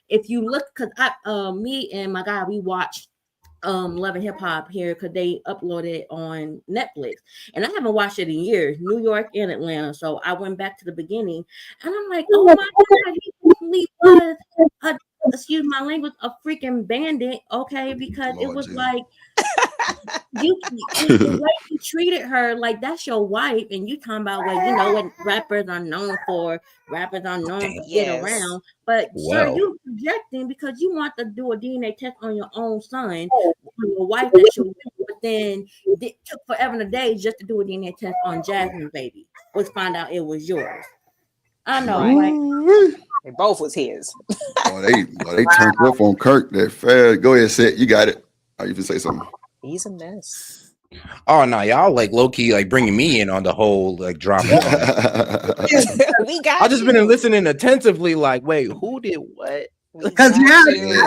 if you look, because me and my guy, we watched Love and Hip Hop here because they uploaded it on Netflix, and I haven't watched it in years, New York and Atlanta. So I went back to the beginning, and I'm like, oh my god, he really was a, excuse my language, a freaking bandit. Okay, because it Lord was Jesus. like you and the way you treated her, like that's your wife, and you talking about what you know what rappers are known for. Rappers are known to get Yes. around, but sir, Well, you projecting because you want to do a DNA test on your own son, on your wife that you're with, but then it took forever and a day just to do a DNA test on Jasmine baby, was find out it was yours. I know, Right. right? Ooh-wee. They both was his. Boy, they turned up on Kirk that fast. Go ahead, Seth. You got it. I even say something. He's a mess. oh no, y'all like low key like bringing me in on the whole like dropping. We got I just you. been listening attentively. Like, wait, who did what? We Because got now you.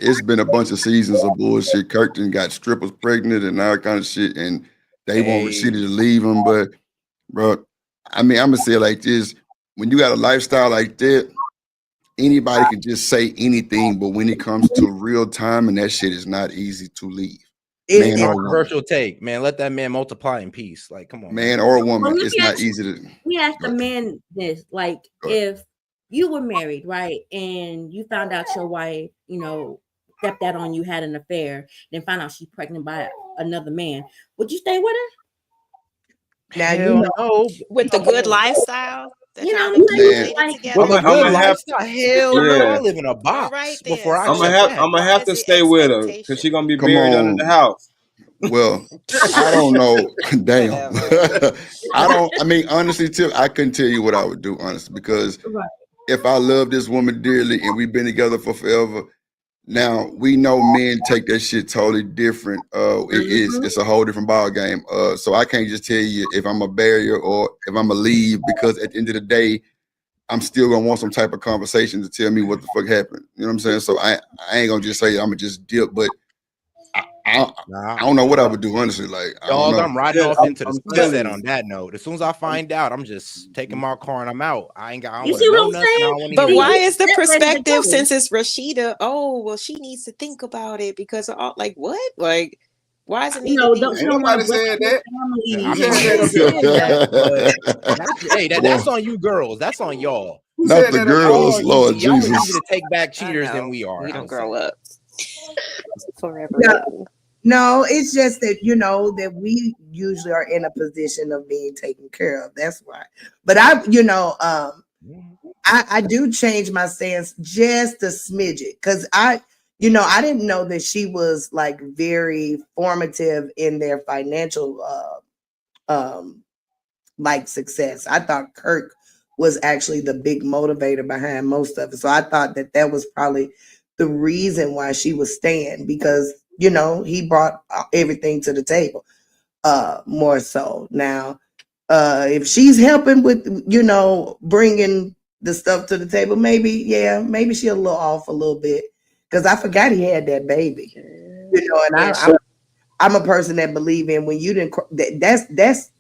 It's been a bunch of seasons of bullshit. Kirk done got strippers pregnant and all kind of shit, and they want Hey. Rashida to leave him. But, bro, I mean, I'm gonna say it like this: when you got a lifestyle like that, anybody can just say anything. But when it comes to real time, and that shit is not easy to leave, man or woman, Controversial take, man. Let that man multiply in peace. Like, come on, man or Well, woman, let it's me not ask you, easy to. let me ask the Go ahead. man this: like, Go ahead. if you were married, right, and you found out your wife, you know, stepped out on you, had an affair, then found out she's pregnant by another man, would you stay with her? Now you hell know. no. With the good lifestyle that You know y'all what I'm have saying? Man, cultivated Like, together. With a I'm good gonna have, lifestyle, hell no. I yeah. live in a All right box then. before I So I'm gonna accept have, that. I'm gonna what have is to the stay with her because she's expectation? gonna be come buried under the on. house. Well, I don't know. Damn. Whatever. I mean, honestly, Tip, I couldn't tell you what I would do, honestly, because right? if I love this woman dearly and we've been together for forever, now we know men take that shit totally different. Mm-hmm. It's a whole different ball game. So I can't just tell you if I'm a barrier or if I'm a leave because at the end of the day, I'm still gonna want some type of conversation to tell me what the fuck happened. You know what I'm saying? So I ain't gonna just say I'm gonna just dip, but I, I Nah, I don't know what I would do, honestly. Like, I don't dog, know. I'm riding Yeah, off into the I'm telling sunset you. on that note. As soon as I find out, I'm just taking my car and I'm out. I don't You want see to what know I'm nothing. I saying? don't want to But hear See, why you nothing. is the that ready to perspective go. since it's Rashida? Oh, well, she needs to think about it because of all, like what? Like, why does it You need to know, don't be? she Ain't don't want nobody to break up said your that. I Who family? said mean, that they up here? saying that, but that's Boy, on you girls. That's on y'all. Who not said the that up here? girls, Y'all Lord easy. Y'all are easy Jesus. to take back I cheaters than know we are. we I don't would say. grow up. Forever No, young. no, it's just that you know that we usually are in a position of being taken care of. That's why. But I do change my stance just a smidget because I didn't know that she was like very formative in their financial like success. I thought Kirk was actually the big motivator behind most of it. So I thought that that was probably the reason why she was staying because he brought everything to the table. More so now, if she's helping with bringing the stuff to the table, maybe she a little off a little bit because I forgot he had that baby. And Yeah, I'm a person that believe in when you didn't that's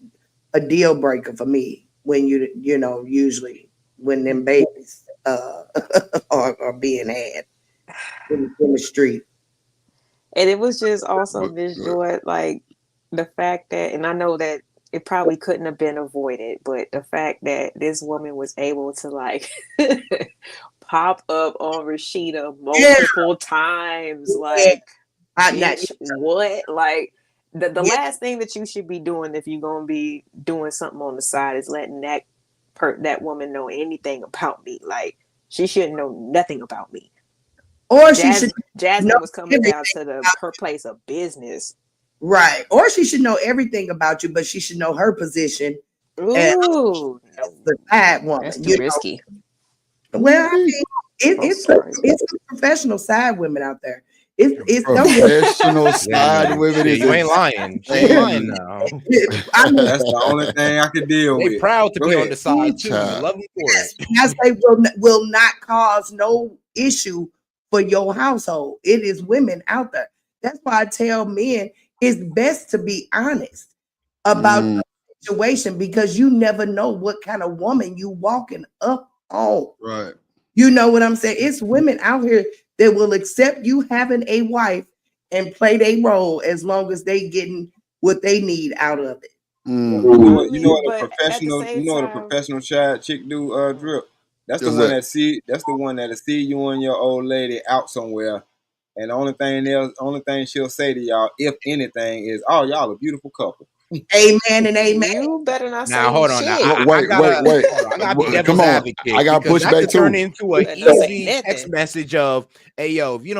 a deal breaker for me when usually when them babies are being had in the street. and it was just also But Miss Joy, like the fact that, and I know that it probably couldn't have been avoided, but the fact that this woman was able to like pop up on Rashida Yeah, multiple times, yeah. like, Not, bitch, what? Like the yeah. last thing that you should be doing if you're gonna be doing something on the side is letting that woman know anything about me. Like she shouldn't know nothing about me. Or she should know Jasmine was coming everything down to about her place of business. right. Or she should know everything about you, but she should know her position as Ooh, no, the side that's woman. too risky. Well, I ooh-wee. mean, I'm sorry. it's some professional side women out there. It's don't get Professional Yeah, side women yeah, is you ain't lying. She ain't lying insane. now. I mean, That's the only thing I could deal They with. proud to Go be on ahead. the Ooh, side too, and child. love them for it. I say will not cause no issue for your household. It is women out there. That's why I tell men it's best to be honest about Mm, the situation because you never know what kind of woman you walking up on. right. You know what I'm saying? It's women out here that will accept you having a wife and play their role as long as they getting what they need out of it. Mm. You know what a But at the professional, same you know what a time, professional chick do, Drip. That's the What's one that? that see. That's the one that'll see you and your old lady out somewhere, and the only thing she'll say to y'all, if anything, is, "Oh, y'all a beautiful couple." Amen and amen. you better not Now say hold on. Now shit. I Wait. gotta hold on. I gotta be Come devil's on. advocate I got because that pushback could turn too. into an Better not say easy text nothing. message of, "Hey yo, if you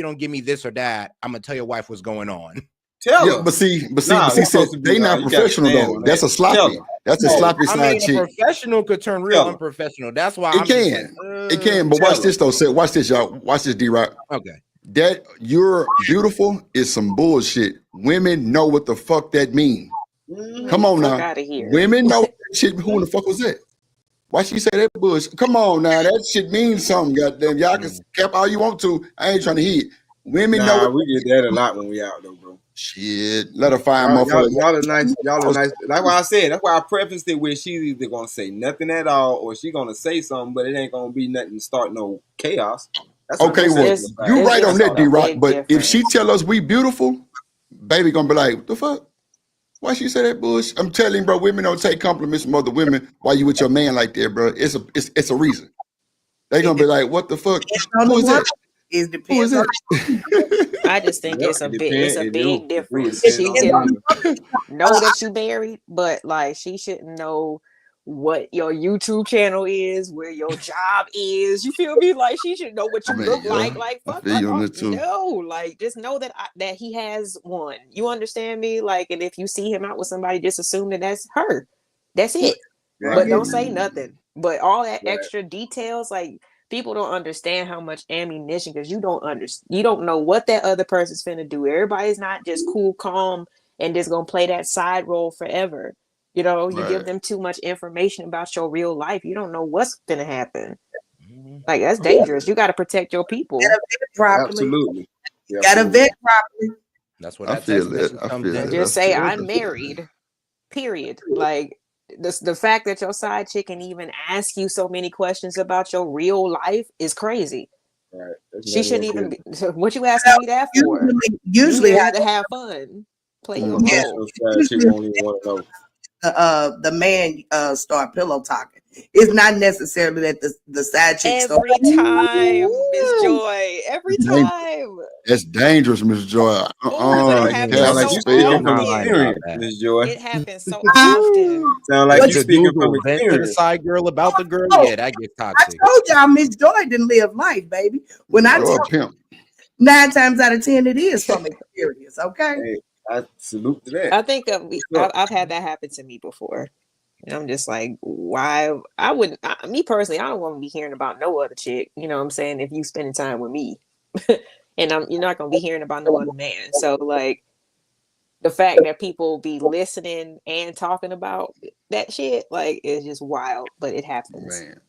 don't give me this or that, I'm gonna tell your wife what's going on." Tell Yeah, her. but see, Nah, said it's supposed to be. they not You got to professional stand though. on That's that. a sloppy. Tell her. That's a No, sloppy I side mean, a chick. professional could turn real Tell her. unprofessional. That's why It I'm just like, can. It can. But Tell watch her. this though. Say, watch this, y'all. Watch this, D-Rock. okay. That you're beautiful is some bullshit. Women know what the fuck that mean. Come on Fuck now. out of here. Women know that shit. Who in the fuck was that? Why she say that bullshit? Come on now. That shit means something. Goddamn. Y'all can cap all you want to. I ain't trying to hear it. Women know Nah, what we get that a lot when we out though, bro. shit. Let her find Y'all motherfucker. are nice. Y'all are nice. That's why I said. That's why I prefaced it with she's either gonna say nothing at all or she gonna say something, but it ain't gonna be nothing to start no chaos. That's what Okay, I'm well, saying. you It's right on just that, a D-Rock. big But if she difference. tell us we beautiful, baby gonna be like, what the fuck? Why she say that bullshit? I'm telling you, bro, women don't take compliments from other women while you with your man like that, bro. It's a reason. They gonna be like, what the fuck? Depends on the Who is woman. that? It Who is depends on that? I just think Yep, it's it a depends. big It do difference. it depend She on the depends on can woman. know that you married, but like she shouldn't know what your YouTube channel is, where your job is. You feel me? Like she should know what I you mean, look yeah, like. Like I fuck, feel you on that too. no. Like just know that that he has one. You understand me? Like, and if you see him out with somebody, just assume that that's her. That's it. Right. But don't say nothing. But all that Right. extra details, like people don't understand how much ammunition because you don't know what that other person's finna do. Everybody's not just cool, calm, and just gonna play that side role forever. You know, you give Right. them too much information about your real life. You don't know what's gonna happen. Like that's dangerous. You got to protect your people. Gotta vet properly. Absolutely. Yeah, Gotta absolutely. vet properly. That's what I that feel text that. message I comes feel And in. that. I just say feel I'm that. married. Period. Like the fact that your side chick can even ask you so many questions about your real life is crazy. Right. That's She none of shouldn't your even business. be. What you asking me that for? Usually You how here to have fun. Play A your Mm. role. professional side chick won't even want to know. the man start pillow talking. It's not necessarily that the side chick start. Every time, Miss Joy. Every time. That's dangerous, Miss Joy. Oh, but it Sound happens like so you speaking from Not lying often. about experience, that. Miss Joy. It happens so often. Sound like What you you- The speaking from Google vent to the experience. side girl about the girl. Oh, Yeah, that gets I toxic. told y'all Miss Joy didn't live life, baby. When I Joy tell a pimp. 9 times out of 10, it is from experience. Okay. Hey, I salute to that. I think Sure. I've had that happen to me before. And I'm just like, why? I wouldn't, me personally, I don't want to be hearing about no other chick. You know what I'm saying? If you spending time with me, and you're not going to be hearing about no other man. So, like, the fact that people be listening and talking about that shit, like, is just wild, but it happens. Man.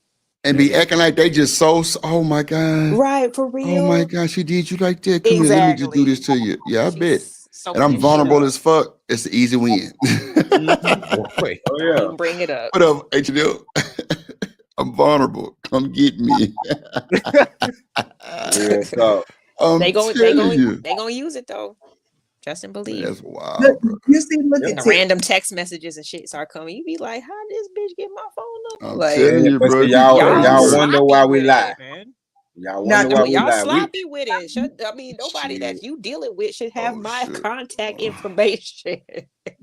And be acting like they just oh my God. Right, for real. Oh my God, she did you like that. Come here, let me just do this to you. Yeah, I bet. So And I'm vulnerable as fuck. It's the easy win. Wait. Oh Don't yeah. even bring it up. What up, H&L? I'm vulnerable. Come get me. Real talk. I'm They telling you. gonna use it though. Trust and believe. That's wild, bro. You see, look And at the Tiff. random text messages and shit start coming. You be like, how did this bitch get my phone number? I'm Like, telling you, But bro. see, It be y'all crazy. wonder why we with lie. it, man. Y'all Now, wonder why we Y'all lie. sloppy with it. Nobody that Shit. you dealing with should have Oh, my shit. contact information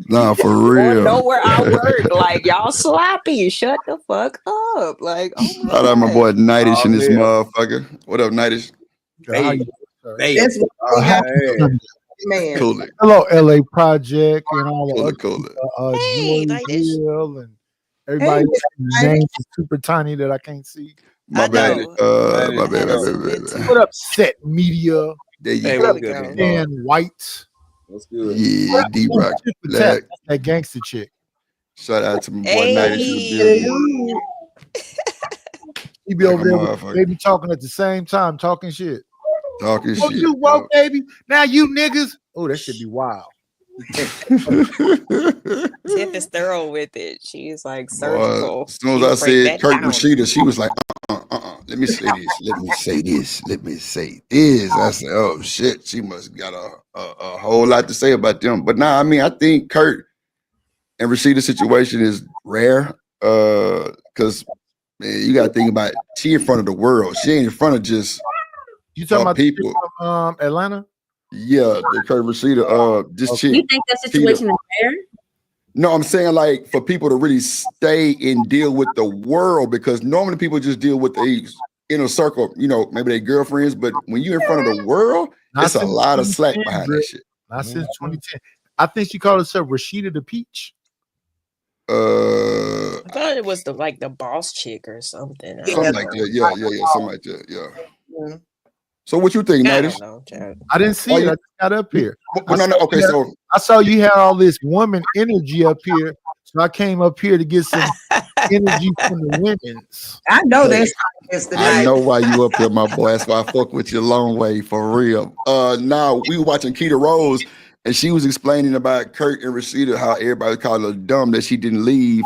Nah, for or real. know where I work. Like, y'all sloppy. Shut the fuck up. Like, oh my Shout out my God. boy Nightish Oh, and this yeah. motherfucker. What up, Nightish? How you Hey, That's what oh, we got, hey. man. Cool it. Hello, LA Project and all the Cool other it, cool it. Hey, Joy like this. Will and everybody Hey, else's names is super tiny that I can't see. My I bad. know. My I bad, had my to zoom bad, in my too. bad. What up, Set Media There you Hey, There go. what's we good, go. big dog? and White? What's good? Yeah, D-Rock. That's Black. that gangster chick. Shout out to my boy Nightish in the building. Hey. He be Like over a there with motherfucker. baby talking at the same time, talking shit. Talking Oh, shit. you woke, baby. Now you niggas. Oh, that should be wild. Tiff is thorough with it. She's like Boy, surgical. as soon She as I break said that Kurt down. Rashida, she was like, let me say this. Let me say this. Let me say this. I said, oh shit, she must got a whole lot to say about them. But nah, I mean, I think Kurt and Rashida's situation is rare. Because man, you gotta think about it. She in front of the world. She ain't in front of just You talking about the chick people. from Atlanta? Yeah, the Kurt Rashida, this Okay. You chick. think that situation is fair? No, I'm saying like for people to really stay and deal with the world, because normally people just deal with the inner circle, you know, maybe their girlfriends, but when you're in front of the world, Not it's a since lot of slack 2010, behind Britt. that shit. Not since 2010. I think she called herself Rashida the Peach. Uh, I thought it was the boss chick or something. I Yeah. something don't like know. that. Yeah, something like that. Yeah. Mhm. So what you think, I Nightish? don't know, Jared. I didn't see Oh, it. you- I just got up here. Well, no. Okay, so I saw you had all this woman energy up here, so I came up here to get some energy from the women's. I know Hey, that's yesterday. I know why you up here, my boy. That's why I fuck with you a long way for real. Now we were watching Keita Rose, and she was explaining about Kurt and Rashida, how everybody called her dumb that she didn't leave.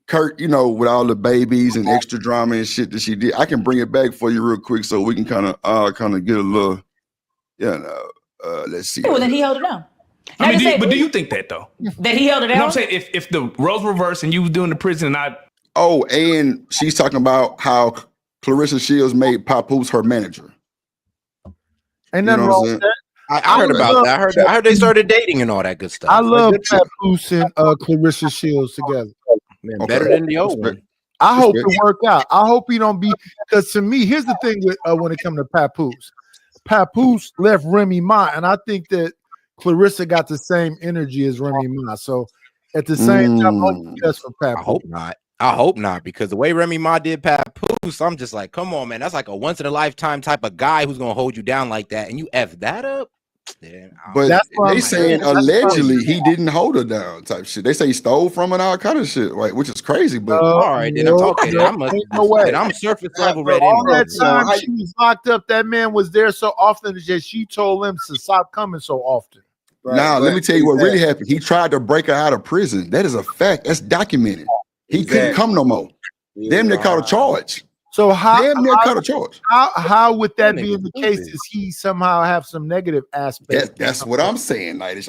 Kurt, you know, with all the babies and extra drama and shit that she did. I can bring it back for you real quick so we can kind of get a little, let's see. Well, then he held it down. I mean, do you think that though? That he held it You know down? what I'm saying? If the roles reversed and you was doing the prison and I Oh, and she's talking about how Clarissa Shields made Papoose her manager. Ain't You nothing know what wrong I'm with saying? that. I heard about that. I heard they started dating and all that good stuff. I love good shit. Papoose and Clarissa Shields together. Man, Okay. better than the old Respect. one. I hope Respect. it work out. I hope he don't be, because to me, here's the thing with when it comes to Papoose. Papoose left Remy Ma, and I think that Clarissa got the same energy as Remy Ma. So at the same time, I hope the best for I Papoose. hope not. I hope not, because the way Remy Ma did Papoose, I'm just like, come on, man. That's like a once in a lifetime type of guy who's gonna hold you down like that, and you F that up. Then But That's what they I'm saying saying. allegedly he didn't hold her down type shit. They say he stole from her and all kind of shit, right? Which is crazy, but all right, then I'm okay. Then I must. ain't no way. Then I'm surface level Bro, red all that in. time how she was locked up, that man was there so often that she told him to stop coming so often. now let me tell you what really happened. He tried to break her out of prison. That is a fact. That's documented. He couldn't come no more. Damn near caught a charge. So how Damn near caught a charge. how would that That be in nigga the case? stupid. Is he somehow have some negative aspect? That's what I'm saying, Nightish.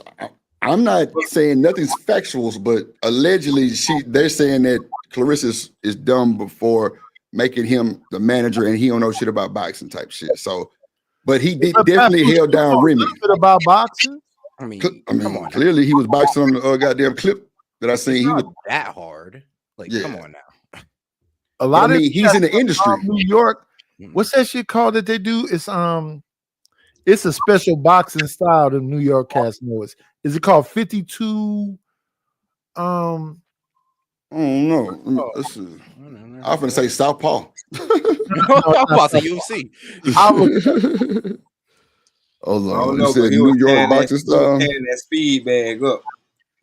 I'm not saying nothing's factual, but allegedly they're saying that Clarissa is dumb before making him the manager, and he don't know shit about boxing type shit. So, but he did But definitely Papoose held down knows a Remy. little bit about boxing. I mean, I mean, come on, now. clearly he was boxing on the goddamn clip that I It's seen. He was, not that hard. Like, Yeah. come on now. A but lot I of mean, he's in the industry. New York. What's that shit called that they do? It's a special boxing style that New York cats know. Is it called 52? I don't know. This is, I'm gonna say Southpaw. I'm about to UFC. Hold I on. don't You know, said but he New was York tearing boxing style. that speed bag up.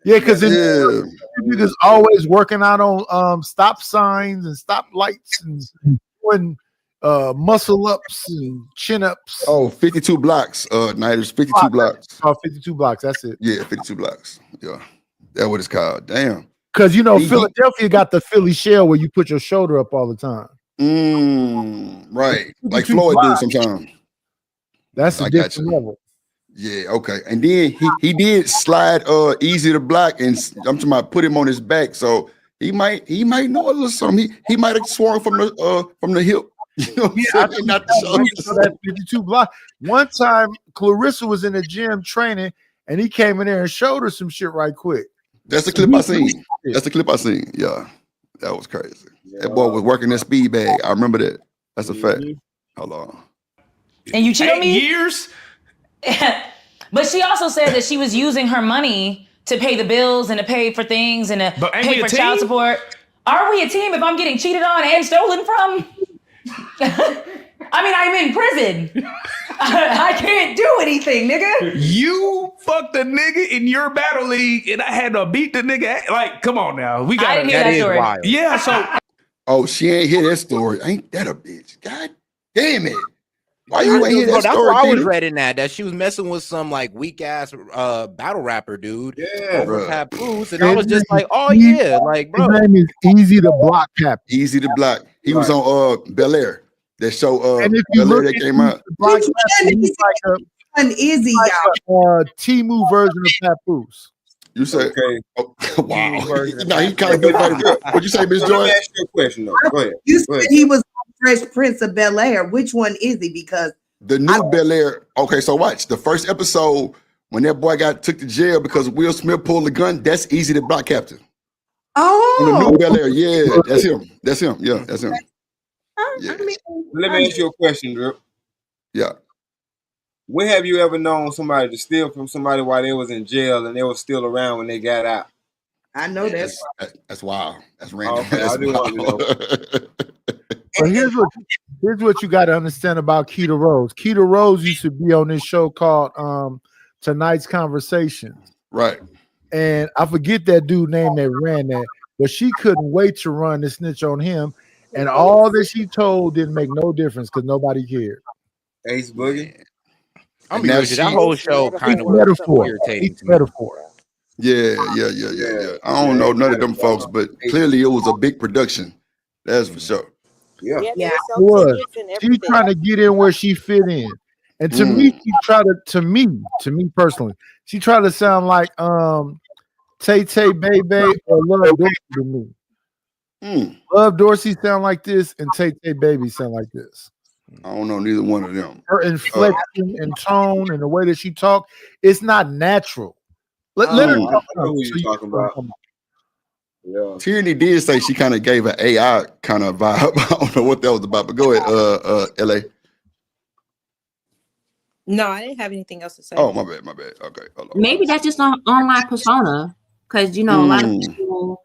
Yeah, because Yeah. niggas always working out on stop signs and stop lights and doing muscle ups and chin ups. Oh, 52 blocks. Nighters, 52 blocks. Oh, 52 blocks. That's it. Yeah, 52 blocks. Yeah. That's what it's called. Damn. Because you know, He- Philadelphia got the Philly shell where you put your shoulder up all the time. Right. Like 52 Floyd do blocks. sometimes. That's a I got different you. level. Yeah, okay. And then he did slide easy to block, and I'm talking about put him on his back. So he might know a little something. He might have swung from the hip. You know what I'm saying? Not the So shoulder. that 52 block. One time, Clarissa was in the gym training, and he came in there and showed her some shit right quick. That's the clip I seen. That's the clip I seen. Yeah. That was crazy. That boy was working that speed bag. I remember that. That's a fact. Hold on. And you cheat on 8 me? years. But she also said that she was using her money to pay the bills and to pay for things and to But ain't pay we a for child team? support. Are we a team if I'm getting cheated on and stolen from? I mean, I'm in prison. I can't do anything, nigga. You fucked a nigga in your battle league, and I had to beat the nigga. Like, come on now, we I got didn't hear That that is story. wild. Yeah, so Oh, she ain't hear that story. Ain't that a bitch? God damn it. Why you ain't hear Bro, that that's story, why I was Keita? reading that she was messing with some like weak ass battle rapper dude Yeah, over Bruh. Papoose, and I was just like, oh He- yeah, like His bro. name is Easy to Block Captain. Easy to Block. He was Right. on Bel Air. That show And if you Bel Air look that at came out. Block Which Captain, one he's is like One Izzy, y'all. a Timu version of Papoose. You say, okay. oh, wow. version of No, he Papoose. kind of good favorite. What'd you say, Miss So let me Joy? ask you a question though. Go ahead. You Go ahead. said he was on Fresh Prince of Bel Air. Which one is he? Because The new Bel Air. Okay, so watch the first took to jail because Will Smith pulled the gun. That's Easy to Block Captain. On the oh, new Bel Air, yeah, that's him. That's him. Yeah, that's him. Yeah, Let me ask you a question, Drip. yeah. When have you ever known somebody to steal from somebody while they was in jail and they were still around when they got out? I know that. That's wild. That's random. Okay, I That's do want to know. wild. But here's what you got to understand about Keita Rose. Keita Rose used to be on this show called Tonight's Conversations. Right. And I forget that dude name that ran that, but she couldn't wait to run the snitch on him. And all that she told didn't make no difference because nobody cared. Ace Boogie. I'm Now be with you. That she- whole show kind It's of metaphor. irritating It's to me. metaphor. Yeah. I don't know none of them folks, but clearly it was a big production. That's for sure. Yeah. Yeah. It was. She's trying to get in where she fit in. And to me, she tried to me personally, she tried to sound like Tay Tay Baby or Love Dorsey to me. Love Dorsey sound like this, and Tay Tay Baby sound like this. I don't know neither one of them. Her inflection and tone and the way that she talk, it's not natural. Let her I talk. know who So you're talking about. Yeah. Tierney did say she kind of gave an AI kind of vibe. I don't know what that was about, but go ahead, LA. No, I didn't have anything else to say. Oh, my bad. Okay, hold on. Maybe that's just an online persona, because a lot of Mm. people,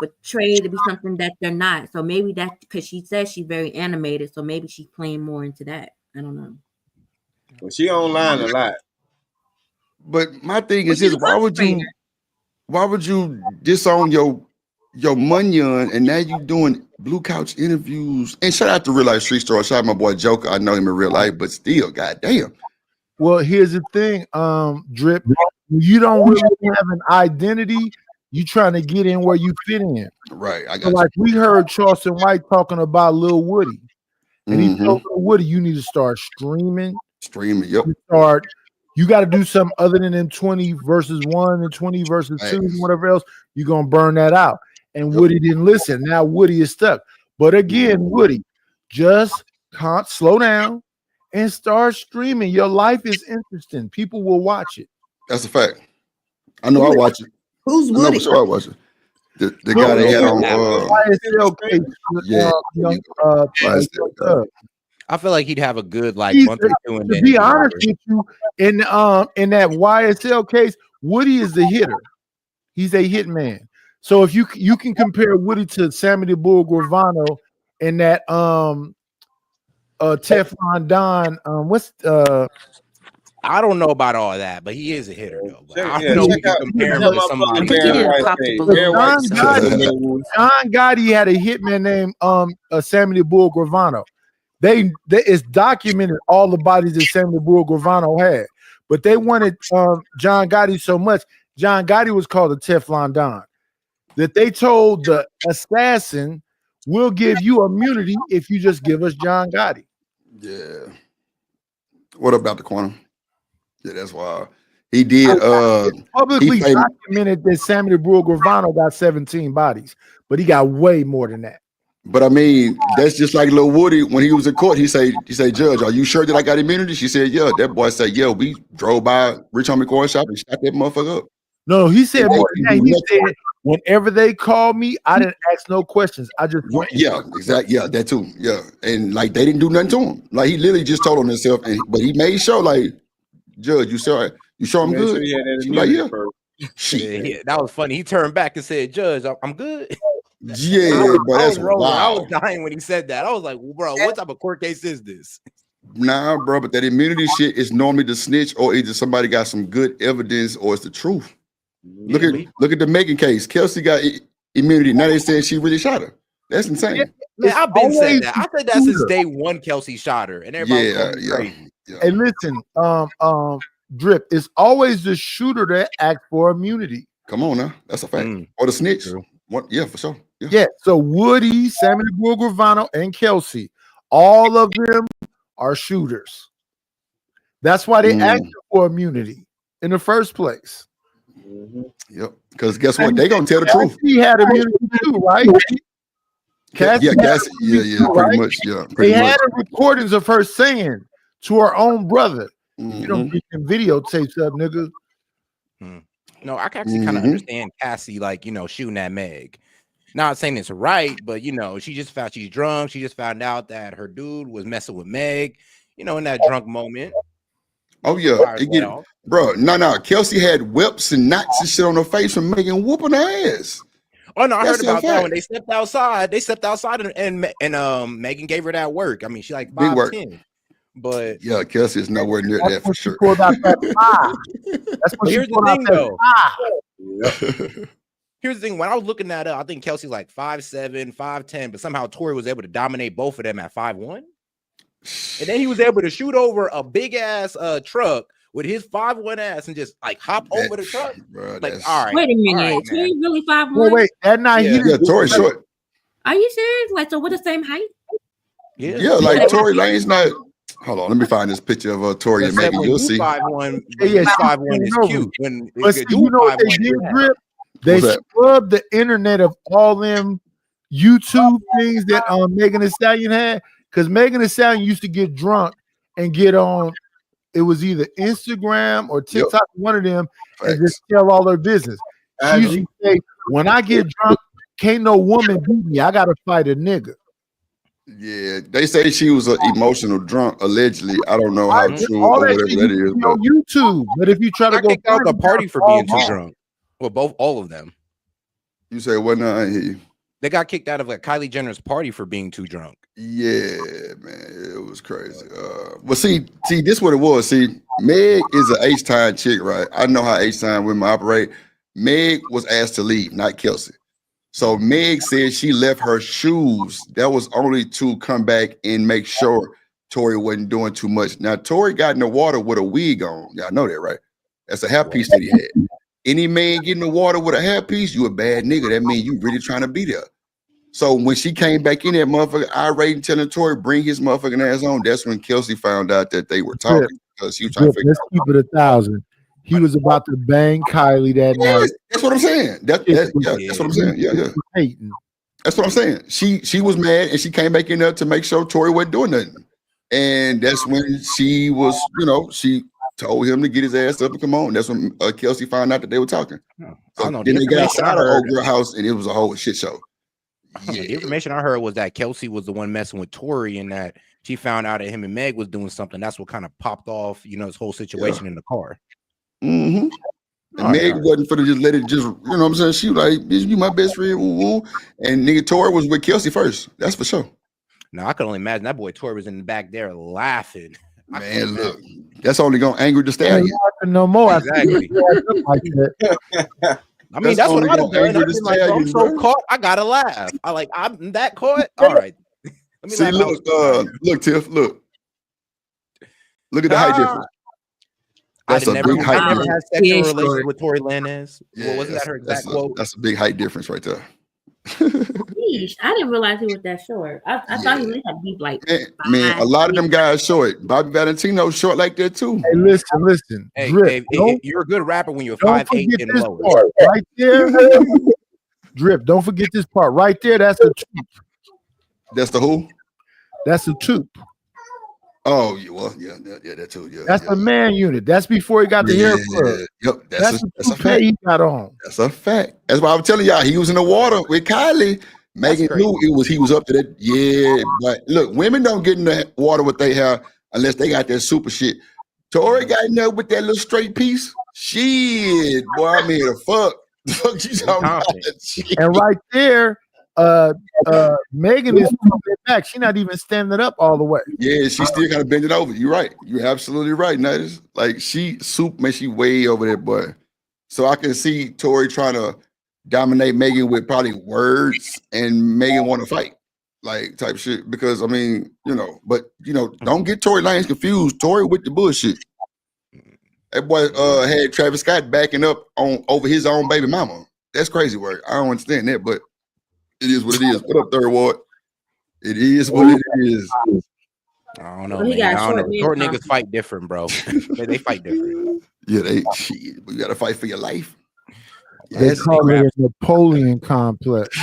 portray to be something that they're not. So maybe that because she says she's very animated, so maybe she's playing more into that. I don't know. Well, she online a lot. But my thing But is she's this: a why would you disown your Munyon and now you doing Blue Couch interviews? And shout out to Real Life Street Story. Shout out my boy Joker. I know him in real life, but still, goddamn. Well, here's the thing, Drip. You don't really have an identity. You trying to get in where you fit in. Right. I So got like we heard Charleston White talking about Lil Woody. And he told Lil Woody, you need to start streaming. Yep. You got to do something other than them 20 versus 1 and 20 versus 2 and whatever else. You're going to burn that out. And Woody didn't listen. Now Woody is stuck. But again, Woody, just can't slow down and start streaming. Your life is interesting. People will watch it. That's a fact. I know I watch it. Who's I know Woody? for sure I watch it. The guy they had on YSL case. I feel like he'd have a good like He's- month or two. And to then be it'd honest over. with you, in that YSL case, Woody is the hitter. He's a hit man. So if you can compare Woody to Sammy the Bull Gravano in that Teflon Don, I don't know about all that, but he is a hitter though. But I Yeah, don't know if check you can out- compare him check to out somebody. motherfucking Barry White page. Barry White John Gotti had a hitman named Sammy the Bull Gravano. They it's documented all the bodies that Sammy the Bull Gravano had, but they wanted John Gotti so much. John Gotti was called a Teflon Don. That they told the assassin, "We'll give you immunity if you just give us John Gotti." Yeah. What about the quantum? Yeah, that's wild. He did Publicly he paid- documented that Sammy the Bull Gravano got 17 bodies, but he got way more than that. But I mean, that's just like Lil Woody when he was in court. He say, Judge, are you sure that I got immunity? She said, yeah. That boy said, yeah, we drove by Rich Homie Corn Shop and shot that motherfucker up. No, he said They more than that. He nothing. said, whenever they called me, I didn't ask no questions. I just went. Yeah, exactly. Yeah, that too. Yeah. And like they didn't do nothing to him. Like he literally just told on himself, but he made sure, like, Judge, you sure I'm Make good? sure he had that She like, immunity yeah. first. Shit. That was funny. He turned back and said, "Judge, I'm good." Yeah, but I that's was rolling. I was wild. dying when he said that. I was like, "Bro, what type of court case is this?" Nah, bro, but that immunity shit is normally the snitch or either somebody got some good evidence or it's the truth. Look at the Megan case. Kelsey got immunity. Now they saying she really shot her. That's insane. Man, It's I've been always said that. I said that since shooter. day one. Kelsey shot her, and everybody Yeah, was yeah, crazy. yeah. Hey, listen, Drip, it's always the shooter that asks for immunity. Come on now, that's a fact. Mm. Or the snitch. True. What? Yeah, for sure. Yeah. Yeah, so Woody, Sammy Gravano, and Kelsey, all of them are shooters. That's why they asked for immunity in the first place. Yep. Because guess what? They gonna tell the truth. He had immunity too, right? Yeah, Cassie. Yeah, too, pretty right? much. Yeah, They pretty much. had recordings of her saying to her own brother, "You don't Mhm. get them videotapes up, nigga." No, I can actually kind of understand Cassie, like, you know, shooting at Meg. Not saying it's right, but you know, she's drunk. She just found out that her dude was messing with Meg, you know, in that drunk moment. Oh yeah, Fired it get, well. bro. No. Kelsey had whips and knots and shit on her face from Megan whooping her ass. Oh no, I That's heard a about that fact. when they stepped outside and Megan gave her that work. I mean, she like Big work. 5'10", but Yeah, Kelsey is nowhere near That's that for when she sure. pulled out that pie. That's when But she here's the pulled out thing, that though. pie. Here's the thing. When I was looking that up, I think Kelsey's like 5'7", 5'10", but somehow Tori was able to dominate both of them at 5'1". And then he was able to shoot over a big ass truck with his 5'1" ass and just like hop over the truck. Bro, Like, all right. Wait a all minute. right, man. Tori really 5'1"? Wait, that night he Yeah. didn't. Yeah, Tori short. Are you serious? Like, so we're the same height? Yeah, like Tory Lane's not. Hold on, let me find this picture of Tori and Except Megan. when You'll you see. 5'1", Yeah, this she's 5'1" is over. cute. When But see, you know what they did, Drip? They What's that? scrubbed the internet of all them YouTube things that Megan Thee Stallion had, because Megan Thee Stallion used to get drunk and get on. It was either Instagram or TikTok, one of them, and just tell all her business. She used to say, "When I get drunk, can't no woman beat me. I gotta fight a nigga." Yeah, they say she was an emotional drunk, allegedly. I don't know how true All or that whatever shit that used to is. be But on YouTube. But if you try to I go kicked out the find it, party for all being too wrong. drunk. Well, all of them. you say what now? I ain't hear you. They got kicked out of like Kylie Jenner's party for being too drunk. Yeah, man, it was crazy. Well, see, this what it was. See, Meg is an H-time chick, right? I know how H-time women operate. Meg was asked to leave, not Kelsey. So Meg said she left her shoes. That was only to come back and make sure Tori wasn't doing too much. Now, Tori got in the water with a wig on. Y'all know that, right? That's a half piece that he had. Any man getting in the water with a half piece, you a bad nigga. That means you really trying to be there. So when she came back in that motherfucker, irate and telling Tori, bring his motherfucking ass on, that's when Kelsey found out that they were talking because he was trying to figure Let's keep it 1,000. He was about to bang Kylie that night. That's what I'm saying. That's what I'm saying. Yeah. Hating. That's what I'm saying. She was mad and she came back in there to make sure Tori wasn't doing nothing. And that's when she was, she told him to get his ass up and come on. That's when Kelsey found out that they were talking. So know, then the they got information I outside of heard- old girl house and it was a whole shit show. The information I heard was that Kelsey was the one messing with Tori and that she found out that him and Meg was doing something. That's what kind of popped off, this whole situation in the car. Mm-hmm. And Meg wasn't for to just let it just, you know what I'm saying? She was like, bitch, you my best friend, woo woo. And nigga Tori was with Kelsey first. That's for sure. Now I can only imagine that boy Tori was in the back there laughing. Man, look, that's only gonna anger the stallion. No more. Exactly. Like that. I mean, that's what only I'd have gonna done. anger I'd the been like, bro, I'm stallion, so bro. caught, I gotta laugh. I'm that caught. All right. Let me See, laugh out. look, Tiff, look at the height difference. That's a big height I never difference. had sexual Yeah, relations sure. with Tori Lanez. Well, wasn't that her exact quote? That's a big height difference right there. Sheesh, I didn't realize he was that short. I thought he had to be like Man, a lot of them guys short. Bobby Valentino short like that too. Hey, listen. Hey, Drip, you're a good rapper when you're don't 5'8" forget and this lower. part right there. Drip, don't forget this part right there. That's a tube. That's the who? That's a tube. Oh, well, yeah, that too. Yeah, That's a man unit. That's before he got the hair plug. Yep, That's a the fact. toupee he got on. That's a fact. That's why I'm telling y'all, he was in the water with Kylie. Megan knew he was up to that. Yeah, but look, women don't get in the water with their hair unless they got that super shit. Tori got in there with that little straight piece. Shit, boy, I mean, the fuck. The fuck you talking about? Shit. And right there, Megan is back. She's not even standing up all the way. Yeah, she still kind of bend it over. You're right. You're absolutely right. Nice. Like she way over there, boy. So I can see Tori trying to dominate Megan with probably words, and Megan want to fight, like type shit. Because I mean, but don't get Tory Lanez confused. Tory with the bullshit. That boy had Travis Scott backing up over his own baby mama. That's crazy work. I don't understand that, but it is what it is. What up, Third Ward? It is what it is. I don't know, Well, he man. got I don't know. short Short men niggas fight different, bro. they fight different. Yeah, shit. But you gotta fight for your life. They Yes, call it a Napoleon complex.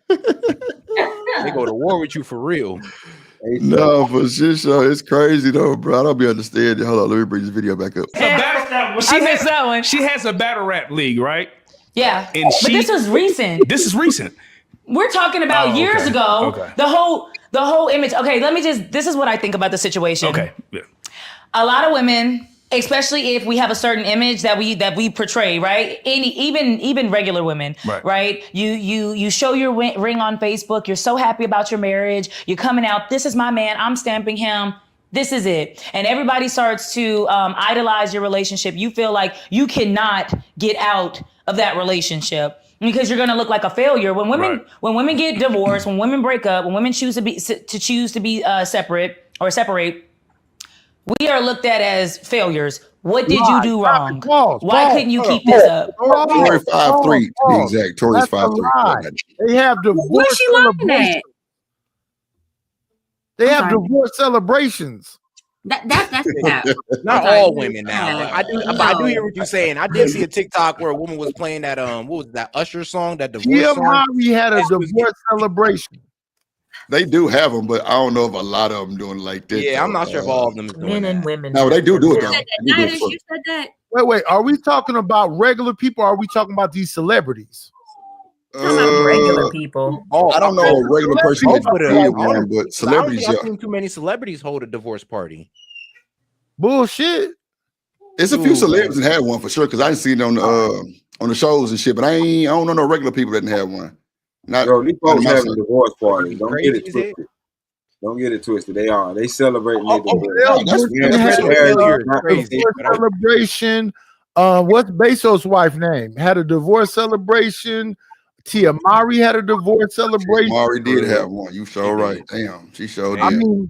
They go to war with you for real. no, for sure. It's crazy though, bro. I don't be understanding. Hold on, let me bring this video back up. I missed that one. She has a battle rap league, right? Yeah, And but this was recent. This is recent. We're talking about years okay. ago. Okay. The whole image. Okay, this is what I think about the situation. Okay. Yeah. A lot of women, especially if we have a certain image that we portray, right? Even regular women, right? You show your ring on Facebook. You're so happy about your marriage. You're coming out. This is my man. I'm stamping him. This is it. And everybody starts to idolize your relationship. You feel like you cannot get out of that relationship because you're going to look like a failure. When women get divorced, when women break up, when women choose to be separate, we are looked at as failures. What did you do wrong? Why couldn't you keep this up? Tory 5'3" to be exact. Tory's 5'3". They have divorce celebrations. They have divorce celebrations. That's cap. Not all women now. I do hear what you're saying. I did see a TikTok where a woman was playing that what was that Usher song, that divorce song. Mari had a divorce celebration. They do have them, but I don't know if a lot of them doing like this. Yeah, I'm not sure if all of them is doing Men and that. women. No, they do it though. You said that. Wait. Are we talking about regular people? Or are we talking about these celebrities? Regular people. I don't know a regular person that did one, but celebrities. I've seen too many celebrities hold a divorce party. Bullshit. It's a few celebrities that had one for sure because I didn't see it on the shows and shit. But I don't know no regular people that didn't have one. Not these folks not having divorce parties. Don't get it twisted. Don't get it twisted. They celebrating their divorce. Celebration. What's Bezos' wife name? Had a divorce celebration. Tia Mari had a divorce celebration. Mari did have one. You so right. Damn, she showed did. I mean,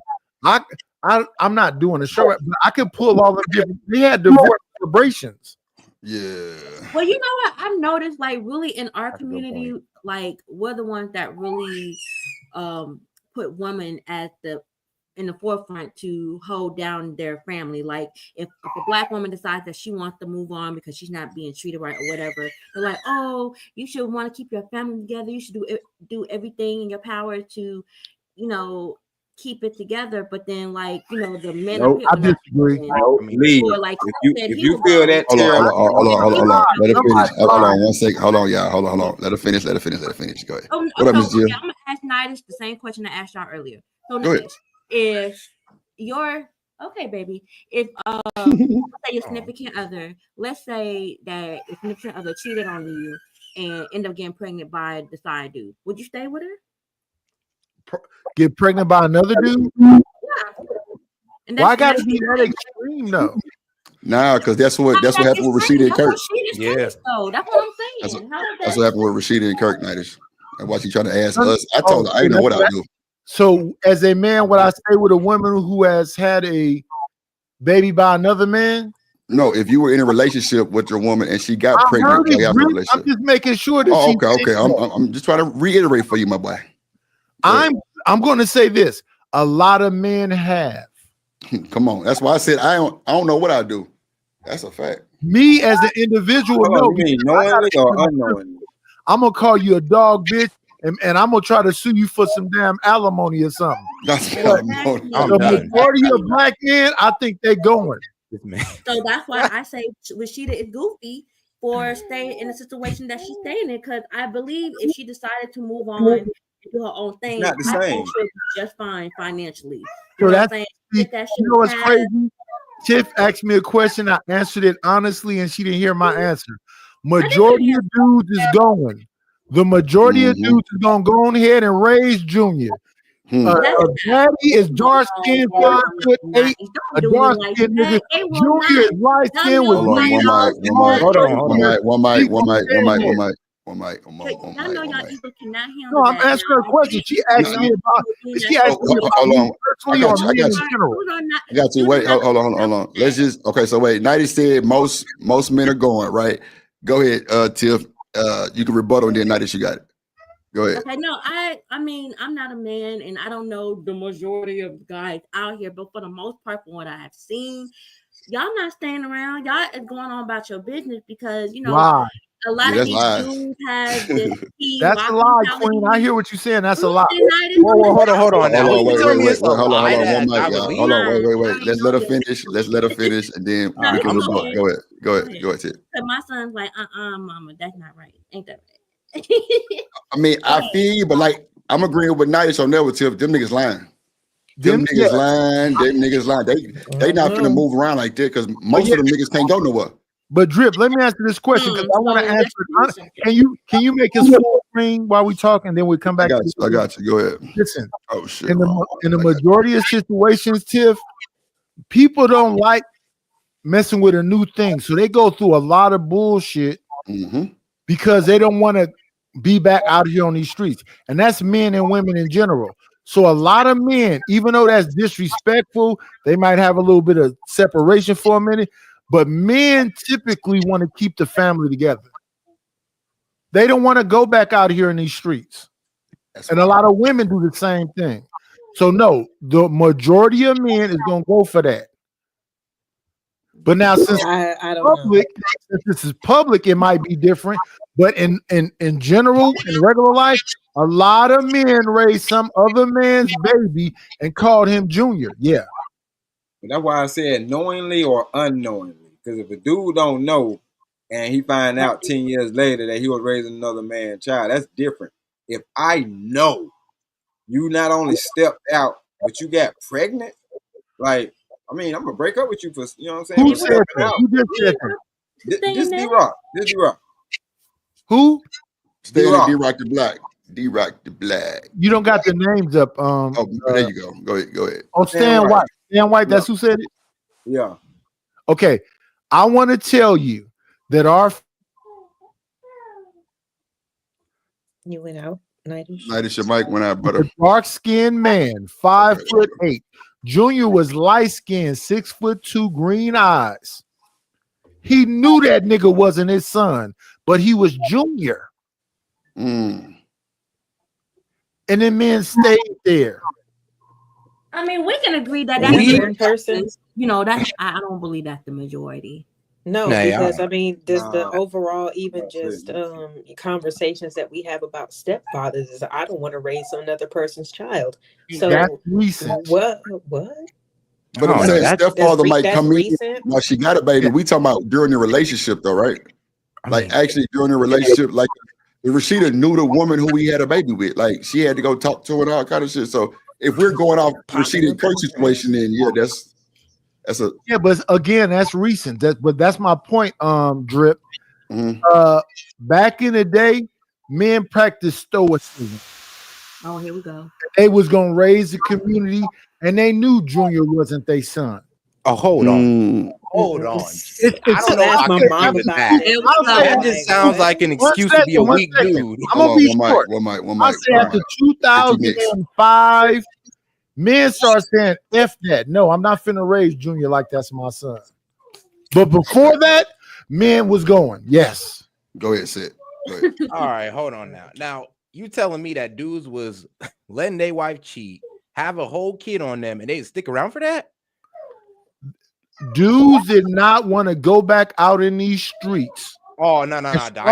I'm not doing a show, but I could pull all the different. They had divorce celebrations. Yeah. Well, you know what? I've noticed, like, really in our community, like, we're the ones that really put women in the forefront to hold down their family. Like, if a Black woman decides that she wants to move on because she's not being treated right or whatever, they're like, oh, you should want to keep your family together. You should do everything in your power to, keep it together. But then, like, the men. Nope, I disagree. Leave. Like, if you feel that, hold on. Let her finish. Hold on 1 second. Hold on, y'all. Hold on. Let her finish. Go ahead. What up, Ms. Jill? I'm gonna ask Nidus the same question I asked y'all earlier. So, go ahead. If you're okay, baby, if let's say your significant other, let's say that your significant other cheated on you and end up getting pregnant by the side dude, would you stay with her? Get pregnant by another dude? Yeah. Why gotta be that extreme though? Nah, because that's what happened with Rashida and Kirk. Yeah, that's what I'm saying. That's what happened with Rashida and Kirk, Nidus. And why she trying to ask us? I told her I didn't know what I do. So, as a man, would I stay with a woman who has had a baby by another man? No, if you were in a relationship with your woman and she got pregnant, I'm just making sure that. Okay. I'm just trying to reiterate for you, my boy. I'm going to say this: a lot of men have. Come on, that's why I said I don't know what I do. That's a fact. Me as an individual, knowingly or unknowingly? I'm gonna call you a dog, bitch. And I'm gonna try to sue you for some damn alimony or something. That's the majority of Black men, I think they're going. So that's why I say Rashida is goofy for staying in a situation that she's staying in, because I believe if she decided to move on and do her own thing, not the same. She'll be just fine financially. So you know what's crazy? Tiff asked me a question, I answered it honestly, and she didn't hear my answer. Majority of dudes is going. The majority of dudes is gonna go on ahead and raise Junior. Daddy is dark skinned, 5'8", a dark skinned nigga. Junior is light skinned with one mic. I know y'all either cannot handle No, I'm that asking her a now. question. She asked me about. She asked me about Hold me on. personally I or got you. men in general. I got you. Wait, hold on. Let's just okay. So wait, 90 said most men are going, right? Go ahead, Tiff. You can rebuttal and then 90, you got it. Go ahead. Okay, no, I mean, I'm not a man, and I don't know the majority of guys out here, but for the most part, from what I have seen, y'all not staying around. Y'all is going on about your business because you know Lie. a lot Yeah, of that's these lies. dudes have this key That's a lie, Queen. I hear what you're saying. That's a lie. Whoa, hold on now. Hold on, You wait, telling me wait, it's a hold lie on, that one a mic, guy would y'all. leave? Hold on, wait. I Let's let her finish. And then No, we can it's rebut. okay. Go ahead, Tiff. My son's like, mama, that's not right. Ain't that right? I mean, I feel you, but like I'm agreeing with 90 on that with Tiff. Them niggas lying. Them niggas lying. They not finna move around like that because most of them niggas can't go nowhere. But Drip, let me answer this question because I want to answer it. Can you make his full screen while we talk and then we come back? I got you. Go ahead. Listen. Oh shit. In the majority of situations, Tiff, people don't like messing with a new thing, so they go through a lot of bullshit because they don't want to be back out here on these streets, and that's men and women in general. So a lot of men, even though that's disrespectful, they might have a little bit of separation for a minute, but men typically want to keep the family together. They don't want to go back out here in these streets. And a lot of women do the same thing. So no, the majority of men is going to go for that. But now since I don't public, since this is public, it might be different. But in general, in regular life, a lot of men raised some other man's baby and called him Junior. Yeah. But that's why I said knowingly or unknowingly. Because if a dude don't know and he find out 10 years later that he was raising another man's child, that's different. If I know you not only stepped out, but you got pregnant, like, I mean, I'm gonna break up with you for, you know what I'm saying? Who said that? Who just said that? This D-Rock. This D-Rock. Who? Stanley D-Rock the Black. D-Rock the Black. You don't got the names up. There you go. Go ahead. Oh, Stan White. Stan White, that's who said it? Yeah. Okay. I want to tell you that You went out, 90. 90 your mic went out, brother. Dark-skinned man, 5'8". Junior was light-skinned, 6'2", green eyes. He knew that nigga wasn't his son, but he was Junior. And then men stayed there. I mean, we can agree that that's a person. You know, that I don't believe that's the majority. No, because I mean, does the overall even just conversations that we have about stepfathers is I don't want to raise another person's child. So that's recent. What? But I'm saying stepfather might come in recent? while she got a baby. We talking about during the relationship though, right? Like actually during the relationship, like Rashida knew the woman who he had a baby with. Like she had to go talk to her and all kind of shit. So if we're going off Rashida and Kirk's situation, then yeah, that's a but again, that's recent. That's my point, Drip. Back in the day, men practiced stoicism. Oh, here we go. They was gonna raise the community, and they knew Junior wasn't their son. Oh, hold on. Hold on. I don't know if I can agree with that. That just sounds like an excuse to be a weak dude. I'm gonna be short. One mic. I say after 2005, men start saying, F that. No, I'm not finna raise Junior like that's my son. But before that, men was going, yes. Go ahead, Sid. All right, hold on now. Now, you telling me that dudes was letting their wife cheat, have a whole kid on them, and they stick around for that? Dudes did not want to go back out in these streets. Oh, no. I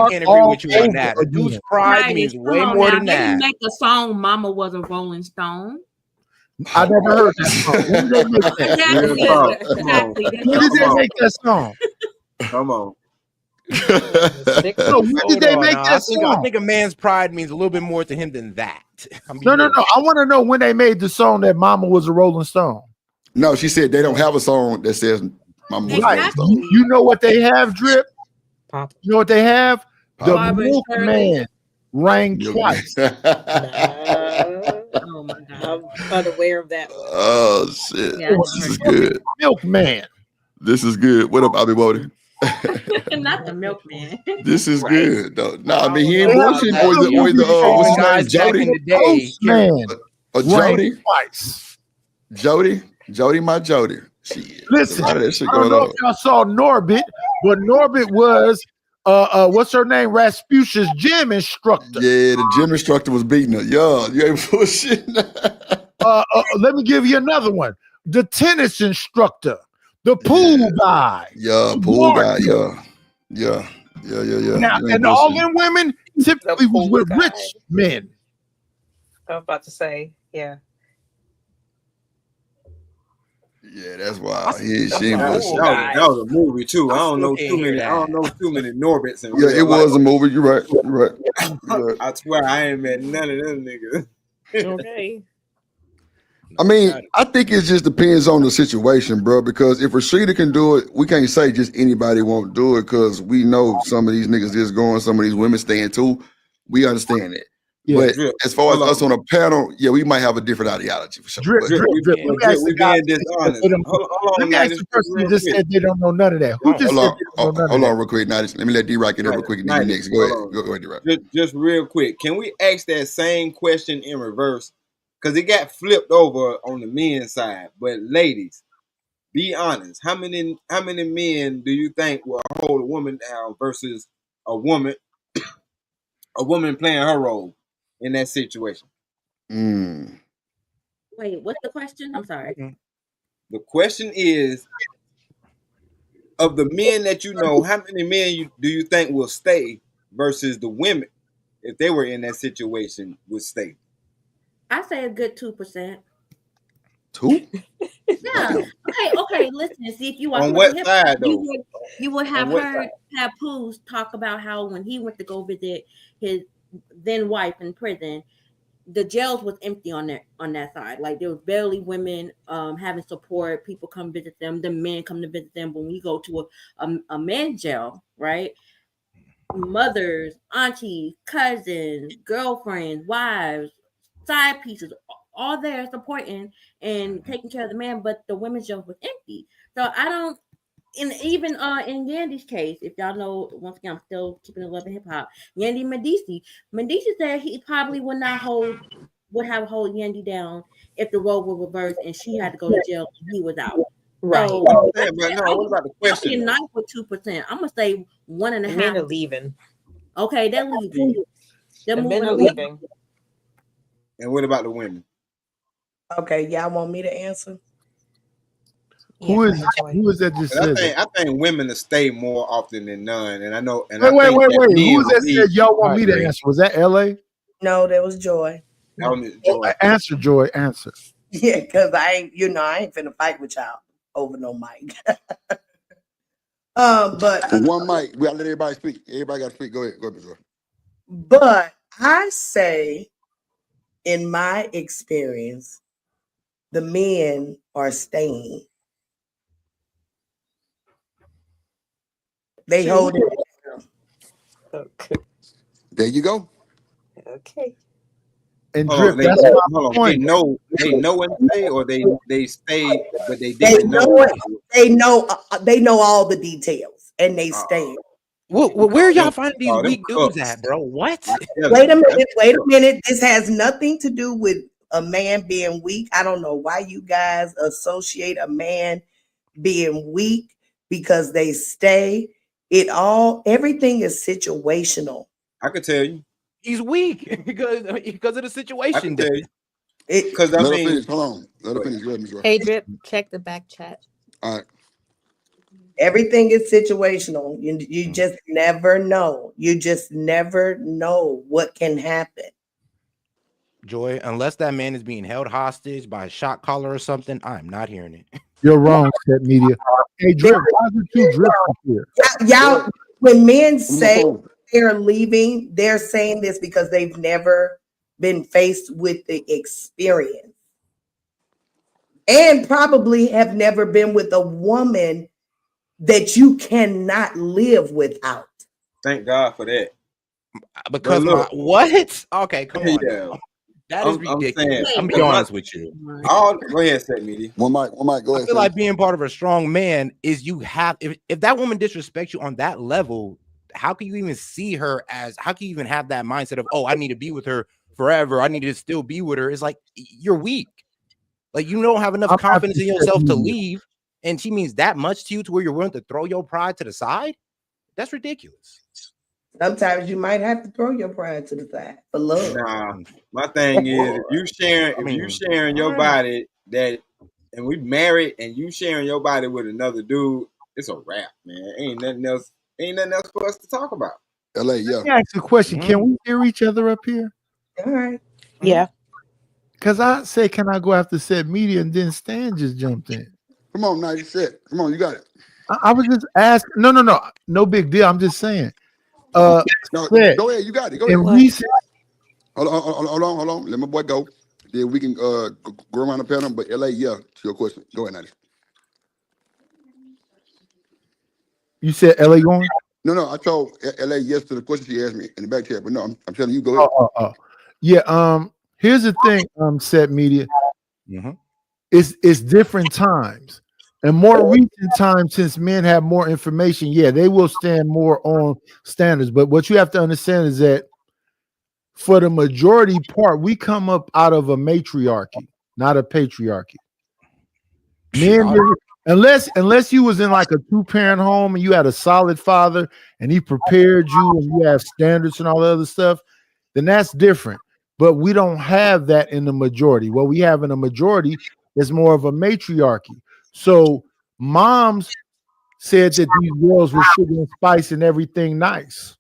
can't agree with you on that. A dude's pride means way more than that. They didn't make the song Mama Was a Rolling Stone. I never heard that song. When did they make that? When did they make that song? Come on. So when did they make that song? I think a man's pride means a little bit more to him than that. No. I want to know when they made the song that Mama Was a Rolling Stone. No, she said they don't have a song that says Mama Was a Rolling Stone. You know what they have, Drip? Pop. You know what they have? The Barbara Milkman rang twice. Oh my God. I'm unaware of that. Oh shit. Yeah, This is good. Milkman. This is good. What up, Bobby Bodie? Not the milkman. This is good though. Nah, I mean he I ain't don't bullshitting. know. Or is the what's his name? Guys back in Jody? the day. Postman Jody? ranked twice. Jody, my Jody. Shit. Listen, A lot of that shit I don't going know on. if y'all saw Norbit, but Norbit was what's her name? Rasputin's gym instructor. Yeah, the gym instructor was beating her. Yeah, you ain't bullshitting. Let me give you another one. The tennis instructor, the pool guy. Yeah, pool guy. Yeah. Now, You ain't and all bullshitting. them women typically was pool with guy. rich men. I was about to say, yeah. Yeah, that's wild. She ain't That bullshitting. That was a movie too. I I don't still know can't too hear many. I don't know too many Norbits in Yeah, real it life. was a movie. You're right. You're right. I swear I ain't met none of them niggas. Okay. I mean, I think it just depends on the situation, bro. Because if Rashida can do it, we can't say just anybody won't do it. Because we know some of these niggas is going, some of these women staying too. We understand it. Yeah. But Drip, as far as hold us on. on a panel, yeah, we might have a different ideology for sure. Drip, But drip, we, drip. but Let me Drip, ask we the guy being that said dishonest. they don't- Hold let on, me now, ask just the person real who just quick. said they don't know none of that. Who just hold said on, they don't know none hold of on, real quick. Now, let me let D-Rock get in real quick and then you next. Go ahead. Hold on. Go ahead, D-Rock. Just real quick, can we ask that same question in reverse? Because it got flipped over on the men's side. But ladies, be honest. How many men do you think will hold a woman down versus a woman playing her role in that situation? Mm. Wait, what's the question? I'm sorry. The question is, of the men that you know, how many men do you think will stay versus the women, if they were in that situation, would stay? I say a good 2%. 2? Yeah. Okay. Listen. See if you watch On Love what and Hip side, Hop, though? you would have On what heard Papoose talk about how when he went to go visit his then wife in prison, the jails was empty on that side. Like there was barely women having support. People come visit them. The men come to visit them. When we go to a men's jail, right? Mothers, aunties, cousins, girlfriends, wives, side pieces, all there supporting and taking care of the man, but the women's jail was empty. So I don't. And even in Yandy's case, if y'all know, once again, I'm still keeping the love and hip hop. Yandy Medici said he probably would have hold Yandy down if the role were reversed and she had to go to jail and he was out. Right. So Yeah, but no, what about the I'll question, be though? nice with 2%. I'm gonna say 1.5. Men are leaving. Okay, they're leaving. They're The men moving are away. leaving. And what about the women? Okay, y'all want me to answer? Who is Joy. that just But said that? I think women will stay more often than none, and I know. And Wait. I think that men Who is that will leave. said y'all want I me to agree. answer? Was that LA? No, that was Joy. That was Oh, Joy. answer, Joy. Answer. Yeah, because I ain't finna fight with y'all over no mic. But One mic. We gotta let everybody speak. Everybody got to speak. Go ahead, Joy. But I say, in my experience, the men are staying. They hold it. Okay. There you go. Okay. And Hold on, Drip, that's my hold on. point. They know when to stay, or they stay, but they They didn't know know. it. They know all the details, and they stay. Where y'all finding these Oh, them weak dudes cups. at, bro? What? Wait a minute. This has nothing to do with a man being weak. I don't know why you guys associate a man being weak because they stay. Everything is situational. I could tell you. He's weak because of the I situation. could tell you. It, Because I Let her mean, finish. Hold on. Let her finish. Go ahead, Ms. Roy. Hey, Drip, check the back chat. All right. everything is situational. You just never know. You just never know what can happen. Joy, unless that man is being held hostage by a shot caller or something, I'm not hearing it. You're wrong, Set Media. Hey, Drip, why is it two Drip here? Y'all, when men say they're leaving, they're saying this because they've never been faced with the experience. And probably have never been with a woman that you cannot live without. thank God for that. Because But look, what? Okay, come on. yeah. That is I'm ridiculous. saying, I'm be honest with you. Go ahead, say media. One mic, go I ahead. feel like Sam. being part of a strong man is you have if that woman disrespects you on that level, how can you even see her as how can you even have that mindset of, oh, I need to be with her forever, I need to still be with her? It's like you're weak. Like you don't have enough confidence in yourself to leave, and she means that much to you to where you're willing to throw your pride to the side. That's ridiculous. Sometimes you might have to throw your pride to the side for love. Nah, my thing is if you sharing your body that and we married and you sharing your body with another dude, it's a wrap, man. Ain't nothing else for us to talk about. LA, yeah. Let me ask you a question. Can we hear each other up here? All right. Yeah. Because I say, can I go after said media, and then Stan just jumped in. Come on, now you said. Come on, you got it. I was just asking. No big deal. I'm just saying. No, go ahead. You got it. Go ahead. Recent, hold on. Let my boy go. Then we can go around the panel. But LA, yeah, to your question. Go ahead, Natty. you said LA going? No. I told LA yes to the question she asked me in the back chat. But no, I'm telling you, go ahead. Yeah. Here's the thing. Said media. It's different times. And more recent times, since men have more information, yeah, they will stand more on standards. But what you have to understand is that for the majority part, we come up out of a matriarchy, not a patriarchy. Men, unless you was in like a 2-parent home and you had a solid father and he prepared you and you have standards and all the other stuff, then that's different. But we don't have that in the majority. What we have in the majority is more of a matriarchy. So moms said that these girls were sugar and spice and everything nice.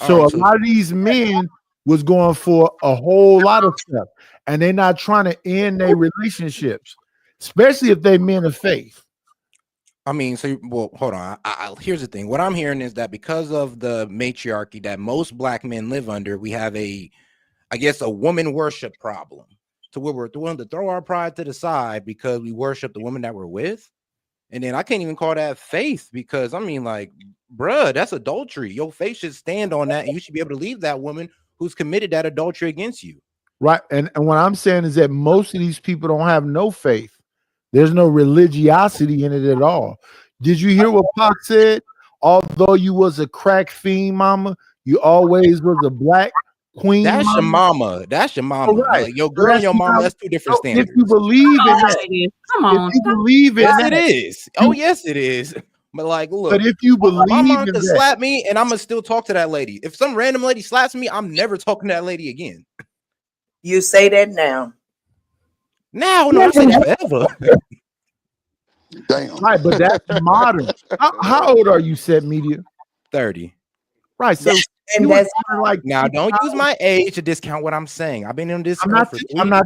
So a lot of these men was going for a whole lot of stuff, and they're not trying to end their relationships, especially if they men of faith. I mean, hold on. Here's the thing. What I'm hearing is that because of the matriarchy that most black men live under, we have a woman worship problem. To where we're willing to throw our pride to the side because we worship the woman that we're with. And then I can't even call that faith because I mean, like, bruh, that's adultery. Your faith should stand on that, and you should be able to leave that woman who's committed that adultery against you. Right. And what I'm saying is that most of these people don't have no faith. There's no religiosity in it at all. Did you hear what Pac said? Although you was a crack fiend, mama, you always was a black queen. That's your mama. That's your mama. Right. Like, your girl and your mama, that's two different standards. If you believe in that, come on. If you believe in yes, that, it is. Oh, yes, it is. But like, look, but if you believe my mom in could that, slap me and I'm gonna still talk to that lady. If some random lady slaps me, I'm never talking to that lady again. You say that now. No, I say that forever. Damn. Right, but that's modern. How old are you, Set Media? 30. Right. So And you that's like Now, don't use my age to discount what I'm saying. I've been in this. I'm not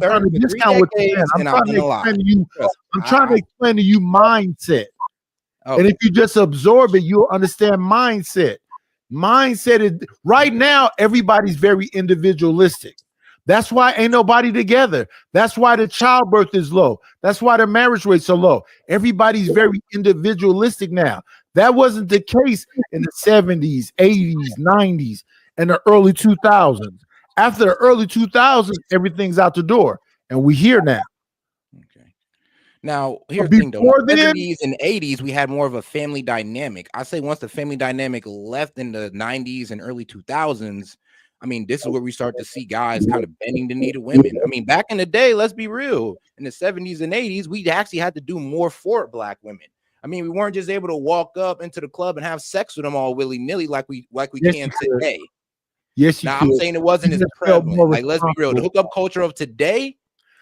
trying to discount what you're saying. I'm trying to explain to you. I'm trying to explain to you mindset. Oh. And if you just absorb it, you'll understand mindset. Mindset is right now, everybody's very individualistic. That's why ain't nobody together. That's why the childbirth is low. That's why the marriage rates are low. Everybody's very individualistic now. That wasn't the case in the 70s, 80s, 90s, and the early 2000s. After the early 2000s, everything's out the door, and we're here now. Okay. Now, here's the thing, though. Before In the then- 70s and 80s, we had more of a family dynamic. I say once the family dynamic left in the 90s and early 2000s, I mean, this is where we start to see guys kind of bending the knee to women. I mean, back in the day, let's be real, in the 70s and 80s, we actually had to do more for black women. I mean, we weren't just able to walk up into the club and have sex with them all willy-nilly like we Yes, can you could. today. Yes, you Now, could. I'm saying it wasn't You as just felt prevalent. more Like, let's be real. The responsible. hookup culture of today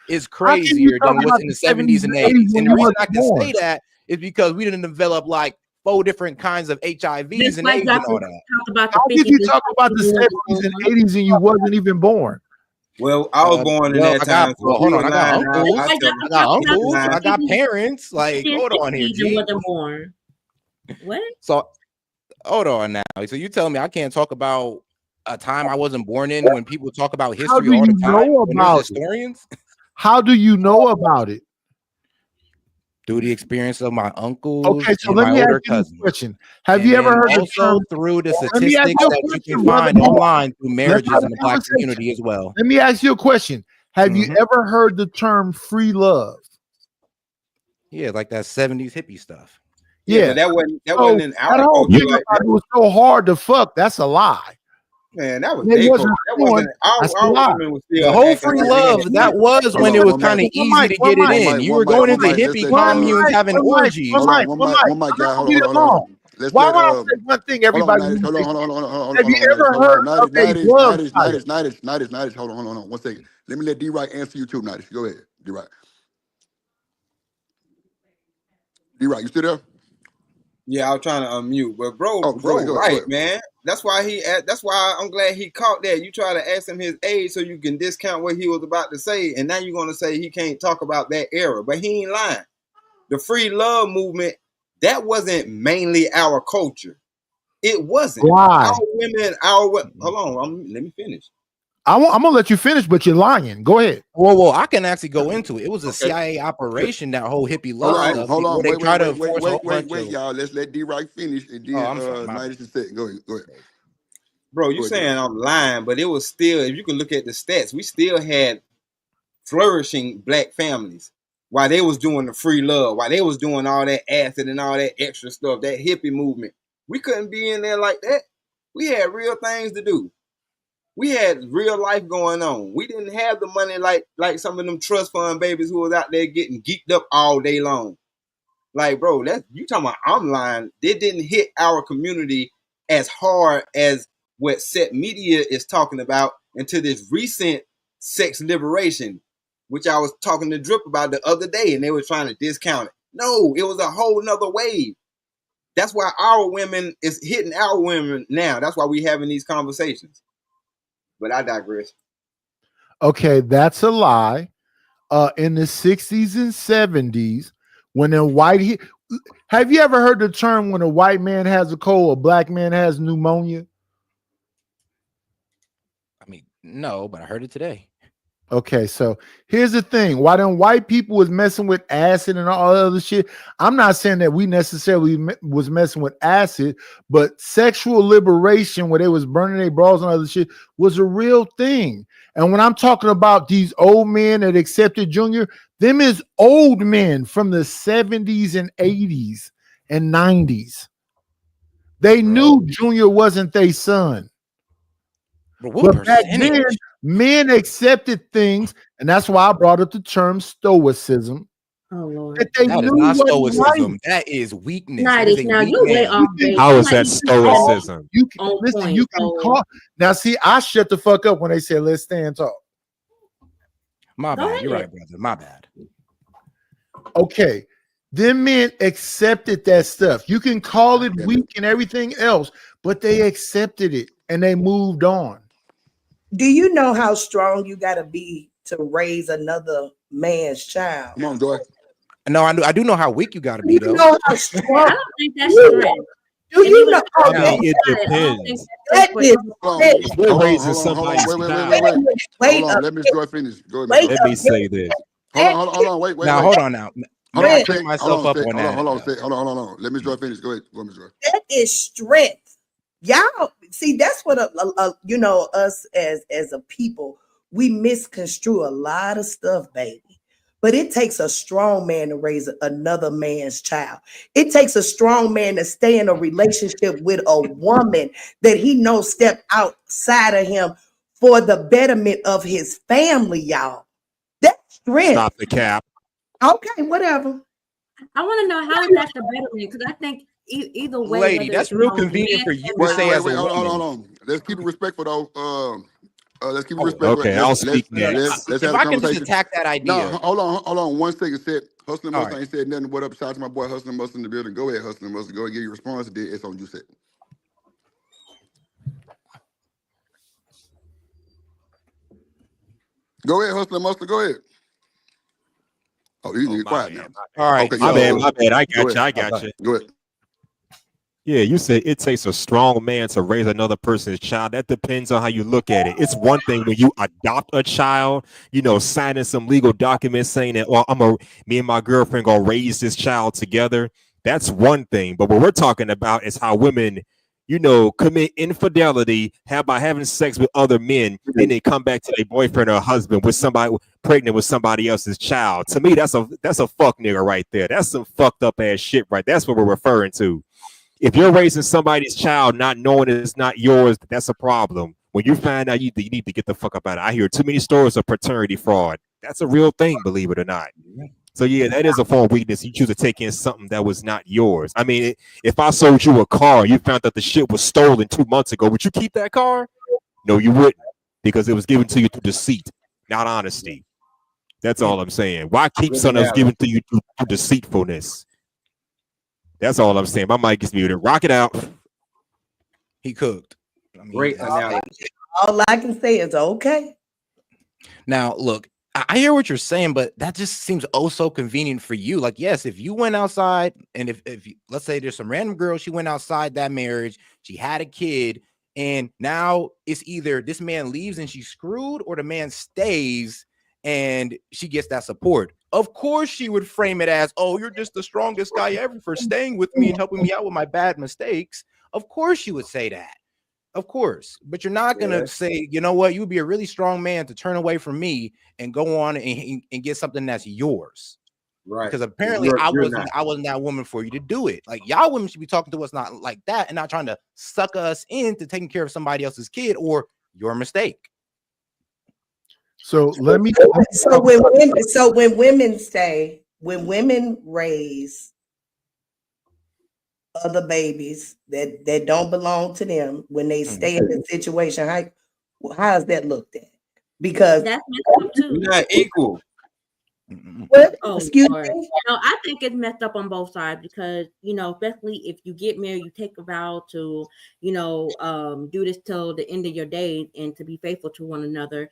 is How can you crazier talk than what's about in the the 70s and 70s 80s. when And the you reason wasn't I can born? say that is because we didn't develop like 4 different kinds of HIVs This and like AIDS and Dr. all that. talked about the How did 50s you and talk about the 60s 70s and 80s and you wasn't even born? Well, I was born in Well, that time. So hold if on. you I got lying out, uncles. I Like tell Dr. them, I got talked about uncles. the I got 50s parents. Like, and hold on here, 60s and G. wasn't born. What? So, hold on now. So you tell me I can't talk about a time I wasn't born in when people talk about How history do all the you time? know When there's about it? historians? How do you know about it? through the experience of my uncles Okay, so and let my me ask older you a cousins. question. Have And you ever then heard the also term? through the Let me ask statistics you a that you can question, brother. find online through Let's marriages have in a the Black conversation. community as well. Let me ask you a question. Have you Mhm. ever heard the term free love? Yeah, like that 70s hippie stuff. Yeah, Yeah. but that wasn't So in that our whole culture thing like about that. it was so hard to fuck, that's a lie. Man, that was It their culture. wasn't That fun. wasn't That's a our lie. women was The still whole acting free like they had love, that was Hold when on, it was one kind of mic. easy to get it One in. mic, You one were mic, going one into mic. Let's hippie let communes having orgies. hold on, one mic, guy. Hold on. Let's Why let would I say one thing hold on, everybody Nidus. needs Hold to on, say? hold on, Have you ever hold heard on. of a love title? Nidus. Hold on. 1 second. Let me let D-Right answer you too, Nidus. Go ahead, D-Right. D-Right, you still there? Yeah, I was trying to unmute, but Oh, go ahead. right, man. That's why that's why I'm glad he caught that. You try to ask him his age so you can discount what he was about to say, and now you're gonna say he can't talk about that era, but he ain't lying. The free love movement, that wasn't mainly our culture. It wasn't. Why? Our women, hold on, let me finish. I'm gonna let you finish, but you're lying. Go ahead. Well, I can actually go into it. It was a Okay. CIA operation, that whole hippie love stuff. Hold on. Where they try to force a whole bunch Wait, of. y'all. Let's let D-Right finish, and then I'm sorry, my Nidus is second. Go ahead. Bro, you saying I'm lying, but it was still, if you can look at the stats, we still had flourishing black families while they was doing the free love, while they was doing all that acid and all that extra stuff, that hippie movement. We couldn't be in there like that. We had real things to do. We had real life going on. We didn't have the money like some of them trust fund babies who was out there getting geeked up all day long. Like, bro, that's you talking about I'm lying. They didn't hit our community as hard as what set media is talking about until this recent sex liberation, which I was talking to Drip about the other day, and they were trying to discount it. No, it was a whole nother wave. That's why our women is hitting our women now. That's why we having these conversations. But I digress. Okay, that's a lie. In the 60s and 70s, when a white have you ever heard the term when a white man has a cold, a black man has pneumonia? I mean, no, but I heard it today. Okay, so here's the thing. Why them white people was messing with acid and all other shit? I'm not saying that we necessarily was messing with acid, but sexual liberation, where they was burning their bras and other shit, was a real thing. And when I'm talking about these old men that accepted Junior, them is old men from the 70s and 80s and 90s. They knew Junior wasn't their son. But back then, men accepted things, and that's why I brought up the term stoicism. Oh Lord, that they That is knew not what stoicism. right. That is weakness. Now That is a you're weak way man. off base. How is Somebody that just said stoicism? You can on listen. point, You can so- call now. See, I shut the fuck up when they said let's stay and talk. My Go bad. You're ahead. right, brother. My bad. Okay, them men accepted that stuff. You can call it weak and everything else, but they accepted it and they moved on. Do you know how strong you got to be to raise another man's child? Come on, Joy. No, I do know how weak you got to be, You though. know how strong. I don't think that's You- strength. Do And you even know? if Oh, I I mean, think it about it, I don't think depends. that's that what- is Hold strength. We're raising on. somebody's child. Wait Hold on. a Let Miss minute. Joy finish. Go ahead, Miss Wait Joy. Let me say this. Hold on. Wait. Now, hold on now. Hold May on, I clear myself up on that? Hold on. Let Miss Joy finish. Go ahead, Miss Joy. That is strength. Y'all see, that's what you know, us as a people, we misconstrue a lot of stuff, baby. But it takes a strong man to raise another man's child. It takes a strong man to stay in a relationship with a woman that he knows step outside of him for the betterment of his family, y'all. That's strength. Stop the cap. Okay, whatever. I want to know how is that the betterment? Because I think either way, Lady, whether, that's you real know, convenient man for you or to say as a Hold woman. on. Let's keep it respectful though. Let's keep it respectful. Okay, I'll speak next. Let's If have a I can just conversation. attack that idea. No, hold on 1 second. Said Hustling All Mustang right. ain't said nothing. What up? Shout out to my boy Hustling Mustang in the building. Go ahead, Hustling Mustang. Go ahead, give your response. It's on you set. Go ahead, Hustling Mustang. Go ahead. Oh, you need to be quiet now. All right. Okay, My yeah, bad. I Go got ahead. you. Go ahead. Yeah, you said it takes a strong man to raise another person's child. That depends on how you look at it. It's one thing when you adopt a child, signing some legal documents saying that, well, me and my girlfriend gonna raise this child together. That's one thing. But what we're talking about is how women, commit infidelity by having sex with other men, and they come back to their boyfriend or husband with somebody pregnant with somebody else's child. To me, that's a fuck nigga right there. That's some fucked up ass shit, right? That's what we're referring to. If you're raising somebody's child not knowing it's not yours, that's a problem. When you find out, you need to get the fuck up out of it. I hear too many stories of paternity fraud. That's a real thing, believe it or not. So yeah, that is a form of weakness. You choose to take in something that was not yours. I mean, if I sold you a car, you found out the shit was stolen 2 months ago, would you keep that car? No, you wouldn't, because it was given to you through deceit, not honesty. That's all I'm saying. Why keep something that was given to you through deceitfulness? That's all I'm saying. My mic is muted. Rock it out. He cooked. Great analogy. All I can say is okay. Now, look, I hear what you're saying, but that just seems oh so convenient for you. Like, yes, if you went outside and if let's say there's some random girl, she went outside that marriage, she had a kid, and now it's either this man leaves and she's screwed, or the man stays and she gets that support. Of course, she would frame it as, oh, you're just the strongest guy ever for staying with me and helping me out with my bad mistakes. Of course, you would say that. Of course. But you're not going to say, you know what, you would be a really strong man to turn away from me and go on and get something that's yours. Right. Because apparently I wasn't that woman for you to do it. Like, y'all women should be talking to us not like that and not trying to suck us into taking care of somebody else's kid or your mistake. So let me. So when women raise other babies that don't belong to them, when they stay in the situation, how is that looked at? Because that's too. Not equal. What? Oh, excuse sorry. me. No, I think it's messed up on both sides because especially if you get married, you take a vow to do this till the end of your days and to be faithful to one another.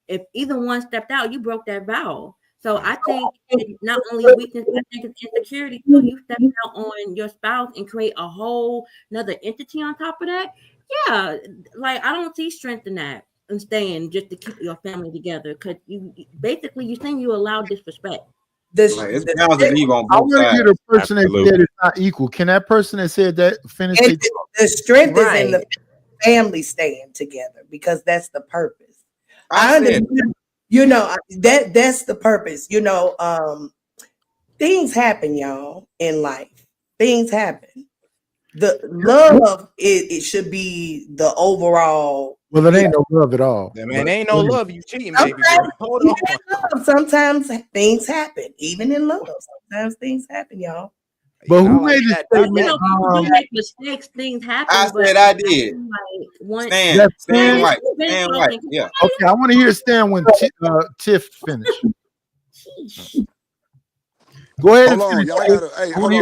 If either one stepped out, you broke that vow. So I think it's not only weakness, I think it's insecurity too. You step out on your spouse and create a whole another entity on top of that. Yeah, like I don't see strength in that and staying just to keep your family together because you saying you allow disrespect. It's bound to leave on I both want to hear sides. the person that said it's not equal. Can that person that said that finish? The strength is in the family staying together because that's the purpose. I understand, that's the purpose. Things happen, y'all, in life. Things happen. The love, it should be the overall. Well, it ain't no love at all. Yeah, man, ain't no love. You cheating, baby. Hold on. Sometimes things happen, even in love. Sometimes things happen, y'all. But who made this statement? People make mistakes, things happen. I said I did. Stan White. Yeah. Okay, I want to hear Stan when Tiff finish. Go ahead. Hold on, y'all gotta. Hey, hold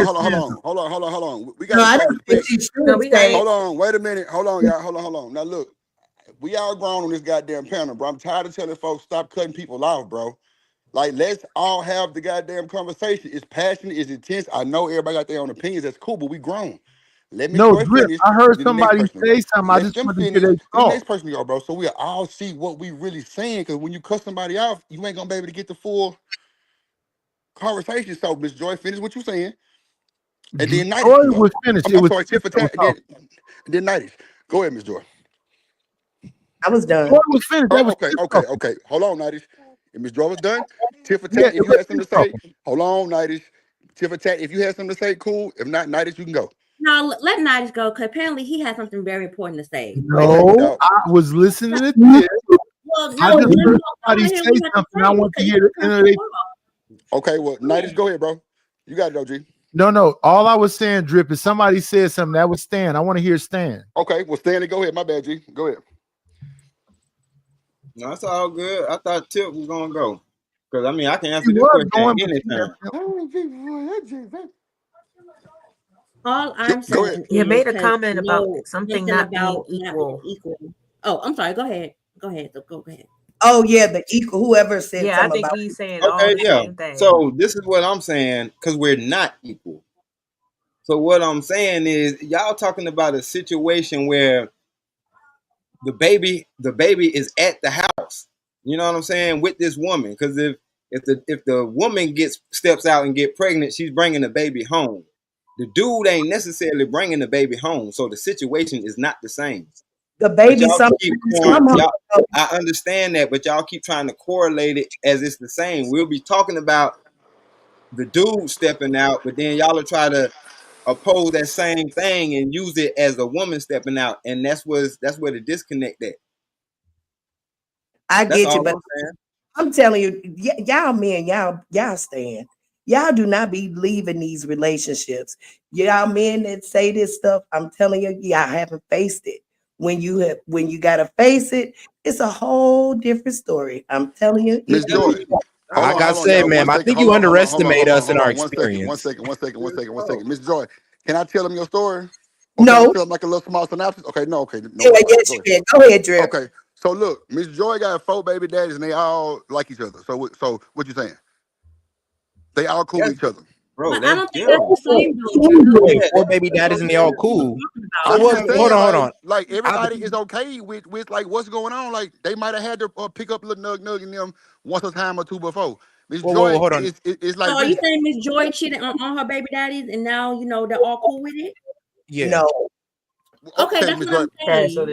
on. We gotta. Hold on. Wait a minute. Hold on, y'all. Hold on. Now look, we all grown on this goddamn panel, bro. I'm tired of telling folks stop cutting people off, bro. Like, let's all have the goddamn conversation. It's passionate, it's intense. I know everybody got their own opinions. That's cool, but we grown. Let me Drip, I heard somebody say something. I just want to get it the next person go, bro. So we all see what we really saying. Because when you cut somebody off, you ain't gonna be able to get the full conversation. So Miss Joy, finish what you saying. And then Night was finished. I'm sorry, Tiff attack. Then Night. Go ahead, Miss Joy. I was done. Joy was finished. Okay. Hold on, Night. If Miss Joy was done, Tiff attack. If you had something to say, hold on, Night. Tiff attack. If you had something to say, cool. If not, Night, you can go. No, let Night go because apparently he has something very important to say. No, I was listening to this. Well, I just heard somebody say something. I want to hear the end of it. Okay, well, Night, go ahead, bro. You got it, OG. No. All I was saying, Drip, is somebody said something. That was Stan. I want to hear Stan. Okay, well, Stanley, go ahead. My bad, G. Go ahead. No, that's all good. I thought Tip was gonna go. Because I mean I can answer this question anytime. All I'm saying you made a comment about something not being equal. Oh, I'm sorry. Go ahead. Go ahead. Oh yeah, the equal. Whoever said. Yeah, I think he's saying okay, all the same thing. So this is what I'm saying because we're not equal. So what I'm saying is, y'all talking about a situation where the baby is at the house. You know what I'm saying, with this woman? Because if the woman steps out and get pregnant, she's bringing the baby home. The dude ain't necessarily bringing the baby home, so the situation is not the same. The baby, I understand that, but y'all keep trying to correlate it as it's the same. We'll be talking about the dude stepping out, but then y'all will try to oppose that same thing and use it as a woman stepping out, and that's where the disconnect at. I get you, but I'm telling you, y'all men, y'all stand. Y'all do not be leaving these relationships. Y'all men that say this stuff, I'm telling you, y'all haven't faced it. When you gotta face it, it's a whole different story. I'm telling you. Miss Joy. Like I said, ma'am, I think you underestimate us in our experience. One second. Miss Joy, can I tell them your story? No. Tell them like a little small synopsis? Okay, no. Yes, you can. Go ahead, Drew. Okay, so look, Miss Joy got 4 baby daddies and they all like each other. So what you saying? They all cool with each other. Bro, I don't think that's the same though. 4 baby daddies and they all cool. So hold on. Like everybody is okay with like what's going on. Like they might have had to pick up little nug in them once a time or two before. Miss Joy, hold on. It's like. So are you saying Miss Joy cheated on her baby daddies and now they're all cool with it? Yeah. No. Okay, that's what I'm saying. So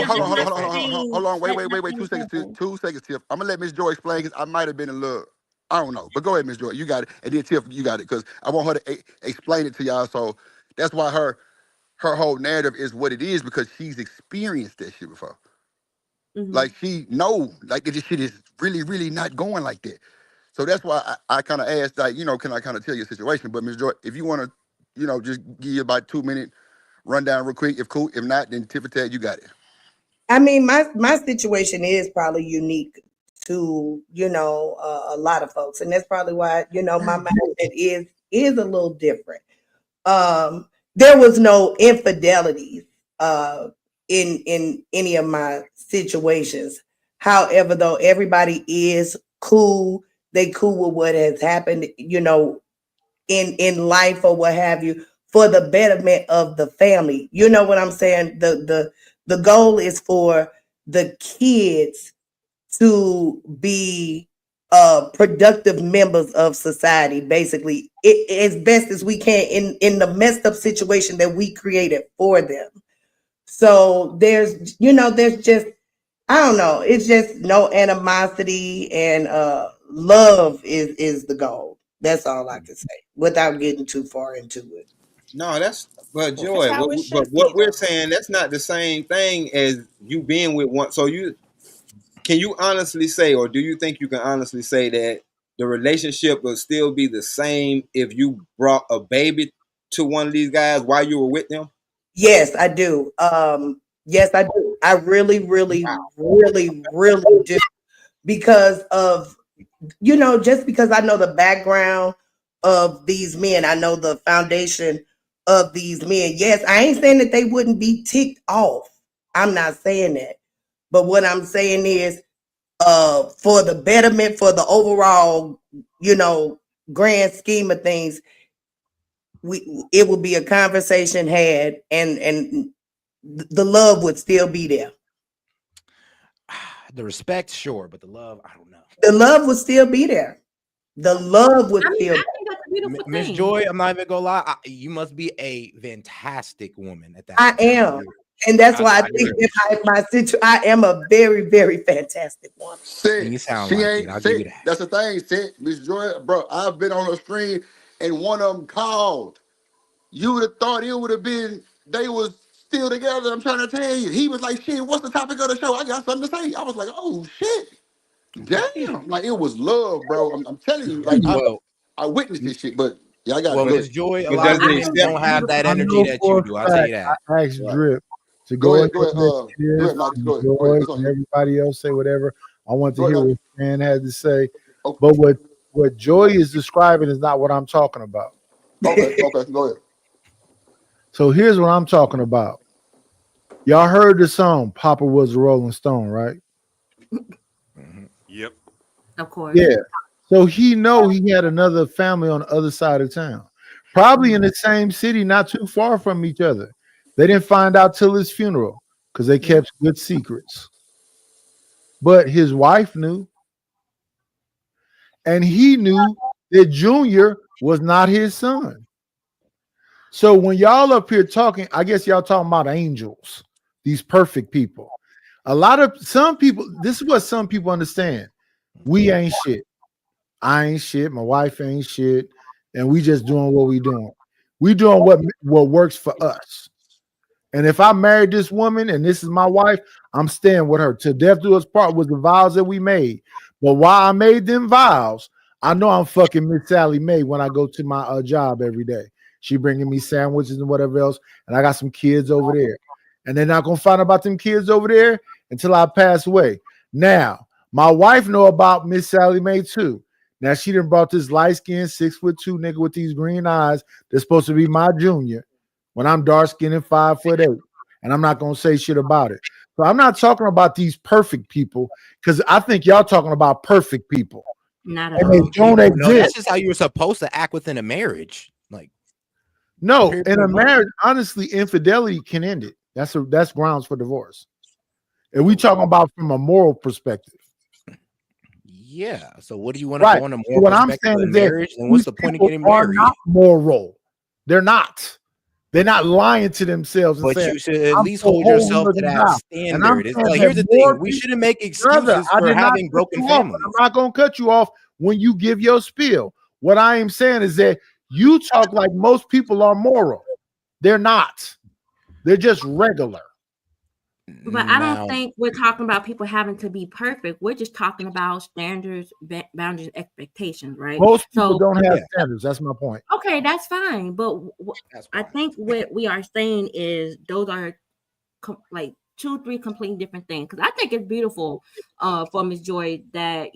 hold on. Wait. 2 seconds. 2 seconds, Tiff. I'm gonna let Miss Joy explain because I might have been a little. I don't know, but go ahead, Miss Joy. You got it, and then Tiff, you got it, because I want her to explain it to y'all. So that's why her whole narrative is what it is, because she's experienced that shit before. Mm-hmm. Like she like this shit is really, really not going like that. So that's why I kind of asked, like, can I kind of tell you a situation? But Miss Joy, if you want to, just give you about 2-minute rundown real quick. If cool, if not, then Tiff, you got it. I mean, my situation is probably unique to a lot of folks, and that's probably why my mindset is a little different. There was no infidelities in any of my situations. However, though, everybody is cool. They cool with what has happened, in life or what have you, for the betterment of the family. You know what I'm saying? The goal is for the kids to be productive members of society, basically, as best as we can in the messed up situation that we created for them. So there's just, I don't know, it's just no animosity, and love is the goal. That's all I can say without getting too far into it. No, but Joy, what we're saying, that's not the same thing as you being with one. So can you honestly say, or do you think you can honestly say that the relationship will still be the same if you brought a baby to one of these guys while you were with them? Yes, I do. Yes, I do. I really, really, really, really do. Because of, just because I know the background of these men, I know the foundation of these men. Yes, I ain't saying that they wouldn't be ticked off. I'm not saying that. But what I'm saying is, for the betterment, for the overall, grand scheme of things, it would be a conversation had, and the love would still be there. The respect, sure, but the love, I don't know. The love would still be there. The love would still. Miss Joy, I'm not even gonna lie. You must be a fantastic woman at that. I am. And that's why I think I am a very, very fantastic woman. You sound like it. I'll give you that. That's the thing, Miss Joy, bro. I've been on her screen and one of them called. You would have thought it would have been they was still together. I'm trying to tell you. He was like, shit, what's the topic of the show? I got something to say. I was like, oh shit. Damn. Like, it was love, bro. I'm telling you, like, I witnessed this shit, but yeah, I got it. Miss Joy, a lot of women don't have that energy that you do. I'll tell you that. I asked Drip to go ahead, and everybody else say whatever. I want to hear what man had to say. Okay. But what Joy is describing is not what I'm talking about. Okay, go ahead. So here's what I'm talking about. Y'all heard the song Papa Was a Rolling Stone, right? Mm-hmm. Yep. Of course. Yeah. So he had another family on the other side of town. Probably in the same city, not too far from each other. They didn't find out till his funeral because they kept good secrets. But his wife knew. And he knew that Junior was not his son. So when y'all up here talking, I guess y'all talking about angels, these perfect people. Some people, this is what some people understand. We ain't shit. I ain't shit. My wife ain't shit. And we just doing what we doing. We doing what works for us. And if I married this woman and this is my wife, I'm staying with her. Till death do us part was the vows that we made. But while I made them vows, I know I'm fucking Miss Sally Mae when I go to my job every day. She bringing me sandwiches and whatever else. And I got some kids over there. And they're not going to find out about them kids over there until I pass away. Now, my wife know about Miss Sally Mae too. Now, she done brought this light-skinned 6'2" nigga with these green eyes that's supposed to be my junior when I'm dark-skinned and 5'8". And I'm not going to say shit about it. So I'm not talking about these perfect people because I think y'all talking about perfect people. Not at all. They don't exist. No, that's just how you're supposed to act within a marriage. Like, no, in a marriage, honestly, infidelity can end it. That's grounds for divorce. And we talking about from a moral perspective. Yeah. So what do you want to go on a moral what I'm perspective saying of is that marriage? And what's the point of getting married? Not moral. They're not. They're not lying to themselves. But you should at least hold yourself to that standard. It's like, here's the thing: we shouldn't make excuses for having broken families. I'm not gonna cut you off when you give your spiel. What I am saying is that you talk like most people are moral. They're not. They're just regular. But I don't think we're talking about people having to be perfect. We're just talking about standards, boundaries, expectations, right? Most people don't have standards. That's my point. Okay, that's fine. But I think what we are saying is those are like 2-3 completely different things. Because I think it's beautiful for Ms. Joy that,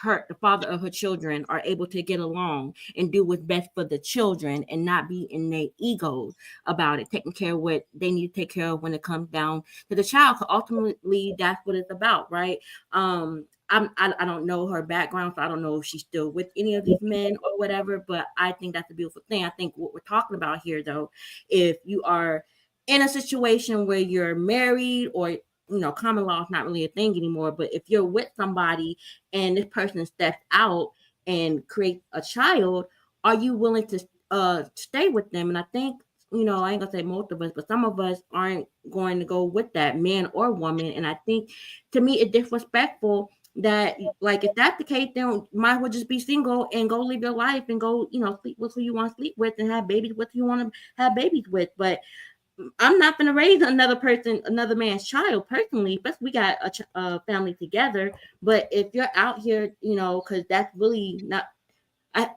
the father of her children are able to get along and do what's best for the children and not be in their egos about it, taking care of what they need to take care of when it comes down to the child. Ultimately, that's what it's about, right? I don't know her background, so I don't know if she's still with any of these men or whatever, but I think that's a beautiful thing. I think what we're talking about here, though, if you are in a situation where you're married or common law is not really a thing anymore, but if you're with somebody and this person steps out and creates a child, are you willing to stay with them? And I think, I ain't gonna say most of us, but some of us aren't going to go with that, man or woman. And I think, to me, it's disrespectful that, like, if that's the case, then might as well just be single and go live your life and go, sleep with who you want to sleep with and have babies with who you want to have babies with. But I'm not going to raise another man's child personally, but we got a family together. But if you're out here, because that's really not, I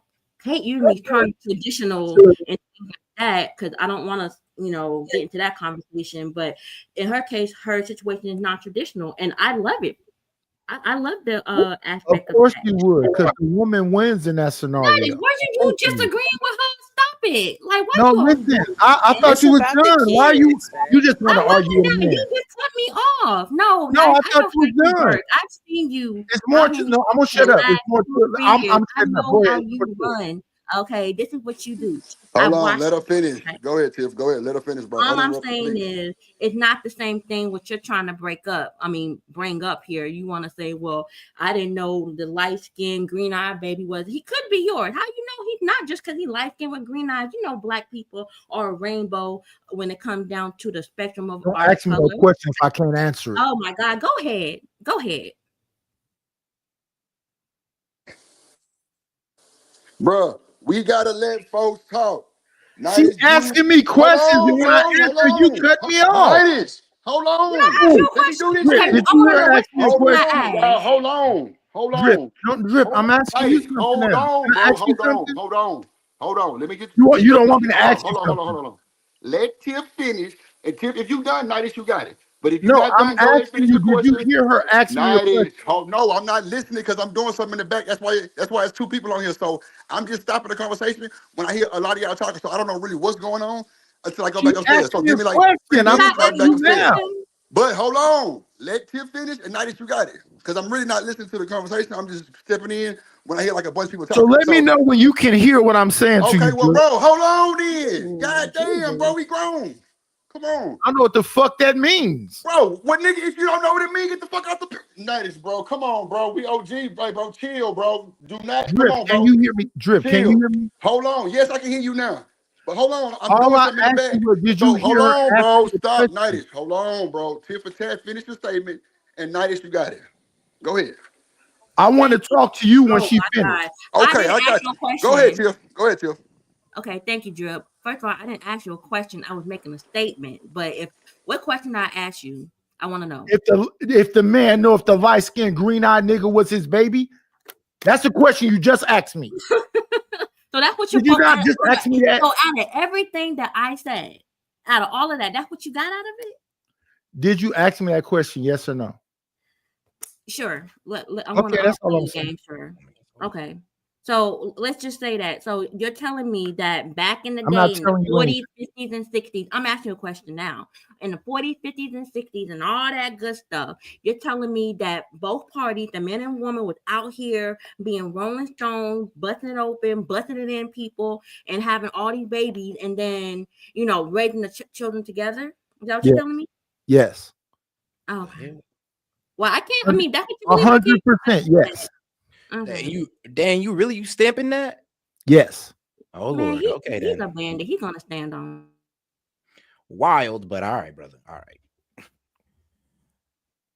hate using these terms traditional and things like that, because I don't want to, get into that conversation. But in her case, her situation is non-traditional, and I love it. I love the aspect of course you would, because the woman wins in that scenario. Why you disagreeing with her? Stop it! Like, what? No, listen. I thought you were done. Why you just want to argue with me? You just cut me off. No, I thought you were done. I've seen you. It's more. No, I'm gonna shut up. It's more. I'm shutting up. Go ahead. You run. Okay, this is what you do. Hold on, let her finish. Go ahead, Tiff. Go ahead, let her finish, bro. All I'm saying is, it's not the same thing what you're trying to bring up here. You want to say, well, I didn't know the light-skinned, green-eyed baby was. He could be yours. How you know he's not just because he's light-skinned with green eyes? Black people are a rainbow when it comes down to the spectrum of art. Ask me no question if I can't answer it. Oh my God, go ahead. Bruh, we gotta let folks talk. She's asking me questions, and when I answer, you cut me off. Hold on. Let me do this. Did you ask me a question? Hold on. Don't drip. I'm asking you something. Hold on. Let me get you don't want me to ask you something. Hold on. Let Tiff finish. And Tiff, if you done, Nidus, you got it. But if you no, I'm asking you. Did you hear her ask me a question? Oh no, I'm not listening because I'm doing something in the back. That's why it's 2 people on here. So I'm just stopping the conversation when I hear a lot of y'all talking. So I don't know really what's going on until I go back upstairs. So give me like question. I'm back upstairs. But hold on, let Tiff finish, and now that you got it, because I'm really not listening to the conversation. I'm just stepping in when I hear like a bunch of people So talking. let me know when you can hear what I'm saying to Okay, you. well, Drip. bro, hold on then. God damn, bro, we grown. Come on. I know what the fuck that means. Bro, what nigga, if you don't know what it means, get the fuck out the Nice, bro. Come on, bro. We OG, bro. Chill, bro. Do not. Drip, Come on, bro. can you hear me? Drip, Chill. can you hear me? Hold on. Yes, I can hear you now. But hold on. I'm All doing I something in the asked back. you was, did So you hold hear her on, ask bro. you the Stop, question? Nitis. Hold on, bro. Tiff for tat, finish the statement. And Nitis, you got it. Go ahead. I want to talk to you when Oh she my finished. God. Okay, I didn't got ask you. no question. Go ahead, Tiff. Go ahead, Tiff. Okay, thank you, Drip. First of all, I didn't ask you a question. I was making a statement. But what question I asked you, I want to know. If the man know if the light skinned green eyed nigga was his baby, that's the question you just asked me. So that's what you Did you not just ask me that? So out of everything that I said, out of all of that, that's what you got out of it? Did you ask me that question? Yes or no? Sure. Okay, that's all I'm saying. Sure. Okay. So let's just say that. So you're telling me that back in the I'm not day, in the telling you 40s, anything. 50s, and 60s, I'm asking you a question now. In the 40s, 50s, and 60s, and all that good stuff, you're telling me that both parties, the man and woman, was out here being Rolling Stones, busting it open, busting it in people, and having all these babies, and then, raising the children together? Is that what you're telling me? Yes. Okay. Well, I can't. I mean, that's what you believe. 100%. Yes. Okay. You really stamping that? Yes. Oh Man, Lord. Okay, he's then. a bandit. He's gonna stand on. Wild, but all right, brother. All right.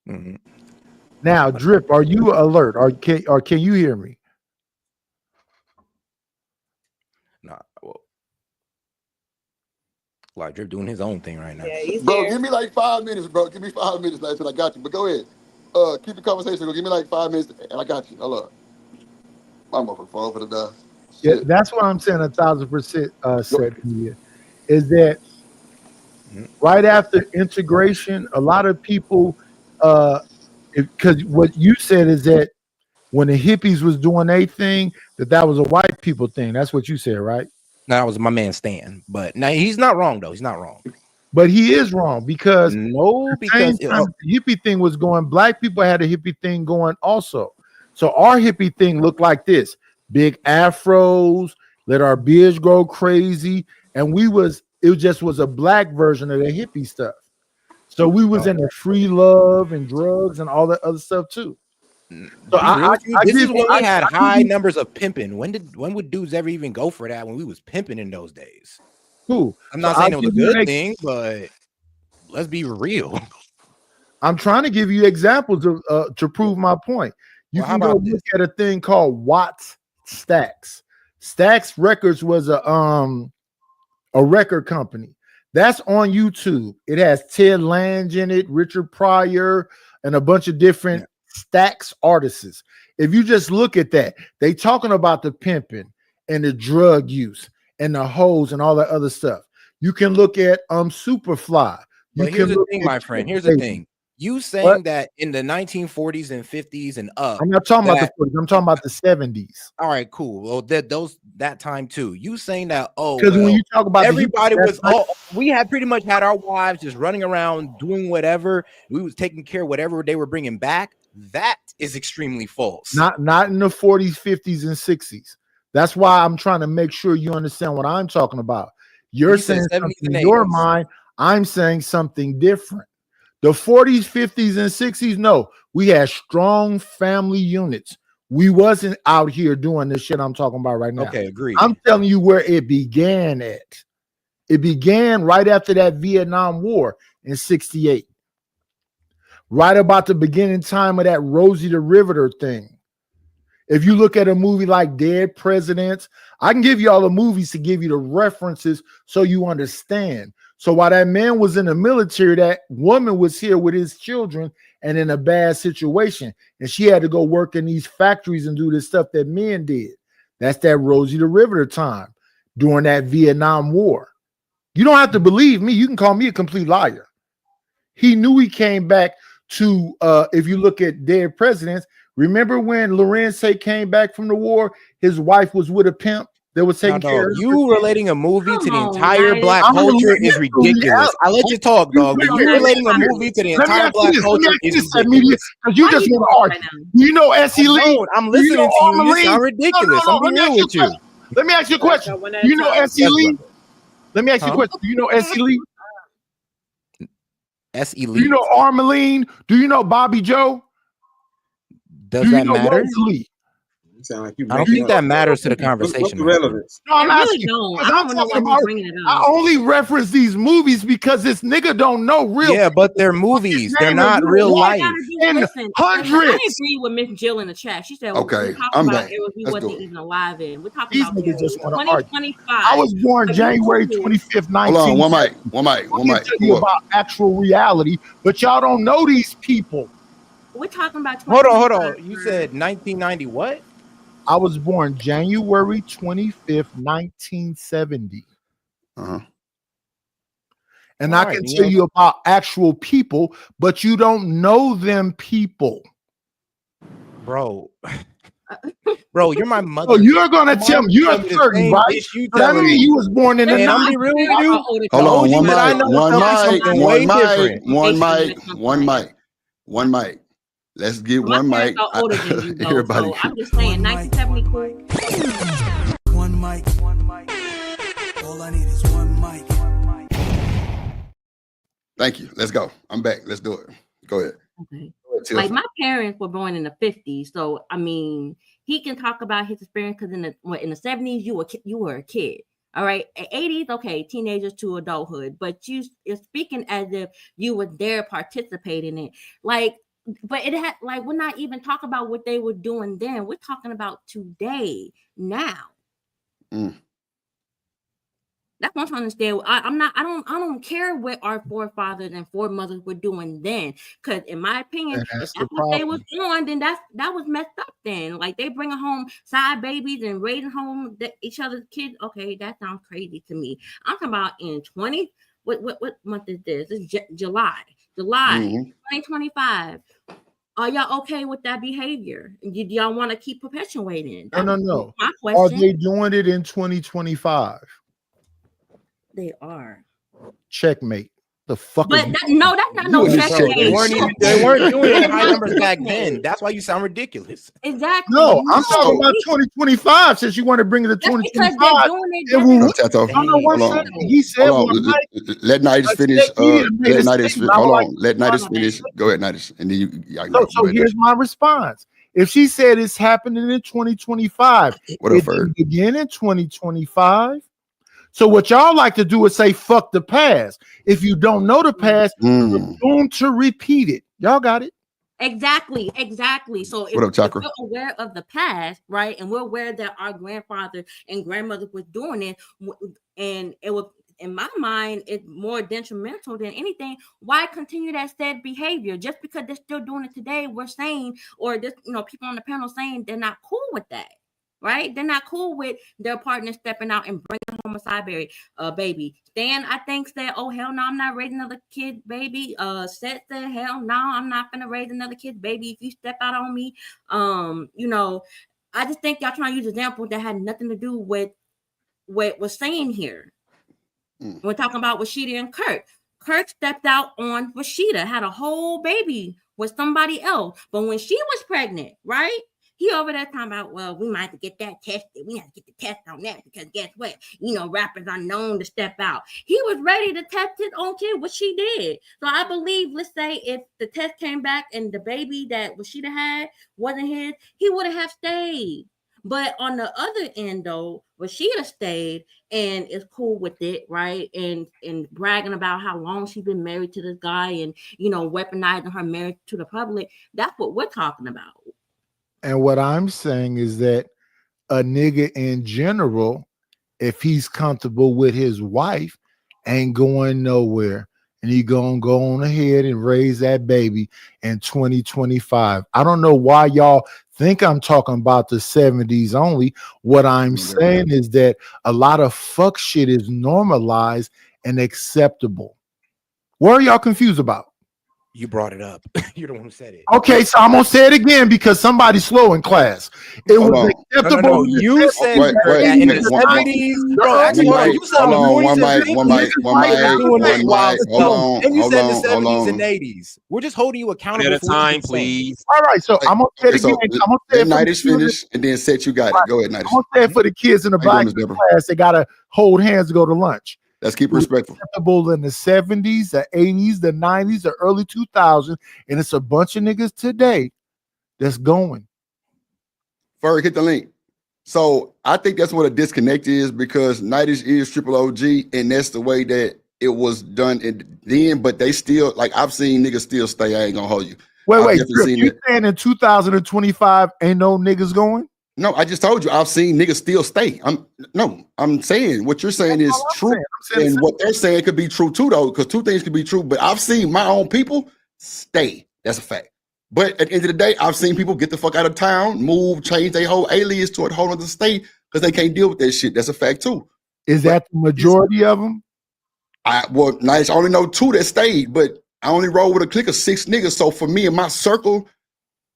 Mm-hmm. Now, Drip, are you alert? Or can you hear me? Nah. Well, like Drip doing his own thing right now. Yeah, Bro, give me like 5 minutes, bro. Give me 5 minutes, like, till I got you. But go ahead. Keep the conversation. Give me like 5 minutes, and I got you. Hold up. My motherfucker fall for the die. Yeah, that's why I'm saying 1,000% said here, is that right after integration, a lot of people, because what you said is that when the hippies was doing their thing, that was a white people thing. That's what you said, right? No, that was my man Stan. But now he's not wrong though. He's not wrong. But he is wrong because because the hippie thing was going, black people had a hippie thing going also. So our hippie thing looked like this: big afros, let our beards grow crazy, and it just was a black version of the hippie stuff. So we was in the free love and drugs and all that other stuff too. So this is when we had high numbers of pimping. When would dudes ever even go for that when we was pimping in those days? Cool. I'm not saying it was a good thing, but let's be real. I'm trying to give you examples to prove my point. You can go look at a thing called Watts Stax. Stax Records was a record company. That's on YouTube. It has Ted Lange in it, Richard Pryor, and a bunch of different Stax artists. If you just look at that, they talking about the pimping and the drug use and the hoes and all that other stuff. You can look at Superfly. But here's the thing, my friend. Here's the thing. You saying that in the 1940s and 50s and up. I'm not talking about the 40s. I'm talking about the 70s. All right, cool. Well, that time too. You saying that? Oh, because when you talk about everybody we had pretty much had our wives just running around doing whatever. We was taking care of whatever they were bringing back. That is extremely false. Not in the 40s, 50s, and 60s. That's why I'm trying to make sure you understand what I'm talking about. You're saying something in your mind. I'm saying something different. The 40s, 50s, and 60s, no, we had strong family units. We wasn't out here doing this shit I'm talking about right now. Okay, agreed. I'm telling you where it began at. It began right after that Vietnam War in 68. Right about the beginning time of that Rosie the Riveter thing. If you look at a movie like Dead Presidents, I can give you all the movies to give you the references so you understand. So while that man was in the military, that woman was here with his children and in a bad situation. And she had to go work in these factories and do the stuff that men did. That's that Rosie the Riveter time during that Vietnam War. You don't have to believe me. You can call me a complete liar. He knew he came back to, if you look at Dead Presidents, remember when Lorenz came back from the war, his wife was with a pimp? that was taking Nah, care dog, of you relating a movie to the Come on, entire guys. black I'm culture relating is it to ridiculous. reality. I let you talk, dog, but you relating a movie to the Let me entire ask you black this. Let me culture ask you is this, media, ridiculous. because you Why just you want to talking argue. right now? Do you know S.E. I Lee? don't. I'm Do you know listening to you. You Armalene? sound ridiculous. I'm Let being me real ask you a with you. question. Let me ask you a question. One at Do a you know time. S.E. Yes, Lee? brother. Let me ask you a Huh? question. Do you know S.E. Lee? S. Do you Elite. know Armalene? Do you know Bobby Joe? Does Do you that know matter? Rosalie? You sound like you I don't making think up. that matters to the What's conversation. the my friend. relevance? No, I'm It really asking. don't. Because I I'm don't know why talking he's about. bringing it I up. only reference these movies because this nigga don't know real. Yeah, but they're movies. They're name not is real one All I life. gotta do, in listen, hundreds. I agree with Miss Jill in the chat. She said Okay, we're talking I'm about back. eras we Let's do wasn't it. even alive in. We're talking These about niggas just want to argue. 2025. I was born Are you January cool? 25th, Hold on, 1970. one mic, one mic, I one can mic. tell you Who up? about actual reality, but y'all don't know these people. We're talking about Hold 2025. on. You said 1990 what? I was born January 25th, 1970. Uh-huh. And All I right, can you tell know- you about actual people, but you don't know them people. Bro. Bro, you're my mother. Oh, you're gonna Your tell mom me you're tell me the 30, same right? bitch you So that telling means me. you was born in the And I'm 90s. be real with you. Hold The on, OG one that I mic, know one tell me mic, something one way mic, different. one Basically, mic, that's my one point. mic, one mic. Let's get My one mic. parents are older than you, though. Everybody. So I'm just saying, 1970 cool. One mic, one mic. All I need is one mic. Thank you. Let's go. I'm back. Let's do it. Go ahead. Okay. Go ahead, Tiff. Like my parents were born in the 50s, so I mean, he can talk about his experience because in the 70s you were a kid. All right, 80s, okay, teenagers to adulthood, but you're speaking as if you were there participating in it. Like, but it had like we're not even talking about what they were doing then. We're talking about today, now. Mm. That's what I'm trying to understand. I don't care what our forefathers and foremothers were doing then. Because in my opinion, And if that's that's the what they was problem. doing, then that was messed up then. Like they bringing home side babies and raising home each other's kids. Okay, that sounds crazy to me. I'm talking about in 20. What month is this? It's July. July 2025. Are y'all okay with that behavior? Do y'all want to keep perpetuating? No. My Are question. they doing it in 2025? They are. Checkmate. The fuck But is that's not no Bro, checkmate. They weren't doing it in high numbers back then. That's why you sound ridiculous. Exactly. No, I'm talking about 2025. Since you want to bring it to That's because they're 2025, doing it. it will. Tato, I don't know what hold on. he said. Hold on. One night, Let Nidus finish. media made Let a Nidus. statement. I Hold would like on. Let to Nidus respond to finish. Go ahead, Nidus, and then you. So here's my response. If she said it's happening in 2025, What up, it Ferg? didn't begin in 2025. So what y'all like to do is say fuck the past. If you don't know the past, you're doomed to repeat it. Y'all got it. Exactly. So if, What up, Chakra? if we're aware of the past, right, and we're aware that our grandfather and grandmother was doing it, and it was, in my mind, it's more detrimental than anything. Why continue that said behavior? Just because they're still doing it today, we're saying, or this, people on the panel saying they're not cool with that. Right? They're not cool with their partner stepping out and bringing home a side baby. Stan, I think, said, oh, hell no, I'm not raising another kid, baby. Seth said, hell no, I'm not going to raise another kid, baby. If you step out on me, I just think y'all trying to use examples that had nothing to do with what we're saying here. We're talking about Rashida and Kirk. Kirk stepped out on Rashida, had a whole baby with somebody else. But when she was pregnant, right? He over there talking about, well, we might have to get that tested. We have to get the test on that because guess what? Rappers are known to step out. He was ready to test his own kid, what she did. So I believe, let's say, if the test came back and the baby that Rashida had wasn't his, he would have stayed. But on the other end, though, Rashida stayed and is cool with it, right? And bragging about how long she's been married to this guy and, weaponizing her marriage to the public. That's what we're talking about. And what I'm saying is that a nigga in general, if he's comfortable with his wife, ain't going nowhere. And he gonna go on ahead and raise that baby in 2025. I don't know why y'all think I'm talking about the 70s only. What I'm saying is that a lot of fuck shit is normalized and acceptable. What are y'all confused about? You brought it up. You're the one who said it. Okay, so I'm gonna say it again because somebody's slow in class. It Hold was on. acceptable. You said Wait, that in the wait, one- 70s, bro. Actually, One mic, you said hold on, one 40s mic, and one 50s, mic, one niggas mic, doing this one wild mic. stuff. Hold on, And you hold said the on, hold 70s on. and 80s. We're just holding you accountable At a for what time, you're saying. please. All right, so I'm gonna say it Okay, again. so I'm gonna say let it for the Nightish kids. finish, and then Set, you got it. Go ahead, I'm Nightish. gonna say it for the kids in the How you black doing, Miss Deborah? class. They gotta hold hands to go to lunch. Let's keep it It was respectful. acceptable in the 70s, the 80s, the 90s, the early 2000s, and it's a bunch of niggas today that's going. Ferg, hit the link. So I think that's what a disconnect is, because Nightish is triple OG, and that's the way that it was done then. But they still, like, I've seen niggas still stay. I ain't gonna hold you. I've Wait, definitely Drip, seen you it. saying in 2025 ain't no niggas going? No, I just told you I've seen niggas still stay. I'm saying what you're saying is true, I'm saying and what they're saying could be true too, though, because two things could be true. But I've seen my own people stay. That's a fact. But at the end of the day, I've seen people get the fuck out of town, move, change their whole alias to a whole other state because they can't deal with that shit. That's a fact too. Is that the majority of them? Nice. I only know 2 that stayed, but I only roll with a clique of 6 niggas. So for me and my circle,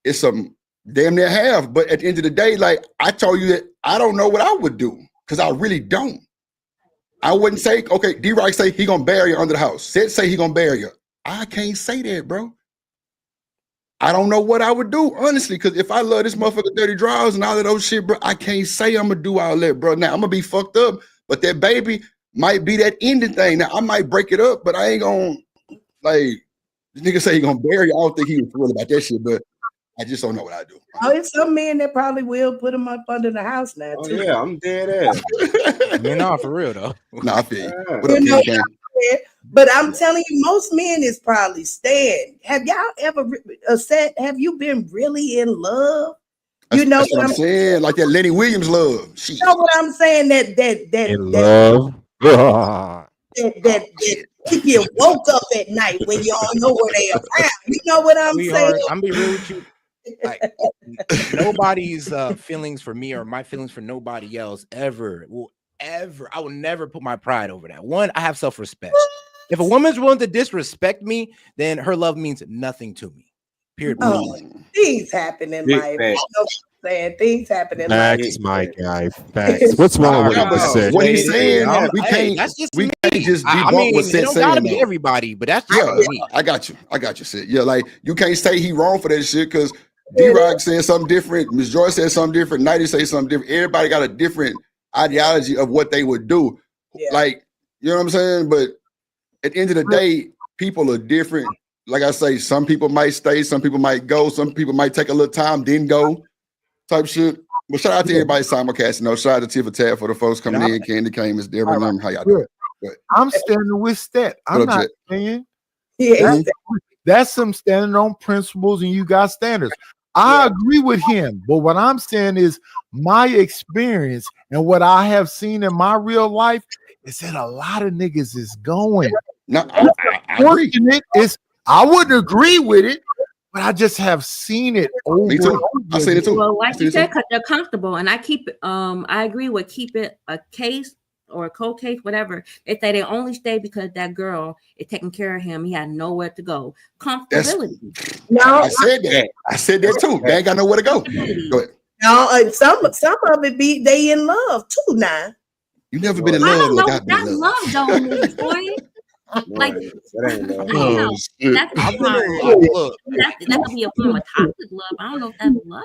it's some damn near half. But at the end of the day, like I told you that I don't know what I would do, because I really don't. I wouldn't say, okay, D-Rock say he gonna bury you under the house. Sid say he gonna bury you. I can't say that, bro. I don't know what I would do, honestly, because if I love this motherfucker dirty draws and all of those shit, bro, I can't say I'm gonna do all that, bro. Now I'm gonna be fucked up, but that baby might be that ending thing. Now I might break it up, but I ain't gonna, like, this nigga say he gonna bury you. I don't think he was real about that shit, but I just don't know what I do. Oh, it's some men that probably will put him up under the house now, Oh too. yeah, I'm dead ass. Nah, for real though. Nah, I feel you. Yeah. What up, You know King what Gang? I'm saying? But I'm telling you, most men is probably staying. Have y'all ever said, have you been really in love? You know That's what I'm saying. Like that Lenny Williams love. Shit. You know what I'm saying? In love. That you woke up at night when you don't know where they around. You know what I'm Sweetheart, saying? I'm be real with you. Like, nobody's feelings for me or my feelings for nobody else ever. I will never put my pride over that. One, I have self-respect. If a woman's willing to disrespect me, then her love means nothing to me. Period. Oh, things happen in Big life. fact. You know what I'm saying? Things happen in life. Facts, my guy. Facts. What's wrong with what he just said? What he's saying, we Hey, can't. that's just We me. can't just I debunk mean, what it Seth don't gotta saying. be though. everybody, but that's just Yeah, me. I got you, Sid. Yeah, like you can't say he wrong for that shit because D-Rock saying something different, Miss Joy said something different, Nighty say something different. Everybody got a different ideology of what they would do. Yeah. Like, you know what I'm saying? But at the end of the day, people are different. Like I say, some people might stay, some people might go, some people might take a little time, then go, type shit. But shout out to everybody simulcasting. No, shout out to Tifa Tab for the folks coming in. Candy came, Miss Deborah, and them. How y'all doing? I'm standing with Stet. I'm What up, not Jet? saying Yeah, that's some standing on principles and you got standards. I agree with him, but what I'm saying is my experience and what I have seen in my real life is that a lot of niggas is going. No, I agree. I wouldn't agree with it, but I just have seen it over. Me too. and over I seen it too. Well, I like seen you it too. said, because they're comfortable, and I keep it. I agree with keep it a case or a cold case, whatever. They say they only stay because that girl is taking care of him. He had nowhere to go. Comfortability. I said that. I said that too. They ain't got nowhere to go. Go ahead. No, and some of it be they in love too now. You never been in I love don't know. like I've been That in love love. don't mean, boy. Like, That ain't love. I don't know. shit. That's I've been hard. look. That could be a form of toxic love. I don't know if that's love.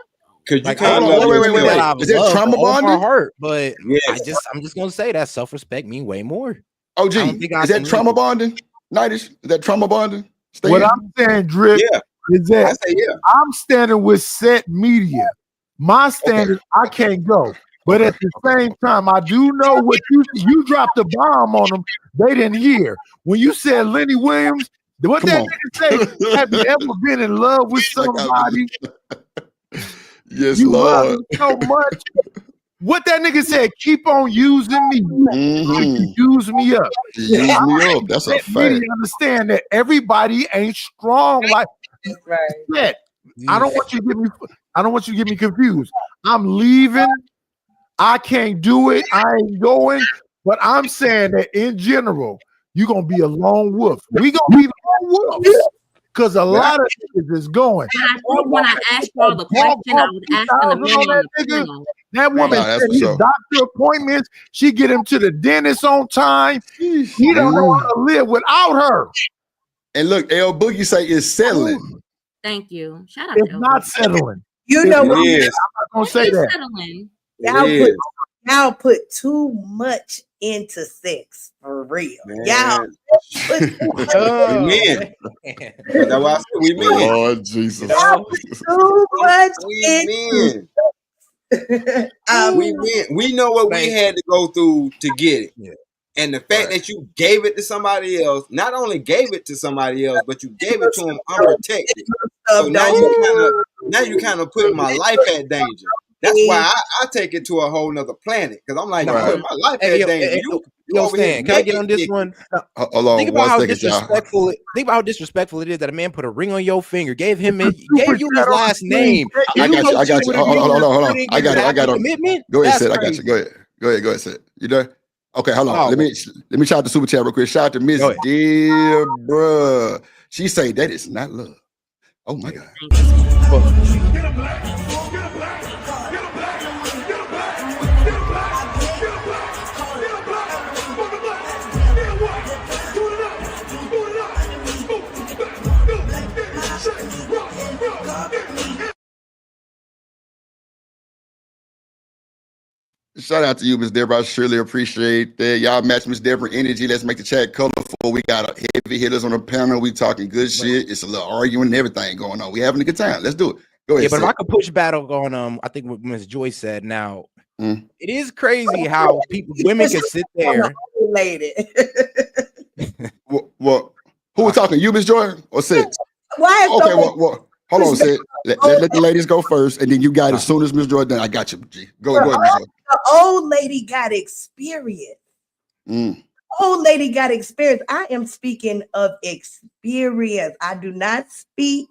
Cause you Like, can't hold on, love wait. yourself. Is that trauma bonding? bonding? Heart, but Yes. I'm just gonna say that self-respect mean way more. OG, I don't think I is that can trauma leave. bonding? Nightish, is that trauma bonding? What I'm saying, Drip, Yeah. is I that say yeah. I'm standing with Set Media. My standard, I can't go. But at the same time, I do know what you dropped the bomb on them. They didn't hear. When you said Lenny Williams, what Come that on. nigga say? Have you ever been in love with somebody? Yes, You love Lord. them so much. What that nigga said, keep on using me. Mhm. Use me up. You used me up. That's a Let me fact. understand that everybody ain't strong like Right. that. I don't want you to get me confused. I'm leaving. I can't do it. I ain't going. But I'm saying that in general, you're gonna be a lone wolf. We gonna be lone wolves. because a lot of niggas is going. When I asked y'all the question, I was asking the men on the panel. That woman said his doctor appointments. She get him to the dentist on time. He don't know how to live without her. And look, L Boogie say it's settling. Thank you. Shout out. It's not settling. You know what? It is. I'm not gonna say that. Settling. Y'all put too much into sex for real. Man. Y'all put we men. That's why I said we men. Lord Jesus. y'all put too much We into men. We men. We know what we had to go through to get it. Yeah. And the fact that you gave it to somebody else, not only gave it to somebody else, but you gave it to them unprotected. So now you kind of put my life at danger. That's why I take it to a whole nother planet, because I'm like, I'm putting my life at danger. You over here Stan, can I get on this one? Hold on, think about how disrespectful. Think about how disrespectful it is that a man put a ring on your finger, gave you his last name. I got you. Hold on. I got it. Commitment. Go ahead, Sid. I got you. Go ahead, Sid. You there? Okay, hold on. Let me shout out the super chat real quick. Shout out to Miss Dear Bruh. She say that is not love. Oh my God. Shout out to you, Miss Deborah. I surely appreciate that. Y'all match Miss Deborah energy. Let's make the chat colorful. We got heavy hitters on the panel. We talking good shit. It's a little arguing and everything going on. We having a good time. Let's do it. Go ahead. Yeah, but if I could push battle on I think what Ms. Joyce said. Now, it is crazy how women can sit there. Well, who we talking? You, Miss Joy, or Sid? Why? Okay, well, hold on, Sid. Let the ladies go first, and then you got it as soon as Miss Joy done. I got you. G. Go ahead, Miss Joy. The old lady got experience. Old lady got experience. I am speaking of experience. I do not speak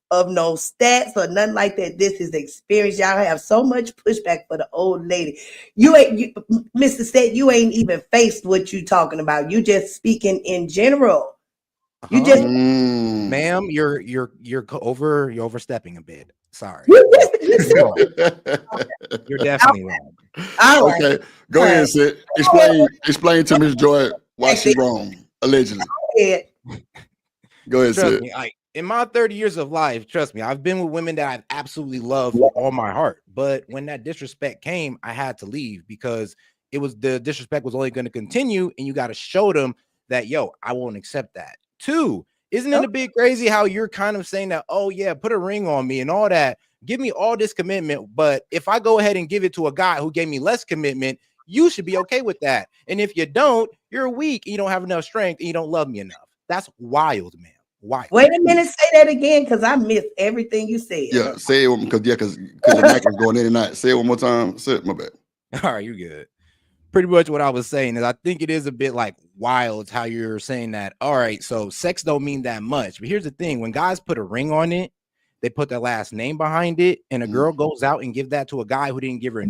of no stats or nothing like that. This is experience. Y'all have so much pushback for the old lady. Mr. Stat, you ain't even faced what you talking about. You just speaking in general. You just, ma'am, you're overstepping a bit. Sorry. You're definitely wrong. Okay, go ahead, Sid. Explain to Miss Joy why she's wrong, allegedly. Go ahead, Trust Sid. me, in my 30 years of life, trust me, I've been with women that I've absolutely loved with all my heart. But when that disrespect came, I had to leave because the disrespect was only going to continue, and you got to show them that, yo, I won't accept that. Two, isn't it a bit crazy how you're kind of saying that, oh yeah, put a ring on me and all that, give me all this commitment, but if I go ahead and give it to a guy who gave me less commitment, you should be okay with that. And if you don't, you're weak, you don't have enough strength, and you don't love me enough. That's wild, man. Why? Wait a minute, say that again, because I missed everything you said. Yeah, say it because the mic was going in and out. Say it one more time. Say it, my bad. All right, you're good. Pretty much what I was saying is I think it is a bit like wild how you're saying that. All right, so sex don't mean that much. But here's the thing. When guys put a ring on it, they put their last name behind it, and a girl goes out and give that to a guy who didn't give her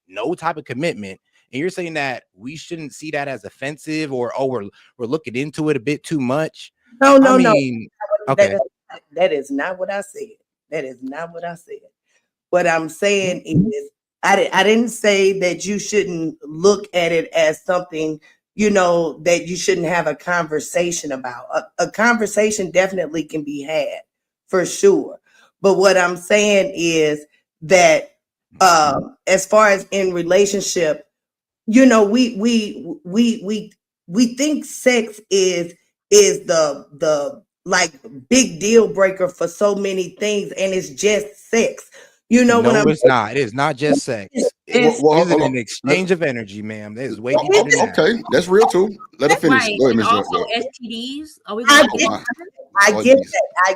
no type of commitment. And you're saying that we shouldn't see that as offensive or, oh, we're looking into it a bit too much. No. Okay. That is not what I said. That is not what I said. What I'm saying is I didn't say that you shouldn't look at it as something, that you shouldn't have a conversation about. A conversation definitely can be had for sure. But what I'm saying is that as far as in relationship, we think sex is the like big deal breaker for so many things, and it's just sex. No, it's not. It is not just sex. It's an exchange of energy, ma'am. There's way more than that. Okay, that's real too. Let her finish. Right. Go ahead, And Ms. Joy. also STDs. Are we I going get that. I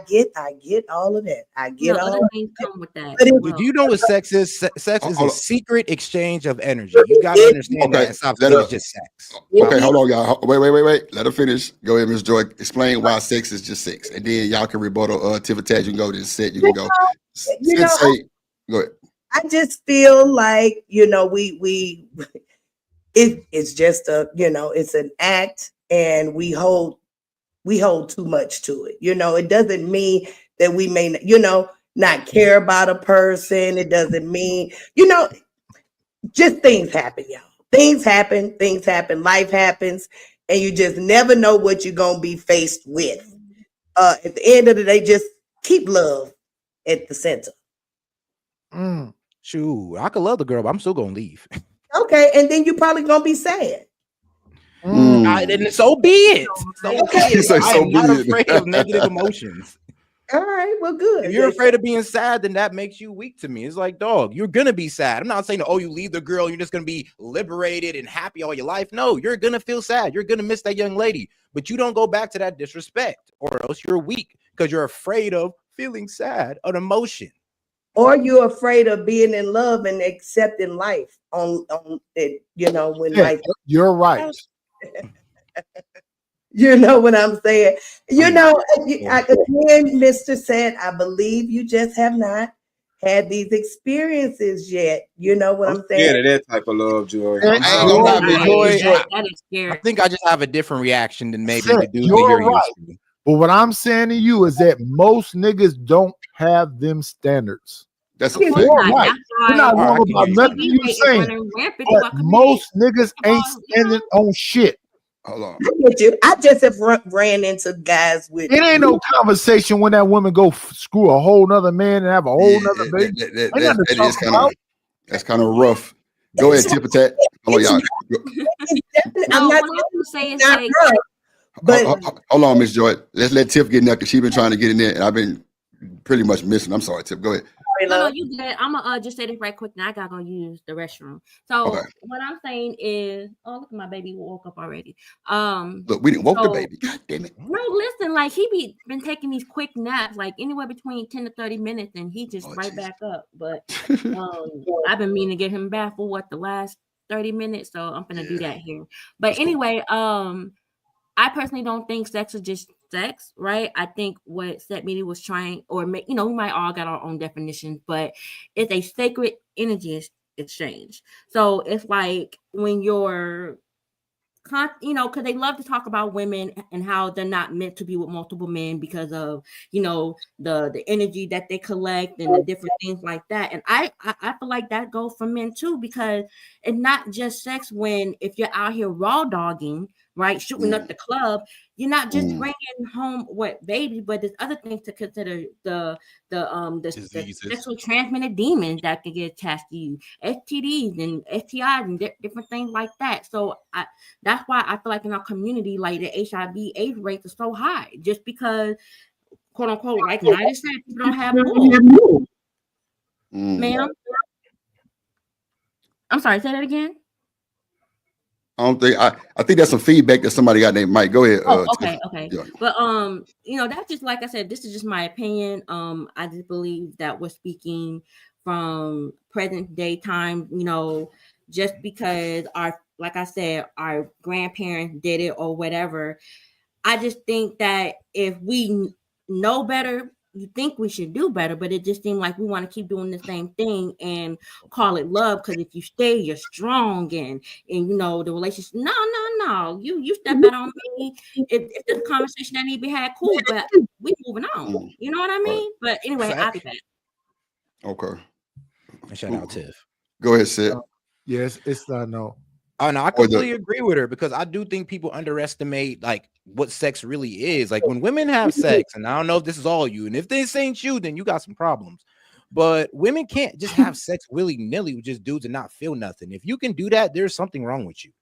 get all of that. I get all of things come with that. Do you know what sex is? Sex is a secret exchange of energy. You got to understand that. It's not just sex. Okay, hold on, y'all. Wait. Let her finish. Go ahead, Ms. Joy. Explain why sex is just sex, and then y'all can rebuttal. Tivitaz, you can go to the set. You can go. Go ahead. I just feel like it's just it's an act, and we hold we hold too much to it. You know, it doesn't mean that we may, not care about a person. It doesn't mean, just things happen, y'all. Things happen, life happens, and you just never know what you're going to be faced with. At the end of the day, just keep love at the center. Shoot, I could love the girl, but I'm still going to leave. Okay, and then you're probably going to be sad. And so be it. I'm not be it. afraid of negative emotions. All right, well, good. If you're afraid of being sad, then that makes you weak to me. It's like, dog, you're gonna be sad. I'm not saying, oh, you leave the girl, you're just gonna be liberated and happy all your life. No, you're gonna feel sad. You're gonna miss that young lady, but you don't go back to that disrespect, or else you're weak because you're afraid of feeling sad, an emotion. Or you're afraid of being in love and accepting life on it, when like you're right. You know what I'm saying? Again, Mr. Said, I believe you just have not had these experiences yet. You know what I'm saying? Yeah, that type of love, Joy. That is scary. I think I just have a different reaction than maybe Seth, the dude you're here right. used to. But what I'm saying to you is that most niggas don't have them standards. That's a You're fact. right. You're not wrong about nothing you're saying. But most niggas ain't standing on shit. Hold on. I get you. I just have ran into guys with. It ain't no conversation when that woman go screw a whole nother man and have a whole nother baby. That's kind of rough. Go ahead, Tip Attack. Hold on, y'all. I'm not saying Hold on, Miss Joy. Let's let Tiff get in there because she's been trying to get in there, and I've been pretty much missing. I'm sorry, Tip. Go ahead. No, you good. I'm gonna just say this right quick. Now I gotta go use the restroom. So what I'm saying is, look at my baby woke up already. Look, we didn't woke the baby. God damn it. No, listen, like he been taking these quick naps, like anywhere between 10 to 30 minutes, and he just back up. But I've been meaning to get him back for the last 30 minutes, so I'm gonna do that here. But anyway, I personally don't think sex is just sex, right? I think what Set Media was trying, or we might all got our own definitions, but it's a sacred energy exchange. So it's like when you're, because they love to talk about women and how they're not meant to be with multiple men because of, the energy that they collect and the different things like that. And I feel like that goes for men too, because it's not just sex if you're out here raw dogging, right, shooting up the club. You're not just bringing home baby, but there's other things to consider. The sexually transmitted demons that can get attached to you, STDs and STIs and different things like that. So that's why I feel like in our community, like the HIV/AIDS rates are so high, just because, quote unquote, like United States, people don't have more. Ma'am, I'm sorry. Say that again. I think that's some feedback that somebody got named Mike. Go ahead. Okay. Yeah. But that's just, like I said, this is just my opinion. I just believe that we're speaking from present day time, just because like I said, our grandparents did it or whatever. I just think that if we know better, you think we should do better, but it just seemed like we want to keep doing the same thing and call it love, because if you stay, you're strong and the relationship. No, you step out on me. If there's a conversation that need to be had, cool, but we moving on. You know what I mean? But anyway, I'll be back. Okay. Shout out Tiff. Go ahead, Sid. Yes, it's no. Oh no, I completely agree with her, because I do think people underestimate like what sex really is. Like when women have sex, and I don't know if this is all you, and if this ain't you, then you got some problems. But women can't just have sex willy-nilly with just dudes and not feel nothing. If you can do that, there's something wrong with you.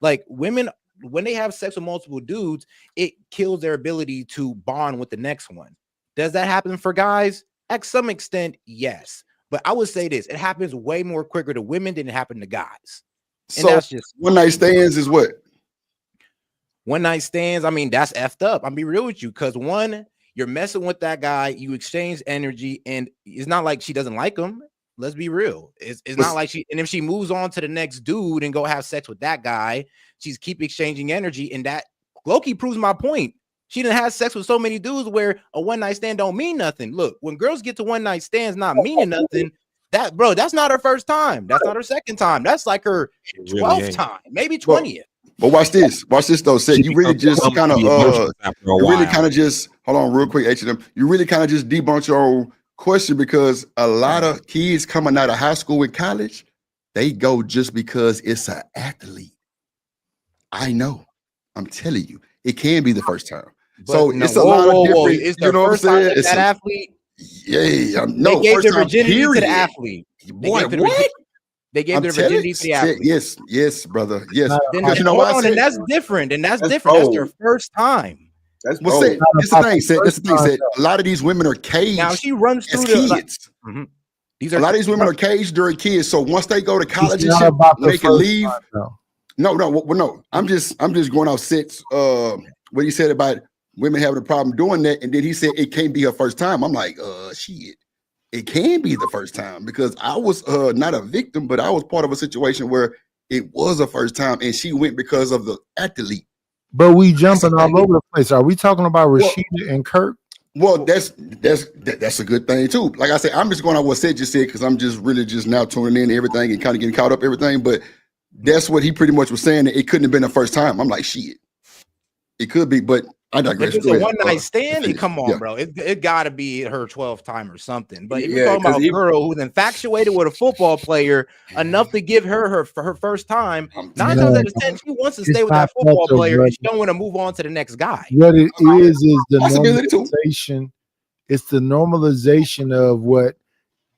Like women, when they have sex with multiple dudes, it kills their ability to bond with the next one. Does that happen for guys? At some extent, yes. But I would say this: it happens way more quicker to women than it happened to guys. And so that's just one night stands is what? One night stands. I mean, that's effed up. I'll be real with you, because one, you're messing with that guy, you exchange energy, and it's not like she doesn't like him. Let's be real. It's not like she, and if she moves on to the next dude and go have sex with that guy, she's keep exchanging energy, and that Loki proves my point. She done had sex with so many dudes where a one night stand don't mean nothing. Look, when girls get to one night stands not meaning nothing, that's not her first time. That's not her second time. That's like her 12th time, maybe 20th. But watch this though. Said you really just kind of just hold on real quick, H&M. You really kind of just debunked your own question because a lot of kids coming out of high school and college, they go just because it's an athlete. I know. I'm telling you, it can be the first time. But so no, it's a lot of different. It's you know what I'm saying? That athlete. Yeah, no. They gave their virginity to the athlete. Boy, what? They gave their virginity to the athlete. Yes, brother. Yes. Then you know what? And that's different. And that's different. That's their first time. That's the thing. That's the thing. Said a lot of these women are caged. Now she runs through kids. These a lot of these women are caged during kids. So once they go to college and shit, they can leave. No. I'm just going off sets. What he said about women having a problem doing that, and then he said it can't be her first time. I'm like, shit. It can be the first time because I was not a victim, but I was part of a situation where it was a first time, and she went because of the athlete. But we jumping all over the place. Are we talking about Rashida and Kirk? Well, that's a good thing too. Like I said, I'm just going on what Seth just said because I'm just really just now tuning in to everything and kind of getting caught up everything. But that's what he pretty much was saying. That it couldn't have been the first time. I'm like, shit, it could be, but I digress. If it's a one night stand, come on, bro. It got to be her 12th time or something. But if you're talking about a girl who's infatuated with a football player enough to give her first time, 9 times out of 10, she wants to stay with that football player and she don't want to move on to the next guy. What it is the normalization. It's the normalization of what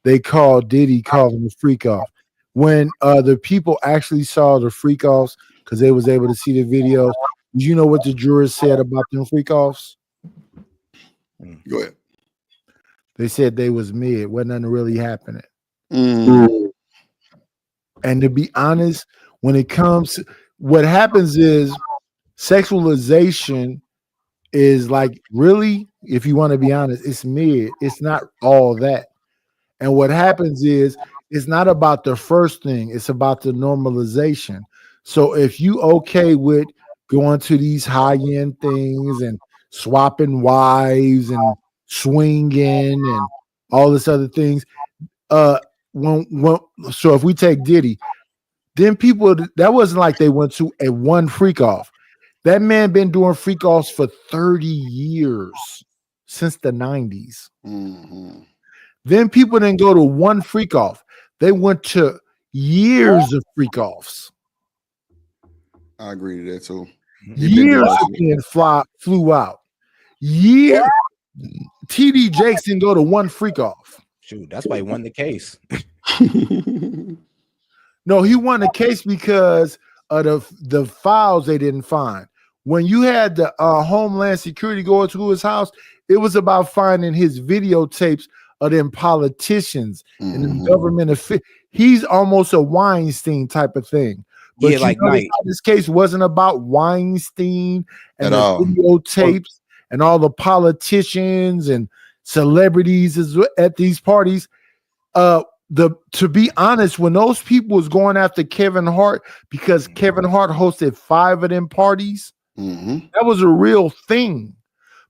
they call Diddy calling the freak off. When the people actually saw the freak offs because they was able to see the videos. You know what the jurors said about them freak offs? Go ahead. They said they was mid. Wasn't nothing really happening. And to be honest, when it comes, what happens is sexualization is like really, if you want to be honest, it's mid. It's not all that. And what happens is it's not about the first thing. It's about the normalization. So if you okay with going to these high-end things and swapping wives and swinging and all this other things. So if we take Diddy, then people, that wasn't like they went to a one freak off. That man been doing freak offs for 30 years since the 90s. Then people didn't go to one freak off. They went to years of freak offs. I agree to that too. Years again flew out. TD Jakes didn't go to one freak off. Shoot, that's why he won the case. No, he won the case because of the files they didn't find. When you had the Homeland Security go to his house, it was about finding his videotapes of them politicians and the government. He's almost a Weinstein type of thing. But yeah, like this case wasn't about Weinstein and the videotapes and all the politicians and celebrities at these parties. To be honest, when those people was going after Kevin Hart because Kevin Hart hosted 5 of them parties, that was a real thing.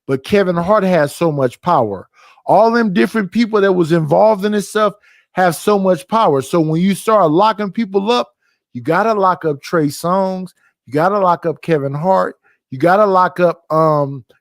But Kevin Hart has so much power. All them different people that was involved in this stuff have so much power. So when you start locking people up, you got to lock up Trey Songz. You got to lock up Kevin Hart. You got to lock up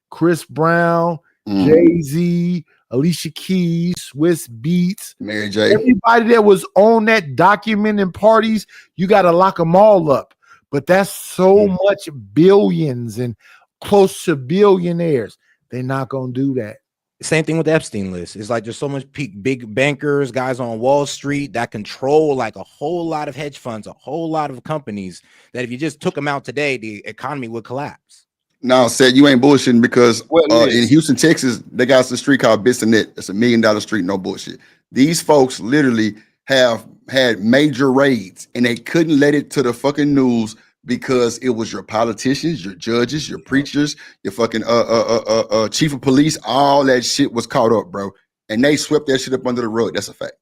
Chris Brown, Jay-Z, Alicia Keys, Swiss Beats, Mary J. Everybody that was on that documenting parties, you got to lock them all up. But that's so much billions and close to billionaires. They're not going to do that. Same thing with the Epstein list. It's like there's so much big bankers, guys on Wall Street that control like a whole lot of hedge funds, a whole lot of companies that if you just took them out today, the economy would collapse. Now, said you ain't bullshitting because in Houston, Texas, they got a street called Bissonnette. It's $1 million street, no bullshit. These folks literally have had major raids and they couldn't let it to the fucking news because it was your politicians, your judges, your preachers, your fucking chief of police, all that shit was caught up, bro. And they swept that shit up under the rug. That's a fact.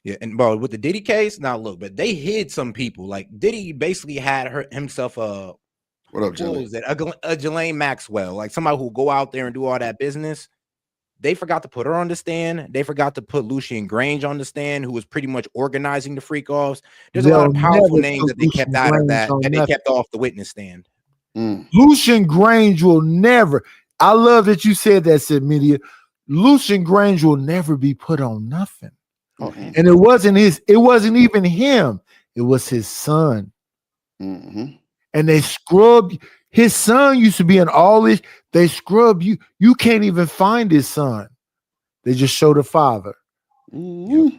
Yeah, and bro, with the Diddy case, now look, but they hid some people. Like Diddy basically had himself a what up, Jalen? What was that? A Ghislaine Maxwell, like somebody who go out there and do all that business. They forgot to put her on the stand. They forgot to put Lucian Grange on the stand, who was pretty much organizing the freak offs. There's a lot of powerful names that they kept out of that, and they kept off the witness stand. Lucian Grange will never. I love that you said that, said media. Lucian Grange will never be put on nothing. Okay. And it wasn't even him. It was his son. Mm-hmm. And they scrubbed. His son used to be in all this. They scrub you. You can't even find his son. They just show the father. Mm-hmm.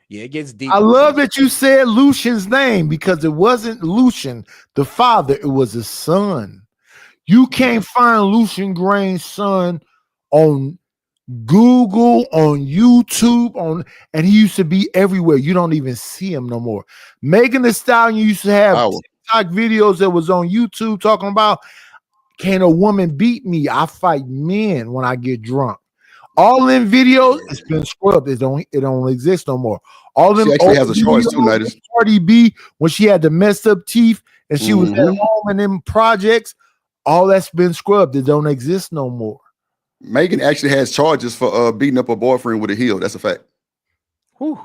Yeah, it gets deep. I love that you said Lucian's name because it wasn't Lucian, the father. It was his son. You can't find Lucian Grange's son on Google, on YouTube, and he used to be everywhere. You don't even see him no more. Megan Thee Stallion used to have TikTok videos that was on YouTube talking about, can a woman beat me? I fight men when I get drunk. All in videos, it's been scrubbed. It don't exist no more. All them she actually has a choice too, Nidus. Cardi B, when she had the messed up teeth and she was at home in them projects, all that's been scrubbed. It don't exist no more. Megan actually has charges for beating up her boyfriend with a heel. That's a fact. Whew.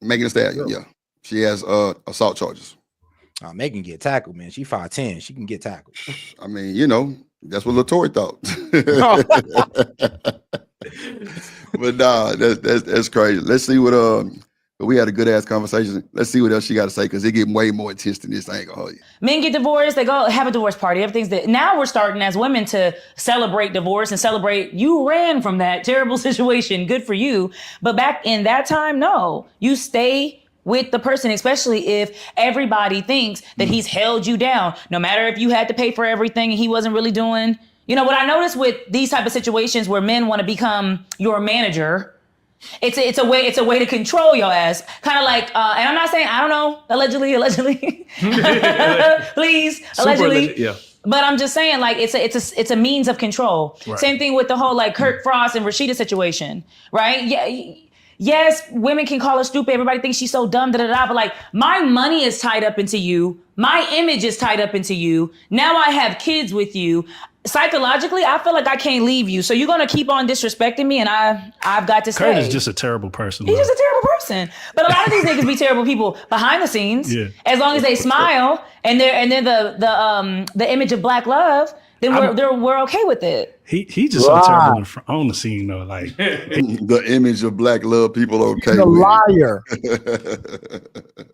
Megan Thee Stallion, yeah. She has assault charges. Oh, Megan get tackled, man. She 5'10". She can get tackled. I mean, you know, that's what LaToya thought. But nah, that's crazy. Let's see what we had a good ass conversation. Let's see what else she got to say because it get way more intense than this. I ain't gonna hold you. Men get divorced, they go have a divorce party. Everything's that. Now we're starting as women to celebrate divorce and celebrate you ran from that terrible situation. Good for you. But back in that time, no, you stay with the person, especially if everybody thinks that he's held you down. No matter if you had to pay for everything and he wasn't really doing. You know, what I noticed with these type of situations where men want to become your manager, it's a way to control your ass. Kind of like, and I'm not saying, I don't know, allegedly, please, allegedly. Yeah. But I'm just saying, like, it's a means of control. Right. Same thing with the whole like Kirk Frost and Rashida situation, right? Yeah. Yes, women can call her stupid. Everybody thinks she's so dumb, but like, my money is tied up into you. My image is tied up into you. Now I have kids with you. Psychologically, I feel like I can't leave you. So you're going to keep on disrespecting me and I've got to stay. Kurt is just a terrible person. He's just a terrible person. But a lot of these niggas be terrible people behind the scenes. Yeah. As long as they smile and they're the image of black love, then we're okay with it. He just so terrible on the scene though. Like the image of black love, people okay. He's a liar.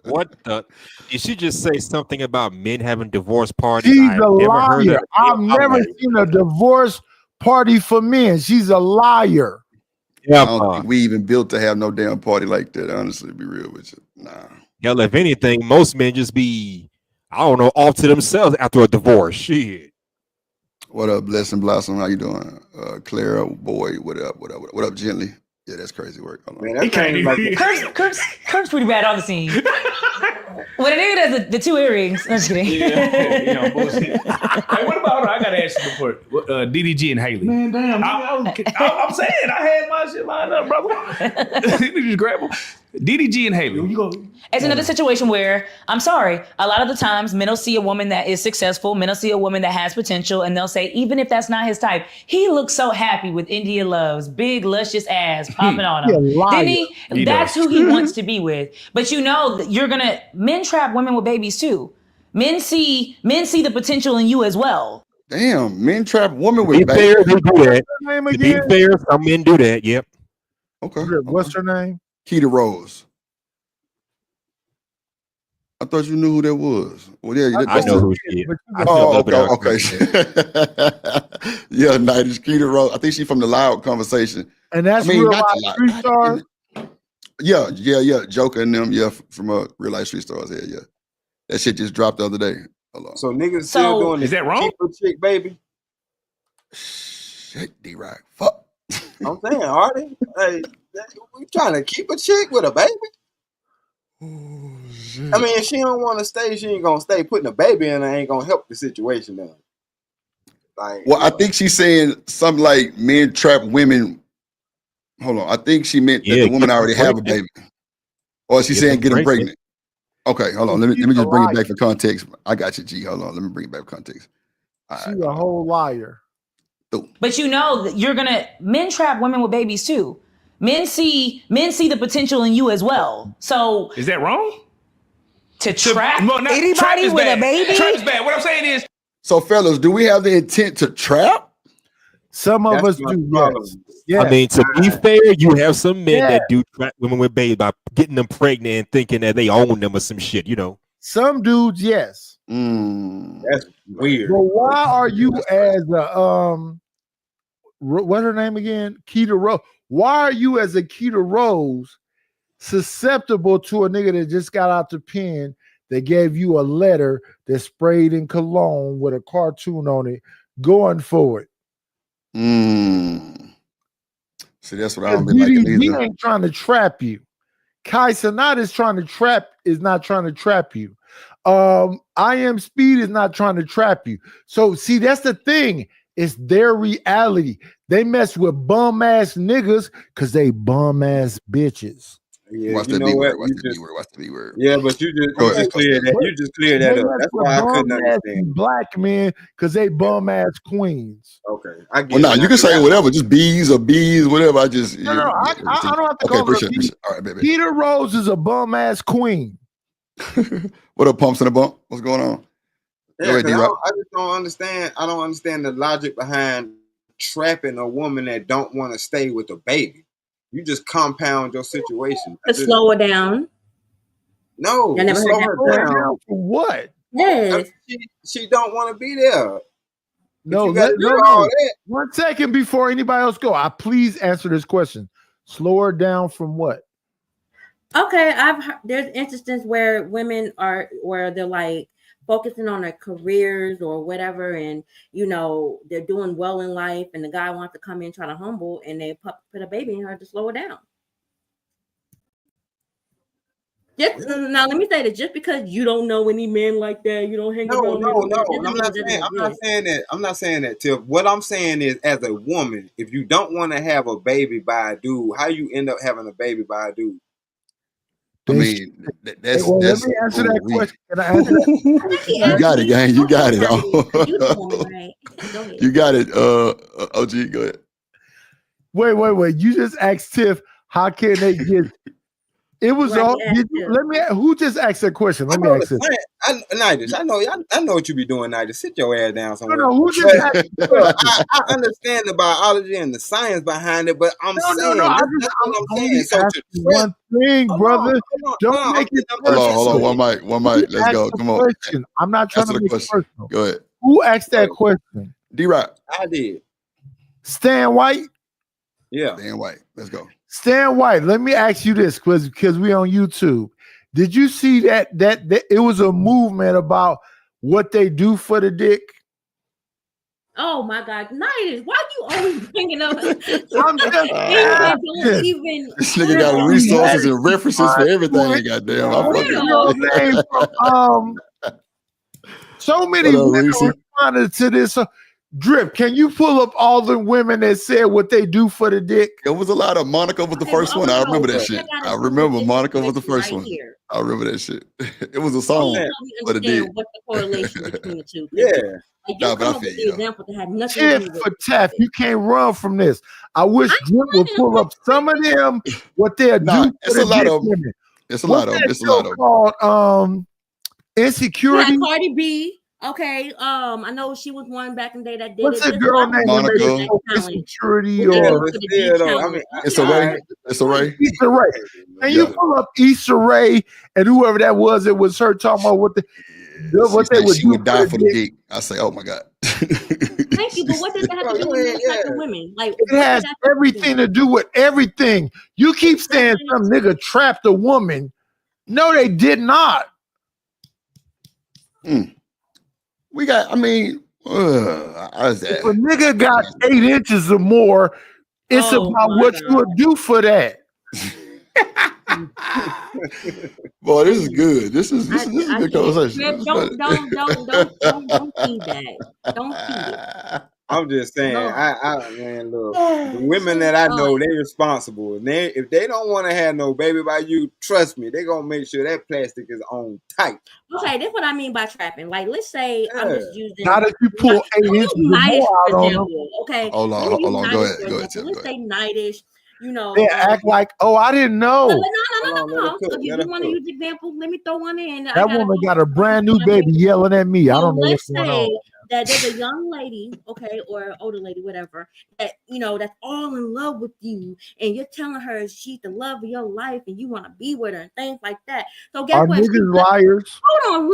What the? Did she just say something about men having divorce parties? She's a liar. I've never seen a divorce party for men. She's a liar. Yeah, I don't think we even built to have no damn party like that. Honestly, to be real with you, nah. Hell, if anything, most men just be, I don't know, off to themselves after a divorce. Shit. What up, Blessing Blossom? How you doing? Clara, boy, what up? What up, Gently? Yeah, that's crazy work. Man, that came like Kirk's pretty bad on the scene. When a nigga does the two earrings, I'm just kidding. Yeah, bullshit. Hey, what about her? I gotta ask you before DDG and Haley. Man, damn. I'm saying I had my shit lined up, brother. You just grab them. DDG and Haley. You go. It's another situation where, I'm sorry, a lot of the times men will see a woman that is successful, men will see a woman that has potential, and they'll say, even if that's not his type, he looks so happy with India Love's big, luscious ass popping on him. Didn't he? That's who he wants to be with. But you know, men trap women with babies too. Men see the potential in you as well. Damn, men trap women with babies. Fair, they do that. To be fair, some men do that. Yep. Okay. What's her name? Keita Rose. I thought you knew who that was. Well, yeah, I know who she is. Oh, okay. Yeah, Nidus, Keita Rose. I think she's from the Loud Conversation. And that's Real Life Street Stars? Yeah. Joker and them, from Real Life Street Stars. Yeah. That shit just dropped the other day. Hold on. So niggas still doing is that wrong? Keep a chick, baby. Shit, D-Rock. Fuck. I'm saying, Hardy. Hey, we trying to keep a chick with a baby? I mean, if she don't want to stay, she ain't gonna stay. Putting a baby in her ain't gonna help the situation now. Like, well, I think she's saying something like men trap women. Hold on, I think she meant that the woman already have a baby, or is she saying get them pregnant? Okay, hold on. Let me just bring it back for context. I got you, G. Hold on, let me bring it back for context. She's a whole liar. But you know, men trap women with babies too. Men see the potential in you as well. So is that wrong? to trap no, not- trap anybody is with bad. a baby. Trap is bad. What I'm saying is, So, fellas, do we have the intent to trap? Some of That's us my do. problem. Yes. I mean, to be fair, you have some men Yeah. that do trap women with babies by getting them pregnant and thinking that they own them or some shit, you know. Some dudes, yes. That's weird. But why are you as a what's her name again? Keita Rose. Why are you as a Keita Rose susceptible to a nigga that just got out the pen that gave you a letter that sprayed in cologne with a cartoon on it going for it? See, that's what I don't be liking DDG either. ain't trying to trap you. Kai Cenat is not trying to trap you. I Am Speed is not trying to trap you. So see, that's the thing. It's their reality. They mess with bum ass niggas because they bum ass bitches. Yeah, Watch you that know B what? word. Watch You that just- B word. Watch the B word. Yeah, but you just cleared that. You just cleared that They up. mess That's with why I couldn't bum ass understand. black men because they bum ass queens. Okay, I get. Well, no, it. you can say whatever, just bees or bees, whatever. I just No, I don't have to okay. call Appreciate her. it. All right, baby. Keita Rose is a bum ass queen. What up, pumps in the bump? What's going on? Yeah, Go ahead, 'cause D-Rock. I just don't understand. I don't understand the logic behind trapping a woman that don't want to stay with a baby. You just compound your situation. To slow her down. No, I never to heard slow that her before. down. For what? Yes. She don't want to be there. No, you gotta no, do no. all that. 1 second before anybody else go. I please answer this question. Slow her down from what? Okay, there's instances where women are where they're like focusing on their careers or whatever, and you know they're doing well in life, and the guy wants to come in try to humble, and they put a baby in her to slow her down. Just now, let me say that just because you don't know any men like that, you don't hang around. No. men, I'm not saying that. I'm not saying that, Tiff. What I'm saying is, as a woman, if you don't want to have a baby by a dude, how you end up having a baby by a dude? I mean, that's Well, that's. let me answer that ooh-wee. question. Can I answer that? You got it, gang. You got it. You the woman, right? Go ahead. You got it. OG, go ahead. Wait. You just asked Tiff, how can they get? It was Right, all. yeah, Did you, let me. Who just asked that question? Let me ask it. Nidus, I know what you be doing, Nidus. Sit your ass down somewhere. No, who just asked the Look, question? I understand the biology and the science behind it, but I'm saying that's what I'm saying. So to one thing, brother. Don't make it personal. Hold on. One mic. Let's go. Come on. Question. I'm not trying Answer to the make it question. personal. Go ahead. Who asked that question? D-Rock. I did. Stan White. Yeah. Stan White. Let's go. Stan White, let me ask you this because we on YouTube. Did you see that it was a movement about what they do for the dick? Oh my God, Nidus, why you always bringing up? I'm just even. This nigga got resources and references for everything. Goddamn. What's the girl's name from, so many What up, women Reese? responded to this. Drip, can you pull up all the women that said what they do for the dick? It was a lot of Monica was the first one. I remember that shit. I remember Monica was the first one. I remember that shit. It was a song, but it did. What's the correlation between the two? Yeah. Like, Nah, you but come I up feel with you, the though. example that had nothing Tip to do for with tap. You can't run from this. I wish Drip would pull up some of them, what they'll Nah, do for it's the a lot dick of 'em. women. It's a What's lot of that them. It's a show lot of them. called Insecurity? Yeah, Cardi B. Okay, I know she was one back in the day that did What's it. the There's girl lot of name women that that made did it that called challenge. Insecurity Yeah, or but For the still, dick though, I challenge. mean, It's a Ray. It's a Ray. Issa Rae? And you Yeah. pull up Issa Rae and whoever that was, it was her talking about what they would She do would die for the dick. dick. I say, oh my God. Thank you, but what does that have to do with men attacking women? Like, It has everything to do with everything. You keep saying some nigga trapped a woman. No, they did not. We got, I mean, If a nigga got 8 inches or more, it's Oh, about my what God. you would do for that. boy, this is good. This is a good conversation. Drip, This is don't feed that. Don't feed it. I'm just saying, No. man, look, the women that I know, they responsible. And if they don't want to have no baby by you, trust me, they gonna make sure that plastic is on tight. Okay, that's what I mean by trapping. Like, let's say I'm just using. Not if you pull 8 inches or Nidus, more out for on them. example. Okay. Hold on. Go ahead. Go ahead, Tim. Let's say Nidus, you know. They act like, oh, I didn't know. No. Hold on, let her cook, So if let you her want to cook. use example, let me throw one in. That woman got a brand new baby yelling at me. I don't know what's going on. That there's a young lady, okay, or an older lady, whatever, that that's all in love with you, and you're telling her she's the love of your life, and you want to be with her and things like that. So guess Are what? niggas liars? Hold on.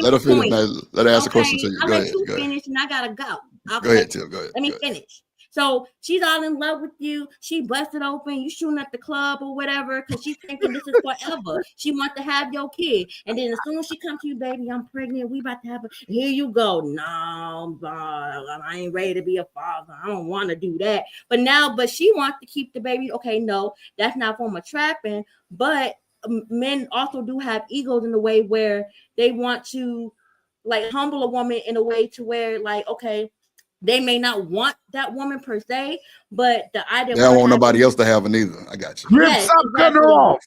Let her finish. Let her ask a question to you. I'll Go let ahead. you Go ahead. finish, and I gotta go. Go ahead, Tim. Go ahead. Let me Go ahead. finish. So she's all in love with you. She busted open. You shooting at the club or whatever because she's thinking this is forever. She wants to have your kid. And then as soon as she comes to you, baby, I'm pregnant. We about to have here you go. No, I ain't ready to be a father. I don't want to do that. But she wants to keep the baby. Okay, no, that's not form of trapping. But men also do have egos in the way where they want to like humble a woman in a way to where like, okay, they may not want that woman per se, but the idea They don't want nobody else to have it either. I got you. Rip, stop cutting her off.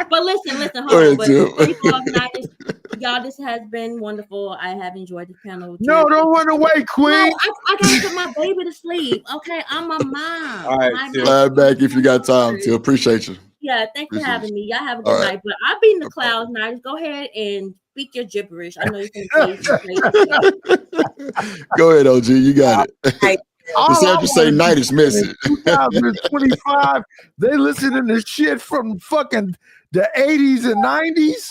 But listen, Go ahead, Tim. Y'all, this has been wonderful. I have enjoyed this panel. No, don't run away, Queen. No, I gotta put my baby to sleep. Okay, I'm a mom. All right, slide back if you got time, Tim. Appreciate you. Yeah, thanks for Appreciate having me. Y'all have a All good right. night. But I'll be in the clouds now. Just go ahead and speak your gibberish. I know you can say Go ahead, OG. You got it. You said you say night is missing. 2025, they listening to shit from fucking the 80s and 90s.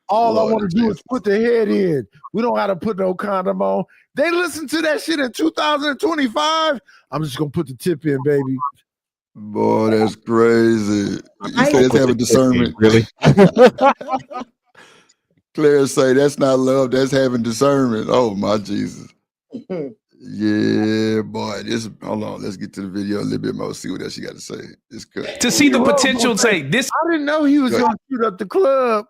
All I want to do is put the head in. We don't have to put no condom on. They listen to that shit in 2025. I'm just gonna put the tip in, baby. Boy, that's crazy. You say it's having discernment. Really? Claire say that's not love, that's having discernment. Oh my Jesus. Yeah, boy. Hold on. Let's get to the video a little bit more. See what else you got to say. It's good. To see the potential, say this. I didn't know he was gonna shoot up the club.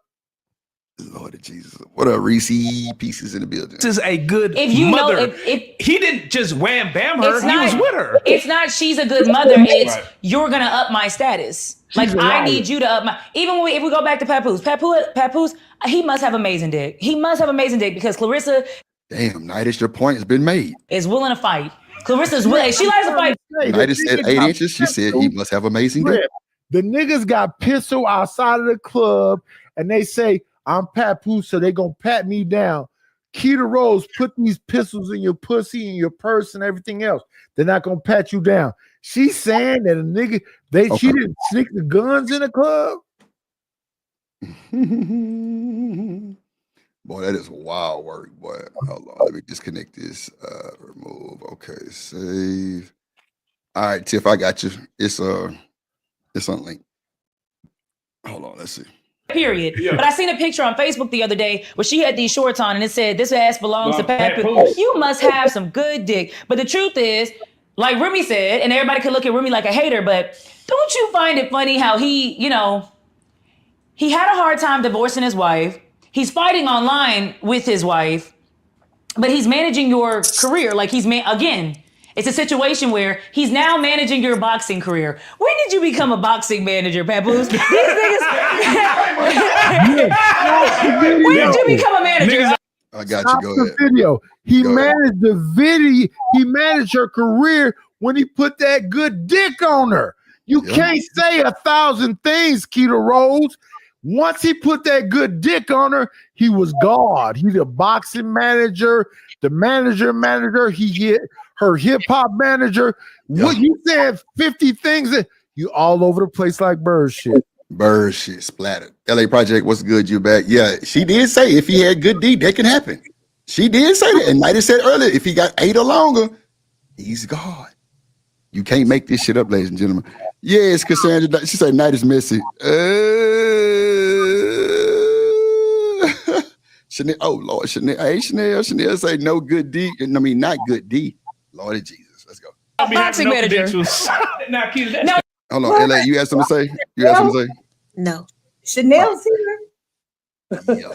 Lord Jesus. What are Reese pieces in the building? This is a good If you know, mother. if He didn't just wham bam her. it's He not, was with her. It's not she's a good mother. It's Right. you're gonna up my status. Like She's a I liar. need you to up my. Even if we go back to Papoose, he must have amazing dick. He must have amazing dick because Clarissa Damn, Nightish, your point has been made. is willing to fight. Clarissa's willing. She likes to fight. Nightish said 8 inches. She said he must have amazing dick. Rip. The niggas got pistol outside of the club and they say, I'm Papoose, so they gonna pat me down. Keita Rose, put these pistols in your pussy and your purse and everything else. They're not gonna pat you down. She's saying that a nigga, she didn't sneak the guns in the club. Boy, that is wild work, boy. Hold on, let me disconnect this. Remove. Okay, save. All right, Tiff, I got you. It's unlinked. Hold on, let's see. Period. Yeah. But I seen a picture on Facebook the other day where she had these shorts on and it said, "This ass belongs to Papoose." Papoose. You must have some good dick. But the truth is, like Remy said, and everybody could look at Remy like a hater, but don't you find it funny how he had a hard time divorcing his wife. He's fighting online with his wife, but he's managing your career. Like again, it's a situation where he's now managing your boxing career. When did you become a boxing manager, Papoose? These niggas. When did you become a manager? I got Stop you. Go the ahead. video. He Go ahead. managed the video. He managed her career when he put that good dick on her. You can't say 1,000 things, Keita Rose. Once he put that good dick on her, he was God. He's a boxing manager, the manager. He hit her hip hop manager. What you said 50 things that you all over the place like bird shit. Bird shit splattered. LA Project, what's good? You back? Yeah, she did say if he had good D, that can happen. She did say that. And Nighty said earlier, if he got 8 or longer, he's God. You can't make this shit up, ladies and gentlemen. Yes, Cassandra. She said night is messy. Chanel, oh Lord, Chanel. Hey, Chanel say no good D. I mean, not good D. Lord Jesus, let's go. Boxing manager. Now, Keita, No. Hold on, LA, you have something to say? You have something to say? No. Chanel's here. Yeah.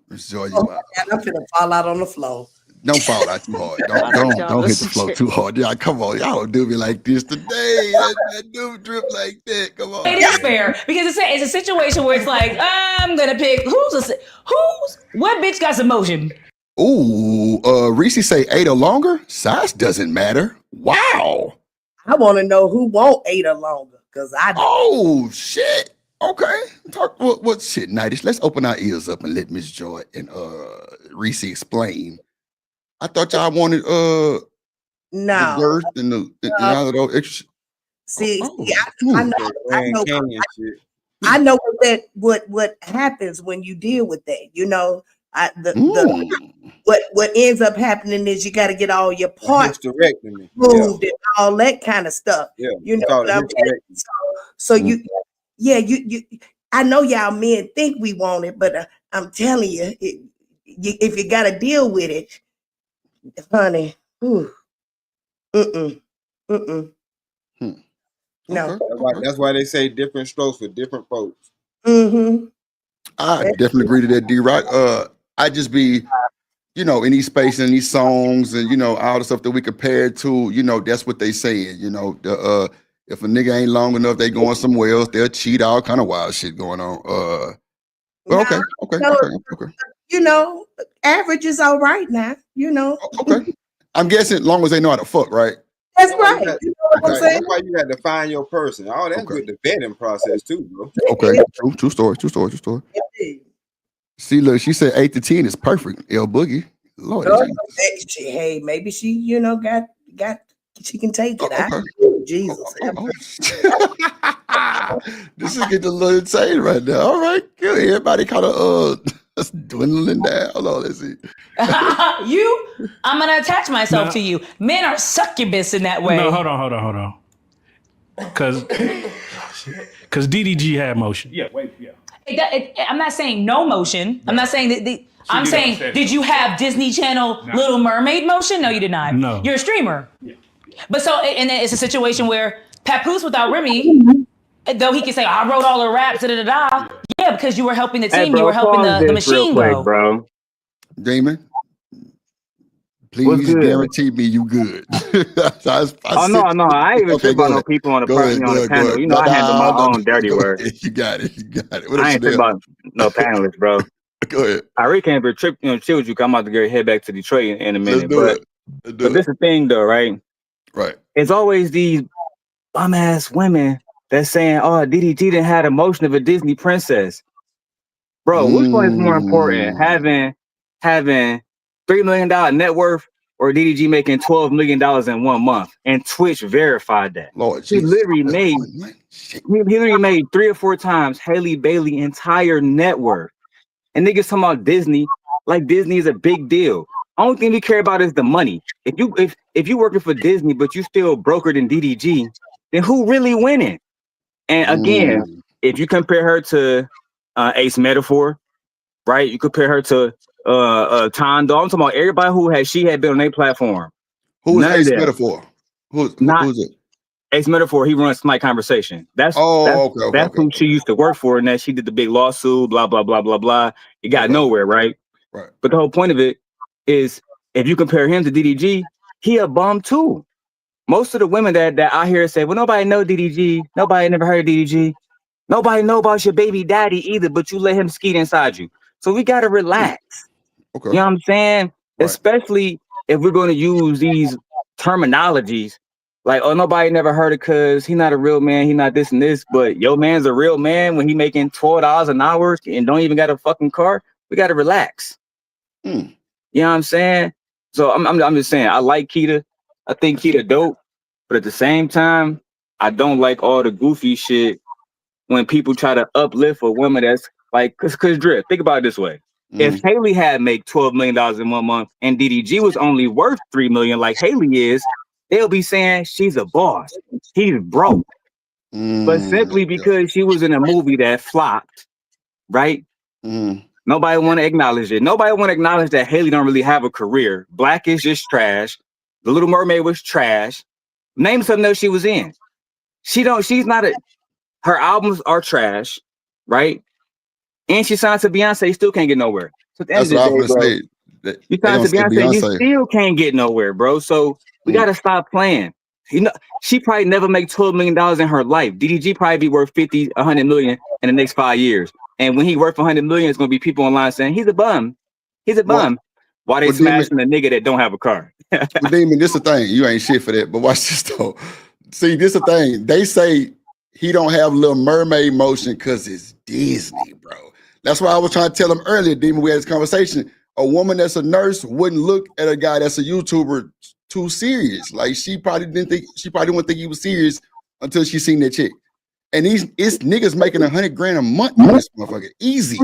Miss Georgia, I'm finna fall out on the floor. don't fall out too hard. Don't hit the floor too hard. Y'all, come on. Y'all don't do me like this today. That dude drip like that. Come on. It is fair because it's a situation where it's like I'm gonna pick what bitch got some motion. Ooh, Reese say 8 or longer. Size doesn't matter. Wow. I want to know who won't 8 or longer, because I don't. Oh shit. Okay. Talk what shit, Nightish. Let's open our ears up and let Miss Joy and Reese explain. I thought y'all wanted the No. girth and all of those extra. See, Oh, I know what happens when you deal with that. You know, what ends up happening is you got to get all your parts Hysterectomy. moved and all that kind of stuff. Yeah. You know Call what it I'm saying? hysterectomy. So you I know y'all men think we want it, but I'm telling you, if you got to deal with it, honey, no. That's why they say different strokes for different folks. I definitely agree to that, D-Rock. I just be, in these spaces and these songs and, all the stuff that we compare it to, that's what they saying, if a nigga ain't long enough, they going somewhere else, they'll cheat, all kind of wild shit going on. Okay. Average is all right now, Okay. I'm guessing as long as they know how to fuck, right? That's right. You know what I'm saying? That's why you got to find your person. All that's with the vetting process too, bro. Okay. True story. See, look, she said 8 to 10 is perfect. L Boogie. Lord Jesus. Hey, maybe she, got she can take it. Jesus. This is getting a little insane right now. All right, good. Everybody kind of dwindling down. Hold on, let's see. I'm gonna attach myself to you. Men are succubus in that way. No, hold on. Because DDG had motion. Yeah, wait, yeah. I'm not saying no motion. I'm not saying that. I'm saying, did you have Disney Channel Little Mermaid motion? No, you did not. No. You're a streamer. Yeah. But and it's a situation where Papoose without Remy, though he can say, I wrote all the raps, Yeah, because you were helping the team. Hey, bro, you were helping the machine quick, go. Bro. Damon, please guarantee me you good. No, I ain't even trip on no people on the panel. I handle my own dirty work. You got it. I ain't trip about no panelists, bro. Go ahead. I really can't be trip, chill with you. I'm about to head back to Detroit in a minute. But this is the thing, though, right? Right. It's always these bum ass women that's saying, "Oh, DDG didn't have the emotion of a Disney princess." Bro, which one is more important? Having $3 million net worth or DDG making $12 million in 1 month? And Twitch verified that. Lord, he literally made 3 or 4 times Haley Bailey entire net worth. And niggas talking about Disney, like Disney is a big deal. Only thing we care about is the money. If you working for Disney, but you still brokered in DDG, then who really winning? And again, if you compare her to Ace Metaphor, right? You compare her to Tondo. I'm talking about everybody she had been on their platform. Who is Ace Metaphor? Who's it? Ace Metaphor, he runs My Conversation. That's who she used to work for, and that she did the big lawsuit, blah, blah, blah, blah, blah. It got nowhere, right? Right. But the whole point of it is, if you compare him to DDG, he a bum too. Most of the women that I hear say, well, nobody know DDG. Nobody never heard of DDG. Nobody know about your baby daddy either, but you let him skeet inside you. So we got to relax. Okay. You know what I'm saying? Right. Especially if we're going to use these terminologies like, oh, nobody never heard it because he's not a real man. He not this and this. But your man's a real man when he making $12 an hour and don't even got a fucking car. We got to relax. You know what I'm saying? So I'm just saying, I like Keita. I think Keita dope. But at the same time, I don't like all the goofy shit when people try to uplift a woman that's like, cause Drip, think about it this way. If Haley had make $12 million in 1 month and DDG was only worth $3 million like Haley is, they'll be saying she's a boss. He's broke. But simply because she was in a movie that flopped, right? Nobody want to acknowledge it. Nobody want to acknowledge that Haley don't really have a career. Black is just trash. The Little Mermaid was trash. Name something else she was in. Her albums are trash, right? And she signed to Beyonce, still can't get nowhere. So that's what I was gonna say. You signed to Beyonce, you still can't get nowhere, bro. So we gotta stop playing. She probably never make $12 million in her life. DDG probably be worth 50, 100 million in the next 5 years. And when he worth 100 million, it's gonna be people online saying he's a bum. He's a bum. Why they smashing a nigga that don't have a car? But Demon, this the thing. You ain't shit for that. But watch this though. See, this the thing. They say he don't have Little Mermaid motion because it's Disney, bro. That's why I was trying to tell him earlier, Demon. We had this conversation. A woman that's a nurse wouldn't look at a guy that's a YouTuber too serious. Like she probably wouldn't think he was serious until she seen that chick. And it's niggas making $100,000 a month on this motherfucker. Easy.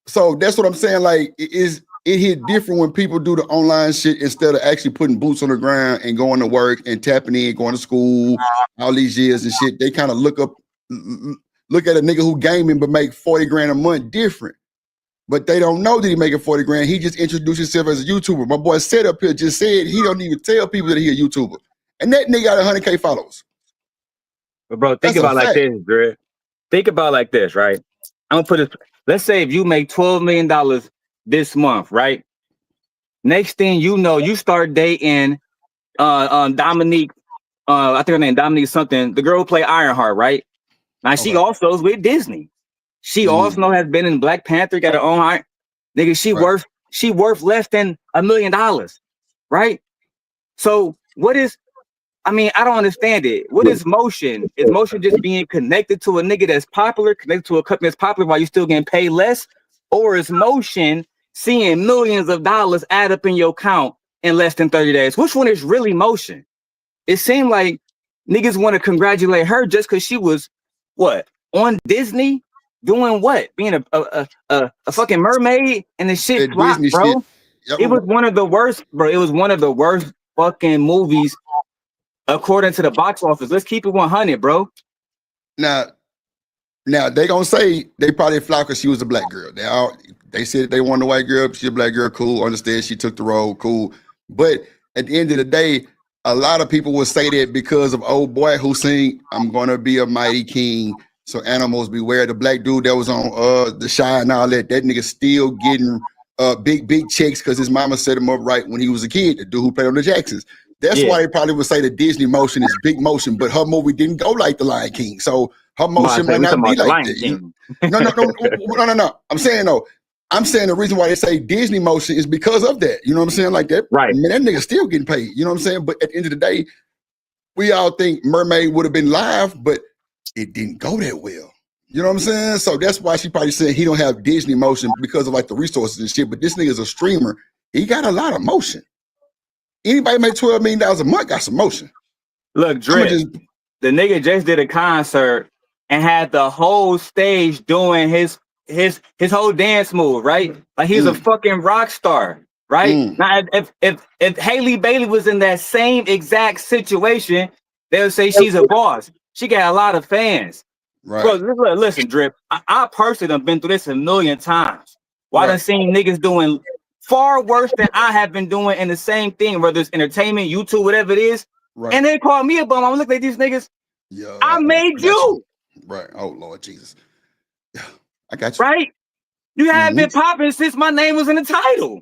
So that's what I'm saying. Like it hit different when people do the online shit instead of actually putting boots on the ground and going to work and tapping in, going to school all these years and shit. They kind of look at a nigga who gaming but make $40,000 a month different. But they don't know that he making $40,000. He just introduced himself as a YouTuber. My boy Set up here just said he don't even tell people that he a YouTuber. And that nigga got 100K followers. But bro, think about like this, Dre. Think about like this, right? I'm gonna put it. Let's say if you make $12 million this month, right? Next thing you know, you start dating Dominique. I think her name Dominique something. The girl who play Ironheart, right? Now she also is with Disney. She also has been in Black Panther, got her own heart. Nigga, she worth less than $1 million, right? So what is, I mean, I don't understand it. What is motion? Is motion just being connected to a nigga that's popular, connected to a company that's popular while you still getting paid less? Or is motion seeing millions of dollars add up in your account in less than 30 days? Which one is really motion? It seemed like niggas want to congratulate her just because she was, what, on Disney? Doing what? Being a fucking mermaid and the shit flopped, bro. Shit. It was one of the worst, bro. It was one of the worst fucking movies according to the box office. Let's keep it 100, bro. Now they gonna say they probably flopped because she was a black girl. They said they wanted a white girl. She's a black girl, cool. Understand she took the role, cool. But at the end of the day, a lot of people will say that because of old boy who sing "I'm Gonna Be a Mighty King." So animals beware. The black dude that was on The Chi and all that nigga still getting big checks because his mama set him up right when he was a kid. The dude who played on the Jacksons. That's why they probably would say the Disney motion is big motion, but her movie didn't go like The Lion King. So her motion might not be like that. No. I'm saying the reason why they say Disney motion is because of that. You know what I'm saying? Like that. Right. Man, that nigga still getting paid. You know what I'm saying? But at the end of the day, we all think Mermaid would have been live, but it didn't go that well. You know what I'm saying? So that's why she probably said he don't have Disney motion because of like the resources and shit. But this nigga's a streamer. He got a lot of motion. Anybody make $12 million a month got some motion. Look, Dre, the nigga just did a concert and had the whole stage doing his whole dance move, right? Like he's a fucking rock star, right? Now, if Haley Bailey was in that same exact situation, they'll say she's a boss. She got a lot of fans. Right. Bro, listen, Drip. I personally have been through this a million times. I done seen niggas doing far worse than I have been doing in the same thing, whether it's entertainment, YouTube, whatever it is. Right. And they call me a bum. I'm looking at these niggas. Yo, I made you. Right. Oh, Lord Jesus. I got you. Right? You haven't been popping since my name was in the title.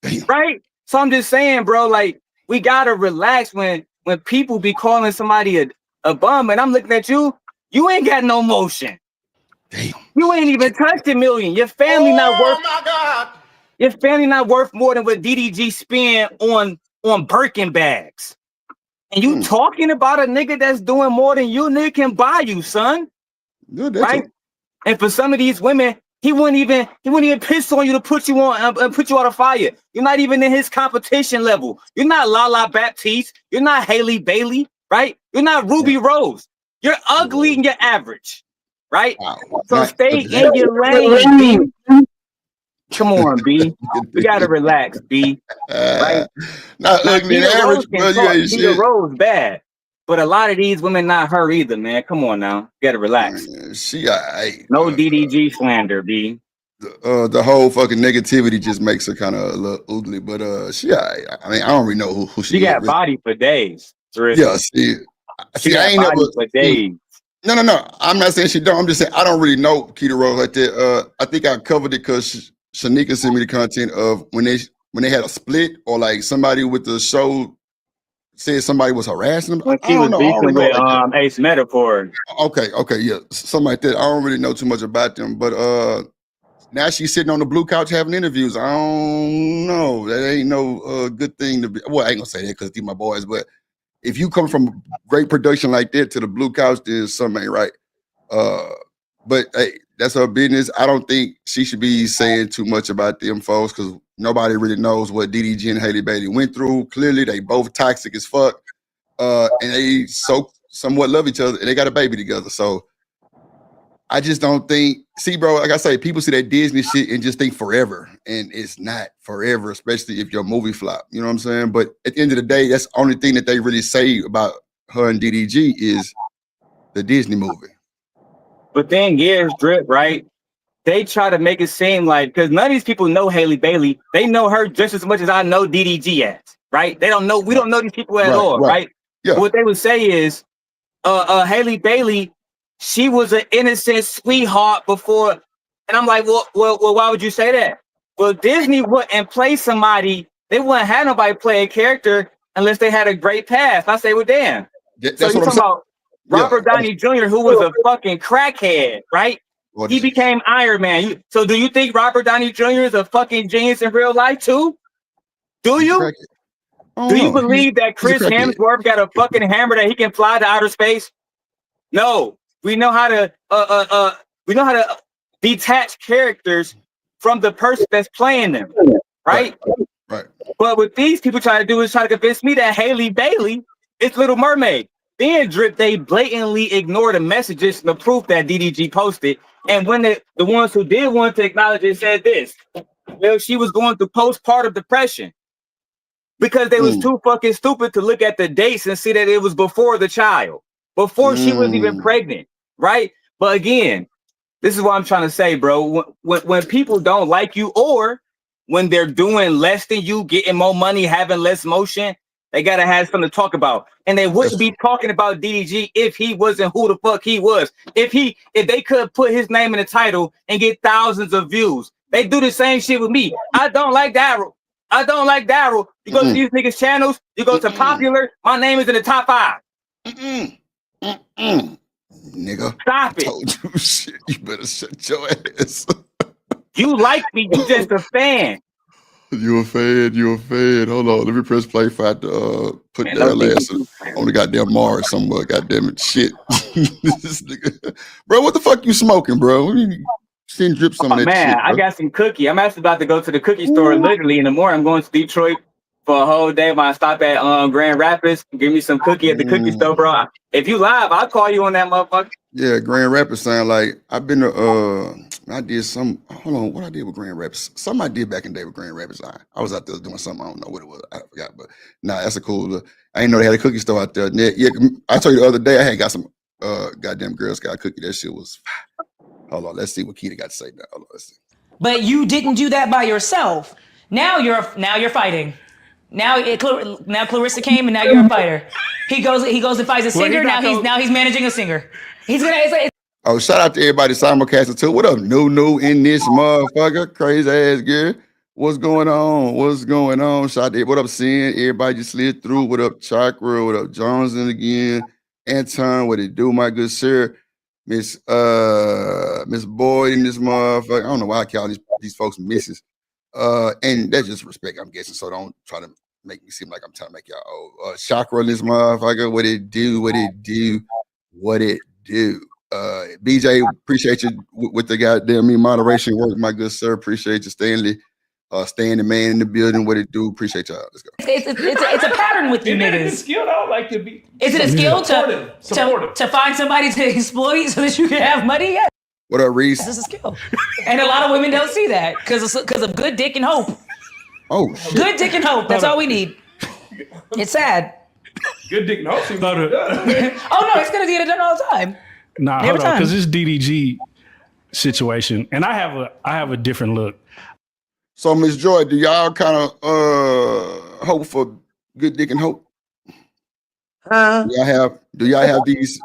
Damn. Right? So I'm just saying, bro, like, we gotta relax when people be calling somebody a bum, and I'm looking at you, you ain't got no motion. Damn. You ain't even touched $1 million. Your family not worth. Oh my God. Your family not worth more than what DDG spent on Birkin bags. And you talking about a nigga that's doing more than you, nigga can buy you, son. Dude, right? And for some of these women, he wouldn't even piss on you to put you on put you out of fire. You're not even in his competition level. You're not Lala Baptiste. You're not Haley Bailey. Right? You're not Ruby Rose. You're ugly and you're average. Right? Wow. So stay in your lane, B. Come on, B. We gotta relax, B. Right? Not ugly and average, bro. You ain't shit. Rose bad. But a lot of these women not her either, man. Come on now. You gotta relax. She alright. No DDG slander, B. The whole fucking negativity just makes her kind of a little ugly, but she alright. I mean, I don't really know who she got body for days. Yeah, see, I ain't never for days. No. I'm not saying she don't. I'm just saying I don't really know Keita Rose like that. I think I covered it because Shanika sent me the content of when they had a split or like somebody with the show said somebody was harassing them. When she was beefing with Ace Metaphor. Okay, yeah, something like that. I don't really know too much about them, but Now she's sitting on the blue couch having interviews. I don't know. That ain't no good thing to be. Well, I ain't gonna say that because these my boys, but if you come from great production like that to the blue couch, then something ain't right. But hey, that's her business. I don't think she should be saying too much about them folks because nobody really knows what DDG and Halle Bailey went through. Clearly, they both toxic as fuck, and they somewhat love each other, and they got a baby together. So I just don't think. See, bro, like I say, people see that Disney shit and just think forever, and it's not forever, especially if your movie flop. You know what I'm saying? But at the end of the day, that's the only thing that they really say about her and DDG is the Disney movie. But thing is, Drip, right? They try to make it seem like, because none of these people know Halle Bailey. They know her just as much as I know DDG as, right? They don't know, we don't know these people at all, right? Yeah. What they would say is, Halle Bailey, she was an innocent sweetheart before. And I'm like, well, why would you say that? Well, Disney wouldn't play somebody, they wouldn't have nobody play a character unless they had a great past. I say, well, damn. That's So you're what I'm talking about Robert Downey Jr., who was a fucking crackhead, right? He became Iron Man. So do you think Robert Downey Jr. is a fucking genius in real life too? Do you? Do you believe that Chris Hemsworth got a fucking hammer that he can fly to outer space? No. We know how to detach characters from the person that's playing them, right? Right. But what these people try to do is try to convince me that Halle Bailey is Little Mermaid. Then Drip, they blatantly ignore the messages and the proof that DDG posted. And when the ones who did want to acknowledge it said this, well, she was going through postpartum depression because they was too fucking stupid to look at the dates and see that it was before the child, before she was even pregnant, right? But again, this is what I'm trying to say, bro. When people don't like you or when they're doing less than you, getting more money, having less motion, they gotta have something to talk about. And they wouldn't be talking about DDG if he wasn't who the fuck he was. If they could put his name in the title and get thousands of views. They do the same shit with me. I don't like Daryl. I don't like Daryl. You go to these niggas' channels, you go to Popular, my name is in the top 5. Nigga. Stop it. I told you shit. You better shut your ass. You like me, you just a fan. You a fan. Hold on, let me press play for I to put their ass on the goddamn Mars somewhere. Goddamn it, shit. This nigga. Bro, what the fuck you smoking, bro? Send Drip some of that man, shit, bro. I got some cookie. I'm actually about to go to the cookie store literally in the morning. I'm going to Detroit for a whole day. When I stop at Grand Rapids, give me some cookie at the cookie store, bro. If you live, I'll call you on that motherfucker. Yeah, Grand Rapids sound like I've been to I did some hold on, what I did with Grand Rapids. Something I did back in the day with Grand Rapids. I was out there doing something, I don't know what it was. I forgot, but nah, that's a cool I didn't know they had a cookie store out there. Yeah, I told you the other day I had got some goddamn Girl Scout cookie. That shit was hold on, let's see what Keita got to say now. Hold on, let's see. But you didn't do that by yourself. Now you're fighting. Now Clarissa came and now you're a fighter. He goes and fights a singer. Now he's managing a singer. He's gonna. Oh, shout out to everybody simulcasting too. What up, new in this motherfucker? Crazy ass girl. What's going on? Shout out to what up, Sin? Everybody just slid through. What up, Chakra? What up, Johnson again? Anton, what it do, my good sir? Miss Boyd in this motherfucker. I don't know why I call these folks misses. And that's just respect, I'm guessing. So don't try to make me seem like I'm trying to make y'all old. Chakra in this motherfucker. What it do? BJ, appreciate you with the goddamn moderation work, my good sir. Appreciate you, Stanley. Staying the man in the building. What it do? Appreciate y'all. Let's go. It's a pattern with you niggas. Is it a skill though? Like to be? Is it a skill to find somebody to exploit so that you can have money? Yeah. What up, Reese? This is a skill, and a lot of women don't see that because of good dick and hope. Oh, shit. Good dick and hope. That's all we need. It's sad. Good dick and hope. Oh no, it's gonna get it done all the time. Nah, hold on, because this DDG situation, and I have a different look. So, Miss Joy, do y'all kind of hope for good dick and hope? Do y'all have these,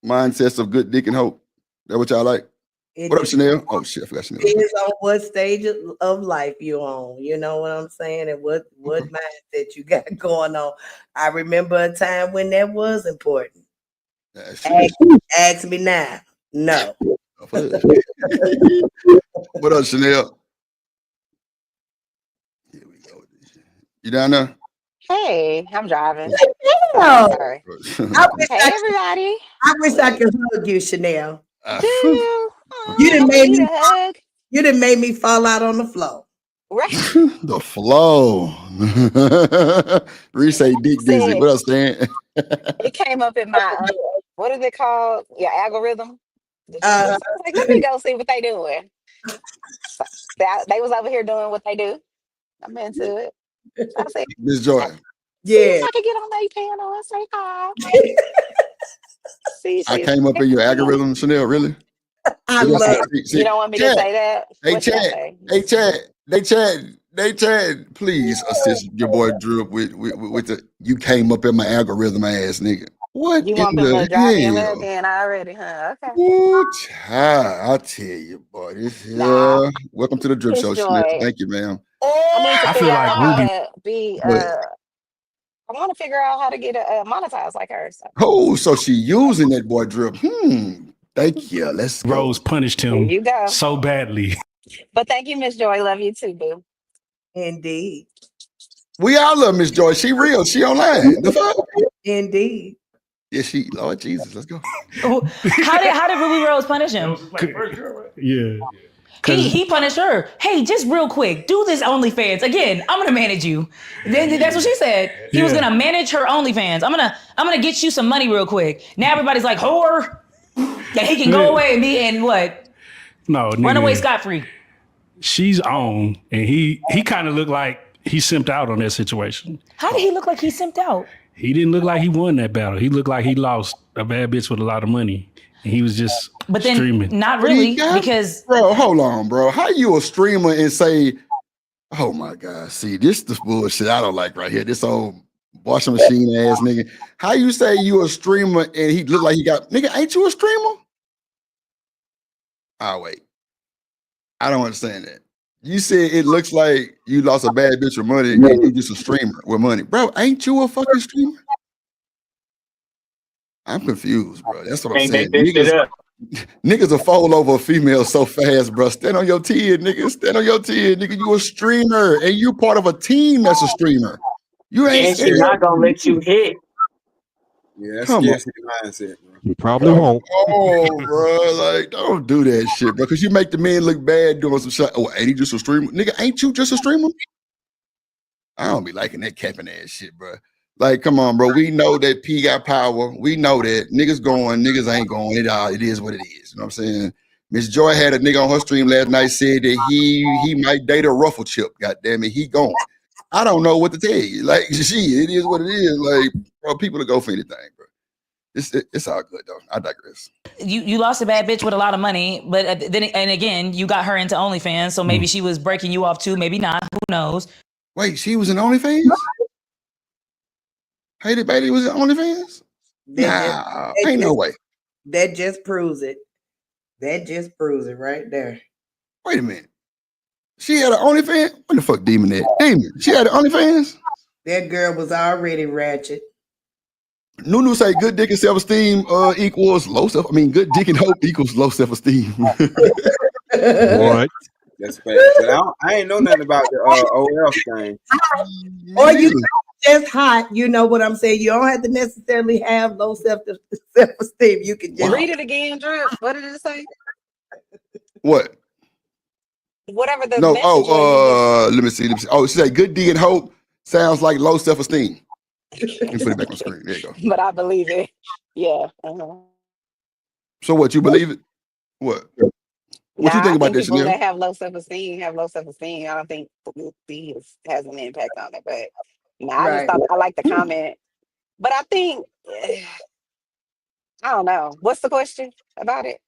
mindsets of good dick and hope? That what y'all like? What up, Chanel? Oh shit, I forgot Chanel. Depends on what stage of life you're on. You know what I'm saying? And what mindset you got going on. I remember a time when that was important. Ask me now. No. What up, Chanel? Here we go. You down there? Hey, I'm driving. Chanel. Sorry. Hey, everybody. I wish I could hug you, Chanel. Do you? You didn't I make need me. a hug. You didn't make me fall out on the floor. Right. The flow. Reese say Dick Dizzy. Said What else, Stan? it came up in my what is it called? Your algorithm. So I was like, let me go see what they doing. So they was over here doing what they do. I'm into it. So I said, Miss Joy. see if Yeah. I can get on their panel and say hi. See, I came up in your algorithm, Chanel. Really? I love You don't want me to say that? Hey, What should I Chad. say? Hey, Chad. Please assist your boy Drew with the you came up in my algorithm, ass nigga. What You in want them to drop me a the hell? lesbian already, huh? Okay. Ooh, child, I tell you, boy, this here. Nah. Welcome to the Drip It's Show, Chanel. Joy. Thank you, ma'am. I need to I feel figure like out how Ruby. to be Go ahead. I want to figure out how to get monetized like her. So Oh, so she using that boy Drip. Thank you. Let's go. Rose punished there him you go. so badly. But thank you, Miss Joy. Love you too, boo. Indeed. We all love Miss Joy. She real. She online. The fuck? Indeed. Yeah, she. Lord Jesus, let's go. How did Ruby Rose punish him? Yeah. He punished her. Hey, just real quick, do this OnlyFans again. I'm gonna manage you. That's what she said. He was gonna manage her OnlyFans. I'm gonna get you some money real quick. Now everybody's like whore. That he can go away and be in what? No, Run away nigga. scot-free. She's on, and he kind of looked like he simped out on that situation. How did he look like he simped out? He didn't look like he won that battle. He looked like he lost a bad bitch with a lot of money, and he was just But then streaming. not What do you really, got? because Bro, hold on, bro. How you a streamer and say, oh my God, see, this the bullshit I don't like right here. This old washing machine ass nigga. How you say you a streamer and he look like he got, nigga, ain't you a streamer? Oh, wait. I don't understand that. You said it looks like you lost a bad bitch with money and you just a streamer with money. Bro, ain't you a fucking streamer? I'm confused, bro. That's what I'm Can't saying. make this shit up. Niggas will fall over a female so fast, bro. Stand on your 10, nigga. Stand on your 10, nigga. You a streamer and you part of a team that's a streamer. You And ain't she's not gonna let you hit. Yeah, that's Come on. scarcity mindset, bro. You probably won't. Oh, bro, like don't do that shit, bro. Cause you make the men look bad doing some shit. Oh, ain't he just a streamer? Nigga, ain't you just a streamer? I don't be liking that capping ass shit, bro. Like, come on, bro. We know that P got power. We know that niggas going, niggas ain't going. It is what it is. You know what I'm saying? Miss Joy had a nigga on her stream last night said that he might date a ruffle chip. God damn it, he going. I don't know what to tell you. Like, it is what it is. Like, bro, people to go for anything, bro. It's all good though. I digress. you lost a bad bitch with a lot of money, but then and again, you got her into OnlyFans, so maybe she was breaking you off too, maybe not. Who knows? Wait, she was in OnlyFans? Hated Bailey was in OnlyFans? Nah, ain't no way. That just proves it. That just proves it right there. Wait a minute. She had an OnlyFans? What the fuck, Demon at? Demon, she had an OnlyFans? That girl was already ratchet. Nunu say good dick and self-esteem equals low self. I mean, good dick and hope equals low self-esteem. What? That's fact. But I ain't know nothing about the OL thing. Or you just hot, you know what I'm saying? You don't have to necessarily have low self-esteem. You can just Read it again, Drip. What did it say? What? Whatever the No, message was. let me see. Oh, she said good dick and hope sounds like low self-esteem. Let me put it back on screen. There you go. But I believe it. Yeah. So what, you believe it? What? What you think about that, people Chanel? that have low self-esteem have low self-esteem. I don't think publicity has an impact on it. But I just thought I like the comment. But I think I don't know. What's the question about it?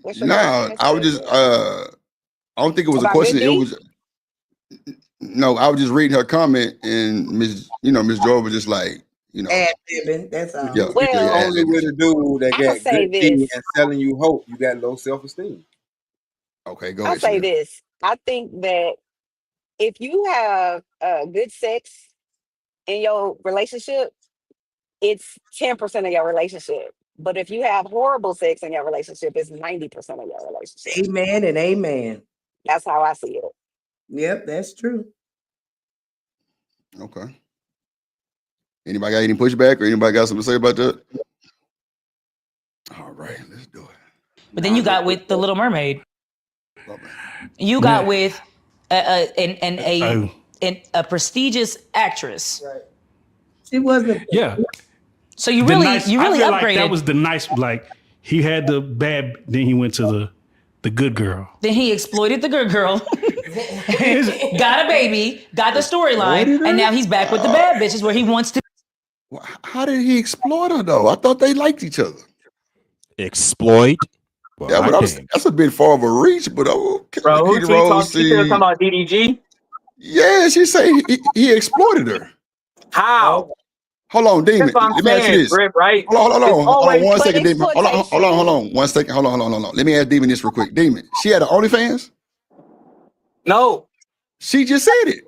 What's your No, question? I was just I don't think it was a About question. good It deed? was no, I was just reading her comment and Miss Joy was just like, ad-libbing, that's all. yeah, Only with a dude that I'ma got say good deed this. and selling you hope, you got low self-esteem. Okay, go I'll ahead. say Chanel. this. I think that if you have good sex in your relationship, it's 10% of your relationship. But if you have horrible sex in your relationship, it's 90% of your relationship. Amen and amen. That's how I see it. Yep, that's true. Okay. Anybody got any pushback or anybody got something to say about that? All right, let's do it. But then you got with the Little Mermaid. You got with a prestigious actress. Right. She wasn't. Yeah. So you The really nice- you I really feel upgraded. Like that was the nice. Like he had the bad, then he went to the good girl. Then he exploited the good girl, got a baby, got the storyline, and now he's back with the bad bitches where he wants to. How did he exploit her though? I thought they liked each other. Exploit? Well, Yeah, but that's a bit far of a reach. But Bro, who Nikita she Rose talking about DDG? Yeah, she say he exploited her. How? Hold on, Demon. That's what I'm Let me ask you saying, this. Grip, right? Hold on. It's Hold always on 1 put second, Demon. Hold on. 1 second. Hold on. Let me ask Demon this real quick. Demon, she had an OnlyFans? No. She just said it.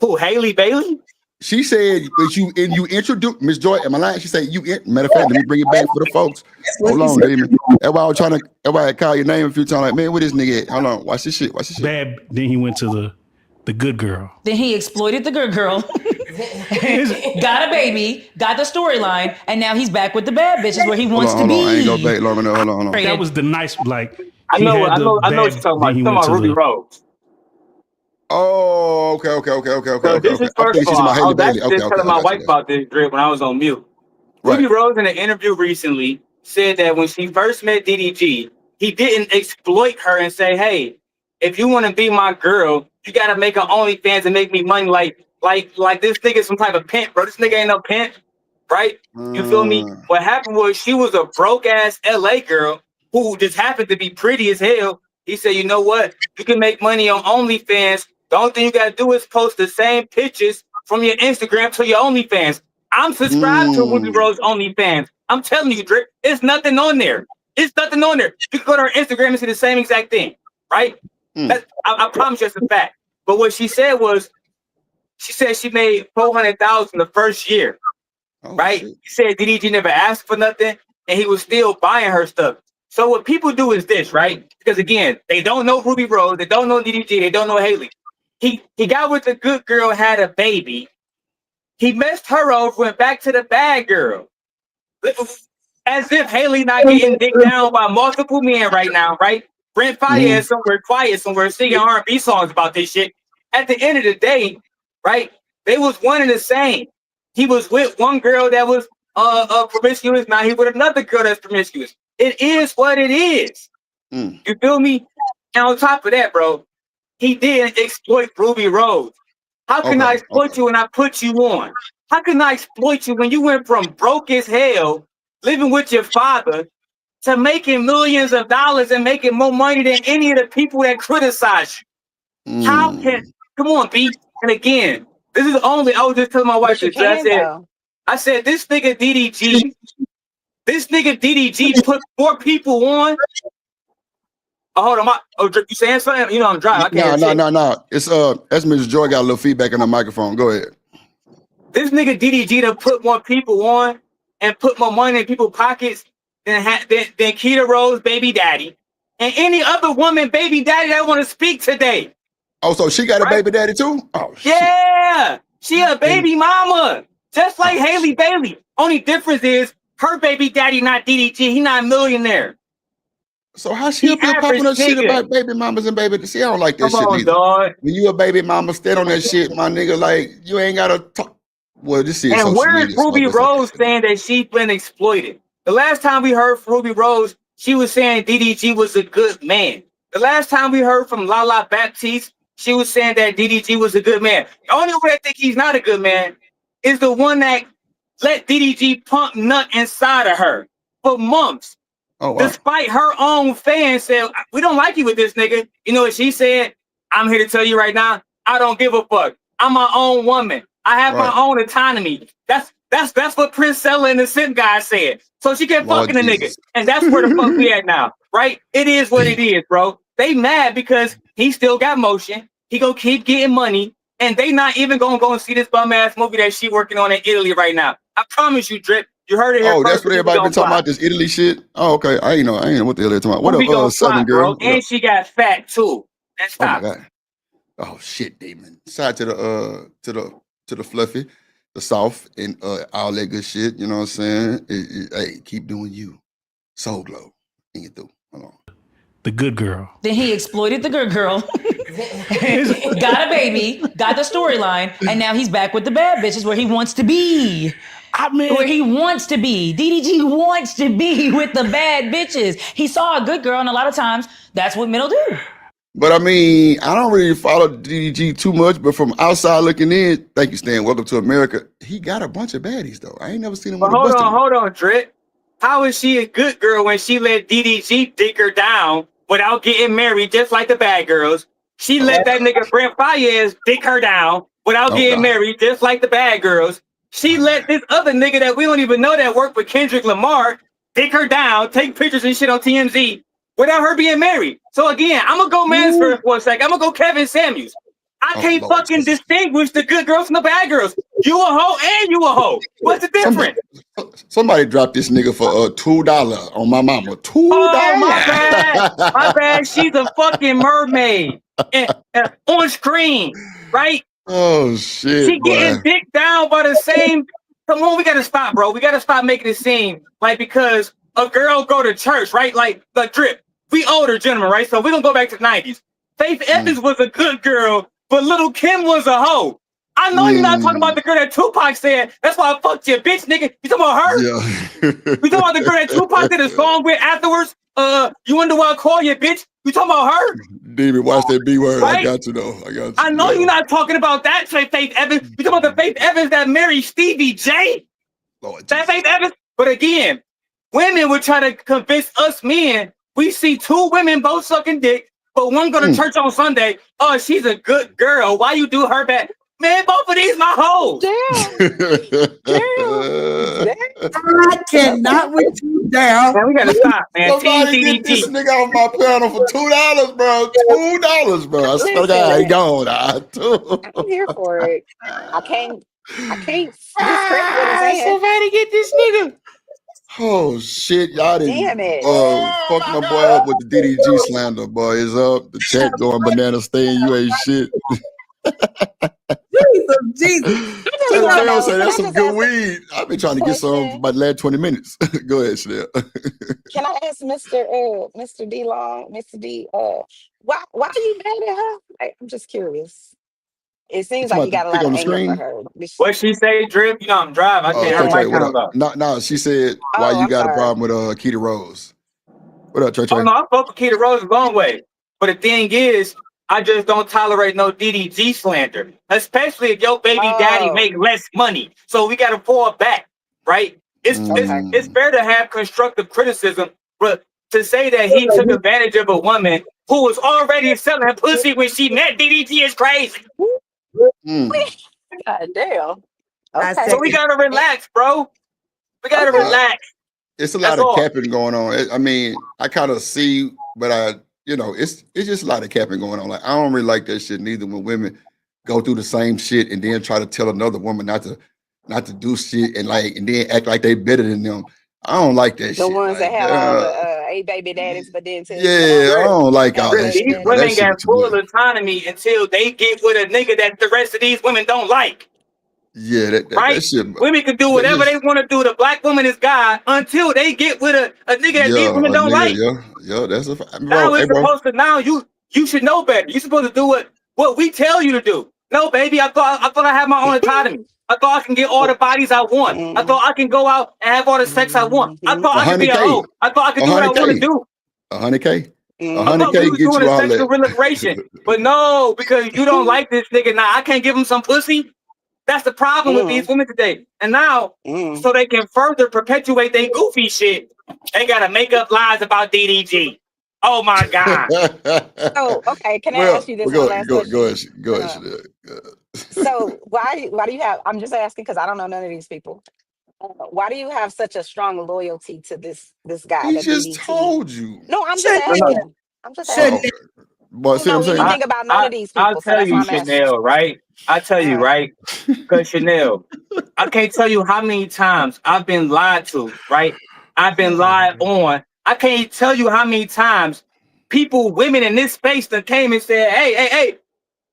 Who, Haley Bailey? She said, but you introduced Miss Joy. Am I lying? She said matter of fact, let me bring it back for the folks. Hold on, Demon. That's why I was trying to. That's why I call your name a few times. Like, man, where this nigga at? Hold on. Watch this shit. Bad. Then he went to the good girl. Then he exploited the good girl, got a baby, got the storyline, and now he's back with the bad bitches where he wants to be. I ain't go back, Lauren. Hold on. That was the nice. Like I he know had the what you're bad, talking about. then he You're talking went about to Ruby the- Rose. Oh, okay. So this is first of all, I was actually just telling my wife Okay. about this, Drip, when I was on mute. Right. Ruby Rose in an interview recently said that when she first met DDG, he didn't exploit her and say, "Hey, if you want to be my girl, you got to make an OnlyFans and make me money." Like this nigga is some type of pimp, bro. This nigga ain't no pimp, right? You feel me? What happened was she was a broke ass LA girl who just happened to be pretty as hell. He said, "You know what? You can make money on OnlyFans. The only thing you gotta do is post the same pictures from your Instagram to your OnlyFans." I'm subscribed to Ruby Rose OnlyFans. I'm telling you, Drip, it's nothing on there. It's nothing on there. You can go to her Instagram and see the same exact thing, right? I promise you, that's a fact. But what she said was, she said she made $400,000 the first year, right? She said DDG never asked for nothing, and he was still buying her stuff. So what people do is this, right? Because again, they don't know Ruby Rose, they don't know DDG, they don't know Haley. He got with the good girl, had a baby. He messed her over, went back to the bad girl. As if Haley not getting dicked down by multiple men right now, right? Brent Fayez is somewhere quiet, somewhere singing R&B songs about this shit. At the end of the day, right? They was one and the same. He was with one girl that was promiscuous. Now he with another girl that's promiscuous. It is what it is. You feel me? And on top of that, bro, he did exploit Ruby Rose. How can I exploit you when I put you on? How can I exploit you when you went from broke as hell, living with your father, to making millions of dollars and making more money than any of the people that criticize you? How can, come on, B. And again, this is only, I was just telling my wife this. I said, this nigga DDG put 4 people on. Oh, hold on, you saying something? You know I'm driving. I can't No. It's that's Mrs. Joy got a little feedback on the microphone. Go ahead. This nigga DDG to put more people on and put more money in people's pockets than Keita Rose, baby daddy, and any other woman, baby daddy that want to speak today. Oh, so she got a baby daddy too? Oh, yeah, she a baby mama, just like Haley Bailey. Only difference is her baby daddy not DDG. He not a millionaire. So how she up here popping up shit about baby mamas and baby? See, I don't like that shit neither. Dog. When you a baby mama, stand on that shit, my nigga. Like you ain't gotta talk. Well, this is. And where's Ruby Rose saying that she's been exploited? The last time we heard from Ruby Rose, she was saying DDG was a good man. The last time we heard from Lala Baptiste, she was saying that DDG was a good man. The only way I think he's not a good man is the one that let DDG pump nut inside of her for months. Oh, wow. Despite her own fans said, "We don't like you with this nigga." You know what she said? "I'm here to tell you right now, I don't give a fuck. I'm my own woman. I have my own autonomy." That's what Princella and the Simp guy said. So she kept fucking the nigga. And that's where the fuck we at now, right? It is what it is, bro. They mad because he still got motion. He gonna keep getting money. And they not even gonna go and see this bum ass movie that she working on in Italy right now. I promise you, Drip, You heard it here Oh, first. that's what everybody been talking about, this Italy shit. Oh, okay. I ain't know what the hell they're talking about. What up, Southern girl? Bro. And she got fat too. That's oh my god. Oh shit, Demon. Side to the fluffy, the soft, and all that good shit. You know what I'm saying? Hey, keep doing you. Soul Glow. And you through. Hold on. The good girl. Then he exploited the good girl, got a baby, got the storyline, and now he's back with the bad bitches where he wants to be. Where he wants to be. DDG wants to be with the bad bitches. He saw a good girl, and a lot of times that's what men will do. But I mean, I don't really follow DDG too much, but from outside looking in, thank you, Stan. Welcome to America. He got a bunch of baddies though. I ain't never seen him. But hold on, Drit. How is she a good girl when she let DDG dick her down without getting married, just like the bad girls? She let that nigga Brent Faiyaz dick her down without getting married, just like the bad girls. She let this other nigga that we don't even know that worked with Kendrick Lamar dick her down, take pictures and shit on TMZ without her being married. So again, I'm gonna go Mansford for a second. I'm gonna go Kevin Samuels. I can't fucking distinguish the good girls from the bad girls. You a hoe and you a hoe. What's the difference? Somebody dropped this nigga for $2 on my mama. $2. Oh, my bad. My bad. She's a fucking mermaid on screen, right? Oh shit. She getting dick down by the same. Come on, we gotta stop, bro. We gotta stop making it seem like because a girl go to church, right? Like Drip. We older gentlemen, right? So we're gonna go back to the 90s. Faith Evans was a good girl, but Little Kim was a hoe. I know you're not talking about the girl that Tupac said, that's why I fucked you, bitch, nigga. You talking about her? Yeah. We talking about the girl that Tupac did a song with afterwards? You wonder why I call you, bitch? You talking about her? David, watch that B word. Right? I got you though. I got you. I know you're not talking about that Faith Evans. You talking about the Faith Evans that married Stevie J? That Faith Evans? But again, women would try to convince us men. We see two women both sucking dick, but one go to church on Sunday. Oh, she's a good girl. Why you do her bad? Man, both of these my hoes. I cannot with you down. Man, we gotta stop, man. Somebody get this nigga off my panel for $2, bro. $2, bro. I swear to God, he gone. I'm here for it. I can't discredit what he's saying. Somebody get this nigga. Oh shit, y'all didn't Damn it. fuck my boy up with the DDG slander, boy. It's up. The chat going banana staying, you ain't shit. Jesus. That's some good weed. I've been trying to get some for about the last 20 minutes. Go ahead, Chanel. Can I ask Mr. D Long, Mr. D, why are you mad at her? Like, I'm just curious. It seems like you got a lot of anger for her. What she say, Drip? You know I'm driving. I can't hear my phone up. No, she said why you got a problem with Keita Rose. What up, Trey? Oh no, I fuck with Keita Rose a long way. But the thing is, I just don't tolerate no DDG slander, especially if your baby daddy make less money. So we got to fall back, right? It's fair to have constructive criticism, but to say that he took advantage of a woman who was already selling pussy when she met DDG is crazy. God damn. Okay. So we gotta relax, bro. We gotta relax. It's a lot of capping going on. I mean, I kind of see, but it's just a lot of capping going on. Like I don't really like that shit neither. When women go through the same shit and then try to tell another woman not to do shit and then act like they better than them. I don't like that shit. The ones that have all the 8 baby daddies, but then too. Yeah, I don't like all that shit. These women got full autonomy until they get with a nigga that the rest of these women don't like. Yeah, that shit. Women can do whatever they want to do. The black woman is God until they get with a nigga that these women don't like. Yeah, that's a fact. Now it's supposed to. Now you should know better. You're supposed to do what we tell you to do. No, baby, I thought I had my own autonomy. I thought I can get all the bodies I want. I thought I can go out and have all the sex I want. I thought I could be a hoe. I thought I could do what I want to do. 100K. I thought we was doing a sexual liberation, but no, because you don't like this nigga. Now I can't give him some pussy. That's the problem with these women today. And now, so they can further perpetuate their goofy shit, they gotta make up lies about DDG. Oh my God. So okay, can I ask you this one last question? Go ahead. So why do you have? I'm just asking because I don't know none of these people. Why do you have such a strong loyalty to this guy? He just told you. No, I'm just asking. I'm just asking. But see what I'm What you saying? think about none of these I'll people? So tell that's why you, I'm asking. Chanel, right? I tell you, right? Because Chanel, I can't tell you how many times I've been lied to, right? I've been lied on. I can't tell you how many times people, women in this space that came and said, hey,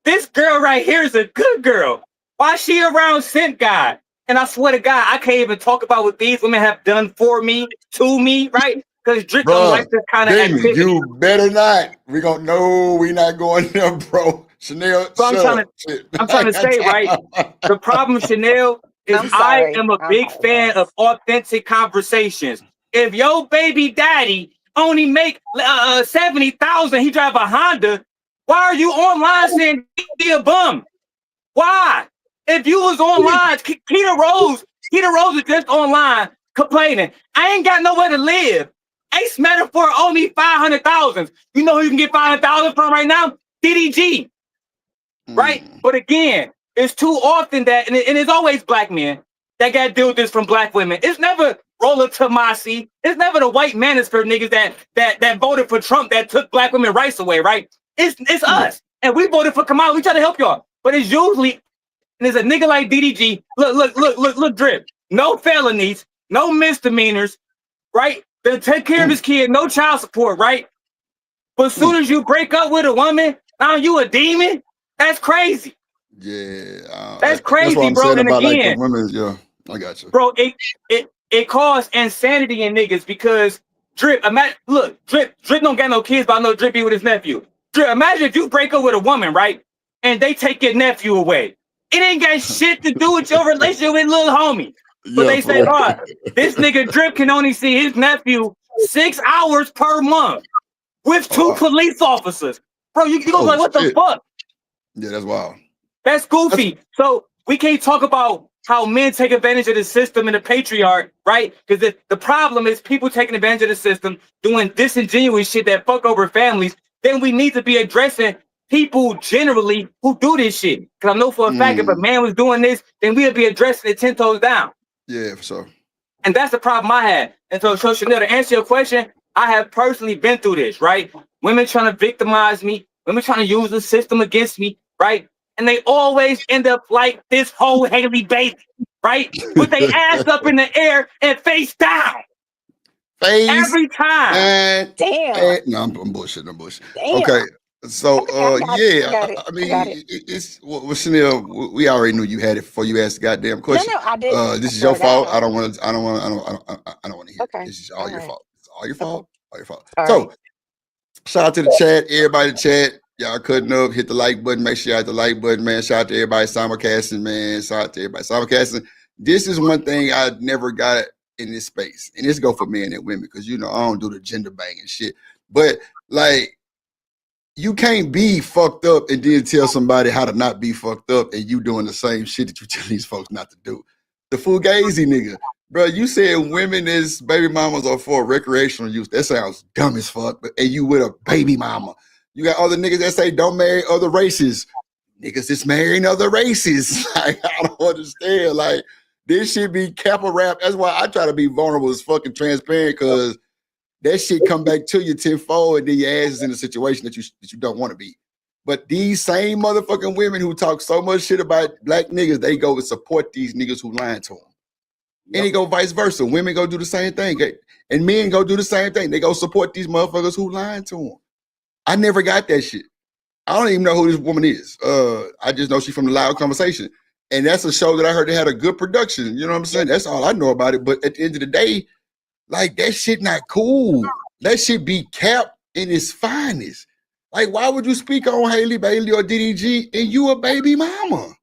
this girl right here is a good girl. Why is she around Scent Guy? And I swear to God, I can't even talk about what these women have done for me, to me, right? Because Drake don't like this kind of Damon, activity. you better not. We gonna know we not going there, bro. Chanel, So I'm shut trying to say, right? The problem, Chanel, is I'm I sorry. am a I big fan of authentic conversations. If your baby daddy only make 70,000, he drive a Honda. Why are you online saying he a bum? Why? If you was online, Keita Rose is just online complaining. I ain't got nowhere to live. Ace Metaphor owe me 500,000. You know who you can get 500,000 from right now? DDG. Right? But again, it's too often that, and it's always black men that got to deal with this from black women. It's never Rolla Tomasi. It's never the white manosphere niggas that voted for Trump that took black women rights away, right? It's us. And we voted for Kamala. We try to help y'all. But it's usually, and there's a nigga like DDG. Look, Drip. No felonies, no misdemeanors, right? They'll take care of his kid, no child support, right? But as soon as you break up with a woman, now you a demon? That's crazy. Yeah. That's crazy, that's what I'm bro. saying And about like again, the women. Yeah, I got you. bro, it caused insanity in niggas because Drip don't got no kids, but I know Drip be with his nephew. Drip, imagine if you break up with a woman, right? And they take your nephew away. It ain't got shit to do with your relationship with little homie. But they say, oh, this nigga Drip can only see his nephew 6 hours per month with 2 police officers. Bro, you go like, what the fuck? Yeah, that's wild. That's goofy. So we can't talk about how men take advantage of the system and the patriarch, right? Because the problem is people taking advantage of the system, doing disingenuous shit that fuck over families. Then we need to be addressing people generally who do this shit. Because I know for a fact if a man was doing this, then we'd be addressing it 10 toes down. Yeah, for sure. And that's the problem I had. And so Chanel, to answer your question, I have personally been through this, right? Women trying to victimize me, women trying to use the system against me, right? And they always end up like this whole Haley Bailey, right? With their ass up in the air and face down. Every time. Damn. No, I'm bullshitting. I'm bullshitting. Damn. Okay. So, I got it. it's well, Chanel, we already knew you had it before you asked the goddamn question. No, I didn't. This is your fault. I don't want to hear. Okay. This is all your fault. It's all your fault. All your fault. All So, shout out to the chat, everybody in the chat. Y'all cutting up, hit the like button. Make sure you hit the like button, man. Shout out to everybody simulcasting, man. Shout out to everybody simulcasting. This is one thing I never got in this space, and this go for men and women because I don't do the gender banging shit. But like, you can't be fucked up and then tell somebody how to not be fucked up, and you doing the same shit that you tell these folks not to do. The fugazi nigga, bro. You said women as baby mamas are for recreational use. That sounds dumb as fuck. And you with a baby mama. You got other niggas that say don't marry other races. Niggas just marrying other races. Like, I don't understand. Like, this shit be Kappa rap. That's why I try to be vulnerable as fucking transparent, because that shit come back to you tenfold, and then your ass is in a situation that you don't want to be. But these same motherfucking women who talk so much shit about black niggas, they go and support these niggas who lying to them. And they go vice versa. Women go do the same thing. And men go do the same thing. They go support these motherfuckers who lying to them. I never got that shit. I don't even know who this woman is. I just know she's from the Loud Conversation. And that's a show that I heard they had a good production. You know what I'm saying? That's all I know about it. But at the end of the day, like, that shit not cool. That shit be capped in its finest. Like, why would you speak on Haley Bailey or DDG and you a baby mama?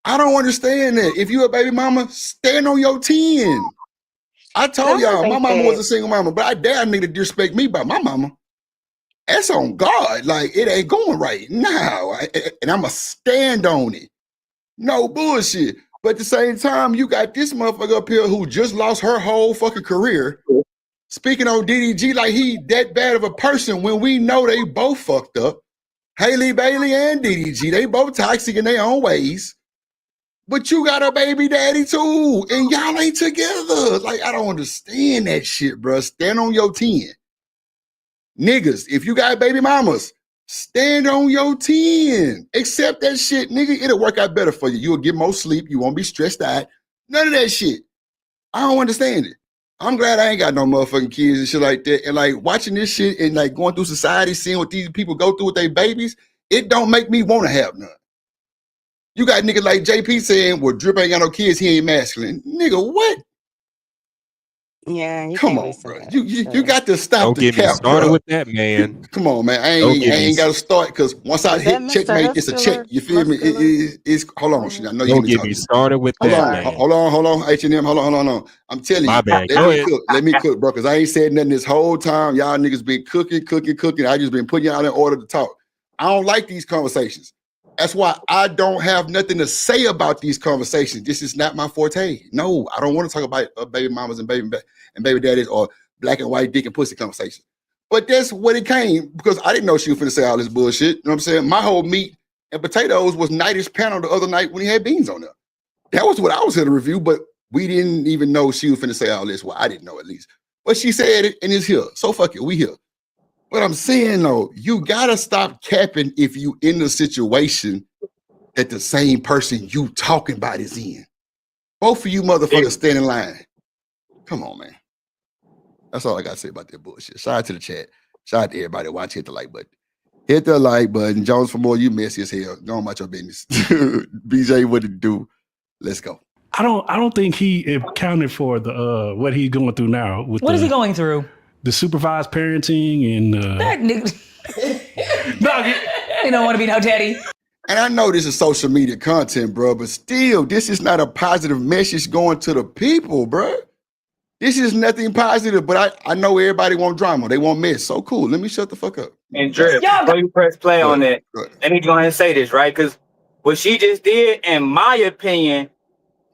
I don't understand that. If you a baby mama, stand on your 10. I told y'all, my mama was a single mama, but I dare a nigga to disrespect me by my mama. That's on God. Like, it ain't going right now. And I'ma stand on it. No bullshit. But at the same time, you got this motherfucker up here who just lost her whole fucking career, speaking on DDG like he that bad of a person when we know they both fucked up. Haley Bailey and DDG, they both toxic in their own ways. But you got a baby daddy too, and y'all ain't together. Like, I don't understand that shit, bro. Stand on your 10. Niggas, if you got baby mamas, Stand on your 10. Accept that shit, nigga. It'll work out better for you. You'll get more sleep. You won't be stressed out. None of that shit. I don't understand it. I'm glad I ain't got no motherfucking kids and shit like that. And like watching this shit and like going through society, seeing what these people go through with their babies, it don't make me want to have none. You got niggas like JP saying, well, Drip ain't got no kids, he ain't masculine. Nigga, what? Yeah, you Come can't on, be bro. saying You got to stop Don't the get me cap, started bro. with that, man. Come on, man. I Don't ain't get me got to start because once I Is that hit Mr. checkmate, it's a check. Hustler? You feel me? It's hold on. I know you Don't me get talking. me started with Hold that, on, man. hold on, H&M, hold on. I'm telling My you, bad. Go ahead. let me cook, bro, because I ain't said nothing this whole time. Y'all niggas been cooking. I just been putting y'all in order to talk. I don't like these conversations. That's why I don't have nothing to say about these conversations. This is not my forte. No, I don't want to talk about baby mamas and baby daddies or black and white dick and pussy conversations. But that's what it came because I didn't know she was finna say all this bullshit. You know what I'm saying? My whole meat and potatoes was Nighty's panel the other night when he had beans on there. That was what I was here to review, but we didn't even know she was finna say all this. Well, I didn't know at least. But she said it and it's here. So fuck it, we here. But I'm saying though, you gotta stop capping if you in the situation that the same person you talking about is in. Both of you motherfuckers stand in line. Come on, man. That's all I gotta say about that bullshit. Shout out to the chat. Shout out to everybody watch. Hit the like button. Hit the like button. Jones for more. You messy as hell. Go on about your business. BJ, what it do? Let's go. I don't think he accounted for the what he's going through now. What is he going through? The supervised parenting and That nigga. You don't want to be no daddy. And I know this is social media content, bro, but still, this is not a positive message going to the people, bro. This is nothing positive, but I know everybody want drama. They want mess. So cool. Let me shut the fuck up. And Drip, before you press play on that, let me go ahead and say this, right? Because what she just did, in my opinion,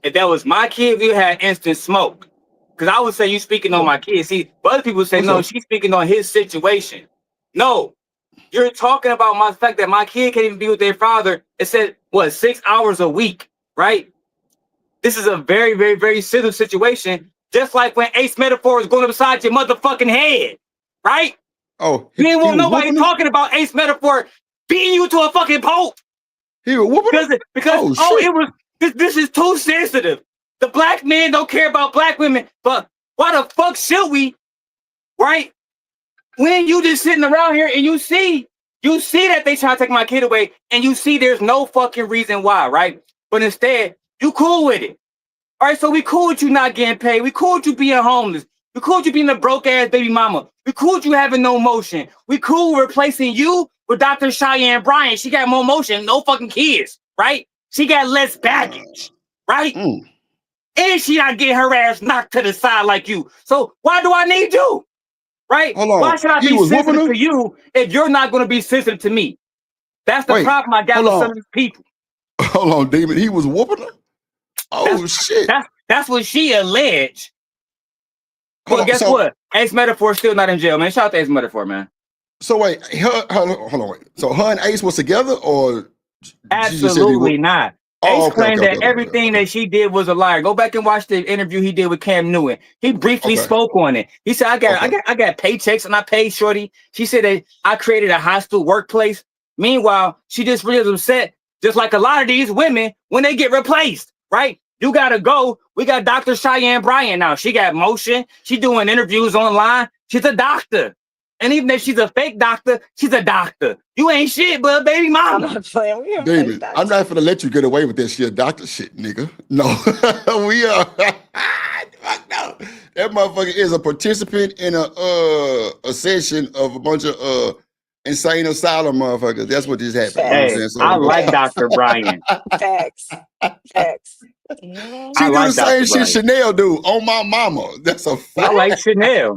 if that was my kid, we had instant smoke. Because I would say you speaking on my kid. See, but other people say, no, she's speaking on his situation. No, you're talking about my fact that my kid can't even be with their father. It said, what, 6 hours a week, right? This is a very, very, very serious situation. Just like when Ace Metaphor is going upside your motherfucking head, right? Oh, you ain't want nobody talking about Ace Metaphor beating you to a fucking pulp. He was whooping because it was this is too sensitive. The black men don't care about black women, but why the fuck should we? Right? When you just sitting around here and you see that they try to take my kid away, and you see there's no fucking reason why, right? But instead, you cool with it. All right, so we cool with you not getting paid. We cool with you being homeless. We cool with you being a broke ass baby mama. We cool with you having no motion. We cool replacing you with Dr. Cheyenne Bryant. She got more motion, no fucking kids, right? She got less baggage, right? And she not getting her ass knocked to the side like you. So why do I need you? Right? Hold on. Why should I be sensitive to you if you're not going to be sensitive to me? That's the problem I got with some of these people. Hold on, Damon. He was whooping her? Oh, shit. That's what she alleged. But guess what? Ace Metaphor still not in jail, man. Shout out to Ace Metaphor, man. So wait, hold on, wait. So her and Ace was together, or absolutely not? Oh, Ace claimed that everything that she did was a liar. Go back and watch the interview he did with Cam Newton. He briefly spoke on it. He said, I got paychecks and I paid Shorty. She said that I created a hostile workplace. Meanwhile, she just really upset, just like a lot of these women when they get replaced, right? You gotta go. We got Dr. Cheyenne Bryant now. She got motion. She doing interviews online. She's a doctor. And even if she's a fake doctor, she's a doctor. You ain't shit, but baby mama. I'm not playing. We David, I'm not gonna let you get away with that shit doctor shit, nigga. No, we are. Fuck no. That motherfucker is a participant in a session of a bunch of insane asylum motherfuckers. That's what just happened. Hey, you know what I'm saying? So, I like Dr. Bryant. Facts. She do the same shit Chanel do on my mama. That's a fact. I like Chanel.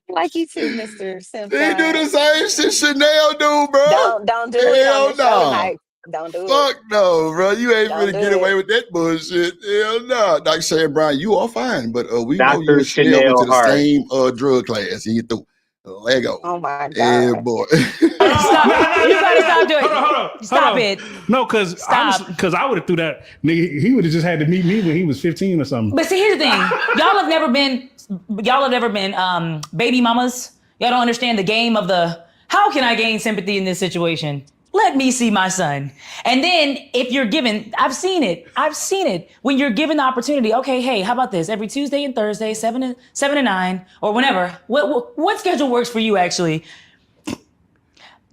Like you too, Mr. Senpai. They do the same shit Chanel do, bro. Don't do it. Hell no. Like, don't do it. Fuck no, bro. You ain't gonna get away with that bullshit. Hell no. Dr. Cheyenne Bryant, you are fine, but we know you and Chanel went to the same drug class and you through. Let go. Oh my god. Yeah, boy. Stop. You gotta stop doing it. Hold on. Stop it. No, because I would have threw that nigga. He would have just had to meet me when he was 15 or something. But see, here's the thing. Y'all have never been baby mamas. Y'all don't understand the game of the How can I gain sympathy in this situation? Let me see my son. And then if you're given, I've seen it. When you're given the opportunity, okay, hey, how about this? Every Tuesday and Thursday, 7 to 9, or whenever. What schedule works for you, actually?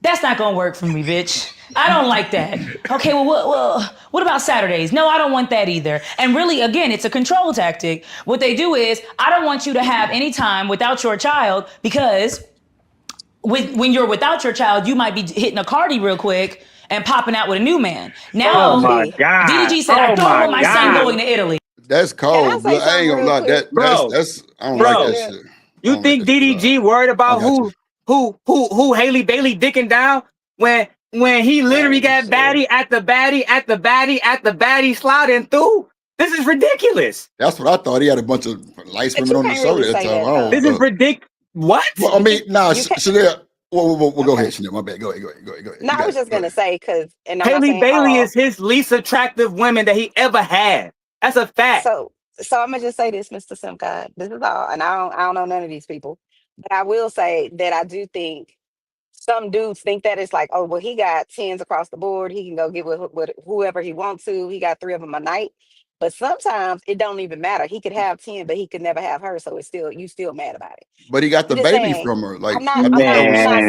That's not gonna work for me, bitch. I don't like that. Okay, well, what about Saturdays? No, I don't want that either. And really, again, it's a control tactic. What they do is, I don't want you to have any time without your child, because when you're without your child, you might be hitting a Cardi real quick and popping out with a new man. Now, Oh my God. DDG said, I Oh don't want my son God. going to Italy. That's cold. say Look, I ain't gonna lie. something real quick? That's I don't like that shit. You think DDG worried about who Haley Bailey dicking down when he literally got baddie at the baddie sliding through? This is ridiculous. That's what I thought. He had a bunch of lights women on the show at that time. I don't This know. is ridiculous. What? Well, I mean, nah, Chanel. Well, go ahead, Chanel. My bad. Go ahead. No, I was just gonna say because Haley Bailey is his least attractive woman that he ever had. That's a fact. So I'm gonna just say this, Mr. Simcott. This is all, and I don't know none of these people, but I will say that I do think some dudes think that it's like, oh, well, he got 10s across the board. He can go get with whoever he wants to. He got 3 of them a night. But sometimes it don't even matter. He could have 10, but he could never have her. So you still mad about it. But he got the I'm just baby saying, from her. Like, I'm not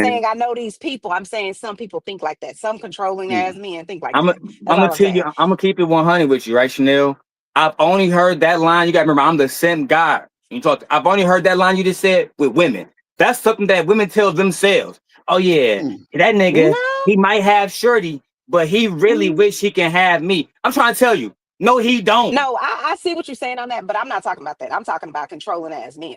saying I know these people. I'm saying some people think like that. Some controlling ass men think like I'm that. gonna tell you, I'm gonna keep it 100 with you, right, Chanel? I've only heard that line. You gotta remember, I'm the same guy. I've only heard that line you just said with women. That's something that women tell themselves. Oh yeah, that nigga, he might have shorty, but he really wish he can have me. I'm trying to tell you, no, he don't. No, I see what you're saying on that, but I'm not talking about that. I'm talking about controlling ass men.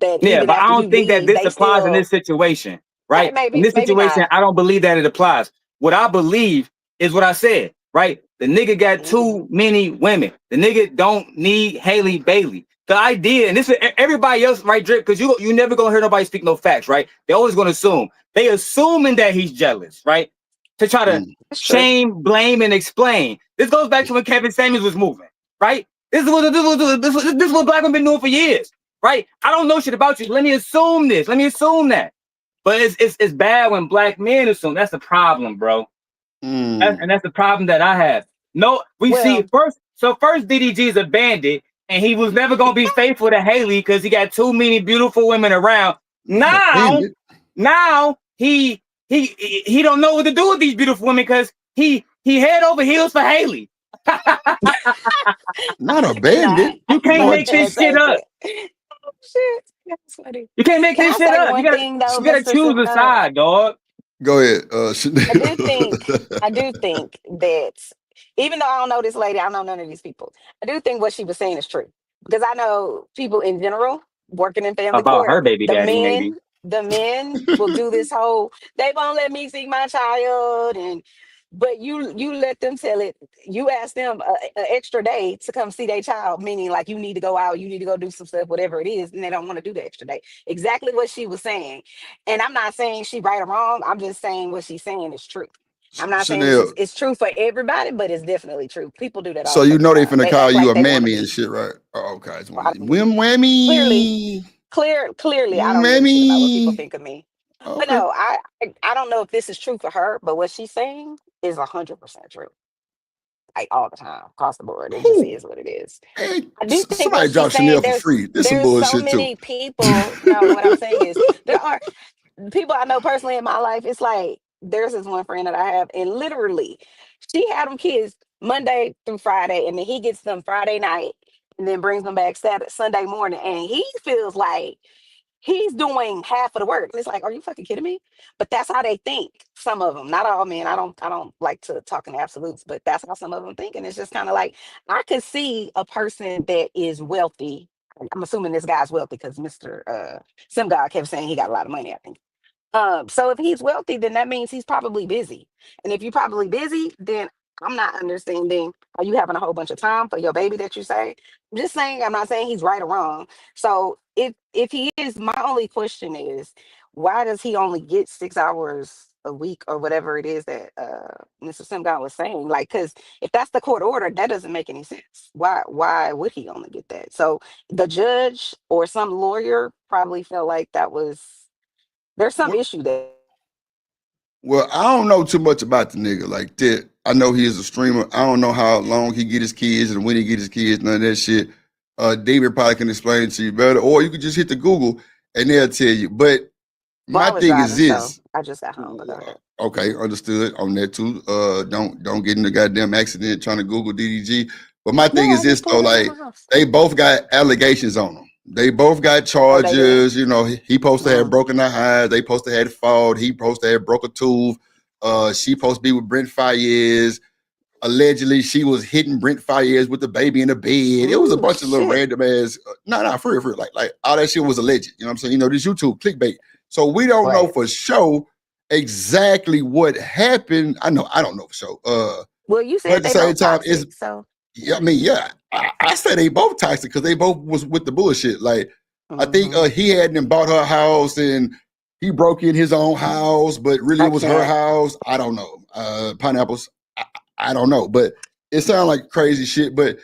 That Yeah, even but I after don't you think that leave, this they applies in still- this situation, right? Maybe, In this maybe situation, not. I don't believe that it applies. What I believe is what I said, right? The nigga got too many women. The nigga don't need Haley Bailey. The idea, and this is everybody else, right, Drip? Because you never gonna hear nobody speak no facts, right? They always gonna assume. They assuming that he's jealous, right? To try to shame, blame, and explain. This goes back to when Kevin Samuels was moving, right? This is what black women been doing for years, right? I don't know shit about you. Let me assume this. Let me assume that. But it's bad when black men assume. That's the problem, bro. And that's the problem that I have. No, see first DDG is a bandit, and he was never gonna be faithful to Haley because he got too many beautiful women around. Now he don't know what to do with these beautiful women because he head over heels for Haley. Not a bandit. You can't make this shit up. Shit, that's funny. You can't make Can this I shit say up. one You thing, though, gotta Mr. choose a Simcott? side, dog. Go ahead, Chanel. I do think that even though I don't know this lady, I don't know none of these people. I do think what she was saying is true because I know people in general working in family About court. her baby daddy, maybe. The men will do this whole. They won't let me see my child, but you let them tell it. You ask them an extra day to come see their child, meaning like you need to go out, you need to go do some stuff, whatever it is, and they don't want to do the extra day. Exactly what she was saying, and I'm not saying she right or wrong. I'm just saying what she's saying is true. I'm not saying it's true for everybody, but it's definitely true. People do that. So you know they finna They call act you like a they wanna mammy be. and shit, right? Oh, okay. Whammy. Clearly, I don't give a shit about what people think of me. But no, I don't know if this is true for her, but what she's saying is 100% true. Like all the time, across the board. It just is what it is. I do think Somebody what drop she's saying, Chanel for free. This some there's so bullshit many too. people. No, what I'm saying is there are people I know personally in my life. It's like there's this one friend that I have, and literally, she had them kids Monday through Friday, and then he gets them Friday night, and then brings them back Sunday morning, and he feels like he's doing half of the work. And it's like, are you fucking kidding me? But that's how they think. Some of them, not all men. I don't like to talk in absolutes, but that's how some of them think. And it's just kind of like I could see a person that is wealthy. I'm assuming this guy's wealthy because Mr. Sim God kept saying he got a lot of money, I think. So if he's wealthy, then that means he's probably busy. And if you're probably busy, then I'm not understanding. Are you having a whole bunch of time for your baby that you say? I'm just saying, I'm not saying he's right or wrong. So if he is, my only question is, why does he only get 6 hours a week or whatever it is that Mr. Simgon was saying? Like, because if that's the court order, that doesn't make any sense. Why would he only get that? So the judge or some lawyer probably felt like there's some issue there. Well, I don't know too much about the nigga like that. I know he is a streamer. I don't know how long he get his kids and when he get his kids, none of that shit. David probably can explain it to you better, or you could just hit the Google and they'll tell you. But Well, I my was thing driving, is this. so I just got home. But go ahead. Okay, understood on that too. Don't get in the goddamn accident trying to Google DDG. But my thing is this though, like they both got allegations on them. They both got charges. You know, he supposed to have broken their eyes. They supposed to have fought. He supposed to have broke a tooth. She supposed to be with Brent Faiyaz. Allegedly, she was hitting Brent Faiyaz with the baby in the bed. It was a bunch of little random ass. For real. Like all that shit was alleged. You know what I'm saying? You know, this YouTube clickbait. So we don't know for sure exactly what happened. I don't know for sure. Well, you But said at the they same both time, toxic, so I mean, yeah, I said they both toxic because they both was with the bullshit. Like, I think he hadn't bought her house and he broke in his own house, but really it was her house. I don't know. Pineapples, I don't know, but it sounds like crazy shit. But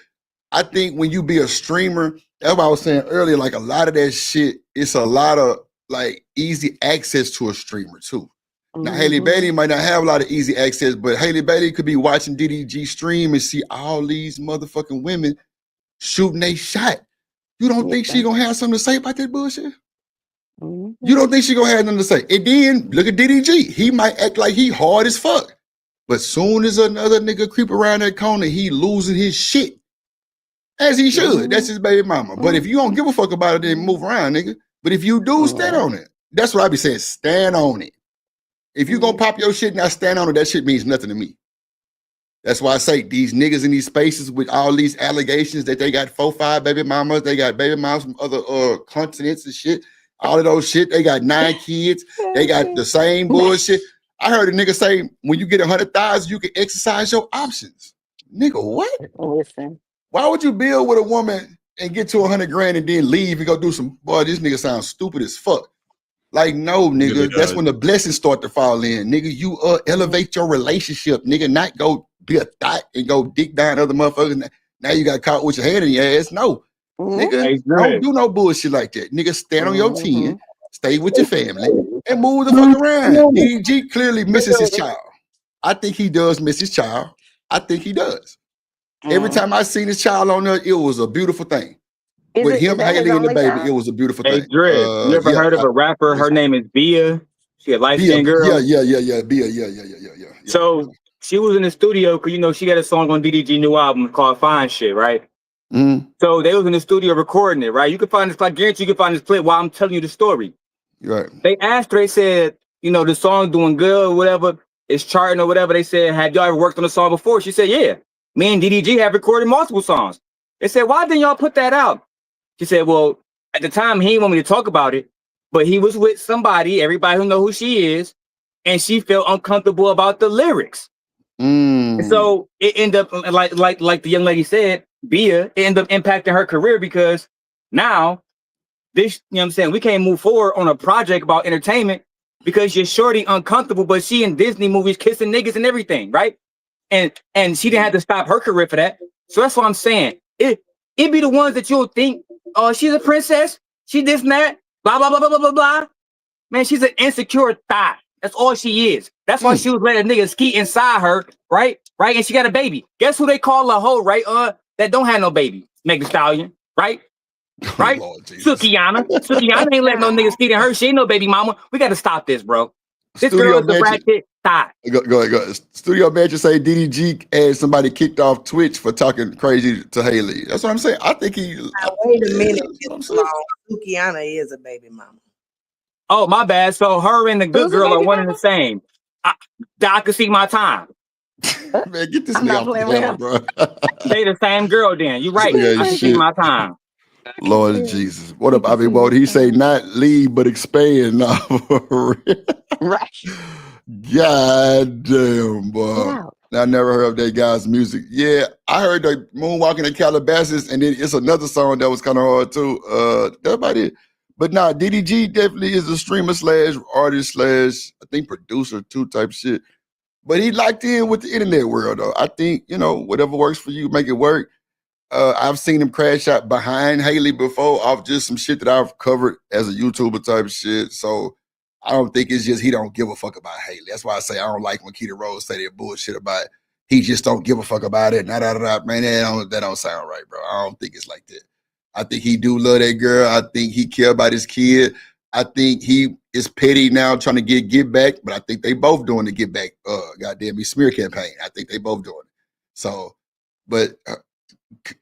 I think when you be a streamer, that's what I was saying earlier, like a lot of that shit, it's a lot of like easy access to a streamer too. Now, Haley Bailey might not have a lot of easy access, but Haley Bailey could be watching DDG stream and see all these motherfucking women shooting they shot. You don't think she gonna have something to say about that bullshit? You don't think she gonna have nothing to say? And then look at DDG. He might act like he hard as fuck, but soon as another nigga creep around that corner, he losing his shit. As he should. That's his baby mama. But if you don't give a fuck about it, then move around, nigga. But if you do, stand on it. That's what I be saying. Stand on it. If you gonna pop your shit, now stand on it, that shit means nothing to me. That's why I say these niggas in these spaces with all these allegations that they got 4, 5 baby mamas, they got baby mamas from other continents and shit, all of those shit. They got 9 kids, they got the same bullshit. I heard a nigga say when you get 100,000, you can exercise your options. Nigga, what? Listen. Why would you build with a woman and get to 100 grand and then leave and go do some? Boy, this nigga sounds stupid as fuck. Like, no, nigga, Really that's does. when the blessings start to fall in. Nigga, you elevate your relationship, nigga, not go be a thought and go dig down other motherfuckers. Now you got caught with your hand in your ass. No, nigga, don't do no bullshit like that. Nigga, stand on your 10, stay with your family, and move the fuck around. DDG clearly misses his child. I think he does miss his child. I think he does. Every time I seen his child on there, it was a beautiful thing. With him, Haley, and the baby, it was a beautiful Hey, thing. Dre, you ever heard of a rapper? Her name is Bia. She a light-skinned girl. Yeah. Bia, yeah. So she was in the studio because, you know, she got a song on DDG new album called Fine Shit, right? So they was in the studio recording it, right? You can find this, I guarantee you can find this clip while I'm telling you the story. Right. They asked her, they said, you know, the song doing good or whatever, it's charting or whatever. They said, have y'all ever worked on a song before? She said, yeah. Me and DDG have recorded multiple songs. They said, why didn't y'all put that out? She said, well, at the time, he didn't want me to talk about it, but he was with somebody, everybody who know who she is, and she felt uncomfortable about the lyrics. And so it ended up, like the young lady said, Bia, it ended up impacting her career because now, this, you know what I'm saying, we can't move forward on a project about entertainment because you're shorty uncomfortable, but she in Disney movies kissing niggas and everything, right? And she didn't have to stop her career for that. So that's what I'm saying. It be the ones that you'll think, oh, she's a princess, she this and that, blah, blah, blah, blah, blah, blah, blah. Man, she's an insecure thot. That's all she is. That's why she was letting niggas ski inside her, right? Right? And she got a baby. Guess who they call a hoe, right? That don't have no baby. Megan Thee Stallion, right? Right? Sukiyana. Sukiyana ain't letting no niggas ski in her. She ain't no baby mama. We got to stop this, bro. This girl is the ratchet thot. Go ahead. Studio Mansion say DDG had somebody kicked off Twitch for talking crazy to Haley. That's what I'm saying. I think he. Now, wait a minute. Sukiana is a baby mama. Oh, my bad. So her and the good girl are one and the same. I could see my time. Man, get this nigga off the camera, bro. They the same girl then. You're right. I can see my time. Lord Jesus. What up, Bobby? What he say? Not leave, but expand. No, right. God damn, boy. I never heard of that guy's music. Yeah, I heard the Moonwalking in Calabasas, and then it's another song that was kind of hard too. That's about it. But nah, DDG definitely is a streamer / artist / I think producer too type shit. But he locked in with the internet world though. I think, you know, whatever works for you, make it work. I've seen him crash out behind Haley before off just some shit that I've covered as a YouTuber type shit. So I don't think it's just he don't give a fuck about Haley. That's why I say I don't like when Keita Rose say that bullshit about he just don't give a fuck about it. Man, that don't sound right, bro. I don't think it's like that. I think he do love that girl. I think he care about his kid. I think he is petty now trying to get back, but I think they both doing the get back goddamn smear campaign. I think they both doing it. So, but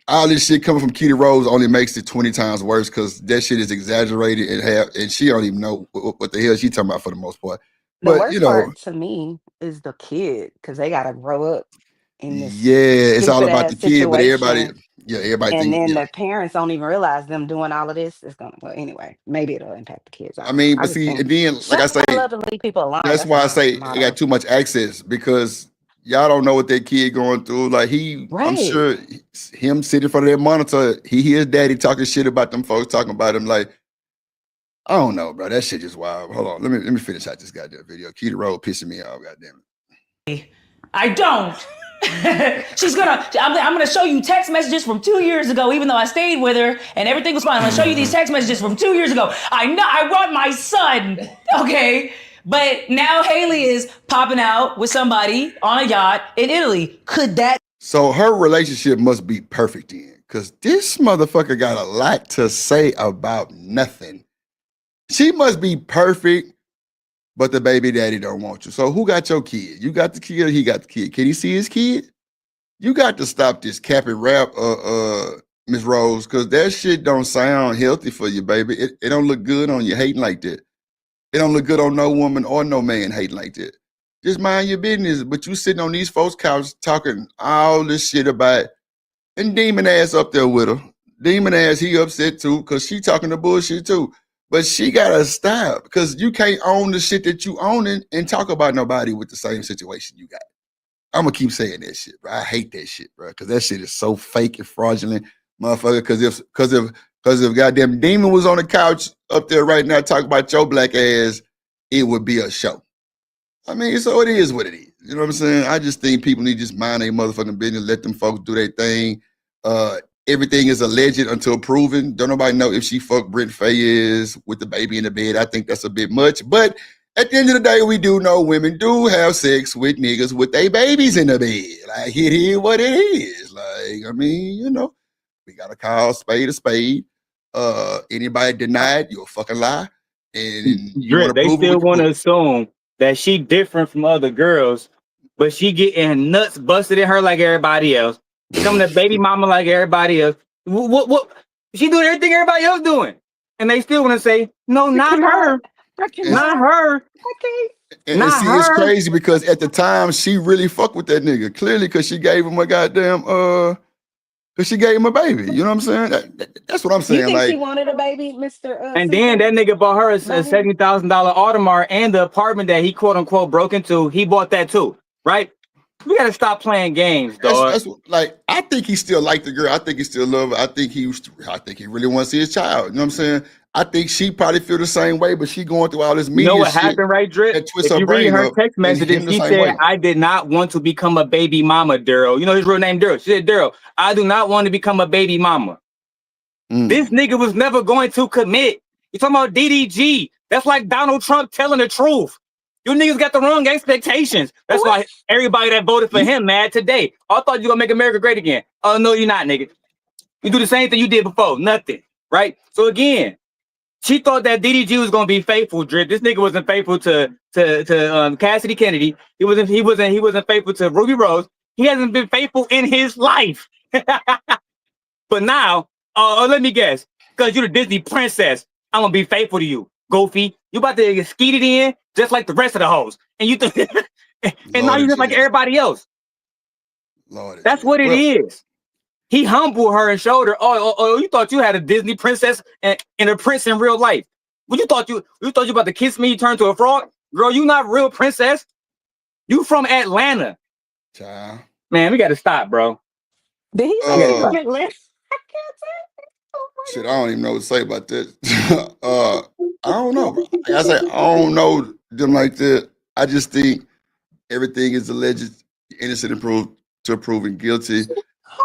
all this shit coming from Keita Rose only makes it 20 times worse because that shit is exaggerated and she don't even know what the hell she talking about for the most part. The But worst part to me is the kid because they gotta grow up in this it's all about the stupid-ass kid, but everybody situation. And think, then the parents don't even realize them doing all of this is gonna. Well, anyway, maybe it'll impact the kids. I I don't know. mean, I but just see, think and then like I shut say, the hell up and leave people alone. that's why I say my I got too much access because y'all don't know what that kid going through. Like I'm Right. sure him sitting in front of that monitor, he hears daddy talking shit about them folks talking about him. Like, I don't know, bro. That shit just wild. Hold on, let me finish out this goddamn video. Keita Rose pissing me off, goddamn it. I don't. I'm gonna show you text messages from 2 years ago, even though I stayed with her and everything was fine. I'm gonna show you these text messages from 2 years ago. I know I want my son, okay? But now Haley is popping out with somebody on a yacht in Italy. Could that? So her relationship must be perfect then, because this motherfucker got a lot to say about nothing. She must be perfect, but the baby daddy don't want you. So who got your kid? You got the kid, or he got the kid? Can he see his kid? You got to stop this cap and rap, Miss Rose, because that shit don't sound healthy for you, baby. It don't look good on you hating like that. It don't look good on no woman or no man hating like that. Just mind your business. But you sitting on these folks' couch talking all this shit about, and Demon ass up there with her. Demon ass, he upset too, because she talking the bullshit too. But she gotta stop, because you can't own the shit that you own and talk about nobody with the same situation you got. I'm gonna keep saying that shit, bro. I hate that shit, bro, because that shit is so fake and fraudulent, motherfucker. Because if goddamn Demon was on the couch up there right now talking about your black ass, it would be a show. I mean, so it is what it is. You know what I'm saying? I just think people need to just mind their motherfucking business, let them folks do their thing. Everything is alleged until proven. Don't nobody know if she fucked Brent Faiyaz with the baby in the bed. I think that's a bit much. But at the end of the day, we do know women do have sex with niggas with their babies in the bed. Like, it is what it is. Like, I mean, you know, we gotta call spade a spade. Anybody denied, you're a fucking lie. And you Drip, want to they prove still it? want to assume that she different from other girls, but she getting nuts busted in her like everybody else. Becoming a baby mama like everybody else. What? She doing everything everybody else doing, and they still want to say no, not her, not her. And Not see, it's her. crazy because at the time she really fucked with that nigga. Clearly, because she gave him a goddamn because she gave him a baby. You know what I'm saying? That's what I'm You saying. think she Like, wanted a baby, Mr. And then that nigga bought her a $70,000 Audemars, and the apartment that he quote unquote broke into, he bought that too, right? We gotta stop playing games, dog. that's like, I think he still liked the girl. I think he still love her. I think he really wants to see his child. You know what I'm saying? I think she probably feel the same way, but she going through all this You media know what shit happened, right, Drip? that twists If her you read brain her up, text and messages, him the she same said, way. I did not want to become a baby mama, Daryl. You know his real name, Daryl. She said, Daryl, I do not want to become a baby mama. This nigga was never going to commit. You talking about DDG. That's like Donald Trump telling the truth. You niggas got the wrong expectations. That's why everybody that voted for him mad today. I thought you gonna make America great again. Oh, no, you're not, nigga. You do the same thing you did before. Nothing. Right? So again, she thought that DDG was gonna be faithful, Drip. This nigga wasn't faithful to Cassidy Kennedy. He wasn't faithful to Ruby Rose. He hasn't been faithful in his life. But now, let me guess, because you're the Disney princess, I'm gonna be faithful to you. Goofy, you about to get skeeted in just like the rest of the hoes. And you and now you're just like everybody else. That's what it is. He humbled her and showed her, oh, you thought you had a Disney princess and a prince in real life. What you thought you about to kiss me, turn to a frog? Girl, you not real princess. You from Atlanta. Child. Man, we gotta stop, bro. Did he say he from Atlanta? Shit, I don't even know what to say about that. I don't know. Like I say, I don't know them like that. I just think everything is alleged, innocent until proven guilty.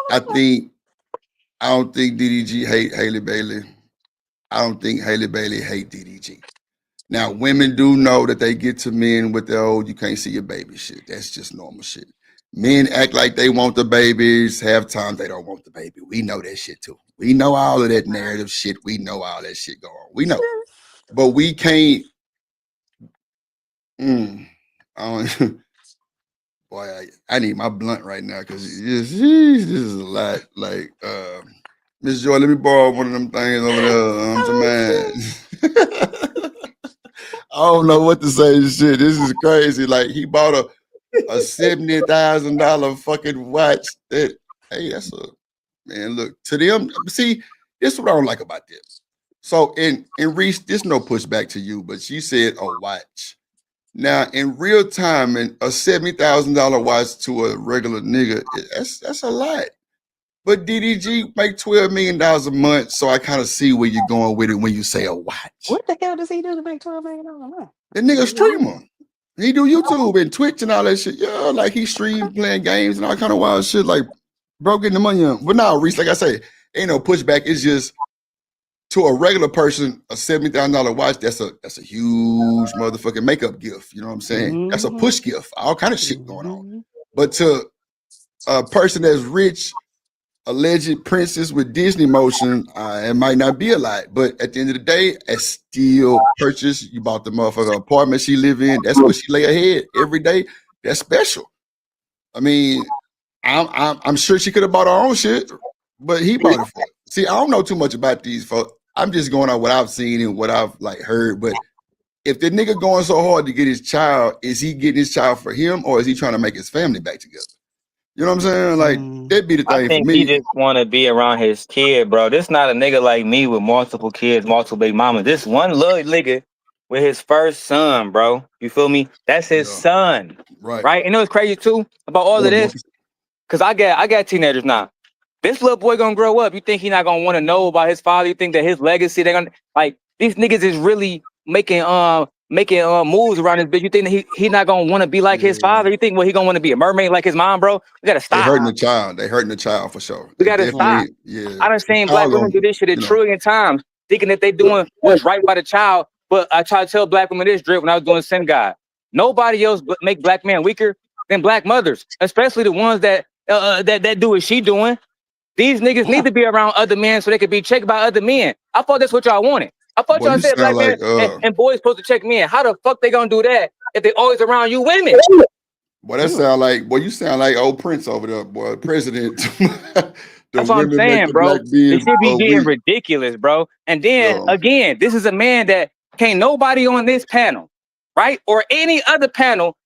I don't think DDG hate Haley Bailey. I don't think Haley Bailey hate DDG. Now, women do know that they get to men with the old, you can't see your baby shit. That's just normal shit. Men act like they want the babies. Half time they don't want the baby. We know that shit too. We know all of that narrative shit. We know all that shit going on. We know. But we can't. Boy, I need my blunt right now because this is a lot. Like, Miss Joy, let me borrow one of them things over there. I don't know what to say. Shit, this is crazy. Like, he bought a $70,000 fucking watch. That, hey, that's a man. Look to them. See, this is what I don't like about this. So, in Reese, there's no pushback to you, but she said a watch. Now, in real time, and a $70,000 watch to a regular nigga, that's a lot. But DDG make $12 million a month, so I kind of see where you're going with it when you say a watch. What the hell does he do to make $12 million a month? The nigga streamer. He do YouTube and Twitch and all that shit. Yeah, like he stream playing games and all kind of wild shit. Like, bro, getting the money on. But now, Reese, like I say, ain't no pushback. It's just to a regular person, a $70,000 watch. That's a huge motherfucking makeup gift. You know what I'm saying? That's a push gift. All kind of shit going on. But to a person that's rich, alleged princess with Disney motion, it might not be a lot, but at the end of the day, it's still purchase. You bought the motherfucking apartment she live in. That's what she lay ahead every day. That's special. I mean, I'm sure she could have bought her own shit, but he bought it for her. See, I don't know too much about these folks. I'm just going on what I've seen and what I've like heard. But if the nigga going so hard to get his child, is he getting his child for him or is he trying to make his family back together? You know what I'm saying? Like, that'd be the thing I think for me. he just want to be around his kid, bro. This not a nigga like me with multiple kids, multiple big mamas. This one little nigga with his first son, bro. You feel me? That's his son. Right. And it was crazy too about all of this. Cause I got teenagers now. This little boy gonna grow up. You think he not gonna want to know about his father? You think that his legacy, they're gonna like these niggas is really making moves around this bitch. You think that he not gonna want to be like his father? You think he gonna want to be a mermaid like his mom, bro? We gotta stop. They hurting the child. They hurting the child for sure. We gotta stop. Yeah. I done seen black women do this shit a trillion times, thinking that they doing what's right by the child. But I try to tell black women this drip when I was doing synagogue. Nobody else make black men weaker than black mothers, especially the ones that do what she doing. These niggas need to be around other men so they could be checked by other men. I thought that's what y'all wanted. I thought y'all said black men and boys supposed to check men. How the fuck they gonna do that if they always around you women? Boy, that sound like, boy, you sound like old Prince over there, boy. President. That's what I'm saying, bro. It should be getting ridiculous, bro. And then again, this is a man that can't nobody on this panel, right? Or any other panel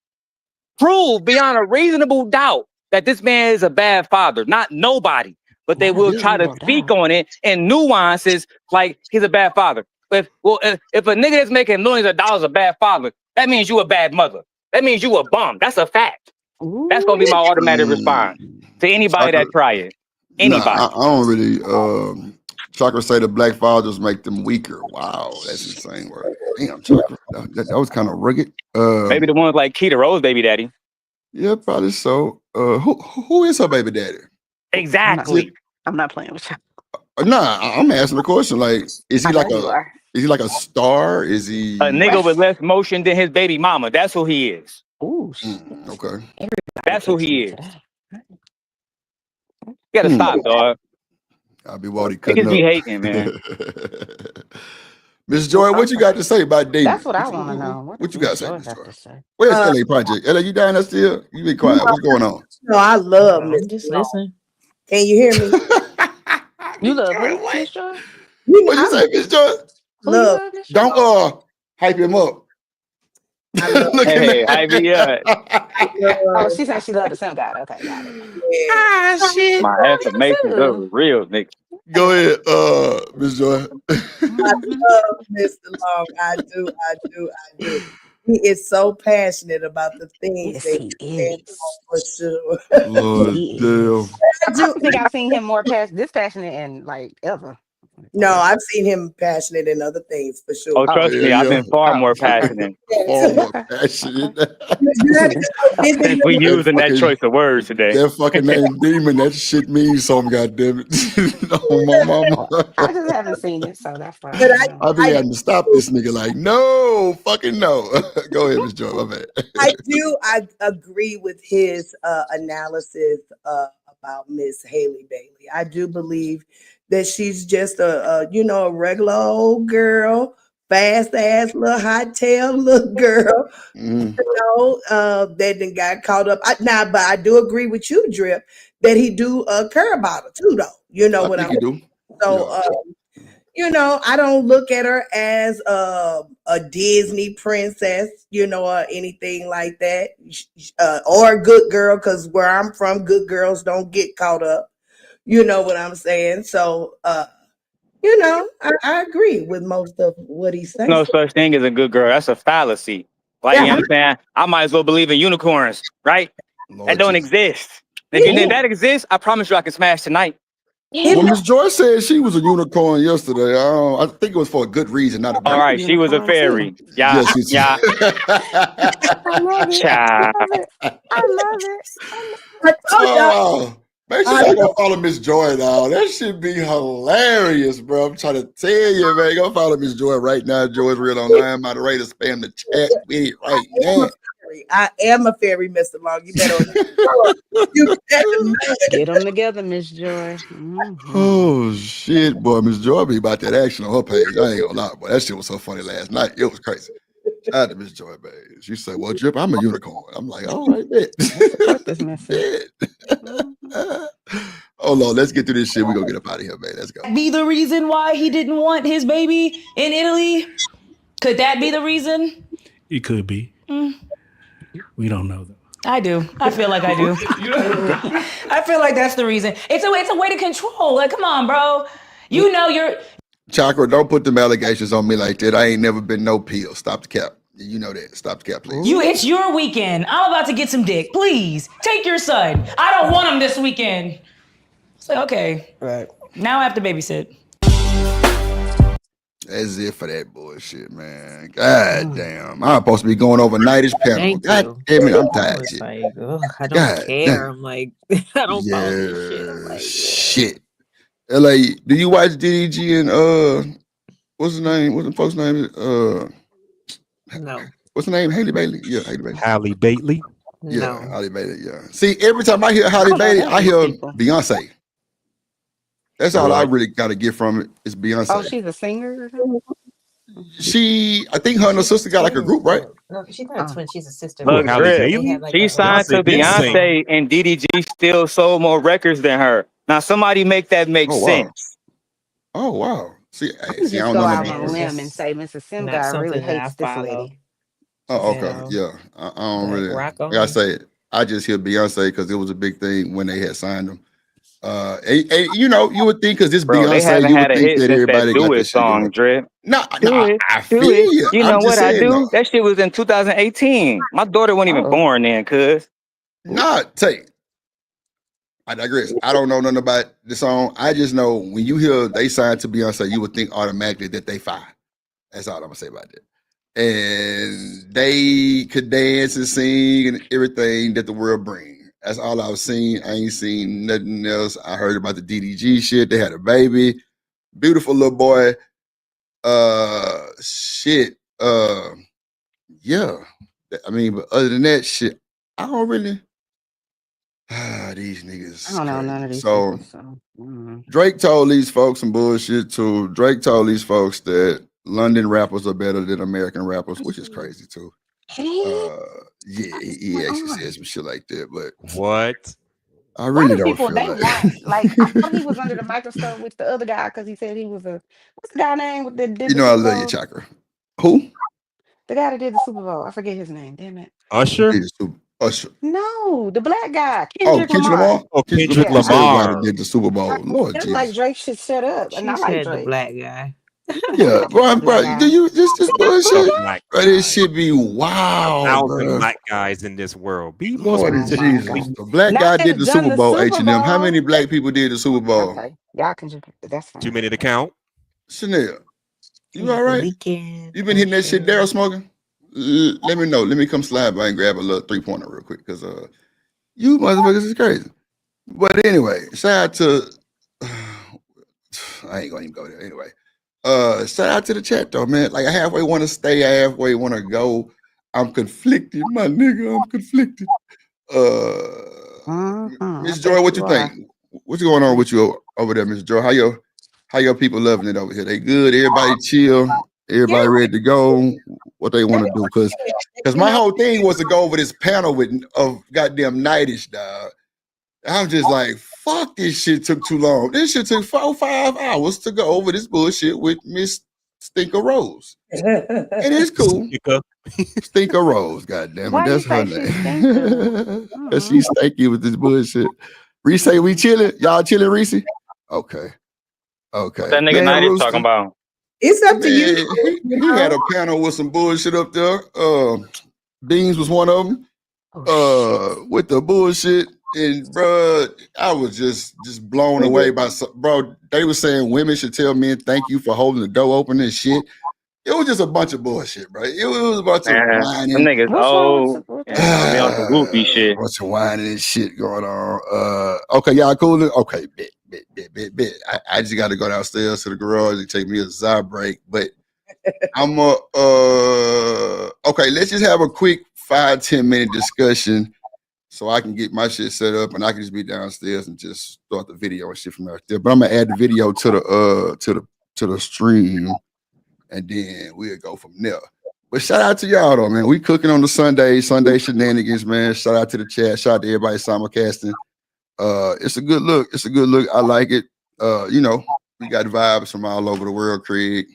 prove beyond a reasonable doubt that this man is a bad father. Not nobody. But they will try to speak on it in nuances like he's a bad father. If a nigga that's making millions of dollars a bad father, that means you a bad mother. That means you a bum. That's a fact. That's gonna be my automatic response to anybody that try it. Anybody. Nah, I don't really. Chakra say the black fathers make them weaker. Wow, that's insane word. Damn, Chakra, that was kind of rugged. Maybe the ones like Keita Rose, baby daddy. Yeah, probably so. Who is her baby daddy? Exactly. I'm not playing with you. Nah, I'm asking the question. Like, is he like a star? Is he a nigga with less motion than his baby mama? That's who he is. Ooh, okay. That's who he is. You gotta stop, dog. I'll be Waldy cutting Niggas be hating, man. Miss Joy, what you got to say about dating? That's what I want to know. What you got to say, Miss Joy? Where's LA Project? LA, you down there still? You be quiet. What's going on? No, I love Miss Just listen. Can you hear me? You love Miss Joy? What you say, Miss Joy? Love. Don't hype him up. Hey, hype me up. Oh, she said she loved the same guy. Okay, got it. Ah, shit. My affirmations are real, nigga. Go ahead, Miss Joy. I love Mr. Long. I do. He is so passionate about the things that he is for sure. Lord damn. I don't think I've seen him more passionate and like ever. No, I've seen him passionate in other things for sure. Oh, trust me, I've been far more passionate. Far more passionate. Since we using that choice of words today. That fucking name Demon, that shit means something, goddammit. Oh, my mama. I just haven't seen it, so that's fine. I be having to stop this nigga like, no, fucking no. Go ahead, Ms. Joy, my bad. I agree with his analysis about Miss Haley Bailey. I do believe that she's just a regular old girl, fast ass little hot tail little girl, that then got caught up. But I do agree with you, Drip, that he do care about her too, though. You know what I mean? So, I don't look at her as a Disney princess, or anything like that, or a good girl, because where I'm from, good girls don't get caught up. You know what I'm saying? So, I agree with most of what he's saying. No such thing as a good girl. That's a fallacy. Like, you understand? I might as well believe in unicorns, right? That don't exist. If you think that exists, I promise you I can smash tonight. Well, Miss Joy said she was a unicorn yesterday. I think it was for a good reason, not a bad All right, she was a fairy. Yeah, yeah. I love it. Oh, make sure y'all go follow Miss Joy now. That should be hilarious, bro. I'm trying to tell you, man. Go follow Miss Joy right now. Joy's Real Online. Moderator, spam the chat with it right now. I am a fairy, Mr. Long. You better get them together, Miss Joy. Oh shit, boy, Miss Joy be about that action on her page. I ain't gonna lie, boy. That shit was so funny last night. It was crazy. Shout out to Miss Joy, babe. She said, "Well, Drip, I'm a unicorn." I'm like, "All right, bet." Oh Lord, let's get through this shit. We gonna get up out of here, man. Let's go. Be the reason why he didn't want his baby in Italy? Could that be the reason? It could be. We don't know though. I do. I feel like I do. I feel like that's the reason. It's a way to control. Like, come on, bro. You're Chakra, don't put them allegations on me like that. I ain't never been no pill. Stop the cap. You know that. Stop the cap, please. It's your weekend. I'm about to get some dick. Please take your son. I don't want him this weekend. It's like, okay. Right. Now I have to babysit. That's it for that bullshit, man. God damn. I'm supposed to be going over nightish panel. God damn it, I'm tired. Shit. Like, I don't care. I'm like, I don't follow this shit. I'm like, shit. LA, do you watch DDG and what's his name? What's the folks' name? No. What's the name? Haley Bailey? Yeah, Haley Bailey. Halle Bailey. Yeah, Halle Bailey, yeah. See, every time I hear Halle Bailey, I hear Beyonce. That's all I really got to get from it is Beyonce. Oh, she's a singer? I think her and her sister got like a group, right? No, she's not a twin. She's a sister. Look, she signed to Beyonce, and DDG still sold more records than her. Now, somebody make that make sense. Oh, wow. See, I Just don't go know out that. on a limb and say Mr. Sim guy really hates this lady. Oh, okay. Yeah. I don't really. rock on. Like I say, I just hear Beyonce because it was a big thing when they had signed them. And you would think because this Beyonce, you would think that everybody got this song, Drip. No, I do feel it. you. You know I'm just what I saying, do? though. That shit was in 2018. My daughter wasn't even born then, cuz. Nah, I digress. I don't know nothing about the song. I just know when you hear they signed to Beyonce, you would think automatically that they fine. That's all I'm gonna say about that. And they could dance and sing and everything that the world brings. That's all I've seen. I ain't seen nothing else. I heard about the DDG shit. They had a baby. Beautiful little boy. Shit. Yeah. I mean, but other than that shit, I don't really. These niggas. I don't know none of these So people, Drake told these folks some bullshit too. Drake told these folks that London rappers are better than American rappers, which is crazy too. Yeah, he actually said some shit like that, but what? I really don't people feel they like. want like I thought he was under the microscope with the other guy because he said he was what's the guy name with the did You the know I Super love you, Bowl? Chakra. Who? The guy that did the Super Bowl. I forget his name. Damn it. Usher. Usher. No, the black guy. Oh, Kendrick Lamar. Oh, Kendrick Lamar. He said Lamar. everybody did the Super Bowl. Lord It's Jesus. like Drake should shut up, and I She like said the Drake. black guy. Yeah, bro. Do you this bullshit? Black Bro, this shit be wow, 1,000 bro. black guys in this world. Be more Lord specific. Jesus. The black Not guy that did the it's done Super the Bowl, Super H&M. How Bowl. many black people did the Super Bowl? Okay, y'all can just that's fine. Too many to count. Chanel, you Happy all right? weekend. You been hitting that shit, Daryl smoking? Let me know. Let me come slide by and grab a little 3-pointer real quick, because you motherfuckers is crazy. But anyway, shout out to I ain't gonna even go there anyway. Shout out to the chat though, man. Like I halfway want to stay, I halfway want to go. I'm conflicted, my nigga. I'm conflicted. Miss Joy, what you think? What's going on with you over there, Miss Joy? How your people loving it over here? They good? Everybody chill? Everybody ready to go? What they want to do? Because my whole thing was to go over this panel of goddamn Nightish, dog. I'm just like, fuck, this shit took too long. This shit took 4 or 5 hours to go over this bullshit with Miss Stinker Rose. And it's cool. Stinker Rose, goddamn it. That's her name. Because she's stinky with this bullshit. Reese, we chilling? Y'all chilling, Reese? Okay. Okay. What that nigga Night is talking about? It's up to you. He had a panel with some bullshit up there. Beans was one of them. With the bullshit. And bro, I was just blown away by bro. They were saying women should tell men thank you for holding the door open and shit. It was just a bunch of bullshit, bro. It was a bunch of whining. Them niggas old. They on some goofy shit. Bunch of whining and shit going on. Okay, y'all cool? Okay, bit. I just got to go downstairs to the garage and take me a Zy break. But I'm okay. Let's just have a quick 5-10 minute discussion. So I can get my shit set up and I can just be downstairs and just start the video and shit from out there. But I'm gonna add the video to the stream, and then we'll go from there. But shout out to y'all though, man. We cooking on the Sunday shenanigans, man. Shout out to the chat. Shout out to everybody simulcasting. It's a good look. It's a good look. I like it. You know, we got vibes from all over the world, Craig.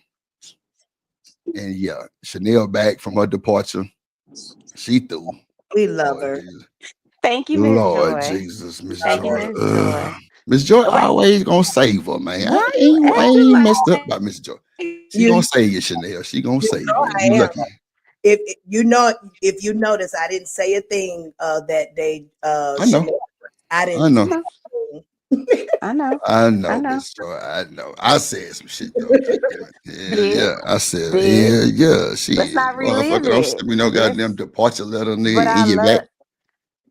And yeah, Chanel back from her departure. She through. We love her. Thank you, Miss Lord Joy. Jesus, Miss Thank Joy. you, Miss Joy. Miss Joy always gonna save her, man. I ain't messed up by Miss Joy. She gonna save you, Chanel. She gonna save you. You lucky. If you notice, I didn't say a thing that day. I know. I didn't. I know. I know, Miss Joy. I know. I said some shit though. Yeah. I said, yeah. She. Let's not relive don't it. send me no goddamn departure letter, But nigga. I In your love back.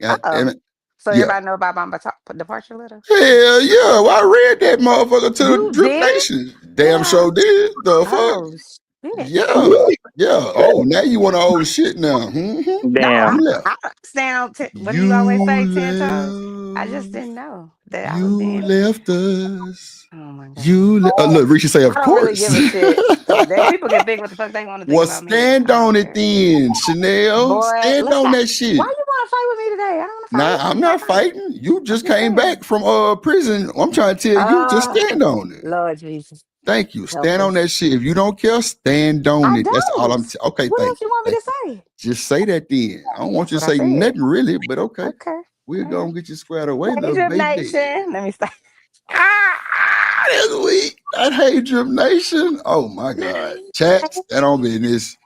God damn it. So Yeah. everybody know about my departure letter? Hell yeah. Well, I read that motherfucker to the Drip Nation. Damn sure did. The fuck? Yeah. Oh, now you want to old shit now. Damn. I stand on what do you always say, 10 toes? I just didn't know that I was being left us. Oh my God. Look, Richie say, of I don't really course. give a shit. People can think what the fuck they want to think Well, about me. stand on it then, Chanel. Boy, Stand let's on not- that shit. Why you want to fight with me today? I don't want to fight. Nah, I'm not fighting. You just came back from prison. I'm trying to tell you, just stand on it. Lord Jesus. Thank you. Stand on that shit. If you don't care, stand on it. That's all I'm okay. What Thank else you want me to say? Just say that then. I don't want you to That's what say I said. nothing really, but okay. Okay. We're gonna get you squared away, Hey, little Drip baby. Nation. Let me start. That's weak. That Hey Drip Nation. Oh my God. Chat, stand on business.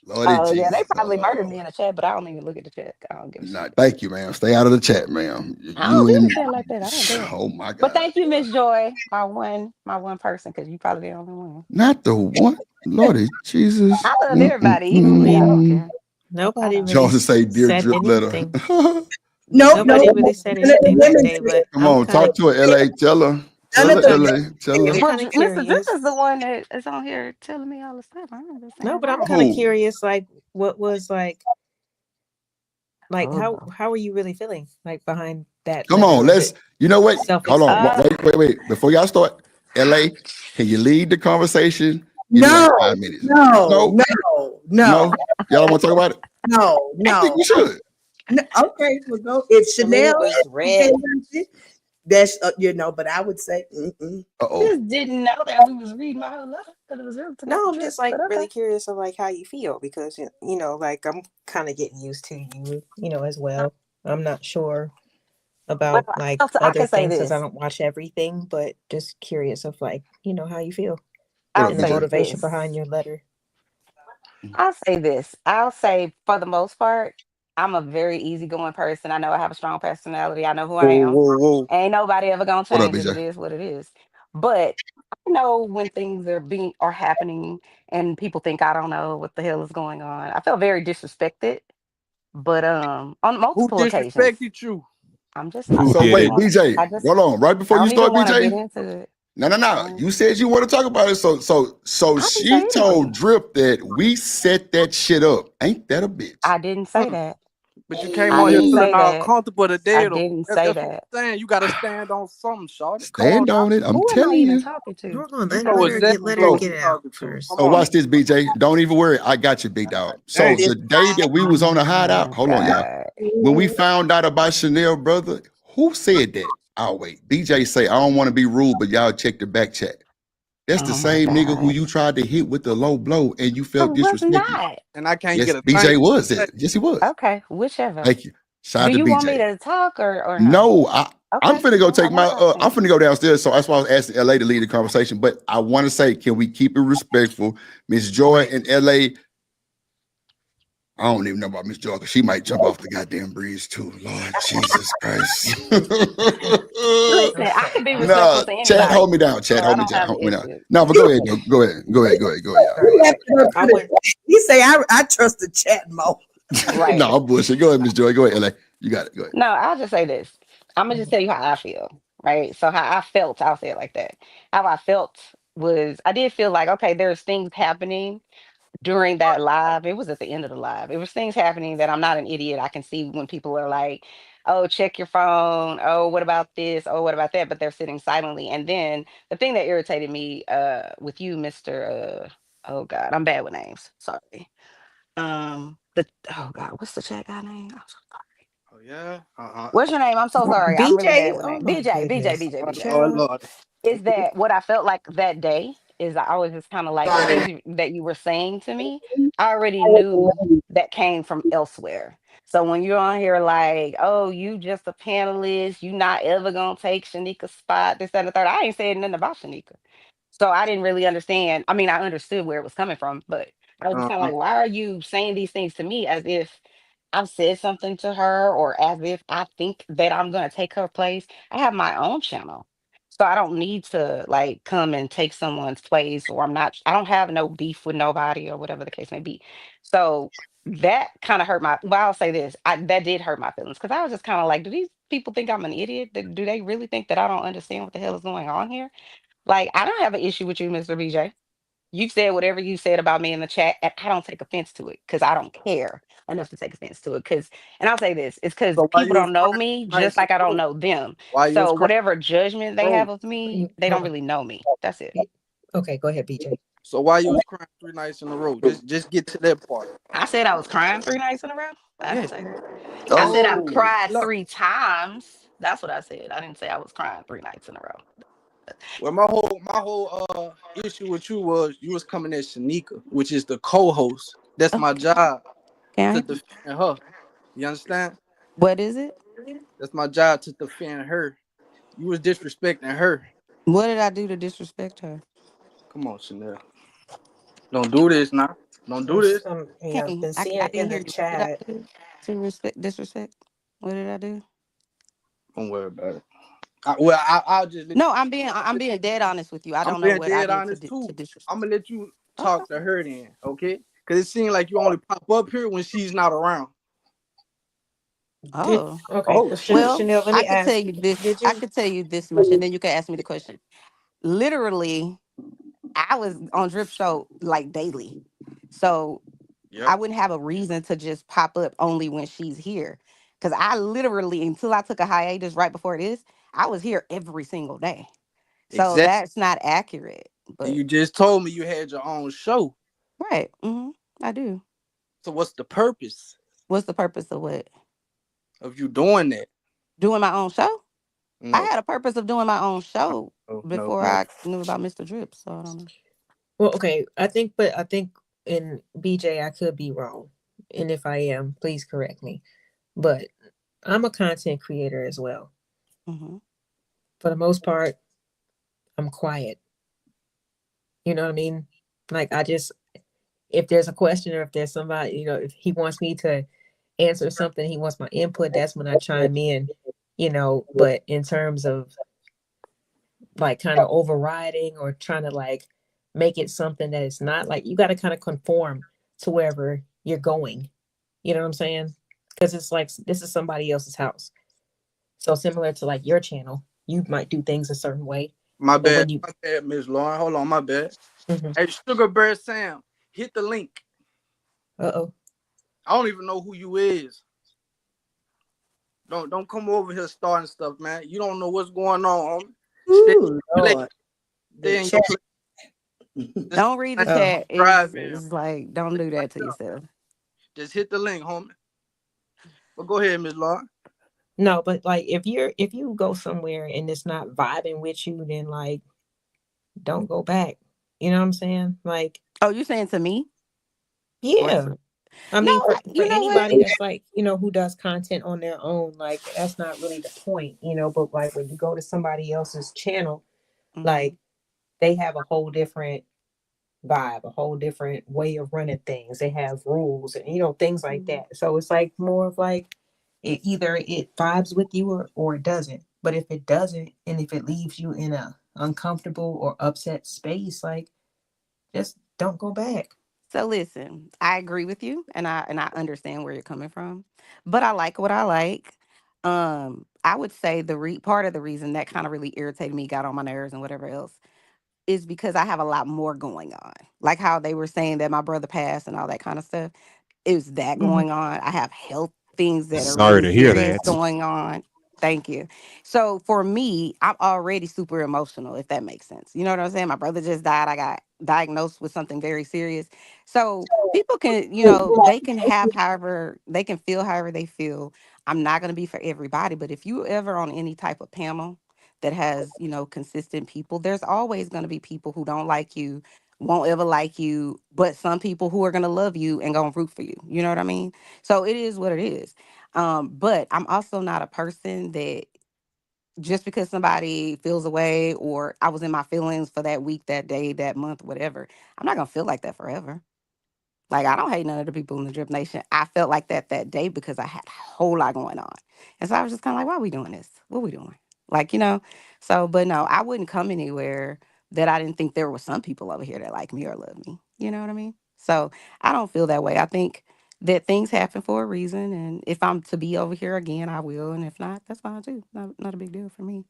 Lord Oh, Jesus. yeah, they probably murdered me in the chat, but I don't even look at the chat. I don't give a shit. Nah, thank you, ma'am. Stay out of the chat, ma'am. I don't see the chat like that. I don't do it. Oh my God. But thank you, Miss Joy, my one person, because you probably the only one. Not the one. Lordy Jesus. I love everybody equally. I don't care. Nobody really Johnson say, dear said drip letter. anything. No, Nobody really said anything that day, but Come on, talk to her, LA. Tell her. Tell her, LA. Tell her. But kinda listen, this curious. is the one that is on here telling me all the stuff. I don't understand. No, but I'm why. kind Who? of curious, like what was like Oh. how are you really feeling like behind that? Come letter? on, Was let's. it You know what? Hold on. self-explanatory? Wait. Before y'all start, LA, can you lead the conversation? Give me No, like 5 minutes. no. Y'all want to talk about it? No. I think we should. No, okay, we'll go. If I mean, it Chanel, was red. that's but I would say, I just didn't know that we was reading my whole letter. That it was real No, I'm just like but okay. really curious of like how you feel because you know, like I'm kind of getting used to you know, as well. I'm not sure about Well, like I other can say things because I this. don't watch everything, but just curious of like, you know, how you feel I'll and the say motivation this. behind your letter. I'll say this. I'll say for the most part, I'm a very easygoing person. I know I have a strong personality. I know who I am. Whoa. Ain't nobody ever gonna What up, change it. BJ? It is what it is. But I know when things are happening and people think I don't know what the hell is going on. I felt very disrespected, but on Who multiple occasions. disrespected you? I'm just Who So did wait, it? BJ, hold on. Right I before you don't even start, want to get BJ. into it. No. You said you want to talk about it. So I didn't say she told anything. Drip that we set that shit up. Ain't that a bitch? I didn't say that. But you came I on here didn't feeling say all that. comfortable today, I though. didn't That's say what that. I'm saying. You got to stand on something, Shawty. Come on Stand now. on it. I'm Who am I telling even you. talking to? You know exactly who So, you talking to. Come so on. watch this, BJ. Don't even worry. I got you, big dog. So Hey. the day that we was on the hideout, Oh hold on, y'all. God. When we found out about Chanel, brother, who said that? Oh, wait. BJ say, I don't want to be rude, but y'all check the back chat. That's the Oh my same nigga who God. you tried to hit with the low blow and you I felt was disrespected. not. And I can't Yes, get a BJ thank you. was it. Yes, he was. Okay, whichever. Thank you. Shout out Do to you want me BJ. to talk or no? No, I'm Okay. finna go Well, I take my won't talk I'm then. finna go downstairs. So that's why I was asking LA to lead the conversation. But I want to say, can we keep it respectful? Miss Joy in LA. I don't even know about Miss Joy because she might jump off the goddamn bridge too. Lord Jesus Christ. Listen, I can be No, respectful to Chad, anybody, hold me down. Chad, so I hold me don't down. have an Hold me down. issue. No, but go ahead, though. Go ahead, y'all. He left it up I to would. he say I trust the chat more. Right. No, I'm bullshit. Go ahead, Miss Joy. Go ahead, LA. You got it. Go ahead. No, I'll just say this. I'm gonna just tell you how I feel, right? So how I felt, I'll say it like that. How I felt was I did feel like, okay, there's things happening during that live. It was at the end of the live. It was things happening that I'm not an idiot. I can see when people are like, oh, check your phone. Oh, what about this? Oh, what about that? But they're sitting silently. And then the thing that irritated me with you, Mr. Oh God, I'm bad with names. Sorry. The oh God, what's the chat guy name? I'm so sorry. Oh, yeah? What's your name? I'm so sorry. I'm really BJ. bad with Oh names. my goodness, BJ. Oh, child. Lord. Is that what I felt like that day? Is I was just kind of like the things that you were saying to me, I already knew that came from elsewhere. So when you're on here like, oh, you just a panelist, you not ever gonna take Shanika's spot, this, that, and the third. I ain't saying nothing about Shanika. So I didn't really understand. I mean, I understood where it was coming from, but I was just kind of Uh-huh. like, why are you saying these things to me as if I've said something to her or as if I think that I'm going to take her place? I have my own channel. So I don't need to like come and take someone's place, or I don't have no beef with nobody or whatever the case may be. So that kind of hurt well, I'll say this. That did hurt my feelings because I was just kind of like, do these people think I'm an idiot? Do they really think that I don't understand what the hell is going on here? Like, I don't have an issue with you, Mr. BJ. You said whatever you said about me in the chat, and I don't take offense to it because I don't care enough to take offense to it. And I'll say this, it's because So why people you was don't know crying me nights just in like I a don't row? know them. Why you was So crying whatever judgment they in a have row? of me, they don't Hold on. really know me. That's it. Okay, go ahead, BJ. So why you was crying 3 nights in a row? Just get to that part. I said I was crying 3 nights in a row. I Yeah. didn't say that. I said I've Oh, cried look. 3 times. That's what I said. I didn't say I was crying 3 nights in a row. Well, my whole issue with you was you was coming at Shanika, which is the co-host. That's my job to Okay. defend her. You understand? What is it? That's my job to defend her. You was disrespecting her. What did I do to disrespect her? Come on, Chanel. Don't do this now. Don't do this. Yeah, I've been seeing I it in didn't hear the you. What did I chat. do to disrespect? What did I do? Don't worry about it. I'll just let No, I'm being dead honest with you. I I'm don't know being what I dead did honest to too. disrespect. I'm gonna let you Okay. talk to her then, okay? Because it seems like you only pop up here when she's not around. Oh. Okay, Well, Chanel, let I me could tell ask you you. this. Did I you? could tell you this much, and then you can ask me the question. Literally, I was on Drip Show like daily, so I wouldn't have a reason to just pop up only when she's here. Because I literally, until I took a hiatus right before this, I was here every single day. So Exactly. that's not accurate. And But you just told me you had your own show. right, I do. So what's the purpose What's the purpose of what? of you doing that? Doing my own show? I No. had a purpose of doing my own show No. before I knew about Mr. Drip. So I don't know. Well, okay. I think in BJ, I could be wrong, and if I am, please correct me. But I'm a content creator as well. For the most part, I'm quiet. You know what I mean? Like if there's a question or if there's somebody, if he wants me to answer something, he wants my input, that's when I chime in. But in terms of like kind of overriding or trying to like make it something that it's not. Like you got to kind of conform to wherever you're going. You know what I'm saying? Because it's like this is somebody else's house. So similar to like your channel, you might do things a certain way. My But when bad, you my bad, Miss Lauren. Hold on, my bad. Mhm. Hey, Sugar Bear Sam, hit the link. Uh-oh. I don't even know who you is. Don't come over here starting stuff, man. You don't know what's going on, homie. Stay in Ooh, your place. Lord. Stay in Chat. your place. Don't read the Just chat. drive It's in. like don't do that to yourself. Just hit the link, homie. But go ahead, Miss Lauren. No, but like if you go somewhere and it's not vibing with you, then like don't go back. You know what I'm saying? Like, oh, you saying to me? yeah. I mean, for You know anybody what? that's like, who does content on their own, like that's not really the point, but like when you go to somebody else's channel, like they have a whole different vibe, a whole different way of running things. They have rules and things like that. So it's like more of like either it vibes with you or it doesn't. But if it doesn't, and if it leaves you in a uncomfortable or upset space, like just don't go back. So listen, I agree with you, and I understand where you're coming from, but I like what I like. I would say part of the reason that kind of really irritated me, got on my nerves, and whatever else, is because I have a lot more going on. Like how they were saying that my brother passed and all that kind of stuff. Is that going on? I have health things that are Sorry really to hear serious that. going on. Thank you. So for me, I'm already super emotional, if that makes sense. You know what I'm saying? My brother just died. I got diagnosed with something very serious. So people can, they can they can feel however they feel. I'm not going to be for everybody, but if you ever on any type of panel that has, consistent people, there's always going to be people who don't like you, won't ever like you, but some people who are going to love you and going to root for you. You know what I mean? So it is what it is. But I'm also not a person that just because somebody feels away or I was in my feelings for that week, that day, that month, whatever, I'm not going to feel like that forever. Like, I don't hate none of the people in the Drip Nation. I felt like that day because I had a whole lot going on. And so I was just kind of like, why are we doing this? What are we doing? Like, so, but no, I wouldn't come anywhere that I didn't think there were some people over here that like me or love me. You know what I mean? So I don't feel that way. I think that things happen for a reason. And if I'm to be over here again, I will. And if not, that's fine too. Not a big deal for me.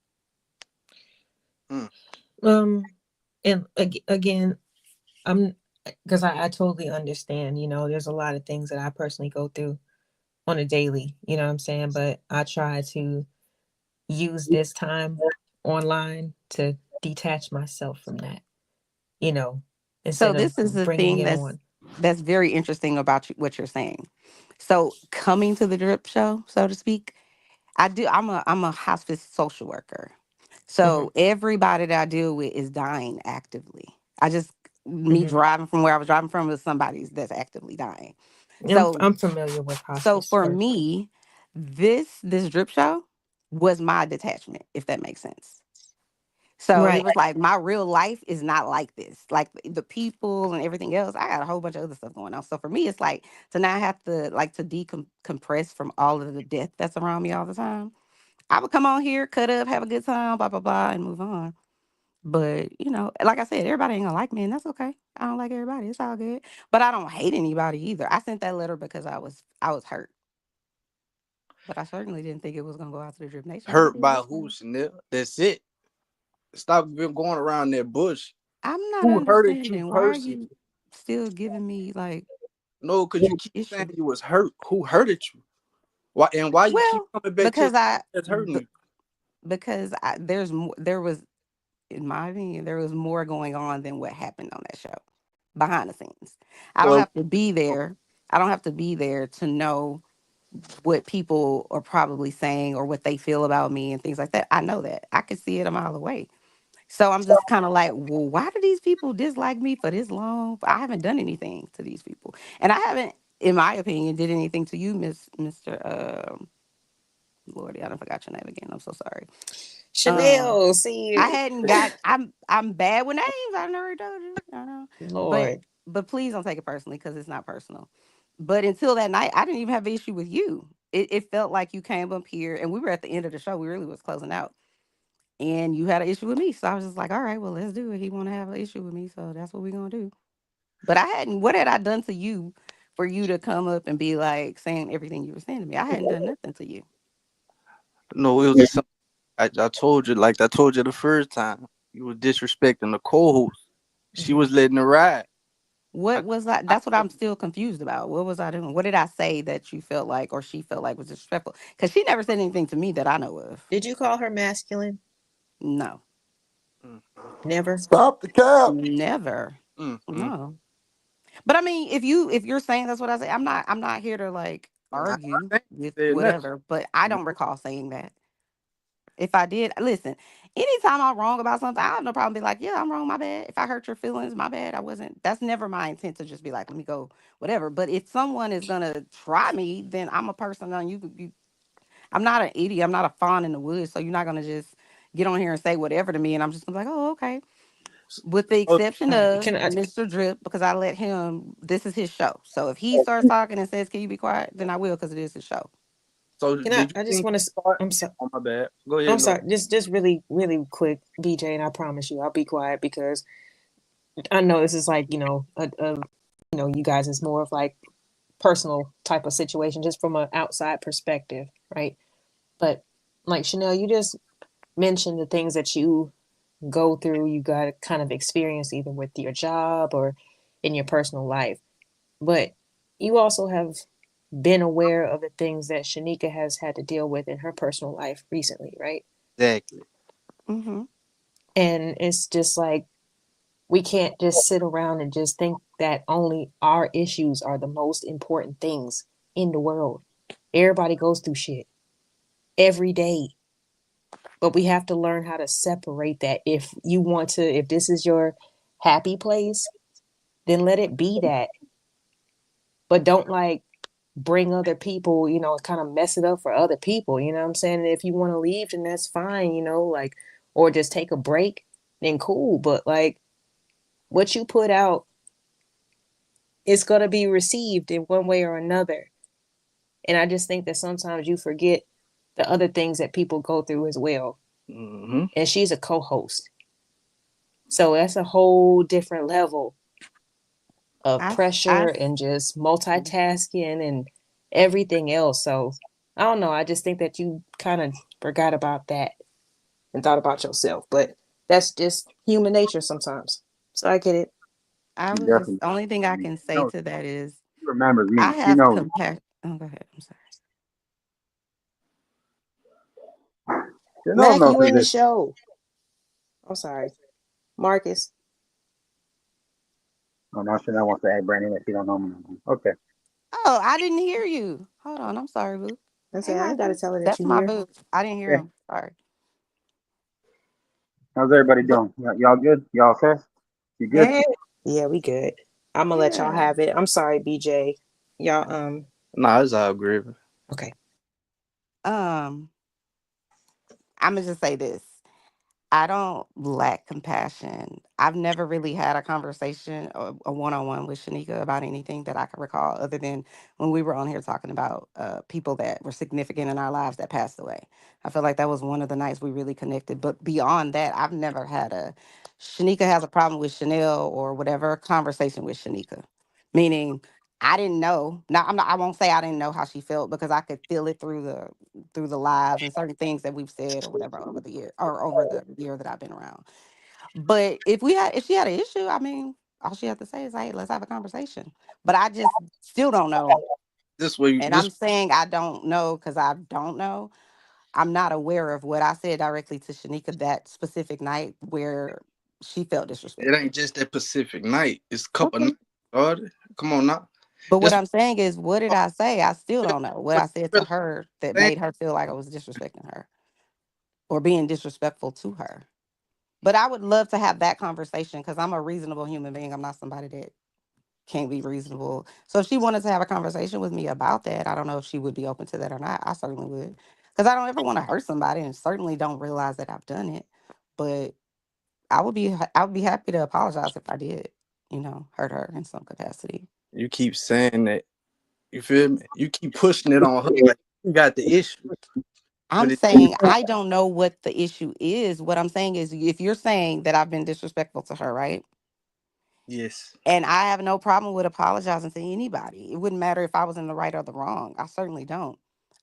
And again, because I totally understand, there's a lot of things that I personally go through on a daily, you know what I'm saying? But I try to use this time online to detach myself from that, So instead of this is the bringing thing it on. that's very interesting about what you're saying. So coming to the Drip Show, so to speak, I'm a hospice social worker. So everybody that I deal with is dying actively. Me driving from where I was driving from was somebody's that's actively dying. So I'm familiar with hospice for work. me, this Drip Show was my detachment, if that makes sense. So Right. it was like my real life is not like this. Like the people and everything else, I got a whole bunch of other stuff going on. So for me, it's like to now have to decompress from all of the death that's around me all the time. I would come on here, cut up, have a good time, blah blah blah, and move on. But like I said, everybody ain't gonna like me, and that's okay. I don't like everybody. It's all good. But I don't hate anybody either. I sent that letter because I was hurt. But I certainly didn't think it was gonna go out to the Drip Nation. Hurt by who, Chanel? That's it. Stop going around that bush. I'm not Who hurted you understanding. Why are personally? you still giving me like No, because you keep saying you was hurt. Who hurted you? Why you keep coming back to that's hurting you? Because there was, in my opinion, there was more going on than what happened on that show behind the scenes. I don't Well, have to be there. I don't have to be there to know what people are probably saying or what they feel about me and things like that. I know that. I can see it a mile away. So I'm just kind of like, well, why do these people dislike me for this long? I haven't done anything to these people. And I haven't, in my opinion, did anything to you, Mr. Lordy, I done forgot your name again. I'm so sorry. Chanel, see you. I hadn't got. I'm bad with names. I never told you. I know. Lord. But please don't take it personally because it's not personal. But until that night, I didn't even have an issue with you. It felt like you came up here, and we were at the end of the show. We really was closing out, and you had an issue with me. So I was just like, all right, well, let's do it. He want to have an issue with me, so that's what we're gonna do. But what had I done to you for you to come up and be like saying everything you were saying to me? I hadn't done nothing to you. No, it was just something I told you, like I told you the first time. You were disrespecting the co-host. She was letting her ride. What was that? That's what I'm still confused about. What was I doing? What did I say that you felt like or she felt like was disrespectful? Because she never said anything to me that I know of. Did you call her masculine? No. Never. Stop the cap. Never. No. But I mean, if you're saying that's what I say, I'm not here to like argue with whatever, but I don't recall saying that. If I did, listen, anytime I'm wrong about something, I have no problem being like, yeah, I'm wrong, my bad. If I hurt your feelings, my bad. That's never my intent to just be like, let me go, whatever. But if someone is gonna try me, then I'm a person on you. I'm not an idiot. I'm not a fawn in the woods. So you're not gonna just get on here and say whatever to me, and I'm just gonna be like, oh, okay. With the exception of Mr. Drip, because I let him. This is his show. So if he starts talking and says, "Can you be quiet?" then I will, because it is his show. So I just want to. I'm sorry. Oh, my bad. Go ahead. I'm sorry. Just really, really quick, BJ, and I promise you, I'll be quiet because I know this is like you guys is more of like personal type of situation, just from an outside perspective, right? But like Chanel, you just mentioned the things that you go through, you got to kind of experience either with your job or in your personal life. But you also have been aware of the things that Shanika has had to deal with in her personal life recently, right? Exactly. Mm-hmm. And it's just like, we can't just sit around and just think that only our issues are the most important things in the world. Everybody goes through shit every day. But we have to learn how to separate that. If this is your happy place, then let it be that. But don't like bring other people, kind of mess it up for other people. You know what I'm saying? And if you want to leave, then that's fine, or just take a break, then cool. But like what you put out, it's going to be received in one way or another. And I just think that sometimes you forget the other things that people go through as well. Mm-hmm. And she's a co-host. So that's a whole different level of pressure and just multitasking and everything else. So I don't know. I just think that you kind of forgot about that and thought about yourself. But that's just human nature sometimes. So I get it. The only thing I can say to that is remember me. I have compassion. Oh, go ahead. I'm sorry. Mac, you in the show. I'm sorry. Marcus. Oh, no, Chanel wants to add Brandon if you don't know me. Okay. Oh, I didn't hear you. Hold on. I'm sorry, boo. I said, I gotta tell her that that's you my hear. boo. I didn't hear him. Sorry. How's everybody doing? Y'all good? Y'all okay? You good? Yeah, we good. I'm gonna let y'all have it. I'm sorry, BJ. Y'all Nah, it's all great. Okay. I'm gonna just say this. I don't lack compassion. I've never really had a conversation, a one-on-one with Shanika about anything that I can recall, other than when we were on here talking about people that were significant in our lives that passed away. I feel like that was one of the nights we really connected. But beyond that, I've never had a Shanika has a problem with Chanel or whatever conversation with Shanika. Meaning, I didn't know. Now I won't say I didn't know how she felt, because I could feel it through the lives and certain things that we've said or whatever over the year or over the year that I've been around. But if she had an issue, I mean, all she had to say is, hey, let's have a conversation. But I just still don't know. I'm saying I don't know because I don't know. I'm not aware of what I said directly to Shanika that specific night where she felt disrespected. It ain't just that Pacific night. It's a couple nights. God, come on now. But what I'm saying is, what did I say? I still don't know what I said to her that made her feel like I was disrespecting her or being disrespectful to her. But I would love to have that conversation because I'm a reasonable human being. I'm not somebody that can't be reasonable. So if she wanted to have a conversation with me about that, I don't know if she would be open to that or not. I certainly would, because I don't ever want to hurt somebody, and certainly don't realize that I've done it. But I would be happy to apologize if I did, hurt her in some capacity. You keep saying that. You feel me? You keep pushing it on her like you got the issue. I'm saying I don't know what the issue is. What I'm saying is, if you're saying that I've been disrespectful to her, right? Yes. And I have no problem with apologizing to anybody. It wouldn't matter if I was in the right or the wrong. I certainly don't.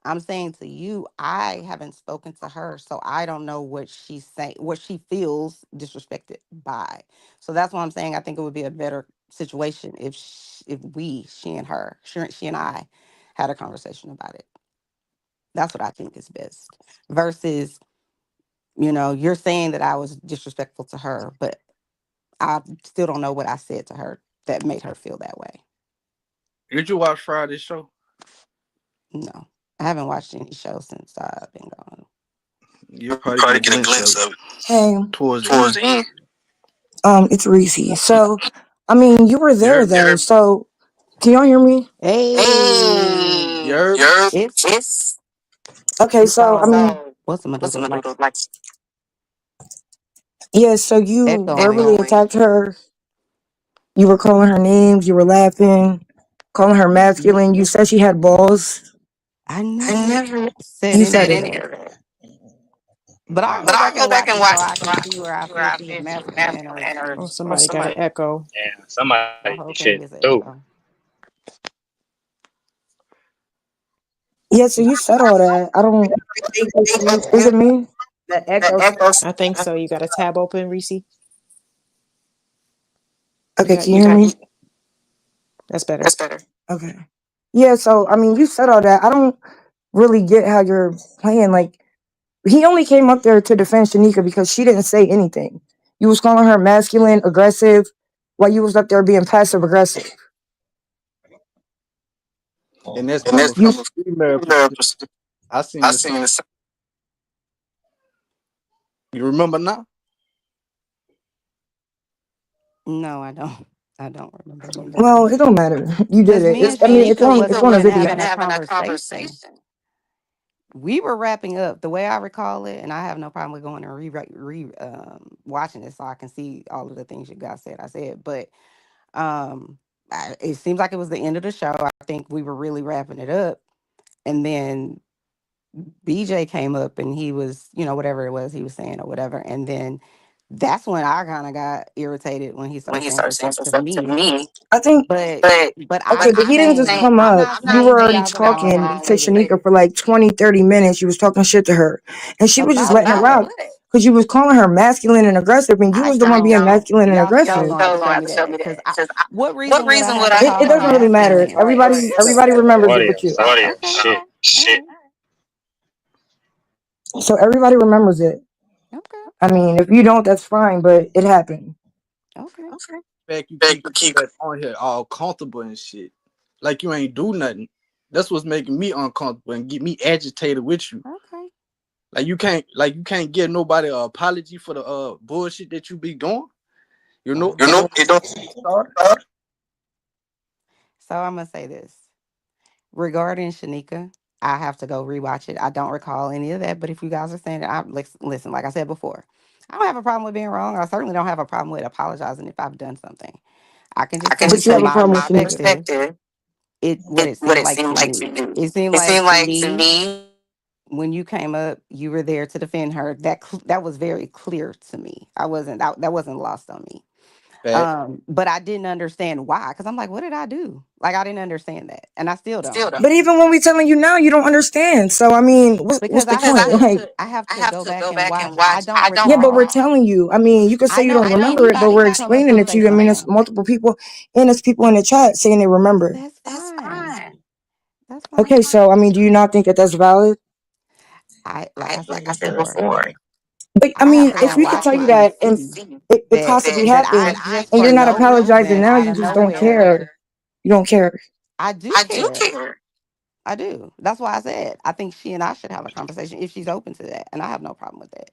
I'm saying to you, I haven't spoken to her, so I don't know what she's saying, what she feels disrespected by. So that's why I'm saying I think it would be a better situation if she and I had a conversation about it. That's what I think is best. Versus, you're saying that I was disrespectful to her, but I still don't know what I said to her that made her feel that way. Did you watch Friday's show? No, I haven't watched any shows since I've been gone. You'll probably get a glimpse of it. Hey, Towards the end. it's Reese. So, I mean, you were there Yerp. though. So, can y'all hear me? Hey, Yerp. it's Okay, so I mean, what's the matter like yeah. So you verbally echoing? attacked her. You were calling her names. You were laughing, calling her masculine. You said she had balls. I never said You any said of it. that. But I'll go back and watch it so I can see where I feel she's masculine or Oh, she's somebody got an echo. Damn, somebody the whole thing shit is an through. echo. Yeah. So you said all that. I don't. Is it me? The echo. I think so. You got a tab open, Reese? Okay. Can you hear me? That's better. Okay. Yeah. So I mean, you said all that. I don't really get how you're playing. Like, he only came up there to defend Shanika because she didn't say anything. You was calling her masculine, aggressive, while you was up there being passive aggressive. And that's coming from a female perspective. I seen this. You remember now? No, I don't. I don't remember him. Well, it don't matter. You did Because it. me and I mean, it's Shanika on. wasn't It's on a even video. having a conversation. We were wrapping up the way I recall it, and I have no problem with going and watching it so I can see all of the things you guys said. I said, but it seems like it was the end of the show. I think we were really wrapping it up, and then BJ came up and he was, whatever it was he was saying or whatever, and then that's when I kind of got irritated when he started saying some stuff to me. I think. But Okay, I'm but not he didn't just saying come I'm up. not You were saying he already has a wrong. talking Let me to say this Shanika for like 20, 30 minutes. You was talking shit to her. And she was just about letting it what? rock because you was calling her masculine and aggressive, and you I was the one being don't. masculine and Y'all still aggressive. gonna have to show me that because what reason would I have to It call her doesn't really matter. masculine? Everybody remembers it but you. Shit. So everybody remembers it. Okay. I mean, if you don't, that's fine, but it happened. Okay. In fact, you keep that on here all comfortable and shit. Like you ain't do nothing. That's what's making me uncomfortable and get me agitated with you. Okay. Like you can't give nobody an apology for the bullshit that you be doing. You know it don't start. So I'm gonna say this regarding Shanika. I have to go rewatch it. I don't recall any of that, but if you guys are saying that, listen. Like I said before, I don't have a problem with being wrong. I certainly don't have a problem with apologizing if I've done something. I can just say But you have from a my problem with Shanika. perspective, what it seemed like to me. It seemed like to me when you came up, you were there to defend her. That was very clear to me. That wasn't lost on me. Fact. But I didn't understand why, because I'm like, what did I do? Like I didn't understand that, and I still don't. But even when we telling you now, you don't understand. So I mean, what's Because the I have point? Like, to go back and watch. I don't yeah, but we're recall. telling you. I mean, you could say I you know don't remember it, but anybody we're can come up explaining and it to say you. I mean, it's something. multiple people, and it's people in the chat saying they remember. That's fine. That's fine. Okay, so I mean, do you not think that that's valid? Like I said before, But I I have mean, to go if and we could watch tell it you and that, and see it possibly that I happened, just and for you're not no apologizing reason now, out you of just don't nowhere. care. You don't care. I do care. I do. That's why I said I think she and I should have a conversation if she's open to that, and I have no problem with that.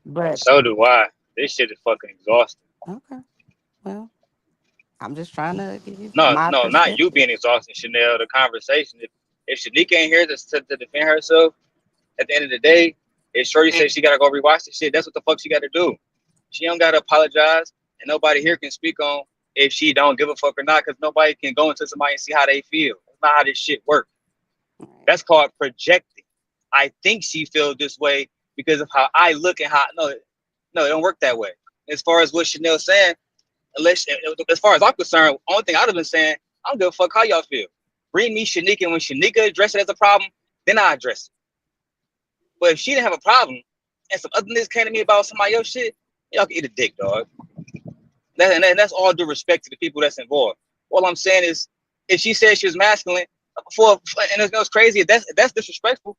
But So do I. This shit is fucking exhausting. okay, well, I'm just trying to give you No, my not you perspective. being exhausted, Chanel. The conversation. If Shanika ain't here to defend herself, at the end of the day, if Shorty says she gotta go rewatch the shit, that's what the fuck she gotta do. She don't gotta apologize, and nobody here can speak on if she don't give a fuck or not, because nobody can go into somebody and see how they feel. That's not how this shit works. That's called projecting. I think she feels this way because of how I look and how no, it don't work that way. As far as what Chanel saying, as far as I'm concerned, only thing I'd have been saying, I don't give a fuck how y'all feel. Bring me Shanika, and when Shanika address it as a problem, then I address it. But if she didn't have a problem and some other niggas came to me about somebody else shit, y'all can eat a dick, dog. That's all due respect to the people that's involved. All I'm saying is, if she said she was masculine, and it's crazy, if that's disrespectful.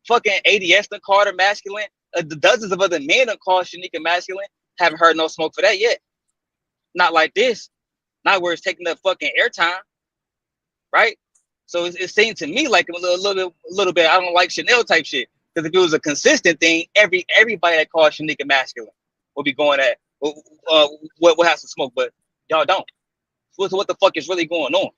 Fucking ADS done called her masculine. The dozens of other men done called Shanika masculine. Haven't heard no smoke for that yet. Not like this. Not where it's taking up fucking airtime, right? So it seemed to me like a little bit. I don't like Chanel type shit. Because if it was a consistent thing, everybody that called Shanika masculine will be going at what has to smoke, but y'all don't. So what the fuck is really going on?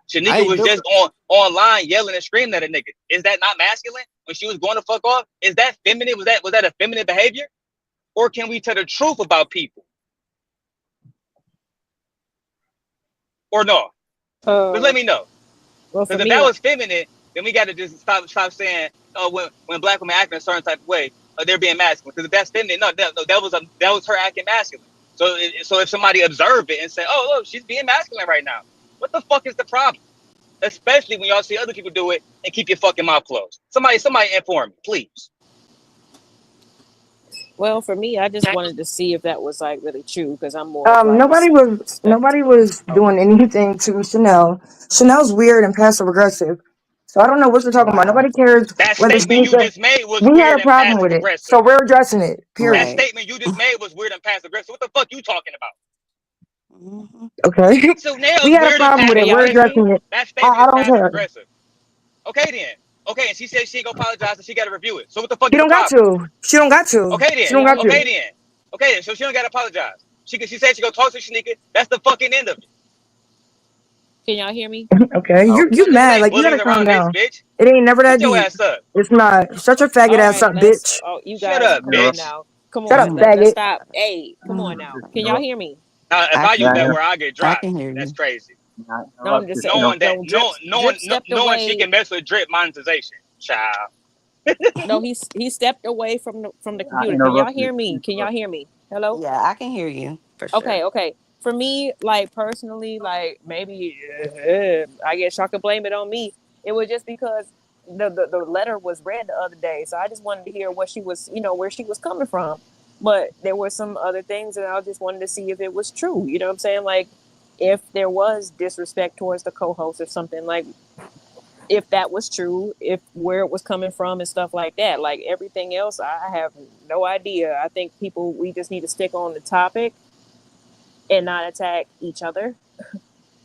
Shanika was just online yelling and screaming at a nigga. Is that not masculine? When she was going to fuck off, is that feminine? Was that a feminine behavior? Or can we tell the truth about people? Or no? Just let me know. Well, because if that was feminine, then we got to just stop saying, oh, when black women act in a certain type of way, they're being masculine. Because if that's feminine, that was her acting masculine. So if somebody observed it and say, oh, look, she's being masculine right now, what the fuck is the problem? Especially when y'all see other people do it and keep your fucking mouth closed. Somebody inform me, please. Well, for me, I just wanted to see if that was like really true because I'm more of, like, nobody was doing anything to Chanel. Chanel's weird and passive aggressive. So I don't know what you're talking about. Nobody cares That whether statement she you just made was we weird had a and problem passive with it. aggressive. So we're addressing it. Period. That statement you just made was weird and passive aggressive. What the fuck you talking about? Okay. Chanel's We had a weird and problem with passive it. We're aggressive. addressing it. That statement I is don't passive care. aggressive. Okay then. Okay, and she said she ain't gonna apologize and she gotta review it. So what the fuck She is the don't got problem? to. She don't got to. Okay She then. don't got Okay to. then. Okay then. So she don't gotta apologize. She said she gonna talk to Shanika. That's the fucking end of it. Can y'all hear me? Okay. You This mad. ain't Like, you bullies gotta calm around this down. bitch. It ain't never that Shut your deep. ass up. It's not. Shut your faggot All ass right, up, bitch. you Shut guys, up, come on bitch. now. Come Shut up, on, let's faggot. stop. Hey, come on now. Can y'all hear me? If I I use can that hear. word, I'll get I dropped. can hear That's you. crazy. No, I'm just saying. Knowing that, Drip stepped knowing she away. can mess with drip monetization, child. No, he stepped away from the computer. Can y'all hear me? Can y'all hear me? Hello? Yeah, I can hear you for sure. Okay. For me, like personally, like maybe I guess y'all could blame it on me. It was just because the letter was read the other day, so I just wanted to hear what she was, where she was coming from. But there were some other things, and I just wanted to see if it was true. You know what I'm saying? Like, if there was disrespect towards the co-host or something, like if that was true, if where it was coming from and stuff like that. Like everything else, I have no idea. I think we just need to stick on the topic and not attack each other.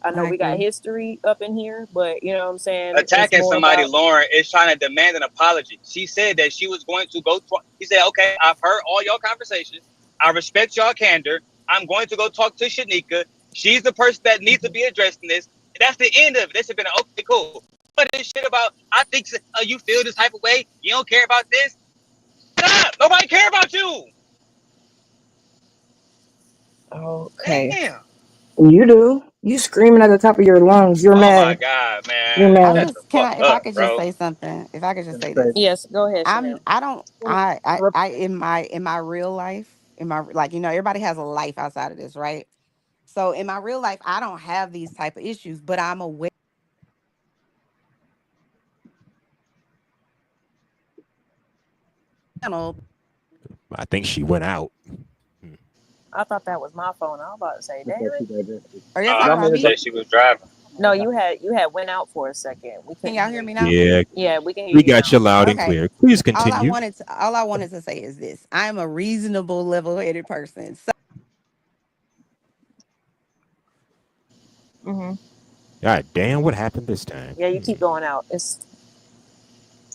I know I we got agree. history up in here, but you know what I'm saying? It's Attacking more somebody, about Lauren, is trying to demand an apology. She said that she was going to go. He said, "Okay, I've heard all your conversations. I respect y'all candor. I'm going to go talk to Shanika. She's the person that needs to be addressed in this." That's the end of it. This has been okay, cool. But this shit about I think you feel this type of way. You don't care about this. Stop. Nobody care about you. okay. Damn. You do. You screaming at the top of your lungs. You're Oh my mad. God, You're man. I Shut mad. the just fuck if I up, could just bro. say something. If I could just say this. Yes, go ahead, Chanel. I don't I in my real life, in my like, everybody has a life outside of this, right? So in my real life, I don't have these type of issues, but I'm aware. I think she went out. I thought that was my phone. I was about to say, damn it. Are you talking about She me? said she was driving. No, you had went out for a second. We Can couldn't y'all hear hear me you. now? Yeah, Yeah, we can hear we you got you now. loud and Okay. clear. Please All I continue. wanted to say is this. I'm a reasonable, level-headed person. So Mm-hmm. God damn, what happened this time? Yeah, you keep going out. It's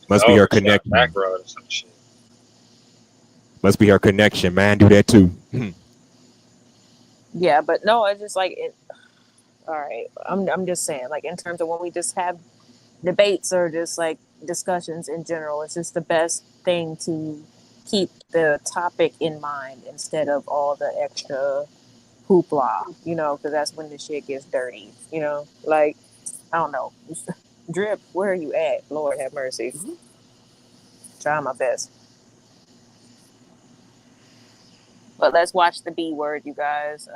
Must be her connection. Back road or some shit. Must be her connection, man. Do that too. yeah, but no, it's just like it. All right, I'm just saying, like in terms of when we just have debates or just like discussions in general, it's just the best thing to keep the topic in mind instead of all the extra hoopla, because that's when the shit gets dirty, like I don't know. Drip, where are you at? Lord have mercy. Trying my best. But let's watch the B word, you guys.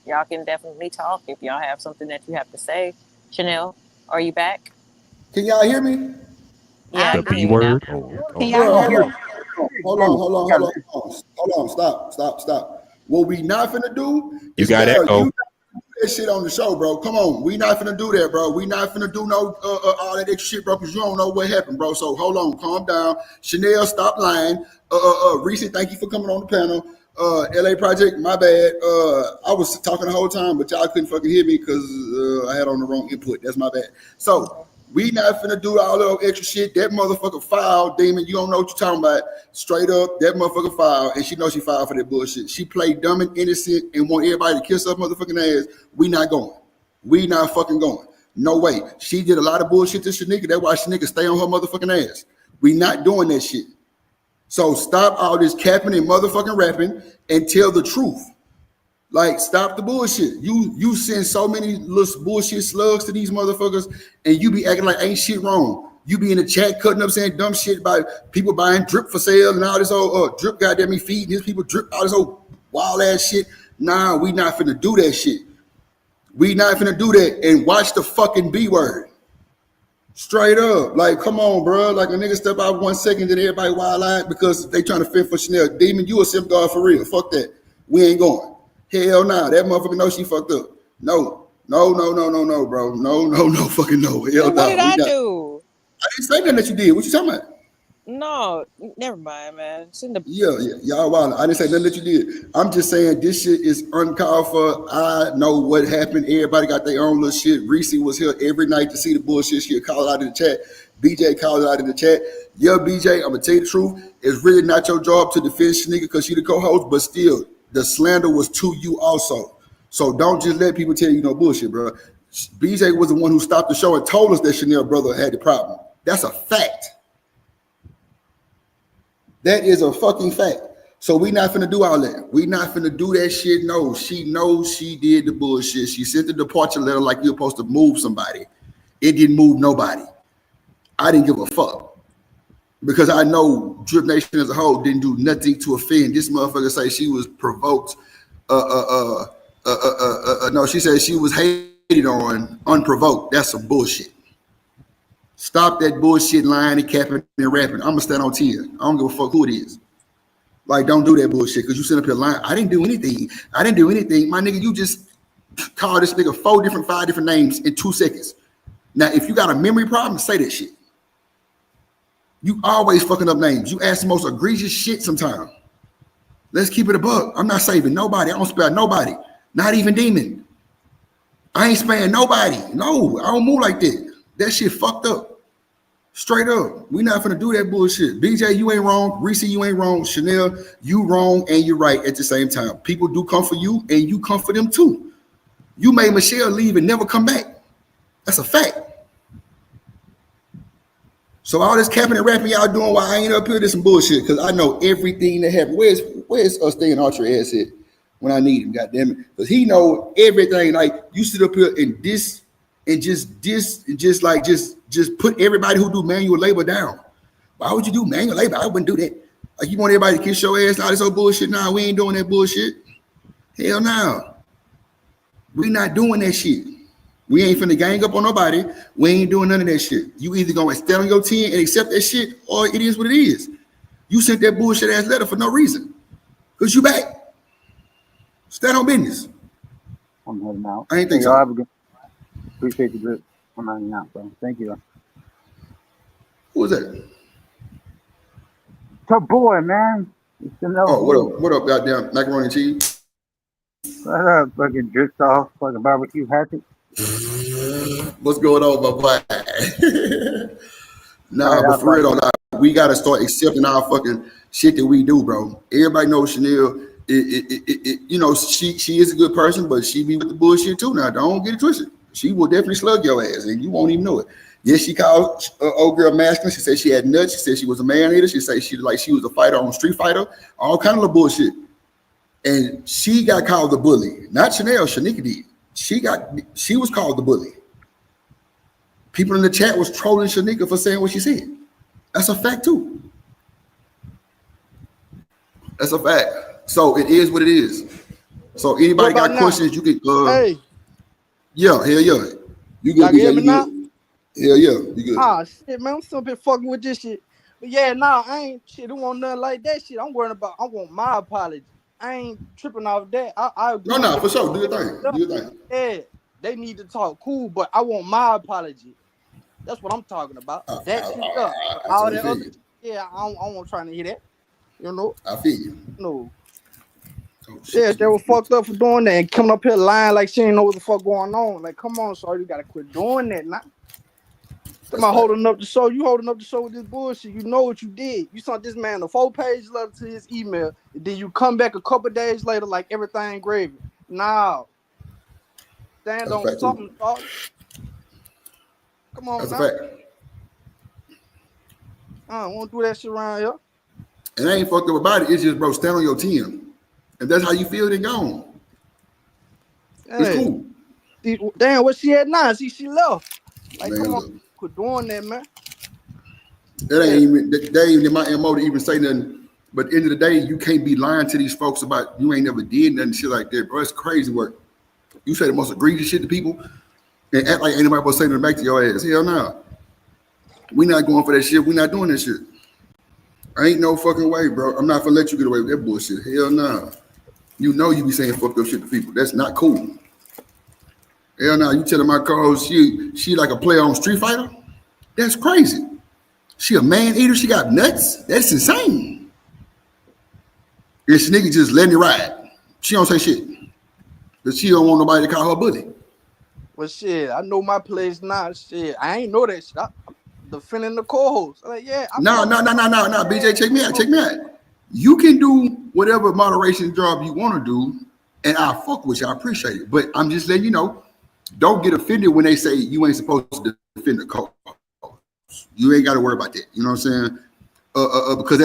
Y'all can definitely talk if y'all have something that you have to say. Chanel, are you back? Can y'all hear me? Yeah, The B word. Can y'all hear me? Hold on. Stop. What we not finna do You is got Val, echo. you not finna do that shit on the show, bro. Come on, we not finna do that, bro. We not finna do no all that extra shit, bro, because you don't know what happened, bro. So hold on, calm down. Chanel, stop lying. Reese, thank you for coming on the panel. LA Project, my bad. I was talking the whole time, but y'all couldn't fucking hear me because I had on the wrong input. That's my bad. So we not finna do all that extra shit. That motherfucker filed, Demon. You don't know what you're talking about. Straight up, that motherfucker filed, and she knows she filed for that bullshit. She played dumb and innocent and want everybody to kiss her motherfucking ass. We not going. We not fucking going. No way. She did a lot of bullshit to Shanika. That's why Shanika stay on her motherfucking ass. We not doing that shit. So stop all this capping and motherfucking rapping and tell the truth. Like, stop the bullshit. You send so many little bullshit slugs to these motherfuckers, and you be acting like ain't shit wrong. You be in the chat cutting up saying dumb shit about people buying drip for sale and all this old drip goddamn me feeding his people drip, all this old wild ass shit. Nah, we not finna do that shit. We not finna do that and watch the fucking B word. Straight up. Like, come on, bro. Like, a nigga step out 1 second, then everybody wild eyed because they trying to fend for Chanel. Demon, you a simp guard for real. Fuck that. We ain't going. Hell nah. That motherfucker know she fucked up. No, bro. No, fucking no. Hell What no. did I do? I didn't say nothing that you did. What you talking about? No, never mind, man. Shouldn't have. Yeah, y'all wild. I didn't say nothing that you did. I'm just saying this shit is uncalled for. I know what happened. Everybody got their own little shit. Reese was here every night to see the bullshit. She'll call it out in the chat. BJ called it out in the chat. Yeah, BJ, I'm gonna tell you the truth. It's really not your job to defend Shanika because she the co-host, but still, the slander was to you also. So don't just let people tell you no bullshit, bro. BJ was the one who stopped the show and told us that Chanel brother had the problem. That's a fact. That is a fucking fact. So we not finna do all that. We not finna do that shit. No, she knows she did the bullshit. She sent the departure letter like you're supposed to move somebody. It didn't move nobody. I didn't give a fuck. Because I know Drip Nation as a whole didn't do nothing to offend. This motherfucker say she was provoked. No, she said she was hated on unprovoked. That's some bullshit. Stop that bullshit lying and capping and rapping. I'm gonna stand on 10. I don't give a fuck who it is. Like, don't do that bullshit because you sit up here lying. I didn't do anything. My nigga, you just called this nigga 5 different names in 2 seconds. Now, if you got a memory problem, say that shit. You always fucking up names. You ask the most egregious shit sometimes. Let's keep it a buck. I'm not saving nobody. I don't spare nobody. Not even Demon. I ain't sparing nobody. No, I don't move like that. That shit fucked up. Straight up. We not finna do that bullshit. BJ, you ain't wrong. Reese, you ain't wrong. Chanel, you wrong and you're right at the same time. People do come for you and you come for them too. You made Michelle leave and never come back. That's a fact. So all this capping and rapping y'all doing while I ain't up here, this some bullshit because I know everything that happened. Where's us staying Archer ass at when I need him, goddamn it? Because he know everything. Like, you sit up here and just put everybody who do manual labor down. Why would you do manual labor? I wouldn't do that. Like, you want everybody to kiss your ass, all this old bullshit. Nah, we ain't doing that bullshit. Hell no. We not doing that shit. We ain't finna gang up on nobody. We ain't doing none of that shit. You either gonna stand on your 10 and accept that shit, or it is what it is. You sent that bullshit ass letter for no reason. Cause you back. Stand on business. I'm heading out. I ain't think Hey, so. y'all have a good. Appreciate the drip. I'm heading out, bro. Thank you. Who was that? Top boy, man. It's Oh, what up, goddamn macaroni and cheese? What up, fucking dripped off, fucking barbecue hatchet. What's going on, my boy? Nah, but for real though, we gotta start accepting our fucking shit that we do, bro. Everybody knows Chanel. You know, she is a good person, but she be with the bullshit too. Now, don't get it twisted. She will definitely slug your ass, and you won't even know it. Yes, she called old girl masculine. She said she had nuts. She said she was a man eater. She said she was a fighter on Street Fighter. All kind of bullshit. And she got called the bully. Not Chanel. Shanika did. She was called the bully. People in the chat was trolling Shanika for saying what she said. That's a fact too. That's a fact. So it is what it is. So anybody got questions, you can Hey, yeah, hell yeah. You y'all good, can hear BJ, me you now? good. Hell yeah, you good. Ah, shit, man, I'm still been fucking with this shit. But yeah, nah, I ain't shit. Don't want nothing like that shit. I want my apology. I ain't tripping off that. I agree. No, for sure. Do your thing. Do your thing. Yeah, they need to talk cool, but I want my apology. That's what I'm talking about. That shit up. All that other shit, yeah, I don't trying to hear that. You know? I feel you. No. Yeah, they were fucked up for doing that and coming up here lying like she ain't know what the fuck going on. Like, come on, sorry, you gotta quit doing that now. Somebody holding up the show. You holding up the show with this bullshit. You know what you did. You sent this man a 4-page letter to his email, and then you come back a couple days later like everything gravy. Now, stand on something, dog. Come on, That's now. a fact. I don't want to do that shit around here. And I ain't fucked up about it. It's just, bro, stand on your 10. If that's how you feel, then go on. It's cool. Damn, what she had now? See, she left. Like, Man, come look. on, quit doing that, man. That ain't even in my MO to even say nothing. But at the end of the day, you can't be lying to these folks about you ain't never did nothing shit like that, bro. It's crazy work. You say the most egregious shit to people and act like ain't nobody supposed to say nothing back to your ass. Hell no. We not going for that shit. We not doing that shit. Ain't no fucking way, bro. I'm not gonna let you get away with that bullshit. Hell no. You know you be saying fucked up shit to people. That's not cool. Hell no. You telling my co-host she like a player on Street Fighter? That's crazy. She a man eater. She got nuts. That's insane. And this nigga just letting it ride. She don't say shit. But she don't want nobody to call her bully. Well, shit, I know my place now. Shit, I ain't know that shit. I'm defending the co-host. Like, yeah. No. BJ, check me out. You can do whatever moderation job you want to do, and I fuck with you. I appreciate it. But I'm just letting you know, don't get offended when they say you ain't supposed to defend the co-host. You ain't got to worry about that. You know what I'm saying? Because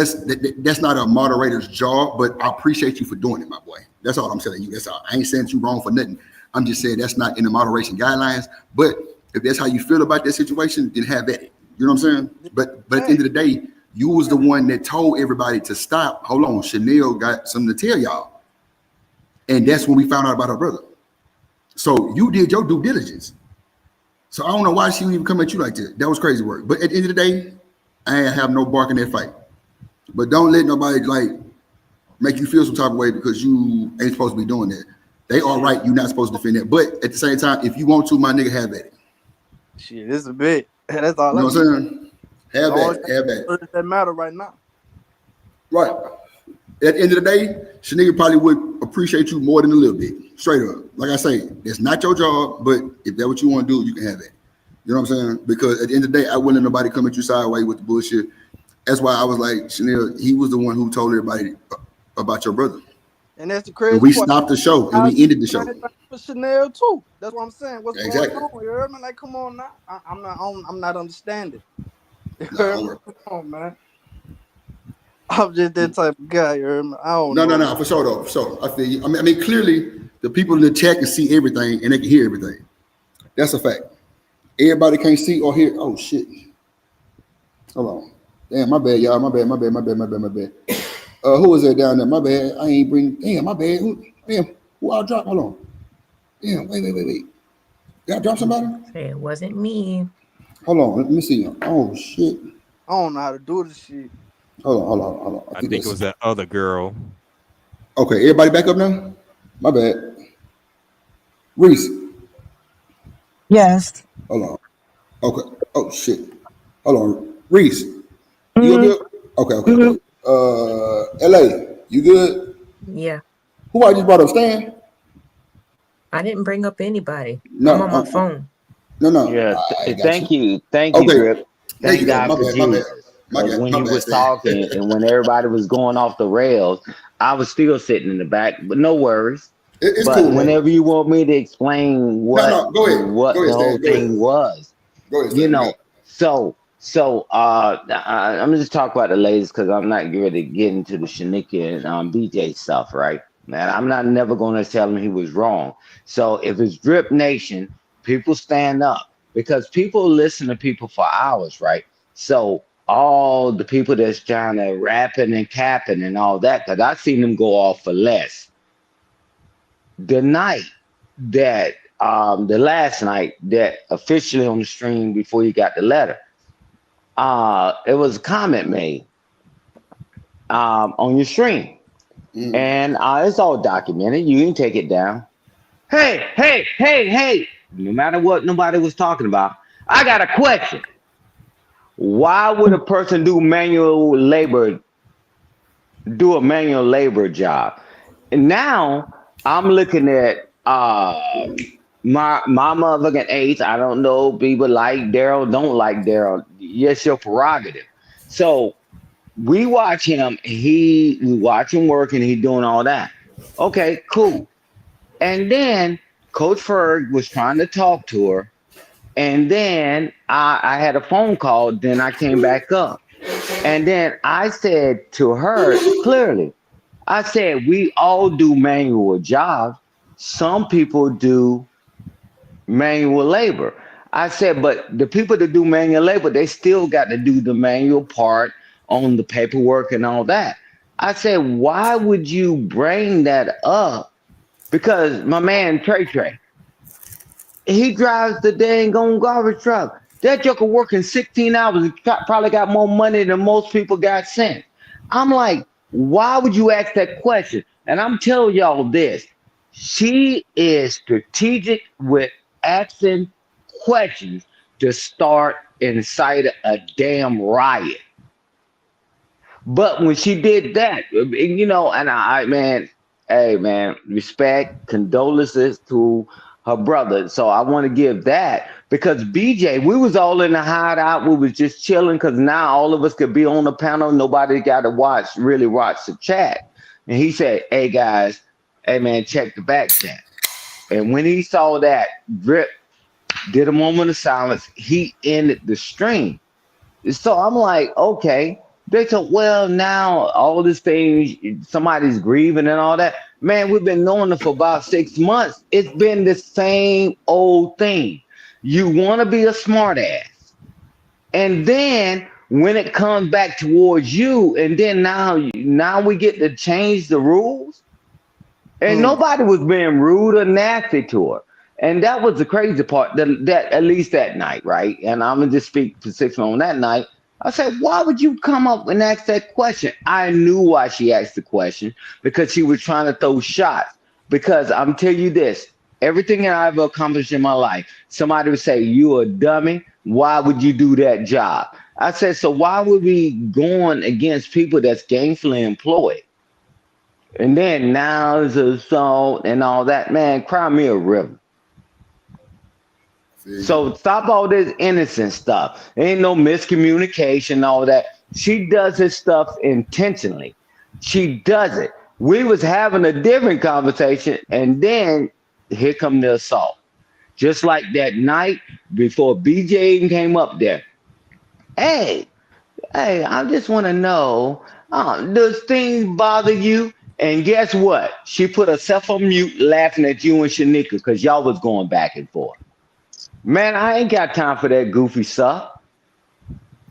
that's not a moderator's job, but I appreciate you for doing it, my boy. That's all I'm telling you. That's all. I ain't saying you wrong for nothing. I'm just saying that's not in the moderation guidelines. But if that's how you feel about that situation, then have at it. You know what I'm saying? But at the end of the day, you was the one that told everybody to stop. Hold on, Chanel got something to tell y'all. And that's when we found out about her brother. So you did your due diligence. So I don't know why she would even come at you like that. That was crazy work. But at the end of the day, I ain't have no bark in that fight. But don't let nobody like make you feel some type of way because you ain't supposed to be doing that. They are right. You're not supposed to defend that. But at the same time, if you want to, my nigga, have at it. Shit, this is a bit. That's all. You know what I'm saying? Have that. That matter right now. Right. At the end of the day, Shanika probably would appreciate you more than a little bit. Straight up. Like I say, it's not your job, but if that's what you want to do, you can have it. You know what I'm saying? Because at the end of the day, I wouldn't let nobody come at you sideways with the bullshit. That's why I was like, Chanel, he was the one who told everybody about your brother. And that's the crazy And we part. stopped the show and we ended the show. For Chanel too. That's what I'm saying. What's Exactly. going on? You heard me? Like, come on now. I'm not understanding. You heard me? Come on, man. I'm just that type of guy. You heard me? I don't know. No, for sure though. For sure. I feel you. I mean, clearly the people in the chat can see everything and they can hear everything. That's a fact. Everybody can't see or hear. Oh shit. Hold on. Damn, my bad, y'all. My bad. Who was that down there? My bad. I ain't bring. Damn, my bad. Who I dropped? Hold on. Damn, wait. Y'all drop somebody? It wasn't me. Hold on. Let me see. Oh shit. I don't know how to do this shit. Hold on. I think it was that other girl. Okay, everybody back up now? My bad. Reese. Yes. Hold on. Okay. Oh shit. Hold on. Reese. You good? Okay. LA, you good? Yeah. Who I just brought up? Stan? I didn't bring up anybody. No, I'm on my phone. No. Yeah, I got thank you, Okay. Grip. There Thank you go. God My for bad. Jesus. Because when you was talking and when everybody was going off the rails, I was still sitting in the back, but no worries. It's but cool, man. whenever you want me to explain what go ahead. what Go ahead, the whole Stan. Go ahead. thing was, Go ahead, you Stan. know, so I'm gonna just talk about the ladies because I'm not ready to get into the Shanika and BJ stuff, right? Man, I'm not never gonna tell him he was wrong. So if it's Drip Nation, people stand up. because people listen to people for hours, right? So all the people that's trying to rapping and capping and all that, because I seen them go off for less. The night that the last night that officially on the stream before you got the letter, it was a comment made on your stream. And it's all documented. You can take it down. Hey. No matter what nobody was talking about, I got a question. Why would a person do a manual labor job? And now I'm looking at my motherfucking age. I don't know. People like Daryl, don't like Daryl. Yes, your prerogative. So we watch him. We watch him work, and he doing all that. Okay, cool. And then Coach Ferg was trying to talk to her, and then I had a phone call. Then I came back up, and then I said to her clearly, I said, we all do manual jobs. Some people do manual labor. I said, but the people that do manual labor, they still got to do the manual part on the paperwork and all that. I said, why would you bring that up? Because my man Trey, he drives the dang on garbage truck. That joker working 16 hours and probably got more money than most people got sent. I'm like, why would you ask that question? And I'm telling y'all this. She is strategic with asking questions to start incite a damn riot. But when she did that, you know, and hey man, respect, condolences to her brother. So I want to give that because BJ, we was all in the hideout. We was just chilling because now all of us could be on the panel. Nobody got to really watch the chat. And he said, hey guys, hey man, check the back chat. And when he saw that, Drip did a moment of silence. He ended the stream. So I'm like, okay. They said, well, now all this thing, somebody's grieving and all that. Man, we've been knowing it for about 6 months. It's been the same old thing. You want to be a smart ass. And then when it comes back towards you, and then now we get to change the rules. And nobody was being rude or nasty to her. And that was the crazy part, that at least that night, right? And I'm going to just speak for 6 months on that night. I said, why would you come up and ask that question? I knew why she asked the question, because she was trying to throw shots. Because I'm telling you this, everything that I've accomplished in my life, somebody would say, you a dummy. Why would you do that job? I said, so why would we going against people that's gainfully employed? And then now it's assault and all that. Man, cry me a river. So stop all this innocent stuff. Ain't no miscommunication, all that. She does this stuff intentionally. She does it. We was having a different conversation, and then here come the assault. Just like that night before BJ even came up there. Hey, I just want to know, does things bother you? And guess what? She put herself on mute laughing at you and Shanika because y'all was going back and forth. Man, I ain't got time for that goofy stuff.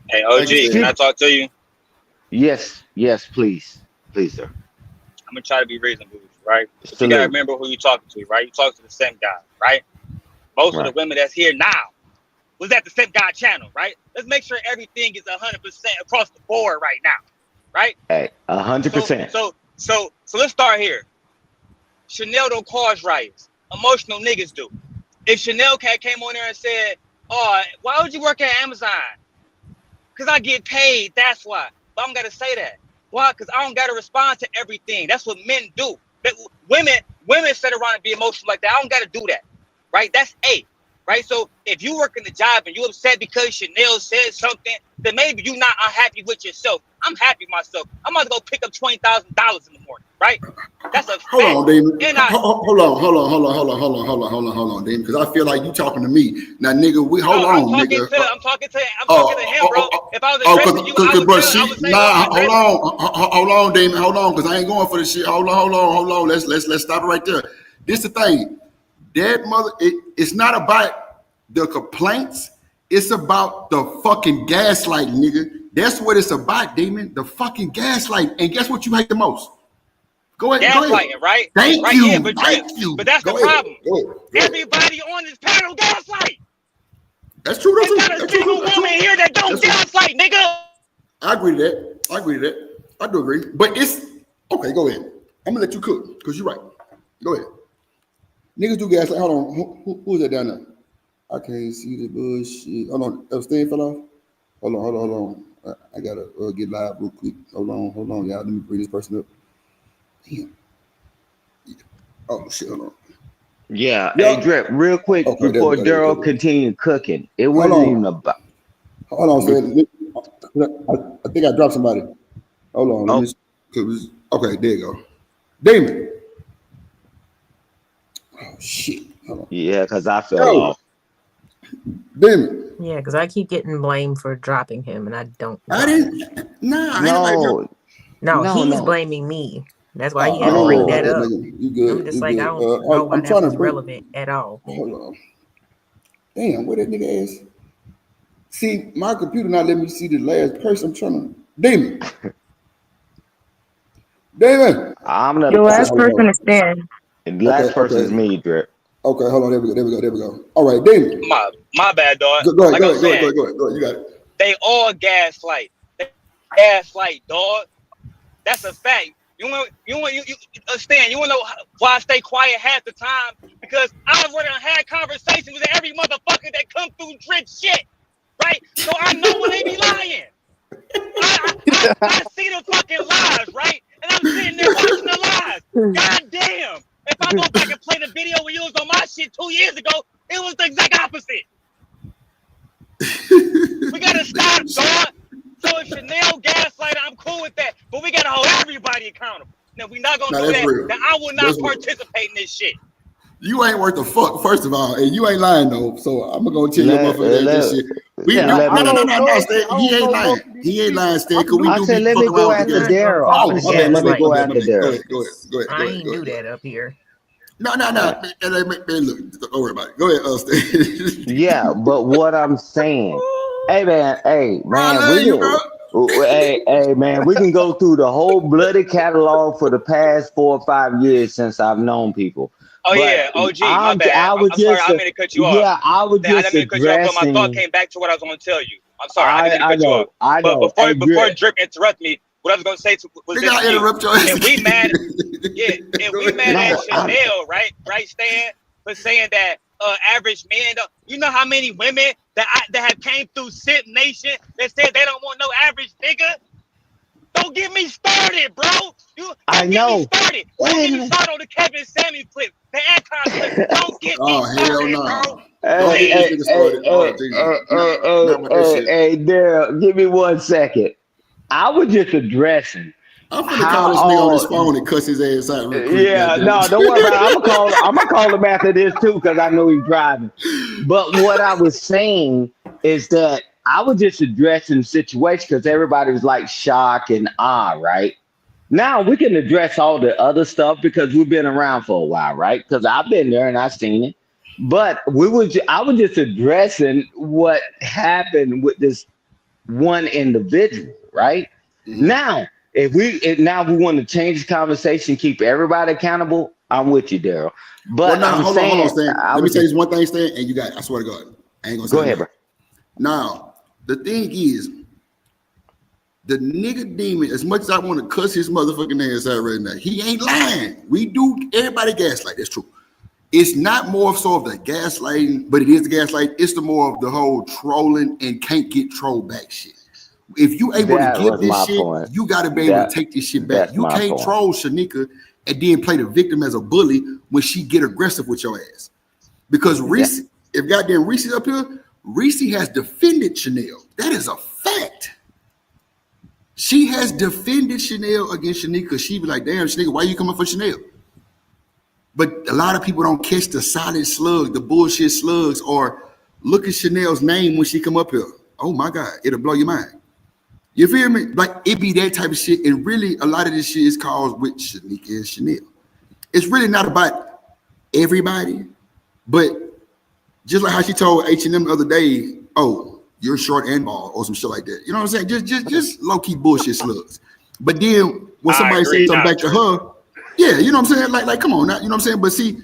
Hey, OG, can I talk to you? Yes, please. Please, sir. I'm going to try to be reasonable, right? But you got to remember who you're talking to, right? You talk to the same guy, right? Most of the women that's here now was at the same guy channel, right? Let's make sure everything is 100% across the board right now, right? Hey, 100%. So let's start here. Chanel don't cause riots. Emotional niggas do. If Chanel came on there and said, oh, why would you work at Amazon? Because I get paid, that's why. But I don't got to say that. Why? Because I don't got to respond to everything. That's what men do. But women sit around and be emotional like that. I don't got to do that, right? That's A, right? So if you work in the job and you upset because Chanel said something, then maybe you're not unhappy with yourself. I'm happy with myself. I'm about to go pick up $20,000 in the morning, right? That's a fact. Hold on, Damon. Hold on, Damon, because I feel like you talking to me. Now, nigga, I'm talking to him, bro. If I was addressing you, I would say, hold on, Damon, hold on, because I ain't going for this shit. Hold on. Let's stop it right there. This the thing. That mother, it's not about the complaints. It's about the fucking gaslight, nigga. That's what it's about, Demon. The fucking gaslight. And guess what you hate the most? Go ahead. Gaslighting, right? Thank right, you. Yeah, but Thank you. But that's Go the ahead. problem. Go ahead. Everybody on this panel gaslight. That's true. There's not a single woman here that don't gaslight, nigga. I agree to that. I do agree. But it's okay. Go ahead. I'm gonna let you cook because you're right. Go ahead. Niggas do gaslight. Hold on. Who is that down there? I can't see the bullshit. Hold on. Stand fell off. Hold on. I gotta get live real quick. Hold on, y'all. Let me bring this person up. Damn. Yeah. Oh shit. Hold on. Yeah. Hey, Drip, real quick before Daryl continued cooking. It wasn't even about. Hold on, Fred. I think I dropped somebody. Hold on. Let me, okay, there you go. Damon. Oh shit. Hold on. Yeah, because I fell off. Damon. Yeah, because I keep getting blamed for dropping him, and I don't. I didn't. Nah. No, he's blaming me. That's why he had to bring that up. You good? I'm just like, I don't know why that was relevant at all. Hold on. Damn, where that nigga ass? See, my computer not letting me see the last person. I'm trying to. Damon. I'm not Your last person is Stan. The last person is me, Drip. Okay, hold on. There we go. All right, Damon. My bad, dog. Go ahead. I'm saying, Go ahead. You got it. They all gaslight. Gaslight, dog. That's a fact. You Stan, you wanna know why I stay quiet half the time? Because I've already had conversations with every motherfucker that come through Drip shit, right? So I know when they be lying. I see the fucking lies, right? And I'm sitting there watching the lies. God damn. If I go back and play the video when you was on my shit 2 years ago, it was the exact opposite. We gotta stop, dog. So if Chanel gaslighter, I'm cool with that. But we gotta hold everybody accountable. Now we not gonna do that. Real. Then I will not participate in this shit. You ain't worth a fuck, first of all, and you ain't lying though. So I'm gonna tell you motherfucker this shit. No, Stan. He ain't lying. He ain't lying, Stan. Cause we I do said, let me go after Daryl. Let me go after Daryl. Go ahead. I ain't do that up here. No. Man, look, don't worry about it. Go ahead, Stan. Yeah, but what I'm saying, hey man, we can go through the whole bloody catalog for the past 4 or 5 years since I've known people. Oh, yeah, OG, my bad. I'm sorry, I meant to cut you off. Yeah, I was just but my thought came back to what I was going to tell you. I'm sorry, I didn't cut you off. I know. But before Drip interrupt me, what I was going to say was this. And we mad at Chanel, right, Stan, for saying that average men, you know how many women that have came through Simp Nation that said they don't want no average nigga? Don't get me started, bro. I know. Don't get me started on the Kevin Samuels clip, the Akon clip. Don't get me started, bro. Hey, Daryl, give me 1 second. I was just addressing. I'm finna call this nigga on his phone and cuss his ass out real quick. Yeah, no, don't worry about it. I'm gonna call him after this too, because I know he's driving. But what I was saying is that I was just addressing the situation because everybody was like shocked and right? Now we can address all the other stuff because we've been around for a while, right? Because I've been there and I've seen it. But I was just addressing what happened with this one individual, right? Mm-hmm. Now, if we want to change the conversation, keep everybody accountable, I'm with you, Daryl. But hold on, Stan. Let me say this one thing, Stan, and you got it. I swear to God. I ain't gonna say go ahead, bro. Now, the thing is, the nigga Demon, as much as I want to cuss his motherfucking ass out right now, he ain't lying. We do, everybody gaslight, that's true. It's not more so of the gaslighting, but it is the gaslight. It's the more of the whole trolling and can't get trolled back shit. If you able to give this shit, you got to be able to take this shit back. You can't troll Shanika and then play the victim as a bully when she get aggressive with your ass. Because Reese, if goddamn Reese is up here, Reese has defended Chanel. That is a fact. She has defended Chanel against Shanika. She be like, damn, Shanika, why you coming for Chanel? But a lot of people don't catch the silent slug, the bullshit slugs, or look at Chanel's name when she come up here. Oh my God, it'll blow your mind. You feel me? Like it be that type of shit. And really a lot of this shit is caused with Shanika and Chanel. It's really not about everybody, but Just like how she told H&M the other day, oh, you're short and bald or some shit like that. You know what I'm saying? Just low-key bullshit slugs. But then when somebody says something back to her, yeah, you know what I'm saying? Like come on, now, you know what I'm saying? But see,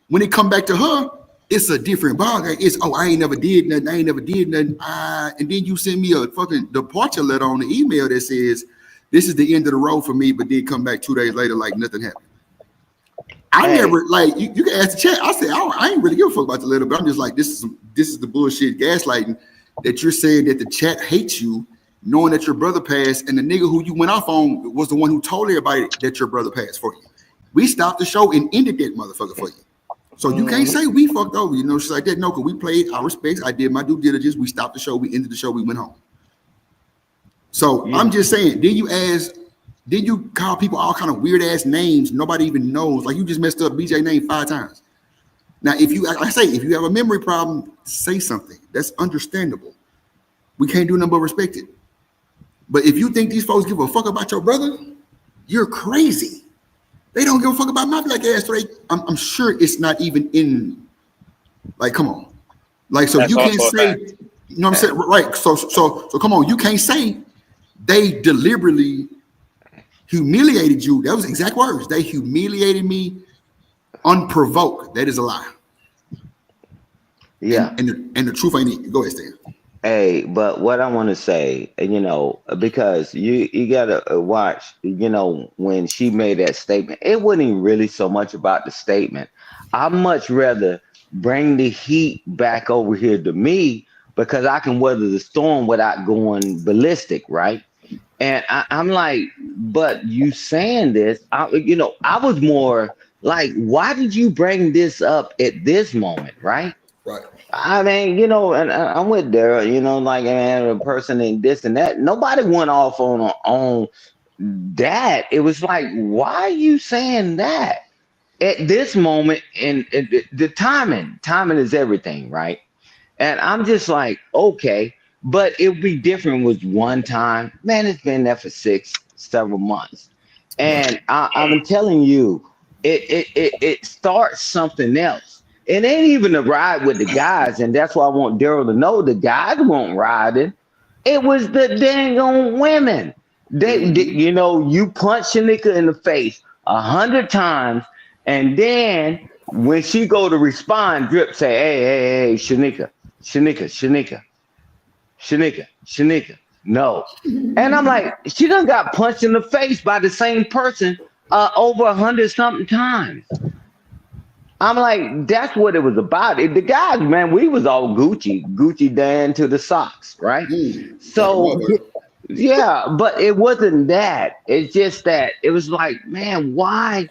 when it come back to her, it's a different ballgame. It's, oh, I ain't never did nothing. And then you send me a fucking departure letter on the email that says, this is the end of the road for me, but then come back 2 days later like nothing happened. I never, like, you can ask the chat. I said, I ain't really give a fuck about the letter, but I'm just like, this is the bullshit gaslighting that you're saying that the chat hates you, knowing that your brother passed, and the nigga who you went off on was the one who told everybody that your brother passed for you. We stopped the show and ended that motherfucker for you. So you can't say we fucked over, you know, shit like that. No, because we played our respects. I did my due diligence. We stopped the show. We ended the show. We went home. So I'm just saying, then you call people all kind of weird ass names nobody even knows. Like you just messed up BJ name 5 times. Now, if you have a memory problem, say something. That's understandable. We can't do nothing but respect it. But if you think these folks give a fuck about your brother, you're crazy. They don't give a fuck about my black ass. So I'm sure it's not even in. Like, come on. Like, so that's you can't say. You know what I'm saying? Right. So come on. You can't say they deliberately humiliated you. That was exact words. They humiliated me unprovoked. That is a lie. Yeah. And the truth ain't it. Go ahead, Stan. Hey, but what I want to say, you know, because you gotta watch, you know, when she made that statement, it wasn't really so much about the statement. I'd much rather bring the heat back over here to me because I can weather the storm without going ballistic, right? And I'm like, but you saying this, I was more like, why did you bring this up at this moment, right? Right. I mean, you know, and I'm with Daryl, you know, like, and a person and this and that. Nobody went off on that. It was like, why are you saying that at this moment? And the timing is everything, right? And I'm just like, okay, but it would be different with one time. Man, it's been there for several months. And I'm telling you, it starts something else. It ain't even a ride with the guys, and that's why I want Daryl to know the guys weren't riding. It was the dang on women. You know, you punch Shanika in the face 100 times, and then when she go to respond, Drip say, hey, Shanika. No. And I'm like, she done got punched in the face by the same person over 100 something times. I'm like, that's what it was about. The guys, man, we was all Gucci down to the socks, right? So, yeah, but it wasn't that. It's just that it was like, man, why?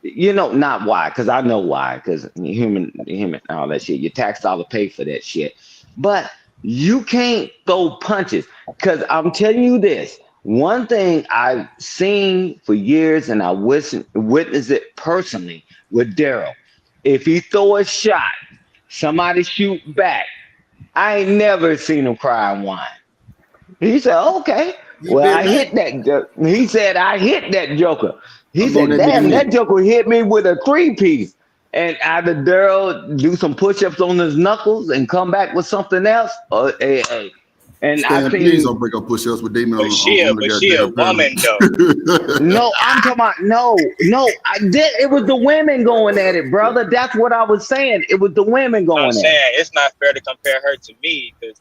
You know, not why, because I know why, because human, all that shit. Your tax dollar pay for that shit. But you can't throw punches, because I'm telling you this. One thing I've seen for years, and I witnessed it personally with Daryl. If he throw a shot, somebody shoot back. I ain't never seen him cry and whine. He said, okay. Well, I hit that. He said, I hit that joker. He said, damn, that joker hit me with a 3-piece. And either Daryl do some push-ups on his knuckles and come back with something else. Or, hey. And Stan, please don't break up push-ups with Damon. But she a woman, though. No, I'm talking about, no. It was the women going at it, brother. That's what I was saying. It was the women going at it. I'm saying it's not fair to compare her to me because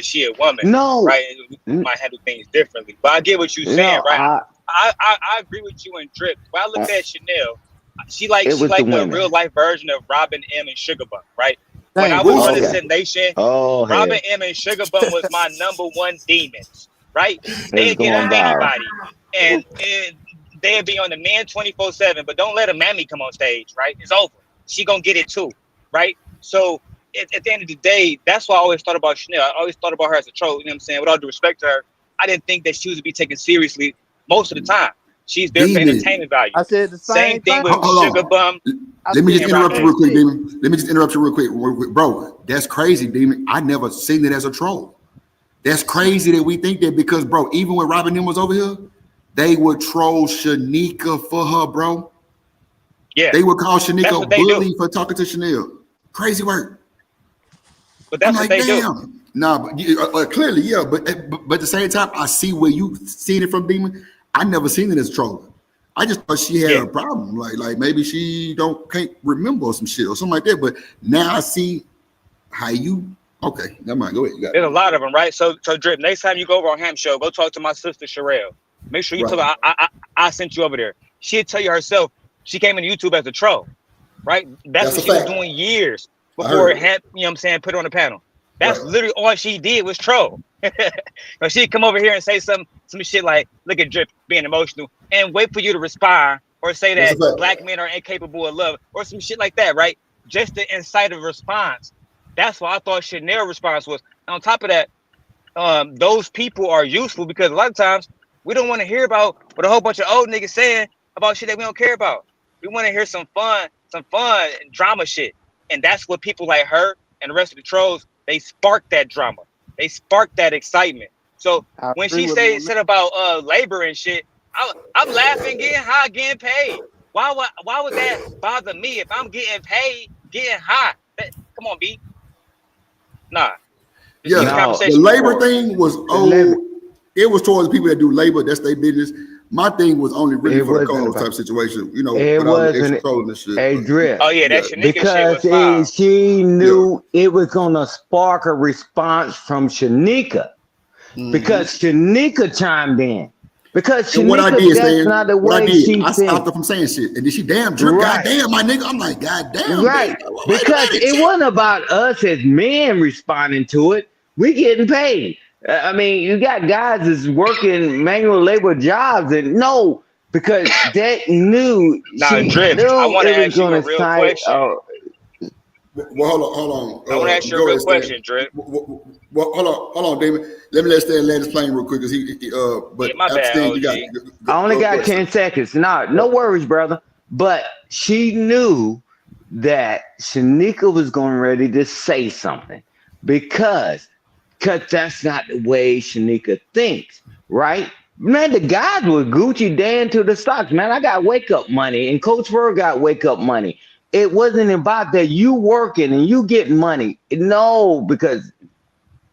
she a woman. No. Right? We might handle things differently. But I get what you're saying, right? I agree with you and Drip. When I looked at Chanel, she like the real life version of Robin M and Sugar Bum, right? When I was on the Sin Nation, Robin M and Sugar Bum was my #1 demons, right? They'd get on anybody, and they'd be on the man 24/7. But don't let a mammy come on stage, right? It's over. She gonna get it too, right? So at the end of the day, that's why I always thought about Chanel. I always thought about her as a troll. You know what I'm saying? With all due respect to her, I didn't think that she was to be taken seriously most of the time. She's there for entertainment value. I said the same thing with Sugar Bum. Let me just interrupt you real quick, Demon. Let me just interrupt you real quick. Bro, that's crazy, Demon. I never seen it as a troll. That's crazy that we think that because, bro, even when Robin M was over here, they would troll Shanika for her, bro. Yeah. They would call Shanika a bully for talking to Chanel. Crazy work. But that's I'm what like, they do. damn. Nah, but clearly, yeah. But at the same time, I see where you seen it from, Demon. I never seen it as trolling. I just thought she had a problem, like maybe she can't remember or some shit or something like that. But now I see how you. Okay, never mind. Go ahead. You got There's a lot of them, right? So Drip, next time you go over on Ham Show, go talk to my sister Sherelle. Make sure you tell her I sent you over there. She'll tell you herself. She came into YouTube as a troll, right? That's what she was doing years before you know what I'm saying, put her on the panel. That's literally all she did was troll. She'd come over here and say some shit like, look at Drip being emotional, and wait for you to respond or say that black men are incapable of love or some shit like that, right? Just to incite a response. That's what I thought Chanel's response was. And on top of that, those people are useful because a lot of times we don't want to hear about what a whole bunch of old niggas saying about shit that we don't care about. We want to hear some fun and drama shit. And that's what people like her and the rest of the trolls, they spark that drama. They spark that excitement. So when she said about labor and shit, I'm laughing, getting high, getting paid. Why would that bother me if I'm getting paid, getting high? Come on, B. Nah. Yeah, the labor thing was it was towards the people that do labor. That's their business. My thing was only really for the co-host type situation. You know, it wasn't and shit. A Drip. Oh yeah, that's Shanika because shit was she knew it was gonna spark a response from Shanika because Shanika chimed in. Because Shanika, what I did, that's not the way I stopped her from saying shit, and then she damn Drip, goddamn my nigga. I'm like, goddamn, right? Because it wasn't about us as men responding to it. We getting paid. I mean, you got guys that's working manual labor jobs, and because they knew. Drip, I want to ask you a real question. Well, hold on. I want to ask you a real question, Drip. Well, hold on, David. Let me let Stan land his plane real quick, because but my bad, I only got 10 seconds. No worries, brother. But she knew that Shanika was going ready to say something because that's not the way Shanika thinks, right? Man, the guys were Gucci Dan to the stocks. Man, I got wake up money, and Coach Fur got wake up money. It wasn't about that you working and you getting money. No, because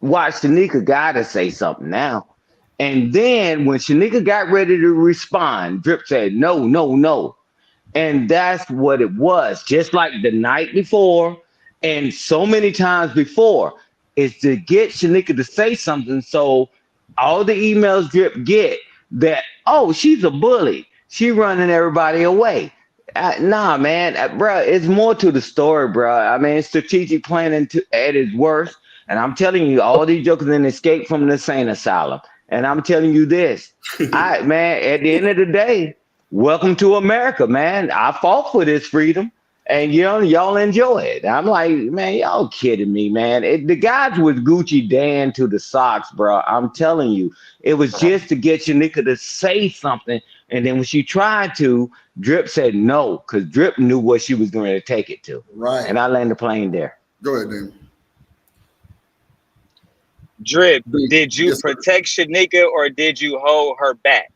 watch, Shanika gotta say something now. And then when Shanika got ready to respond, Drip said, no. And that's what it was. Just like the night before and so many times before, is to get Shanika to say something. So all the emails Drip get that, she's a bully. She running everybody away. Nah, man, bro, it's more to the story, bro. I mean, strategic planning at its worst. And I'm telling you, all these jokers in escape from the insane asylum. And I'm telling you this, man, at the end of the day, welcome to America, man. I fought for this freedom, and y'all enjoy it. I'm like, man, y'all kidding me, man. The guys with Gucci Dan to the socks, bro. I'm telling you, it was just to get Shanika to say something. And then when she tried to, Drip said no, because Drip knew what she was going to take it to. Right. And I landed the plane there. Go ahead, Dan. Drip, did you protect Shanika or did you hold her back?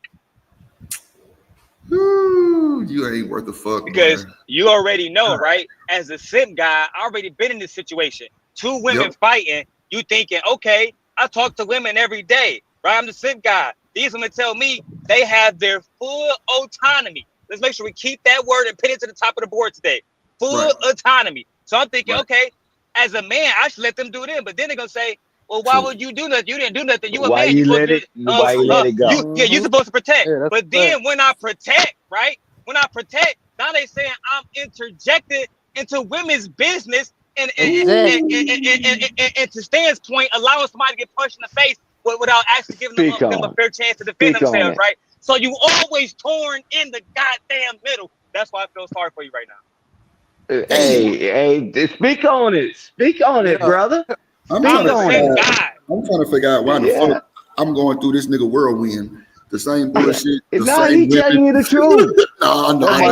Ooh, you ain't worth the fuck. Because you already know, right? As a simp guy, I already been in this situation. 2 women fighting, you thinking, okay, I talk to women every day, right? I'm the simp guy. These women tell me they have their full autonomy. Let's make sure we keep that word and put it to the top of the board today. Full autonomy. So I'm thinking, okay, as a man, I should let them do it. But then they're going to say, well, why would you do nothing? You didn't do nothing. You a why man. You let it? Why you let it go? You're supposed to protect. But then when I protect, right? When I protect, now they saying I'm interjected into women's business and to Stan's point, allowing somebody to get punched in the face without actually giving them a fair chance to defend themselves, right? So you always torn in the goddamn middle. That's why I feel sorry for you right now. Hey, speak on it. Speak on it, brother. I'm trying to figure out why the fuck I'm going through this nigga whirlwind. The same bullshit. No, he telling you the truth.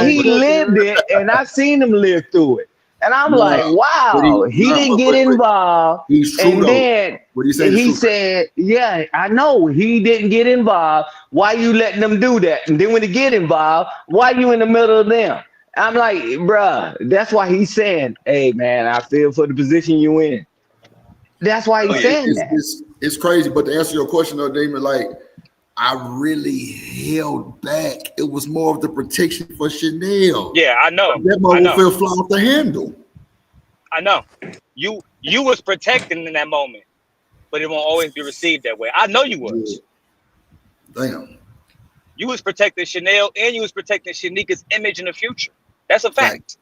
He lived it, and I seen him live through it. And I'm like, wow, he didn't get involved. He's true, and then he said, yeah, I know he didn't get involved. Why you letting them do that? And then when they get involved, why you in the middle of them? I'm like, bruh, that's why he's saying, hey, man, I feel for the position you in. That's why he's saying that. It's crazy, but to answer your question though, Damon, like I really held back. It was more of the protection for Chanel. Yeah, I know. That mother fell fly off the handle. I know. You was protecting in that moment, but it won't always be received that way. I know you was. Damn. You was protecting Chanel and you was protecting Shanika's image in the future. That's a fact.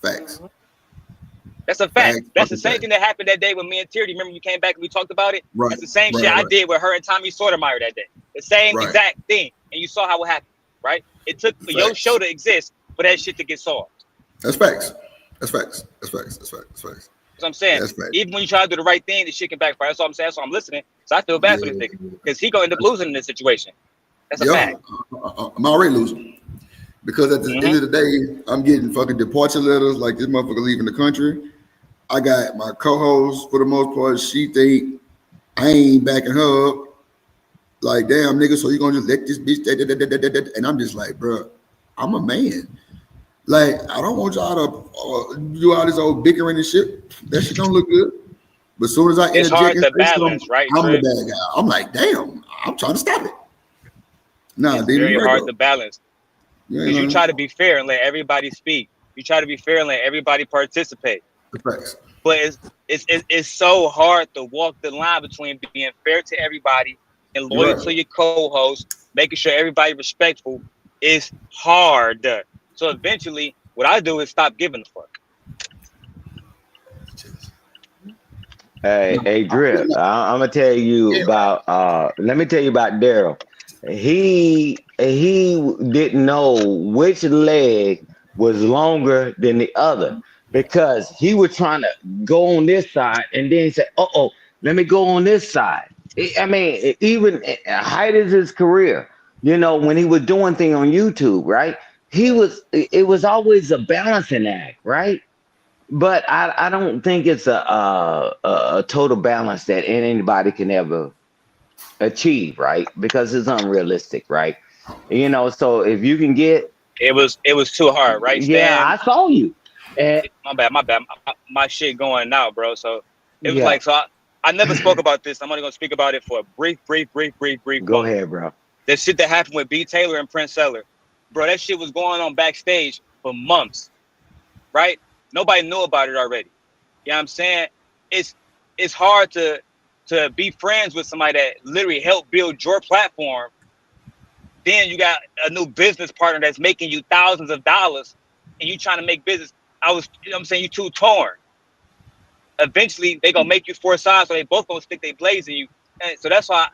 Facts. That's a fact. That's the same thing that happened that day when me and Tierney, remember you came back and we talked about it? Right. That's the same shit I did with her and Tommy Sotomayor that day. The same exact thing. And you saw how it happened, right? It took for your show to exist for that shit to get solved. That's facts. That's facts. That's facts. That's facts. That's facts. That's what I'm saying. Even when you try to do the right thing, the shit can backfire. That's all I'm saying. So I'm listening. So I feel bad for this nigga because he gonna end up losing in this situation. That's a fact. I'm already losing. Because at the end of the day, I'm getting fucking departure letters like this motherfucker leaving the country. I got my co-host for the most part. She think I ain't backing her up. Like, damn, nigga, so you gonna just let this bitch, and I'm just like, bro, I'm a man. Like, I don't want y'all to do all this old bickering and shit. That shit don't look good. But as soon as I it's hard to balance, right? I'm the bad guy. I'm like, damn, I'm trying to stop it. Nah, it's very hard to balance. Because you try to be fair and let everybody speak. You try to be fair and let everybody participate. But it's so hard to walk the line between being fair to everybody and loyal to your co-host, making sure everybody respectful. Is hard. So eventually, what I do is stop giving a fuck. Hey, Drip, I'm gonna tell you about. Let me tell you about Daryl. He didn't know which leg was longer than the other because he was trying to go on this side and then say, "Oh, let me go on this side." I mean, even height of his career, you know, when he was doing things on YouTube, right? It was always a balancing act, right? But I don't think it's a total balance that anybody can ever achieve, right? Because it's unrealistic, right? You know, so if you can get it was too hard, right? Yeah, Stan? I saw you. My bad. My shit going now, bro. So it was like, so I never spoke about this. I'm only gonna speak about it for a brief. Go ahead, bro. The shit that happened with B. Taylor and Prince Seller, bro. That shit was going on backstage for months, right? Nobody knew about it already. You know what I'm saying? It's hard to be friends with somebody that literally helped build your platform. Then you got a new business partner that's making you thousands of dollars and you trying to make business. You know what I'm saying? You too torn. Eventually they gonna make you four sides, so they both gonna stick their blades in you. And so that's why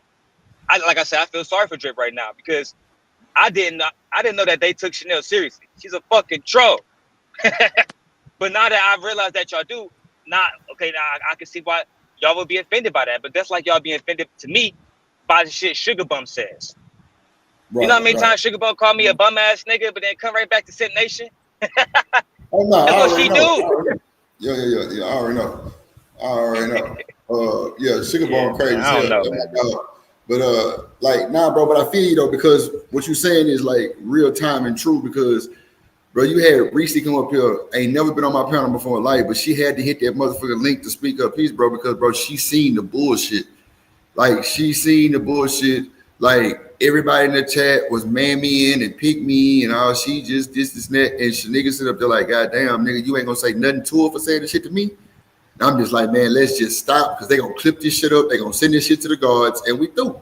like I said, I feel sorry for Drip right now because I didn't know that they took Chanel seriously. She's a fucking troll. But now that I've realized that y'all do, now I can see why y'all would be offended by that. But that's like y'all being offended to me by the shit Sugar Bum says. You know how many times Sugar Bum called me a bum ass nigga, but then come right back to Sit Nation? Oh no, that's what she do. Yeah. I already know. Yeah, Sugar Bum crazy. I don't know, man. But like, nah, bro. But I feel you though, because what you're saying is like real time and true. Because, bro, you had Reese come up here. Ain't never been on my panel before in life, but she had to hit that motherfucking link to speak her piece, bro. Because, bro, she seen the bullshit. Like, she seen the bullshit. Like, everybody in the chat was man me in and pick me and all. She just this and that. And she nigga sit up there like, God damn, nigga, you ain't gonna say nothing to her for saying this shit to me. And I'm just like, man, let's just stop because they gonna clip this shit up. They gonna send this shit to the guards and we through.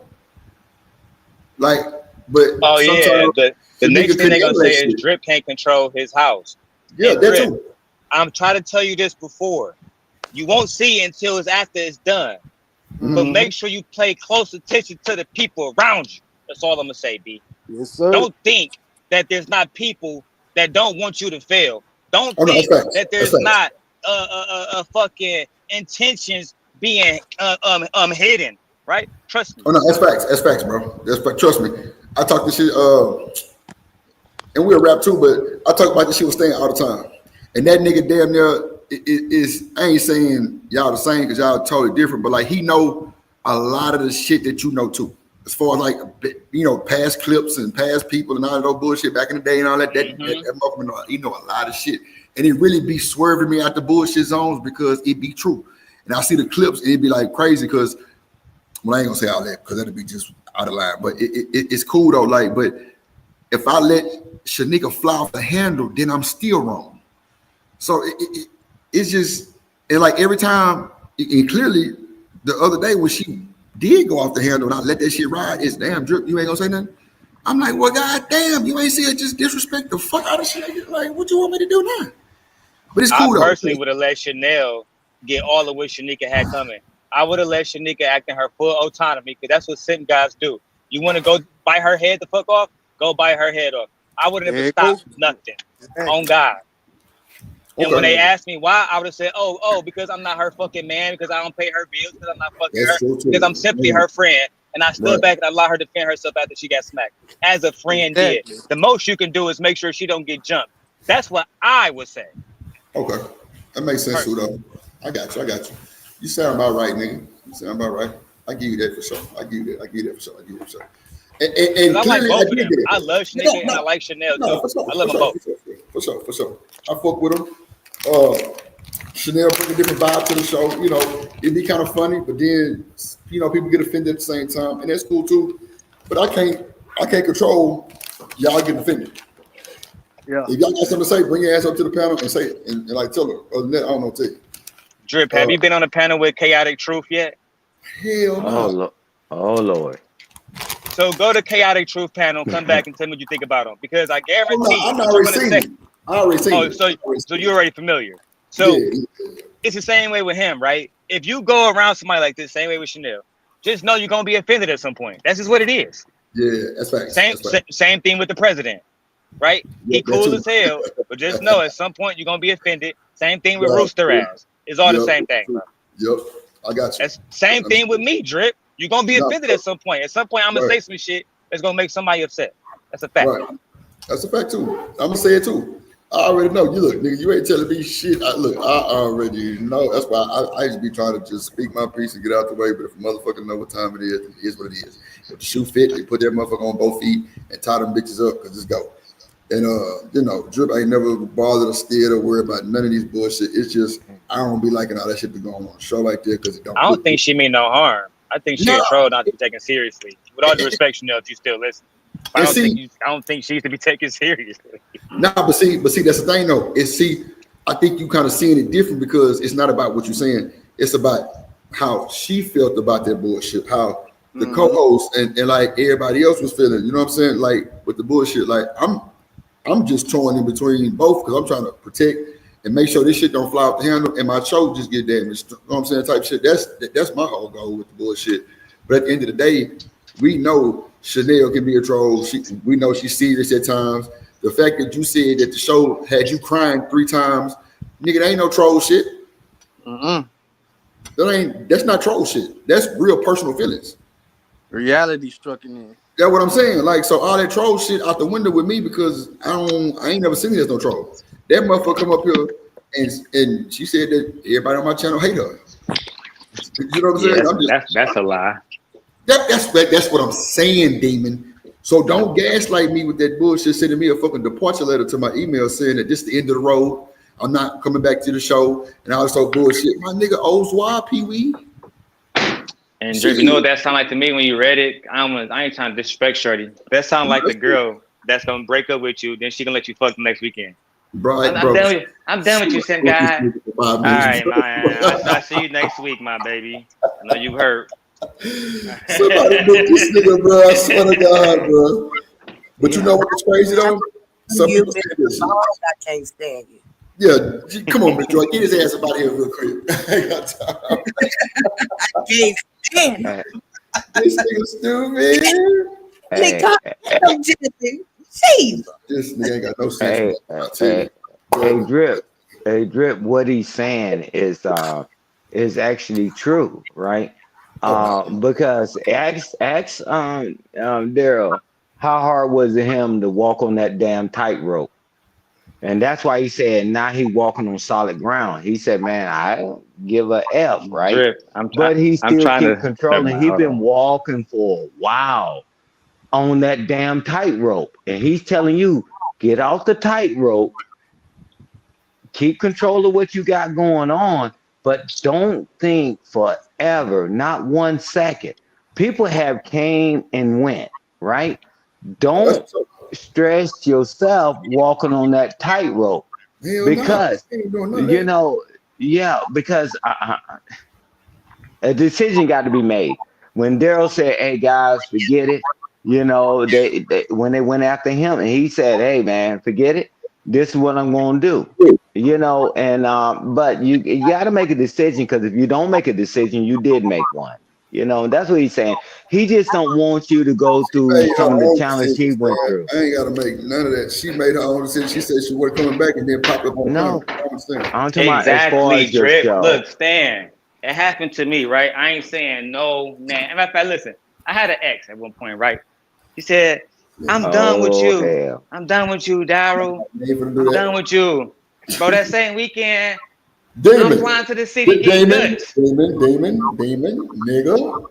Like, but the next thing they gonna say is Drip can't control his house. Yeah, that's true. I'm trying to tell you this before. You won't see it until it's after it's done. But make sure you pay close attention to the people around you. That's all I'm gonna say, B. Yes, sir. Don't think that there's not people that don't want you to fail. Don't think that there's not fucking intentions being hidden. Right? Trust me. Oh no, that's facts. That's facts, bro. That's facts. Trust me. I talk this shit, and we'll rap too, but I talk about this shit with Stan all the time. And that nigga damn near is I ain't saying y'all the same because y'all totally different, but like he know a lot of the shit that you know too. As far as like, you know, past clips and past people and all that old bullshit back in the day and all that, that motherfucker, he know a lot of shit. And it really be swerving me out the bullshit zones because it be true. and I see the clips, and it'd be like crazy because, well, I ain't gonna say all that because that'd be just out of line. But it's cool though. Like, but if I let Shanika fly off the handle, then I'm still wrong. So it's just, and like every time, and clearly the other day when she did go off the handle and I let that shit ride, it's damn Drip, you ain't gonna say nothing. I'm like, well, goddamn, you ain't see it just disrespect the fuck out of shit. Like, what you want me to do now? But it's cool I though. personally would have let Chanel get all of what Shanika had coming. I would have let Shanika act in her full autonomy because that's what simp guys do. You want to go bite her head the fuck off? Go bite her head off. I would have never stopped nothing. On God. And when they asked me why, I would have said, oh, because I'm not her fucking man, because I don't pay her bills, because I'm not fucking her, because I'm simply her friend. And I stood back and I allowed her to defend herself after she got smacked. As a friend did. The most you can do is make sure she don't get jumped. That's what I would say. Okay. That makes sense too though. I got you. You sound about right, nigga. You sound about right. I give you that for sure. I give you that for sure. And I like clearly both I of did them. that. I love Shanika and I like Chanel too. For sure, I love them both. For sure. I fuck with them. Chanel bring a different vibe to the show. You know, it'd be kind of funny, but then people get offended at the same time, and that's cool too. But I can't control y'all getting offended. Yeah. If y'all got something to say, bring your ass up to the panel and say it, and like tell her. Other than that, I don't know what to tell you. Drip, have you been on a panel with Chaotic Truth yet? Hell no. Oh Lord. So go to Chaotic Truth panel, come back and tell me what you think about them, because I guarantee I already seen it. So you're already familiar. So it's the same way with him, right? If you go around somebody like this, same way with Chanel, just know you're gonna be offended at some point. That's just what it is. Yeah, that's right. Same thing with the president, right? He cool as hell, but just know at some point you're gonna be offended. Same thing with Rooster Ass. It's all the same thing, bro. Yep, I got you. That's same thing with me, Drip. You're gonna be offended at some point. At some point, I'm gonna say some shit that's gonna make somebody upset. That's a fact. Right. That's a fact too. I'm gonna say it too. I already know. You look, nigga, you ain't telling me shit. I already know. That's why I used to be trying to just speak my piece and get out the way. But if a motherfucker know what time it is what it is. If the shoe fit, they put that motherfucker on both feet and tie them bitches up because it's go. And Drip ain't never bothered or scared or worried about none of these bullshit. It's just I don't be liking all that shit to go on a show like that because it don't. I don't think she mean no harm. I think she a troll not to be taken seriously. With all due respect, Chanel, if you still listen. I don't think she used to be taken seriously. Nah, but see, that's the thing though. I think you kind of seeing it different because it's not about what you're saying. It's about how she felt about that bullshit, how the co-host and like everybody else was feeling. You know what I'm saying? Like with the bullshit. Like I'm just torn in between both because I'm trying to protect and make sure this shit don't fly off the handle and my show just get damaged. You know what I'm saying? Type shit. That's my whole goal with the bullshit. But at the end of the day, we know Chanel can be a troll. We know she's serious at times. The fact that you said that the show had you crying 3 times, nigga, that ain't no troll shit. That's not troll shit. That's real personal feelings. Reality struck in. That's what I'm saying. Like, so all that troll shit out the window with me because I ain't never seen it as no troll. That motherfucker come up here and she said that everybody on my channel hate her. You know what I'm saying? That's a lie. That's what I'm saying, Demon. So don't gaslight me with that bullshit, sending me a fucking departure letter to my email saying that this is the end of the road. I'm not coming back to the show and all this so bullshit. My nigga Ozwa, Pee-wee. And Drip, you know what that sound like to me when you read it? I ain't trying to disrespect Shorty. That sound like the girl that's gonna break up with you, then she gonna let you fuck the next weekend. Right, I'm done with you, Sim guy. All right, man. I'll see you next week, my baby. I know you hurt. Somebody book this nigga, bro. I swear to God, bro. But you know what's crazy though? Some people say this. I can't stand you. Yeah, come on, Mr. Joy. Get his ass up out of here real quick. I ain't got time. I can't stand it. This nigga stupid. This nigga ain't got no sense. Hey, Drip, what he's saying is actually true, right? Because ask Daryl, how hard was it him to walk on that damn tightrope? And that's why he said now he walking on solid ground. He said, man, I give a F, right? Drip, but he still keep controlling. He's been walking for a while on that damn tightrope. And he's telling you, get off the tightrope, keep control of what you got going on, But don't think forever, not 1 second. People have came and went, right? Don't stress yourself walking on that tightrope because you know, yeah, because a decision got to be made. When Daryl said, "Hey guys, forget it," you know, they when they went after him, and he said, "Hey man, forget it. This is what I'm going to do." You know, and but you got to make a decision, because if you don't make a decision, you did make one. You know, that's what he's saying. He just don't want you to go through some of the challenges he went through. I ain't got to make none of that. She made her own decision. She said she was coming back and then popped up on No, I'm talking about as far Exactly, as your Drip. show. Look, Stan, it happened to me, right? I ain't saying no, man. Matter of fact, listen, I had an ex at one point, right? He said, "I'm done with you. hell. I'm done with you, Daryl. I'm done with you." Bro, that same weekend, I'm flying to the city eating nuts. Damon, nigga.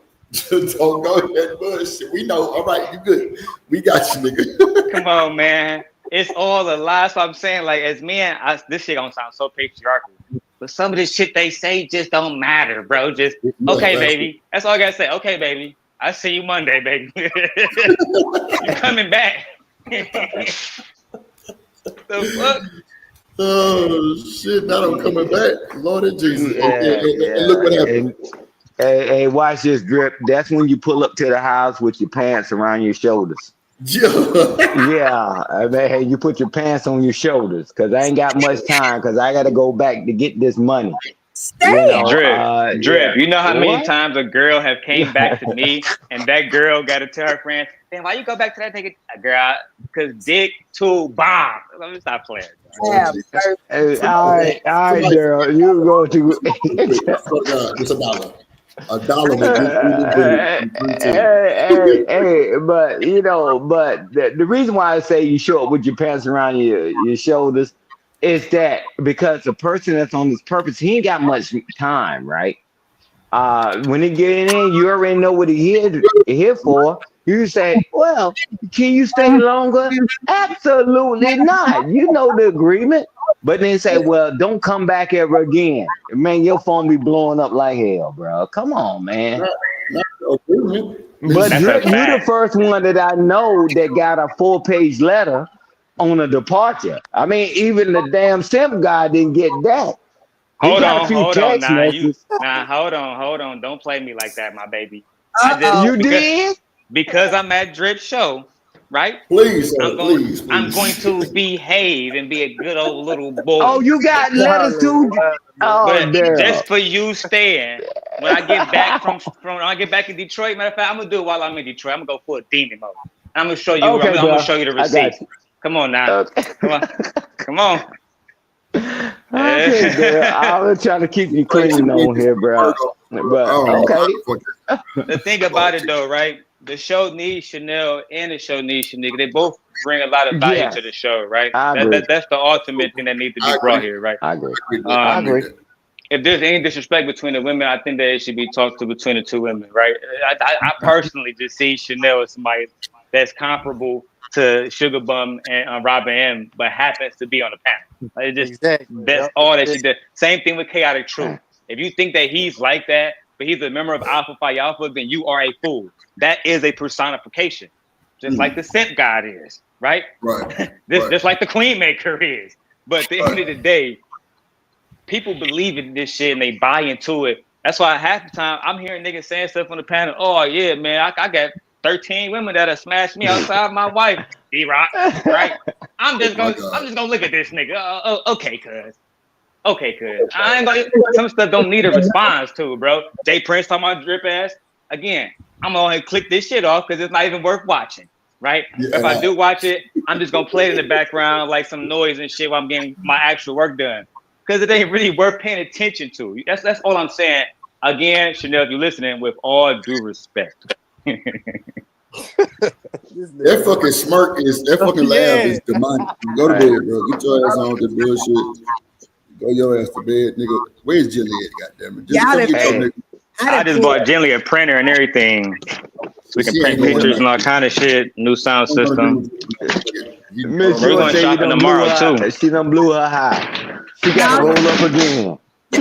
Don't go that bullshit. We know. All right, you good. We got you, nigga. Come on, man. It's all a lie. So I'm saying, like, as men, this shit gonna sound so patriarchal, but some of this shit they say just don't matter, bro. Just okay, baby. That's all I gotta say. Okay, baby. I see you Monday, baby. You coming back? The fuck? Oh shit! Now I'm coming back. Lord Jesus. And look what happened. Hey, watch this, Drip. That's when you pull up to the house with your pants around your shoulders. Yeah, I mean, hey, you put your pants on your shoulders, because I ain't got much time, because I got to go back to get this money. You know, Drip. yeah. You know how many What? times a girl have came back to me and that girl got to tell her friend, "Damn, why you go back to that nigga, girl? Because dick too bomb." Let me stop playing. Hey, all right, Daryl. You go to. It's $1. Hey, but you know, but the reason why I say you show up with your pants around your shoulders is that because the person that's on this purpose, he ain't got much time, right? When he get in, you already know what he here for. You say, "Well, can you stay longer?" Absolutely not. You know the agreement. But then say, "Well, don't come back ever again." Man, your phone be blowing up like hell, bro. Come on, man. But Drip, you the first one that I know that got a 4-page letter on a departure. I mean, even the damn simp guy didn't get that. He Hold got on, a few hold on. text messages. Hold on. Don't play me like that, my baby. You did? Because I'm at Drip's show, right? Please, I'm going to behave and be a good old little boy. Oh, you got letters too? But damn. just for you, Stan, when I get back from when I get back in Detroit, matter of fact, I'm gonna do it while I'm in Detroit. I'm gonna go full demon mode. I'm gonna show you. Okay, I'm bro. gonna show you the I got receipt. Come on now. Come on. Okay, bro. I was trying to keep you clean on here, bro. But okay. The thing about it though, right? The show needs Chanel and the show needs Shanika. They both bring a lot of value Yes. to the show, right? I agree. That's the ultimate thing that needs to be brought here, right? I agree. I agree. If there's any disrespect between the women, I think that it should be talked to between the two women, right? I personally just see Chanel as somebody that's comparable to Sugar Bum and Robin M, but happens to be on the panel. Like, it just that's all that she did. Same thing with Chaotic Truth. If you think that he's like that, but he's a member of Alpha Phi Alpha, then you are a fool. That is a personification, just like the Simp God is, right? Right. Just like the Queen Maker is. But at the end of the day, people believe in this shit and they buy into it. That's why half the time I'm hearing niggas saying stuff on the panel. "Oh yeah, man, I got 13 women that have smashed me outside my wife." D-Rock, right? I'm just gonna look at this nigga. Okay, cuz. I ain't gonna. Some stuff don't need a response to, bro. Jay Prince talking about Drip ass. Again, I'm gonna click this shit off because it's not even worth watching, right? Yeah. If I do watch it, I'm just gonna play it in the background like some noise and shit while I'm getting my actual work done. Because it ain't really worth paying attention to. That's all I'm saying. Again, Chanel, if you're listening, with all due respect. That fucking smirk that fucking laugh is demonic. Go to bed, bro. Get your ass on with this bullshit. Go your ass to bed, nigga. Where's Jilly at, goddammit? Just come get your nigga. I just bought Gently a printer and everything. So we can print pictures and all kind of shit. New sound system. Miss We're going shopping tomorrow too. She done blew her high. She got to roll up again.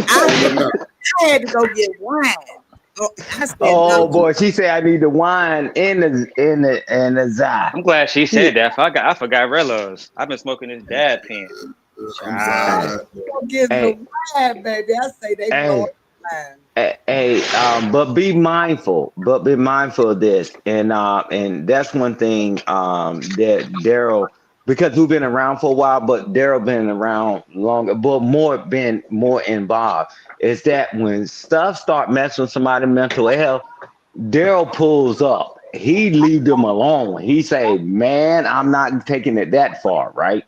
I had to go get wine. I said, Oh no. boy, she said I need the wine in the Zai. I'm glad she said that. I forgot Rellos. I've been smoking this dad pen. Child. Go get the wine, baby. I say they blowing wine. Hey, but be mindful. But be mindful of this, and that's one thing that Daryl, because we've been around for a while, but Daryl been around longer, but been more involved. Is that when stuff start messing with somebody's mental health, Daryl pulls up. He leave them alone. He say, "Man, I'm not taking it that far, right?"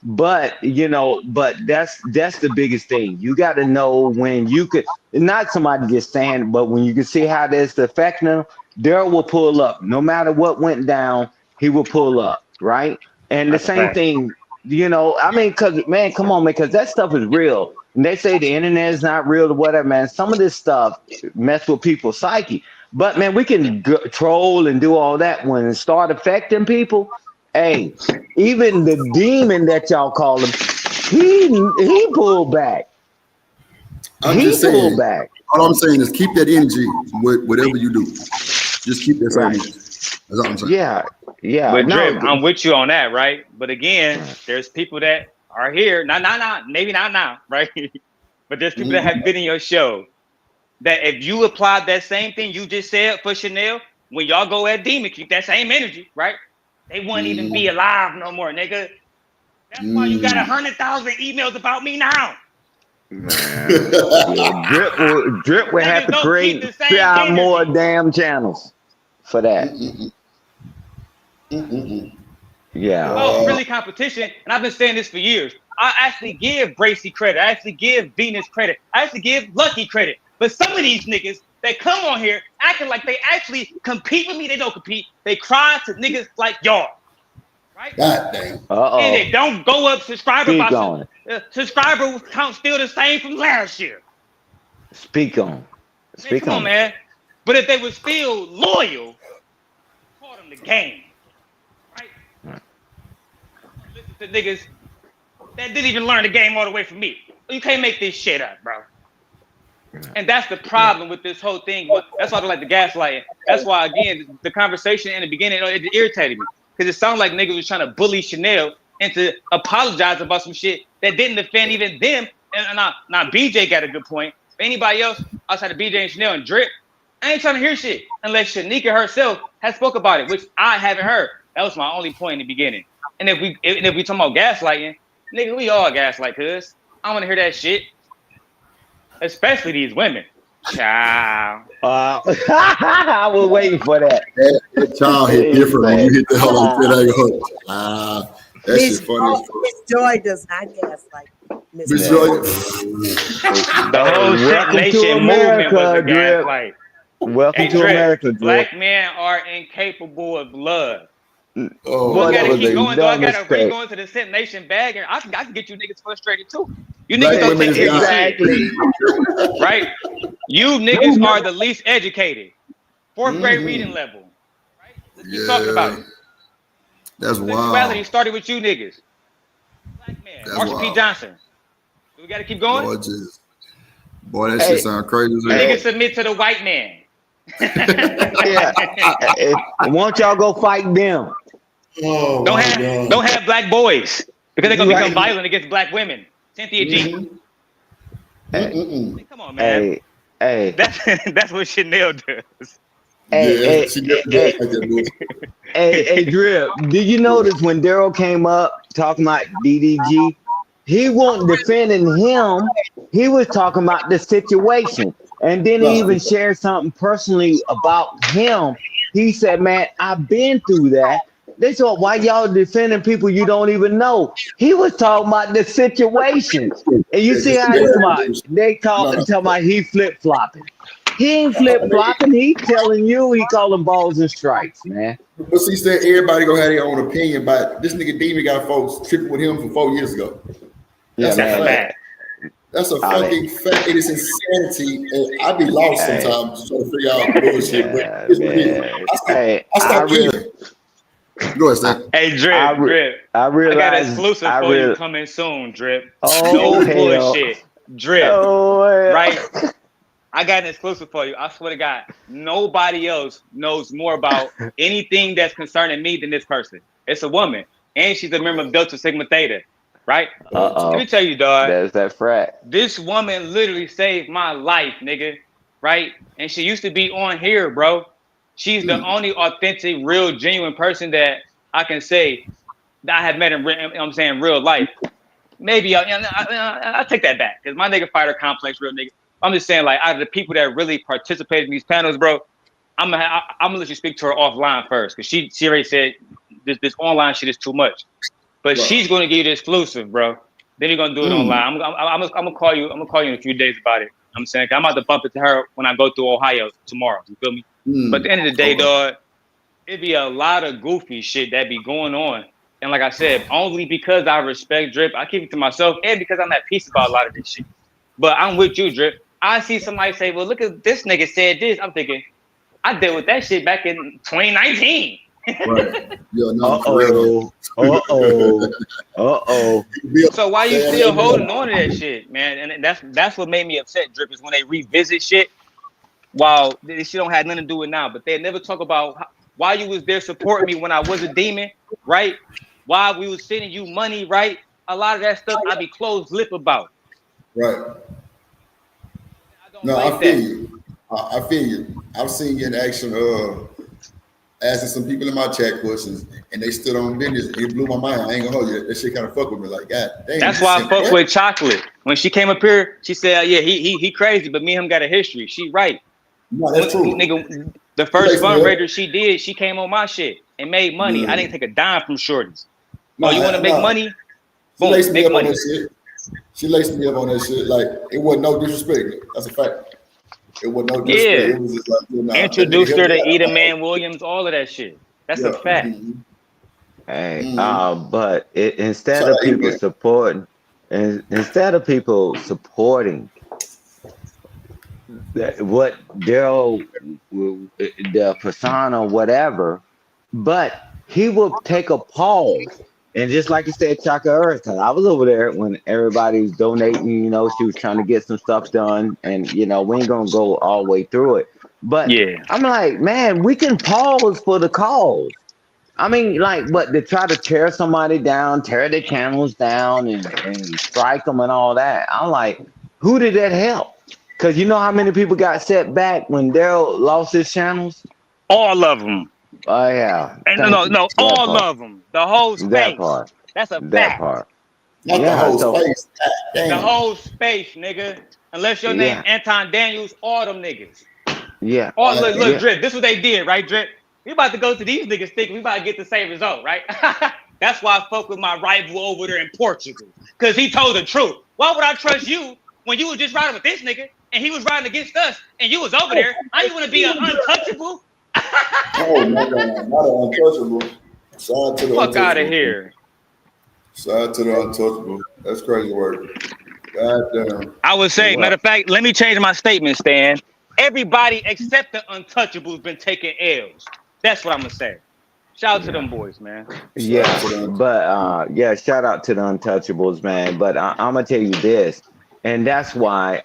But that's the biggest thing. You got to know when you could, not somebody just saying, but when you can see how that's affecting them, Daryl will pull up. No matter what went down, he will pull up, right? And the same thing, because man, come on, man, because that stuff is real. And they say the internet is not real or whatever, man. Some of this stuff mess with people's psyche. But man, we can troll and do all that when it start affecting people. Hey, even the demon that y'all call him, he pulled back. I'm just saying, all I'm saying is keep that energy with whatever you do. Just keep that same energy. That's all I'm saying. Yeah. But Drip, I'm with you on that, right? But again, there's people that are here, maybe not now, right? But there's people that have been in your show that if you applied that same thing you just said for Chanel, when y'all go at Demon, keep that same energy, right? They wouldn't even be alive no more, nigga. That's why you got 100,000 emails about me now. Drip will have to create 5 more damn channels for that. Yeah. Oh, really competition, and I've been saying this for years. I actually give Bracy credit. I actually give Venus credit. I actually give Lucky credit. But some of these niggas that come on here acting like they actually compete with me, they don't compete. They cry to niggas like y'all. Right? God damn. And they don't go up subscriber by subscriber count still the same from last year. Speak on. Come on, man. But if they were still loyal, taught them the game. Right? Listen to niggas that didn't even learn the game all the way from me. You can't make this shit up, bro. And that's the problem with this whole thing. That's why I don't like the gaslighting. That's why, again, the conversation in the beginning, it irritated me. Because it sounded like niggas was trying to bully Chanel into apologizing about some shit that didn't offend even them. And now BJ got a good point. If anybody else outside of BJ and Chanel and Drip, I ain't trying to hear shit unless Shanika herself has spoke about it, which I haven't heard. That was my only point in the beginning. And if we talking about gaslighting, nigga, we all gaslight, cuz. I don't want to hear that shit. Especially these women. Child. I was waiting for that. That child hit different when you hit the hell on that. That shit funny. Miss Joy does not gaslight. Miss Joy. The whole Welcome Nation movement was a Drip. gaslight. Welcome to Drip, America, Drip. Black men are incapable of love. Oh, I gotta that was keep a going. Do I dumb gotta mistake. go into the Simp Nation bag? And I can get you niggas frustrated too. You Black niggas don't women take is exactly right. You niggas are the least educated. 4th grade reading level. Right? Let's keep talking about it. That's Sexuality wild. started with you niggas. Black man, That's Marsha P. wild. Johnson. Do we gotta keep going? Lord Jesus. Boy, that shit sound crazy. You niggas submit to the white man. Won't y'all go fight them? Oh, Don't have black boys because they're gonna become violent against black women. Cynthia G. Come on, man. Hey. That's what Chanel does. Hey, Drip, did you notice when Daryl came up talking about DDG, he wasn't defending him, he was talking about the situation. And then he even shared something personally about him. He said, man, I've been through that. They said, why y'all defending people you don't even know? He was talking about the situation. And you see how they talking about he flip-flopping. He ain't flip-flopping. He telling you he calling balls and strikes, man. But see, said everybody gonna have their own opinion, but this nigga Demon got folks tripping with him from 4 years ago. That's a fact. That's a fucking fact. It is insanity. And I be lost sometimes trying to figure out bullshit. But it's weird. I stopped kidding. Go ahead, Stan. Hey, Drip, Drip. I realize I got an exclusive for you coming soon, Drip. Oh, no hell. bullshit. Drip, Oh, right? I got an exclusive for you. I swear to God, nobody else knows more about anything that's concerning me than this person. It's a woman, and she's a member of Delta Sigma Theta, right? Let me tell you, dog. There's that frat. This woman literally saved my life, nigga, right? And she used to be on here, bro. She's the only authentic, real, genuine person that I can say that I have met in real life. Maybe I take that back because my nigga fighter complex, real nigga. I'm just saying, like, out of the people that really participated in these panels, bro, I'm gonna let you speak to her offline first because she already said this online shit is too much. But she's gonna give you the exclusive, bro. Then you're gonna do it online. I'm gonna call you. I'm gonna call you in a few days about it. I'm saying I'm about to bump it to her when I go through Ohio tomorrow. You feel me? But at the end of the day, dog, it'd be a lot of goofy shit that be going on. And like I said, only because I respect Drip, I keep it to myself, and because I'm at peace about a lot of this shit. But I'm with you, Drip. I see somebody say, well, look at this nigga said this. I'm thinking, I dealt with that shit back in 2019. Right. Yo, no, So why you still holding on to that shit, man? And that's what made me upset, Drip, is when they revisit shit while this shit don't have nothing to do with now. But they never talk about why you was there supporting me when I was a demon, right? Why we was sending you money, right? A lot of that stuff I be closed lip about. Right. No, I feel you. I feel you. I've seen you in action asking some people in my chat questions and they stood on business. It blew my mind. I ain't gonna hold you. That shit kind of fuck with me. Like, God damn. That's why I fuck with Chocolate. When she came up here, she said, yeah, he crazy, but me and him got a history. She right. No, that's true. Nigga, the first fundraiser she did, she came on my shit and made money. I didn't take a dime from shorties. No, you want to make money? She Boom, laced me make up money. on that shit. She laced me up on that shit. Like, it wasn't no disrespect. That's a fact. It wasn't no disrespect. Yeah. It was just like, you know, Introduced her to Eda Man Williams, all of that shit. That's a fact. Hey, but instead of people supporting what Daryl, the persona, whatever, but he will take a pause. And just like you said, Chaka Earth, I was over there when everybody was donating, you know, she was trying to get some stuff done. And, you know, we ain't going to go all the way through it. But yeah, I'm like, man, we can pause for the cause. I mean, like, but to try to tear somebody down, tear their channels down and strike them and all that. I'm like, who did that help? Because you know how many people got set back when Daryl lost his channels? All of them. Oh, yeah. And no, all of them. The whole space. That part. That's a That fact. part. Not the whole space. The whole space, nigga. Unless your name Anton Daniels, all them niggas. Yeah. Oh, look, Drip. This is what they did, right, Drip? We about to go to these niggas thinking we about to get the same result, right? That's why I fuck with my rival over there in Portugal. Because he told the truth. Why would I trust you when you was just riding with this nigga and he was riding against us and you was over there? Are you want to be an untouchable? Oh my God, not an untouchable. Shout out to the Fuck out of here. Shout out to the untouchable. That's crazy work. God damn. I would say, matter of fact, let me change my statement, Stan. Everybody except the untouchables been taking L's. That's what I'm gonna say. Shout out to them boys, man. Yeah, but yeah, shout out to the untouchables, man. But I'm gonna tell you this, and that's why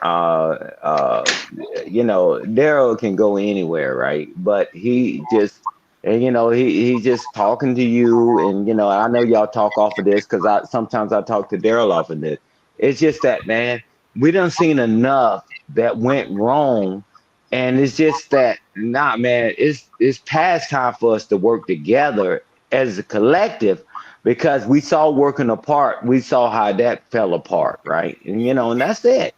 you know, Daryl can go anywhere, right? But he just, and you know, he just talking to you, and you know, I know y'all talk off of this because sometimes I talk to Daryl off of this. It's just that, man, we done seen enough that went wrong. And it's just that, nah, man, it's past time for us to work together as a collective because we saw working apart. We saw how that fell apart, right? And, you know, and that's it.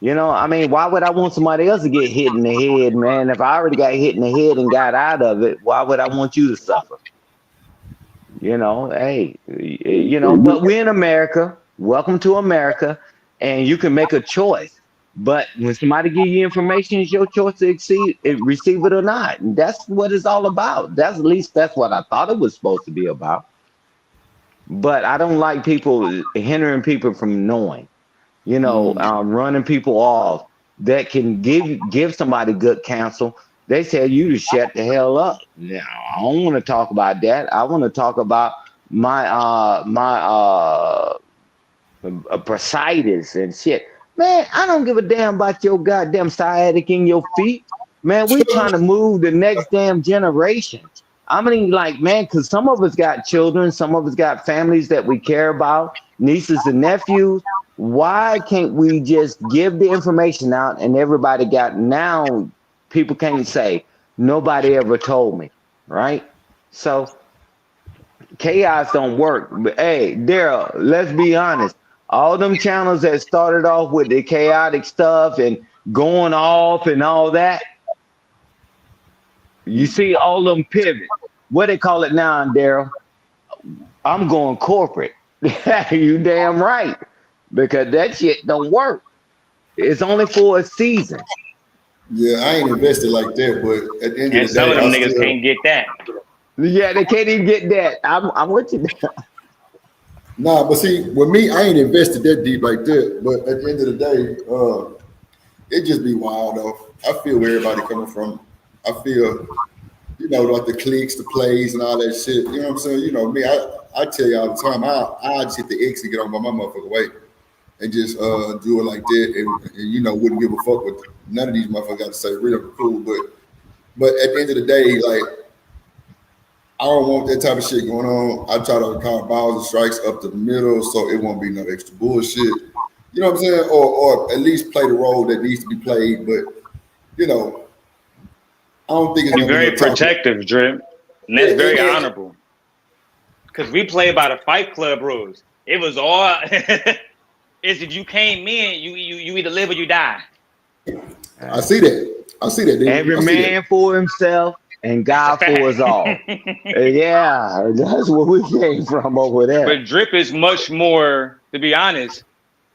You know, I mean, why would I want somebody else to get hit in the head, man? If I already got hit in the head and got out of it, why would I want you to suffer? You know, hey, you know, but we're in America. Welcome to America. And you can make a choice. But when somebody give you information, it's your choice to receive it or not. And that's what it's all about. At least that's what I thought it was supposed to be about. But I don't like people hindering people from knowing, you know, running people off that can give somebody good counsel. They tell you to shut the hell up. Now, I don't want to talk about that. I want to talk about my bursitis and shit. Man, I don't give a damn about your goddamn sciatic in your feet. Man, we trying to move the next damn generation. I mean, like, man, because some of us got children, some of us got families that we care about, nieces and nephews. Why can't we just give the information out and everybody got now? People can't say nobody ever told me, right? So chaos don't work. But hey, Daryl, let's be honest. All them channels that started off with the chaotic stuff and going off and all that, you see all them pivot. What they call it now, Daryl? I'm going corporate. You damn right. Because that shit don't work. It's only for a season. Yeah, I ain't invested like that, but at the end And of the some day, of them I niggas still, can't get that. Yeah, they can't even get that. I'm with you. nah, but see, with me, I ain't invested that deep like that. But at the end of the day, it just be wild though. I feel where everybody coming from. I feel, you know, like the clicks, the plays, and all that shit. You know what I'm saying? You know me, I tell you all the time, I just hit the X and get on my motherfucking way and just do it like that, and you know, wouldn't give a fuck what none of these motherfuckers got to say. Really cool, but at the end of the day, like, I don't want that type of shit going on. I try to call balls and strikes up to the middle so it won't be no extra bullshit. You know what I'm saying? Or at least play the role that needs to be played. But, you know, I don't think it's You're going to be very no type of, protective, Drip. And that's very honorable. Because we play by the Fight Club rules. It was all is if you came in, you either live or you die. I see that. I see that, dude. Every I see man for himself and God for us all. Yeah, that's where we came from over there. But Drip is much more, to be honest,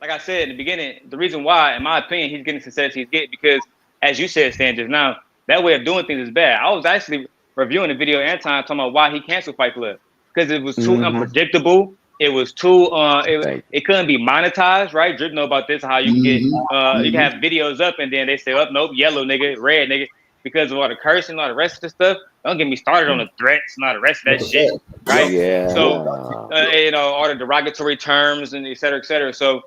like I said in the beginning, the reason why, in my opinion, he's getting the success he's getting, because as you said, Stan, just now, that way of doing things is bad. I was actually reviewing the video Anton talking about why he canceled Fight Club. Because it was too unpredictable. It was too it couldn't be monetized, right? Drip know about this, how you can get you can have videos up and then they say, oh nope, yellow nigga, red nigga, because of all the cursing, all the rest of the stuff. Don't get me started on the threats and all the rest of that shit. Right? Yeah. So you know, all the derogatory terms and et cetera, et cetera. So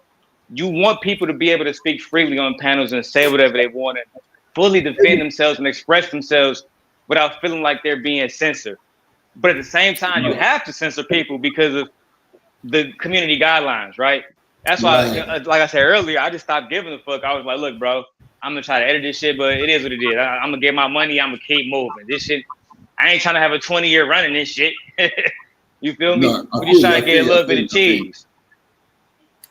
you want people to be able to speak freely on panels and say whatever they want and fully defend themselves and express themselves without feeling like they're being censored. But at the same time, you have to censor people because of the community guidelines, right? That's why, like I said earlier, I just stopped giving a fuck. I was like, look, bro, I'm gonna try to edit this shit, but it is what it is. I'm gonna get my money. I'm gonna keep moving. This shit, I ain't trying to have a 20-year run in this shit. You feel me? We just trying to get a little bit of cheese.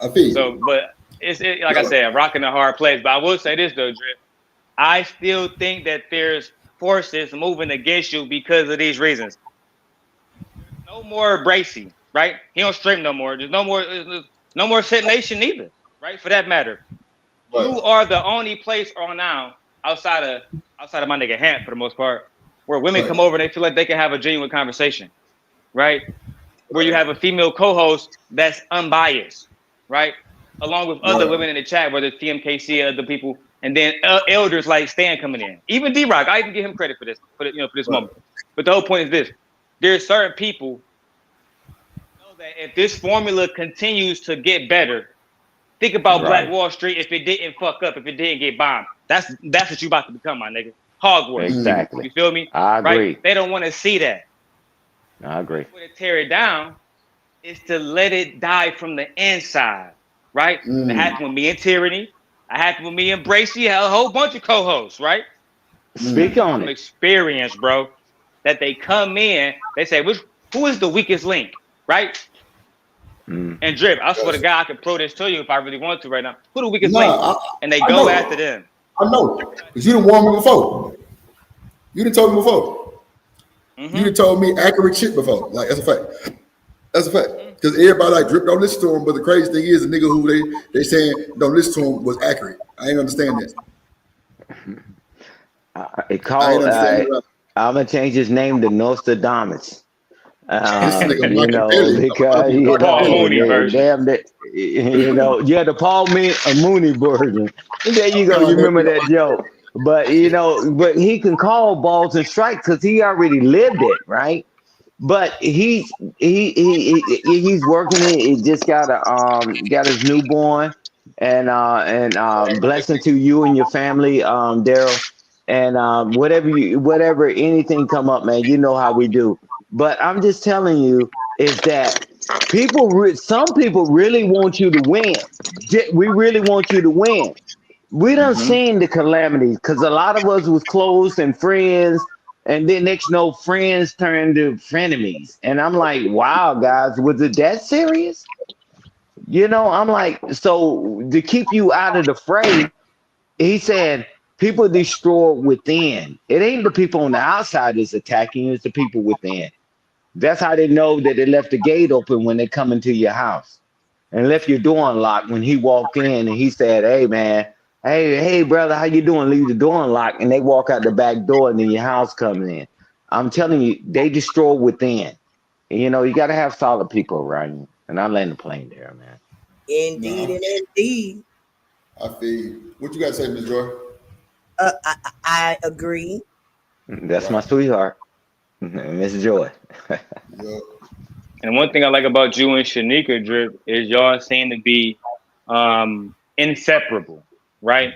I feel you. So, but it's like I said, rocking a hard place. But I will say this though, Drip, I still think that there's forces moving against you because of these reasons. No more Bracy, right? He don't stream no more. There's no more Sit Nation either, right? For that matter, you are the only place on now outside of my nigga Hamp for the most part, where women come over and they feel like they can have a genuine conversation, right? Where you have a female co-host that's unbiased, right? Along with other women in the chat, whether it's TMKC, other people, and then elders like Stan coming in. Even D-Rock, I even give him credit for this, for this moment. But the whole point is this. There's certain people know that if this formula continues to get better, think about Black Wall Street if it didn't fuck up, if it didn't get bombed. That's what you about to become, my nigga. Hogwarts. Exactly. You feel me? I agree. Right? They don't want to see that. I agree. To tear it down is to let it die from the inside, right? It happened with me and Tyranny. It happened with me and Bracy. A whole bunch of co-hosts, right? Speak on it. Experience, bro. That they come in, they say, who is the weakest link, right? And Drip, I swear to God, I could prove this to you if I really want to right now. Who the weakest link? And they go after them. I know, because you done warned me before. You done told me before. You done told me accurate shit before. Like, that's a fact. That's a fact. Because everybody like Drip don't listen to him, but the crazy thing is the nigga who they saying don't listen to him was accurate. I ain't understand that. I'm gonna change his name to Nostradamus. You know, because Paul Mooney version. You know, yeah, the Paul Mooney version. There you go. You remember that joke? But you know, but he can call balls and strikes because he already lived it, right? But he's working it. He just got his newborn. and blessing to you and your family, Daryl. And whatever anything come up, man, you know how we do. But I'm just telling you is that some people really want you to win. We really want you to win. We done seen the calamities because a lot of us was close and friends, and then next friends turned to frenemies. And I'm like, wow, guys, was it that serious? You know, I'm like, so to keep you out of the fray, he said, people destroy within. It ain't the people on the outside that's attacking you, it's the people within. That's how they know that they left the gate open when they come into your house and left your door unlocked when he walked in and he said, hey, man, hey, brother, how you doing? Leave the door unlocked, and they walk out the back door and then your house comes in. I'm telling you, they destroy within. And, you know, you got to have solid people around you. And I land the plane there, man. Indeed and indeed. I feel you. What you got to say, Ms. Joy? I agree. That's my sweetheart, Miss Joy. And one thing I like about you and Shanika, Drip, is y'all seem to be inseparable, right?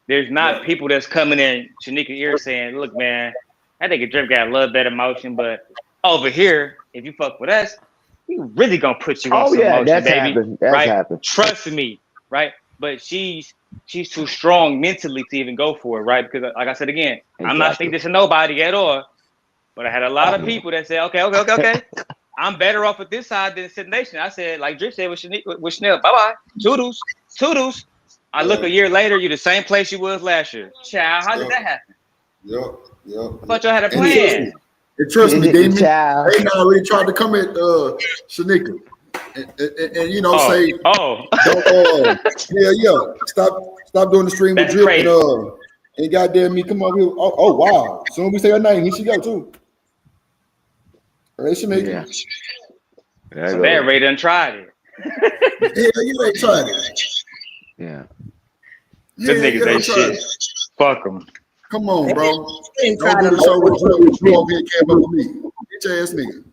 There's not people that's coming in Shanika ear saying, look, man, I think a Drip got a little bit of motion, but over here, if you fuck with us, we really gonna put you on some motion, that's baby. happened. That's right? happened. Trust me, right? But she's too strong mentally to even go for it, right? Because like I said again, I'm not saying this to nobody at all, but I had a lot of people that say, okay. I'm better off at this side than Sid Nation. I said, like Drip said with Chanel, bye-bye. Toodles. I look a year later, you're the same place you was last year. Child, how did that happen? Yep. I thought y'all had a plan. And trust me, they already tried to come at Shanika. And you know, say, stop doing the stream with Drip and goddamn me, come over here. Oh wow. Soon we say her name, here she go too. Right, Shanika. So they already done tried it. Yeah, they tried it. Yeah. Them niggas ain't shit. Fuck them. Come on, bro. Don't do the show with Drip. You over here came up with me. Get your ass nigga.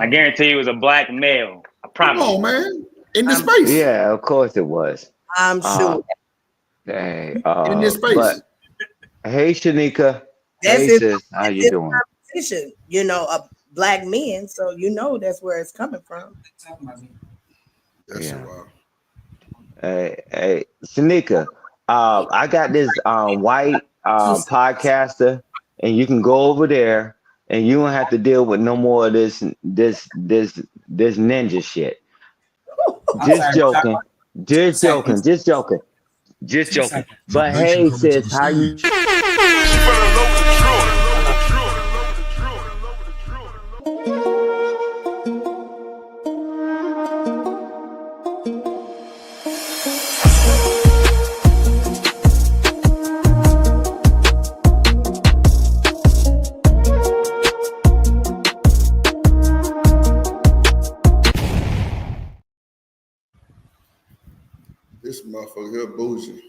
I guarantee you it was a black male. I promise. Come on, man. In this space. Yeah, of course it was. I'm sure. Hey, in this space. But, hey, Shanika. That's hey, sis. How you doing? You know, of black men. So you know that's where it's coming from. That's wild. Hey, Shanika. I got this white podcaster, and you can go over there. And you don't have to deal with no more of this ninja shit. Just joking. But hey, sis, how you? This motherfucker here bougie.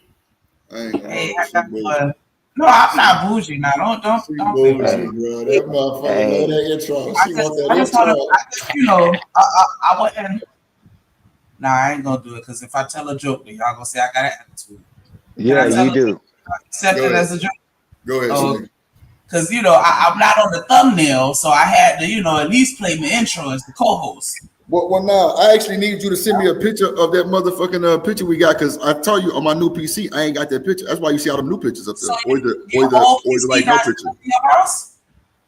I ain't gonna No, I'm not bougie now. Don't bougie, bro. That motherfucker love that intro. She want that intro. You know, I wouldn't. Nah, I ain't gonna do it because if I tell a joke, then y'all gonna say I got an attitude. Yeah, you do. Accept it as a joke. Go ahead. Because you know I'm not on the thumbnail, so I had to at least play my intro as the co-host. Well, now I actually need you to send me a picture of that motherfucking picture we got, because I tell you on my new PC I ain't got that picture. That's why you see all them new pictures up there, or the like no picture.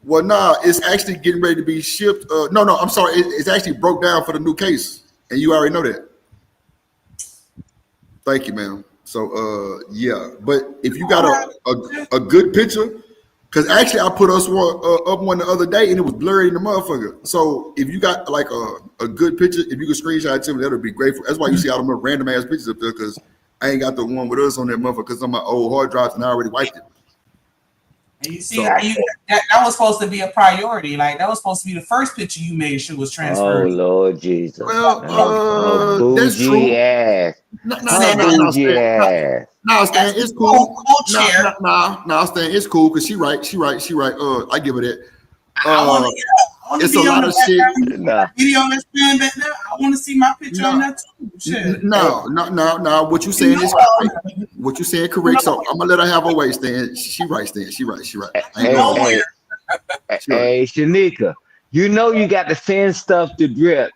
Well, nah, it's actually getting ready to be shipped. No, I'm sorry, it's actually broke down for the new case, and you already know that. Thank you, ma'am. So, yeah, but if you got a good picture. Because actually, I put us up one the other day, and it was blurry in the motherfucker. So if you got like a good picture, if you could screenshot it to me, that would be grateful. That's why you see all the random ass pictures up there, because I ain't got the one with us on that motherfucker, because on my old hard drives, and I already wiped it. And you see, that was supposed to be a priority. Like that was supposed to be the first picture you made sure was transferred. Oh Lord Jesus! Well, that's true. Bougie ass. No, Stan, it's cool. No, Stan, it's cool because she right. I give her that. I want want to It's a be on lot the of shit. background video that's playing back there. I want to see my picture on that too. Shit. No. What you saying is correct. What you saying correct. So I'm gonna let her have her way, Stan. She right, Stan. She right. Hey, Shanika, you know you got to send stuff to Drip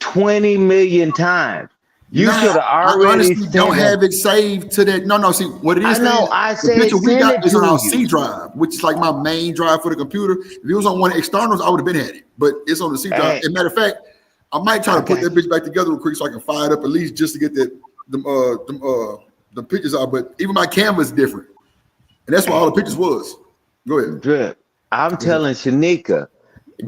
20 million times. You should have I already honestly sent don't it. have it saved to that. No. See what it is. I know. Stan, I the said picture we send got it is on to our you. C drive, which is like my main drive for the computer. If it was on one of the externals, I would have been at it. But it's on the C drive. Hey. As a matter of fact, I might try to put that bitch back together real quick so I can fire it up at least just to get the pictures out. But even my camera is different, and that's what all the pictures was. Go ahead. Drip. I'm telling Shanika,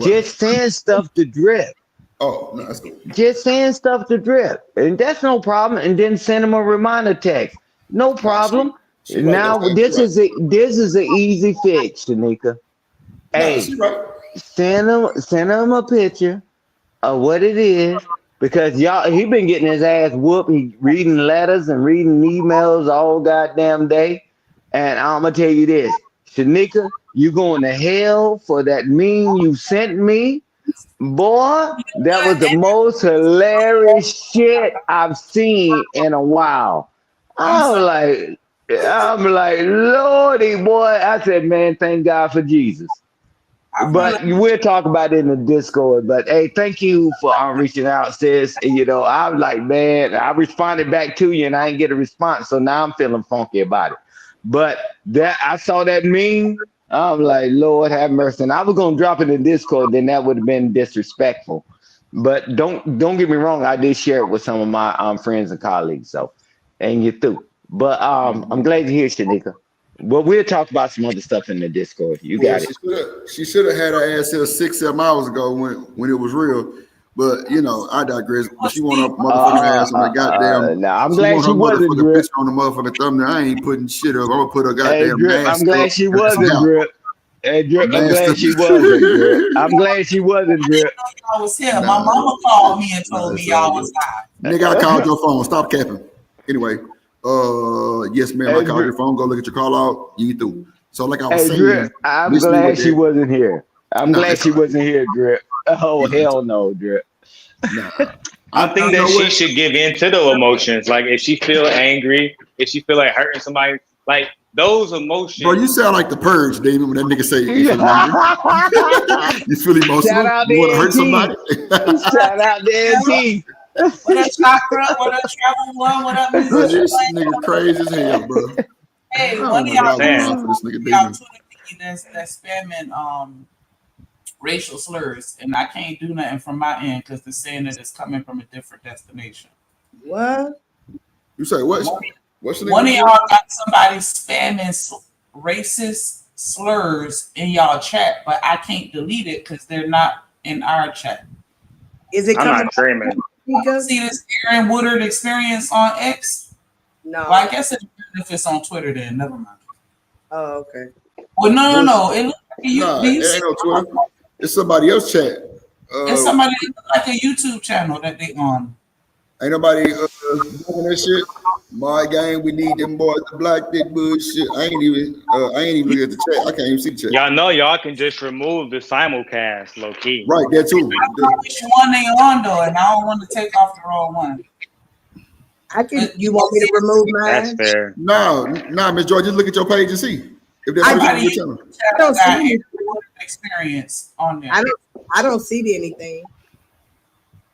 just send stuff to Drip. Oh, no, that's cool. Just send stuff to Drip, and that's no problem. And then send him a reminder text. No problem. She right, Now that's this is an easy fix, Shanika. Hey, she right. send him a picture of what it is, because he been getting his ass whooped. He reading letters and reading emails all goddamn day. And I'm gonna tell you this, Shanika, you going to hell for that meme you sent me. Boy, that was the most hilarious shit I've seen in a while. I'm like, Lordy, boy. I said, man, thank God for Jesus. But we'll talk about it in the Discord. But hey, thank you for reaching out, sis. And, you know, I was like, man, I responded back to you and I didn't get a response. So now I'm feeling funky about it. But that I saw that meme. I'm like, Lord have mercy. And I was gonna drop it in Discord, then that would have been disrespectful. But don't get me wrong, I did share it with some of my friends and colleagues. So, and you through. But I'm glad to hear, Shanika. Well, we'll talk about some other stuff in the Discord. You got it. She should have had her ass here 6-7 hours ago when it was real. But you know, I digress. But she want her motherfucking ass on the goddamn. Nah, I'm glad she wasn't, Drip. Drip. On the motherfucking thumbnail. I ain't putting shit up. I'm gonna put her goddamn. Drip, I'm glad she wasn't, Drip. Hey, Drip, I'm glad she wasn't, Drip. I'm glad she wasn't, Drip. I was here. My mama called me and told me y'all was live. Nigga, I called your phone. Stop capping. Anyway, yes, ma'am. I called your phone. Go look at your call out. You through. So like I was saying, Drip, I'm glad she wasn't here. I'm glad she wasn't here, Drip. Oh, hell no, Drip. I think that she should give in to the emotions. Like if she feel angry, if she feel like hurting somebody, like those emotions. Bro, you sound like the Purge, David, when that nigga say you feel angry. You feel emotional. Shout out You want to hurt to somebody? Shout out to NT. What up, Chakra? What up, Travel One? What up, Bro, this nigga crazy as hell, bro. Hey, I one don't of know y'all why I'm for this nigga David. that's spamming racial slurs, and I can't do nothing from my end because they're saying that it's coming from a different destination. What? You say what? What's the One of y'all got somebody spamming racist slurs in y'all chat, but I can't delete it because they're not in our chat. Is it I'm coming? not streaming. See this Aaron Woodard experience on X? No. Well, I guess if it's on Twitter, then never mind. Oh, okay. Well, no. It looks like Nah, it ain't no Twitter. It's somebody else chat. It's somebody that look like a YouTube channel that they on. Ain't nobody doing that shit. My gang, we need them boys to block that bullshit. I ain't even looking at the chat. I can't even see the chat. Y'all know y'all can just remove the simulcast, low key. Right, that too. Which one they on though, and I don't want to take off the wrong one. You want me to remove mine? That's fair. No, Miss George, just look at your page and see if that's on your channel. I don't see experience on there. I don't see anything.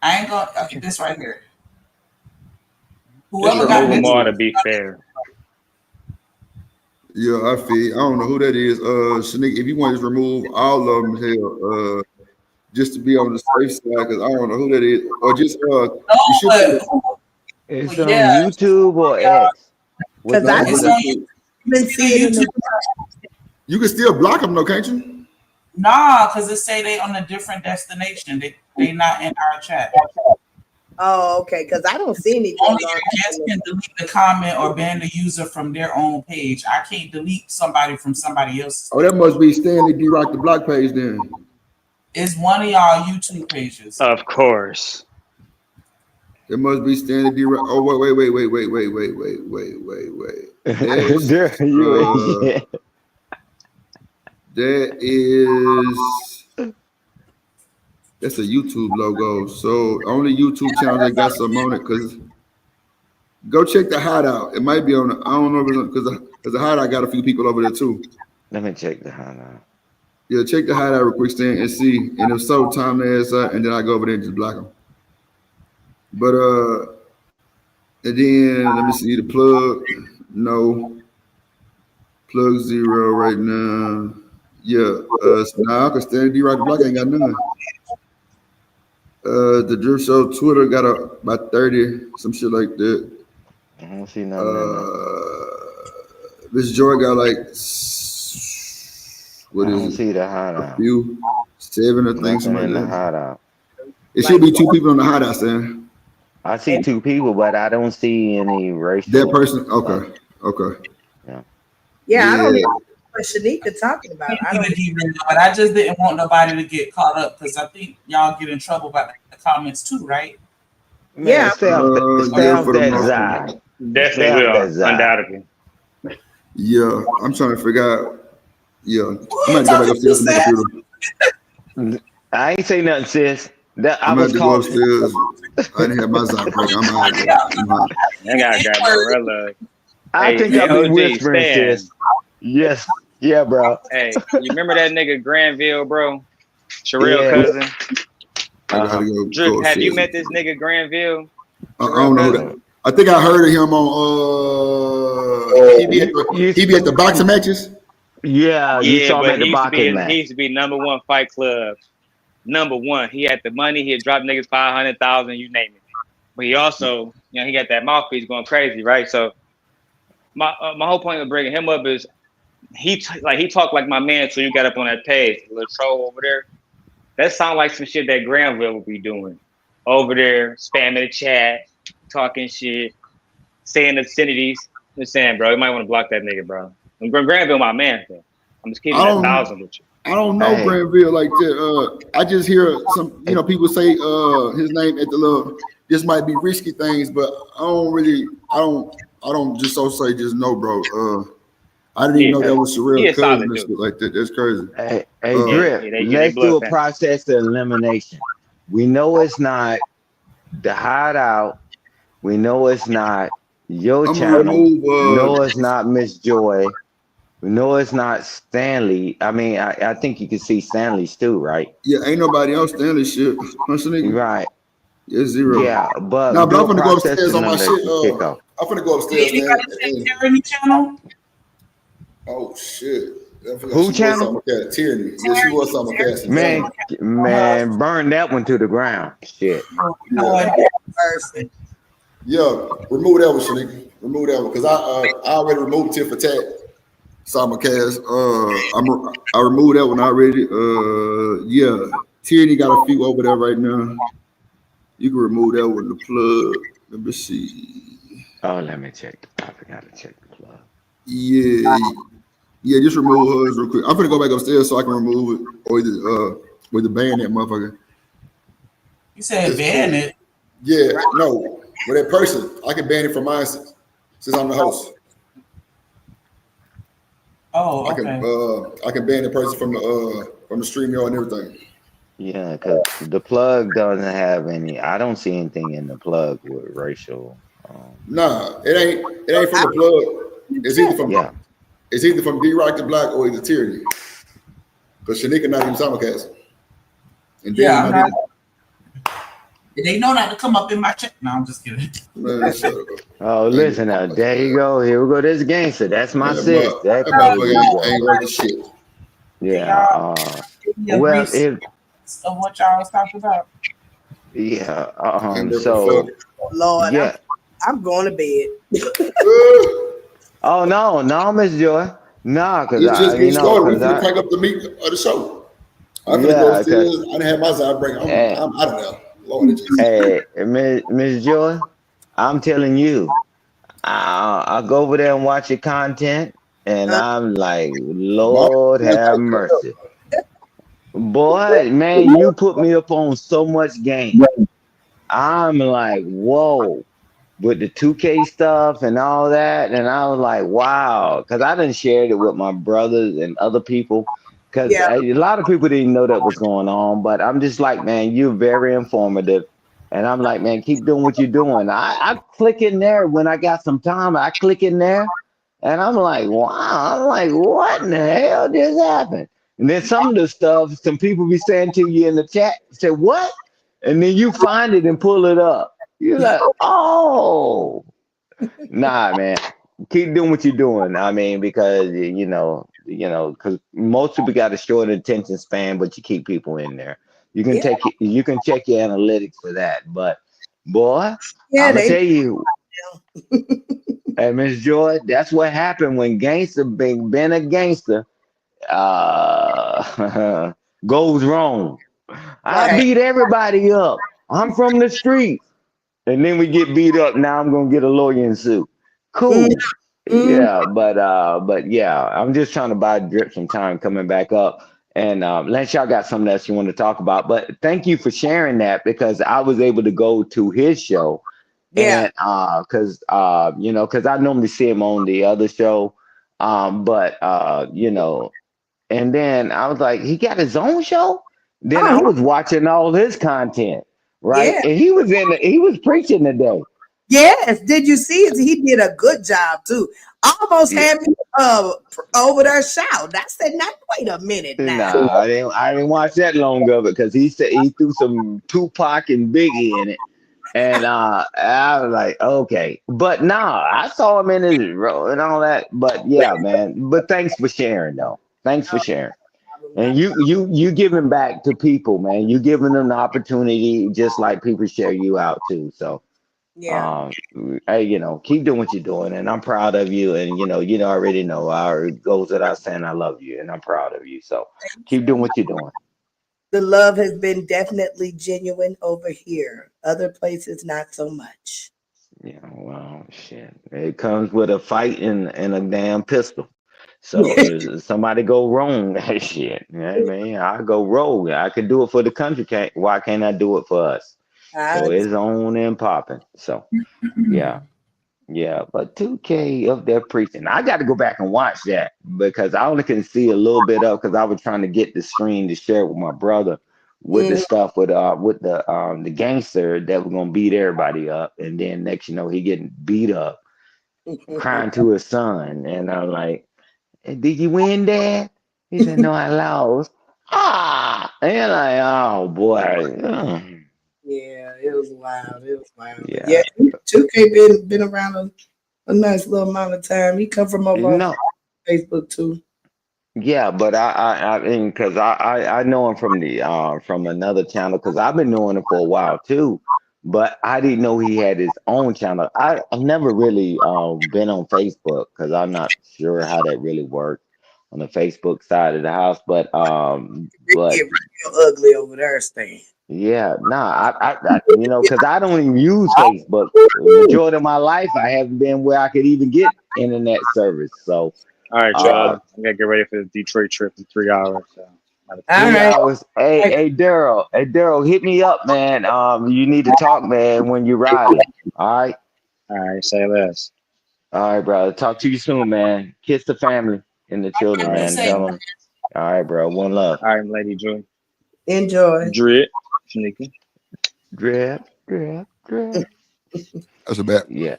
I ain't gonna. Okay, this right here. Just Whoever got remove them this, all to be fair. Yeah, I feel. I don't know who that is. Shanika, if you want to just remove all of them, hell, just to be on the safe side, because I don't know who that is, or just you should. It's on YouTube or X. Because I didn't see it. You can still block them though, can't you? nah, because it say they on a different destination. They not in our chat. Oh, okay. Because I don't see anything. Only your guest can delete the comment or ban the user from their own page. I can't delete somebody from somebody else's. Oh, that must be Stanley D Rock the block page then. It's one of y'all YouTube pages. Of course. It must be Stanley D Rock. Oh, wait. That is That's a YouTube logo. So only YouTube channels that got some on it. Cause go check the Hideout. It might be on. I don't know because the Hideout got a few people over there too. Let me check the Hideout. Yeah, check the Hideout real quick, Stan, and see. And if so, time their ass out, and then I go over there and just block them. But and then let me see the plug. No. Plug 0 right now. Yeah. Nah, I can stand D right the block ain't got none. The Drip Show Twitter got about 30, some shit like that. I don't see nothing. Miss Joy got like what I is don't it? see the Hideout. A few, 7 or things, Nothing something in like the that. Hideout. It should be 2 people on the Hideout, Stan. I see 2 people, but I don't see any racial. That person, okay. Yeah, I don't even know what Shanika talking about. I don't But I just didn't want nobody to get caught up because I think y'all get in trouble about the comments too, right? Yeah. Stay off for the that most Zai. part. Definitely Stay off will, that Zai. undoubtedly. Yeah, I'm trying to figure out. Yeah, I'm gonna go back upstairs to my computer. I ain't say nothing, sis. That I I'm was gonna go coughing. upstairs. I didn't have my Zai break. I'm out. I gotta grab my umbrella. I think I've been whispering, sis. Yes. Yeah, bro. Hey, you remember that nigga Granville, bro? Sherelle Yeah. cousin. I gotta go Drip, have you upstairs. met this nigga Granville? I don't know that. I think I heard of him on. He be at the boxing matches. Yeah, you saw him but at the boxing match. he used to be #1 Fight Club. #1. He had the money. He'd drop niggas 500,000, you name it. But he also, he got that mouthpiece going crazy, right? So my whole point of bringing him up is he talked like my man. So you got up on that page, the little troll over there. That sound like some shit that Granville would be doing over there, spamming the chat, talking shit, saying obscenities. I'm just saying, bro, you might want to block that nigga, bro. And Granville, my man, though. I'm just keeping that 1,000 with you. I don't know Granville like that. I just hear some, people say his name at the little. This might be risky things, but I don't just say just no, bro. I didn't even know that was Sherelle cousin and shit like that. That's crazy. Hey, Drip, let's do a process of elimination. We know it's not the Hideout. We know it's not your channel. We know it's not Miss Joy. We know it's not Stanley. I mean, I think you can see Stanley's too, right? Yeah, ain't nobody else Stanley shit. Right. It's 0. Yeah, but I'm gonna go upstairs on my shit. I'm gonna go upstairs. Tyranny channel? Oh shit. Who channel? Tyranny. Yeah, she was something like that. Man, burn that one to the ground. Shit. Yeah, remove that one, Shanika. Remove that one because I already removed Tit for Tat. Simulcast. I removed that one already. Yeah, Tyranny got a few over there right now. You can remove that one. The plug. Let me see. Oh, let me check. I forgot to check the plug. Yeah, just remove hers real quick. I'm gonna go back upstairs so I can remove it or either with the ban that motherfucker. You said ban it? Yeah, no, with that person, I can ban it from mine since I'm the host. Oh, okay. I can ban the person from the StreamYard and everything. Yeah, because the plug doesn't have any. I don't see anything in the plug with racial. Nah, it ain't from the plug. It's either from D-Rock the Black or either Tyranny. Because Shanika not even simulcasting. And they know not to come up in my chat. No, I'm just kidding. Man, shut up. Oh, listen now. There you go. Here we go. This gangster. That's my sis. That motherfucker ain't worth the shit. Yeah. Well, of what y'all was talking about. Yeah. So, Lord, yeah. I'm going to bed. Oh no, Miss Joy. Nah, because it's just getting started. We can crank up the meat of the show. I'm gonna go upstairs. I didn't have my side break. I'm out of there. Lord, hey, Miss Joy, I'm telling you, I'll go over there and watch your content, and I'm like, Lord have mercy. Boy, man, you put me up on so much game. I'm like, whoa, with the 2K stuff and all that. And I was like, wow, because I done shared it with my brothers and other people. because Yeah. a lot of people didn't know that was going on. But I'm just like, man, you're very informative, and I'm like, man, keep doing what you're doing. I click in there when I got some time. I click in there, and I'm like, wow. I'm like, what in the hell just happened? And then some of the stuff, some people be saying to you in the chat, say what? And then you find it and pull it up. You're like, oh, nah, man. Keep doing what you're doing. I mean, because because most people got a short attention span, but you keep people in there. You can Yeah. you can check your analytics for that. But boy, Yeah, I'm gonna they tell you, hey Miss Joy, that's what happened when gangster been a gangster goes wrong. I right. beat everybody up. I'm from the streets. And then we get beat up. Now I'm gonna get a lawyer and sue. Cool. Mm-hmm. Yeah, but yeah, I'm just trying to buy Drip some time coming back up. And Lance, y'all got something else you want to talk about. But thank you for sharing that because I was able to go to his show. Yeah. And because because I normally see him on the other show. But and then I was like, he got his own show? Then I Oh, was watching all his content, right? yeah. And he was preaching today. Yes. Did you see it? He did a good job too. Almost Yeah. had me over there shout. I said, now wait a minute now. Nah, I didn't watch that long of it because he said he threw some Tupac and Biggie in it. And I was like, okay. But nah, I saw him in his role and all that. But yeah, man. But thanks for sharing though. Thanks for sharing. And you giving back to people, man. You giving them the opportunity just like people share you out too. So Yeah. hey, keep doing what you're doing, and I'm proud of you. And you already know, it goes without saying, I love you, and I'm proud of you. So keep doing what you're doing. The love has been definitely genuine over here. Other places, not so much. Yeah, well, shit, it comes with a fight and a damn pistol. So if somebody go wrong, shit, I mean, I go rogue. I could do it for the country. Why can't I do it for us? So it's on and popping. So yeah. Yeah, but 2K up there preaching. I got to go back and watch that because I only can see a little bit of because I was trying to get the screen to share with my brother with the stuff with the gangster that was gonna beat everybody up, and then next he getting beat up, crying to his son, and I'm like, "Hey, did you win, Dad?" He said, "No, I lost." And like, oh boy, Yeah, it was wild. It was wild. But yeah. yeah, 2K been around a nice little amount of time. He come from over on No. Facebook too. Yeah, but I mean, because I know him from another channel because I've been knowing him for a while too, but I didn't know he had his own channel. I've never really been on Facebook because I'm not sure how that really works on the Facebook side of the house. But It get real ugly over there, Stan. yeah, nah, I because I don't even use Facebook. The majority of my life, I haven't been where I could even get internet service. So. All right, y'all. I gotta get ready for the Detroit trip in 3 hours. So. 3 hours. Hey, Daryl, hit me up, man. You need to talk, man, when you're riding. All right. All right. Say less. All right, bro. Talk to you soon, man. Kiss the family and the children, All right. man. Tell them. All right, bro. One love. All right, Lady Joy. Enjoy. Drip. Shanika. Drip. That's a bet. Yeah.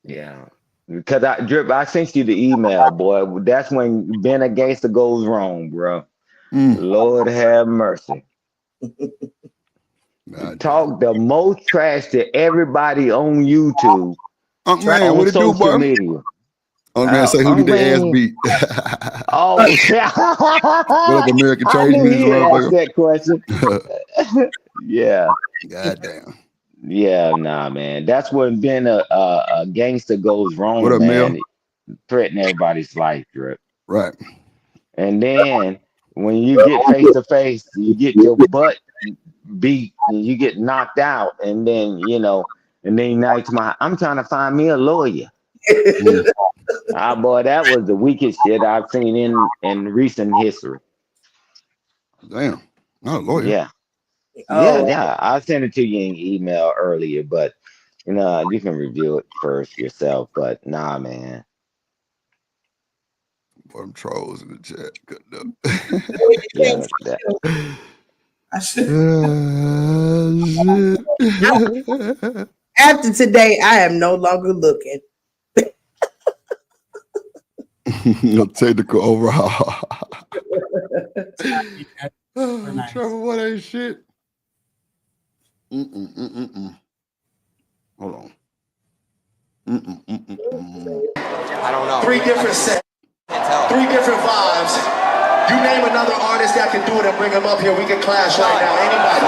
Yeah. Because I sent you the email, boy. That's when being a gangster goes wrong, bro. Lord have mercy. Talk the most trash to everybody on YouTube. Man, what it do, boy? Social media. Man, say who did the ass beat? Oh, what up, American I Trace? knew he'd ask that question. Yeah. Goddamn. Yeah, nah, man. That's when being a gangster goes wrong, What up, man. Mel? Threaten everybody's life, Drip. Right. And then when you get face to face, you get your butt beat and you get knocked out, and then and then now I'm trying to find me a lawyer. Boy, that was the weakest shit I've seen in recent history. Damn, not a lawyer. Yeah. Oh. Yeah. I sent it to you in email earlier, but you can review it first yourself. But nah, man. For them trolls in the chat. Good enough. After today, I am no longer looking. No technical overhaul. Trevor, what ain't shit? Hold on. I don't know. 3 different sets, 3 different vibes. You name another artist that can do it and bring them up here. We can clash right now. Anybody?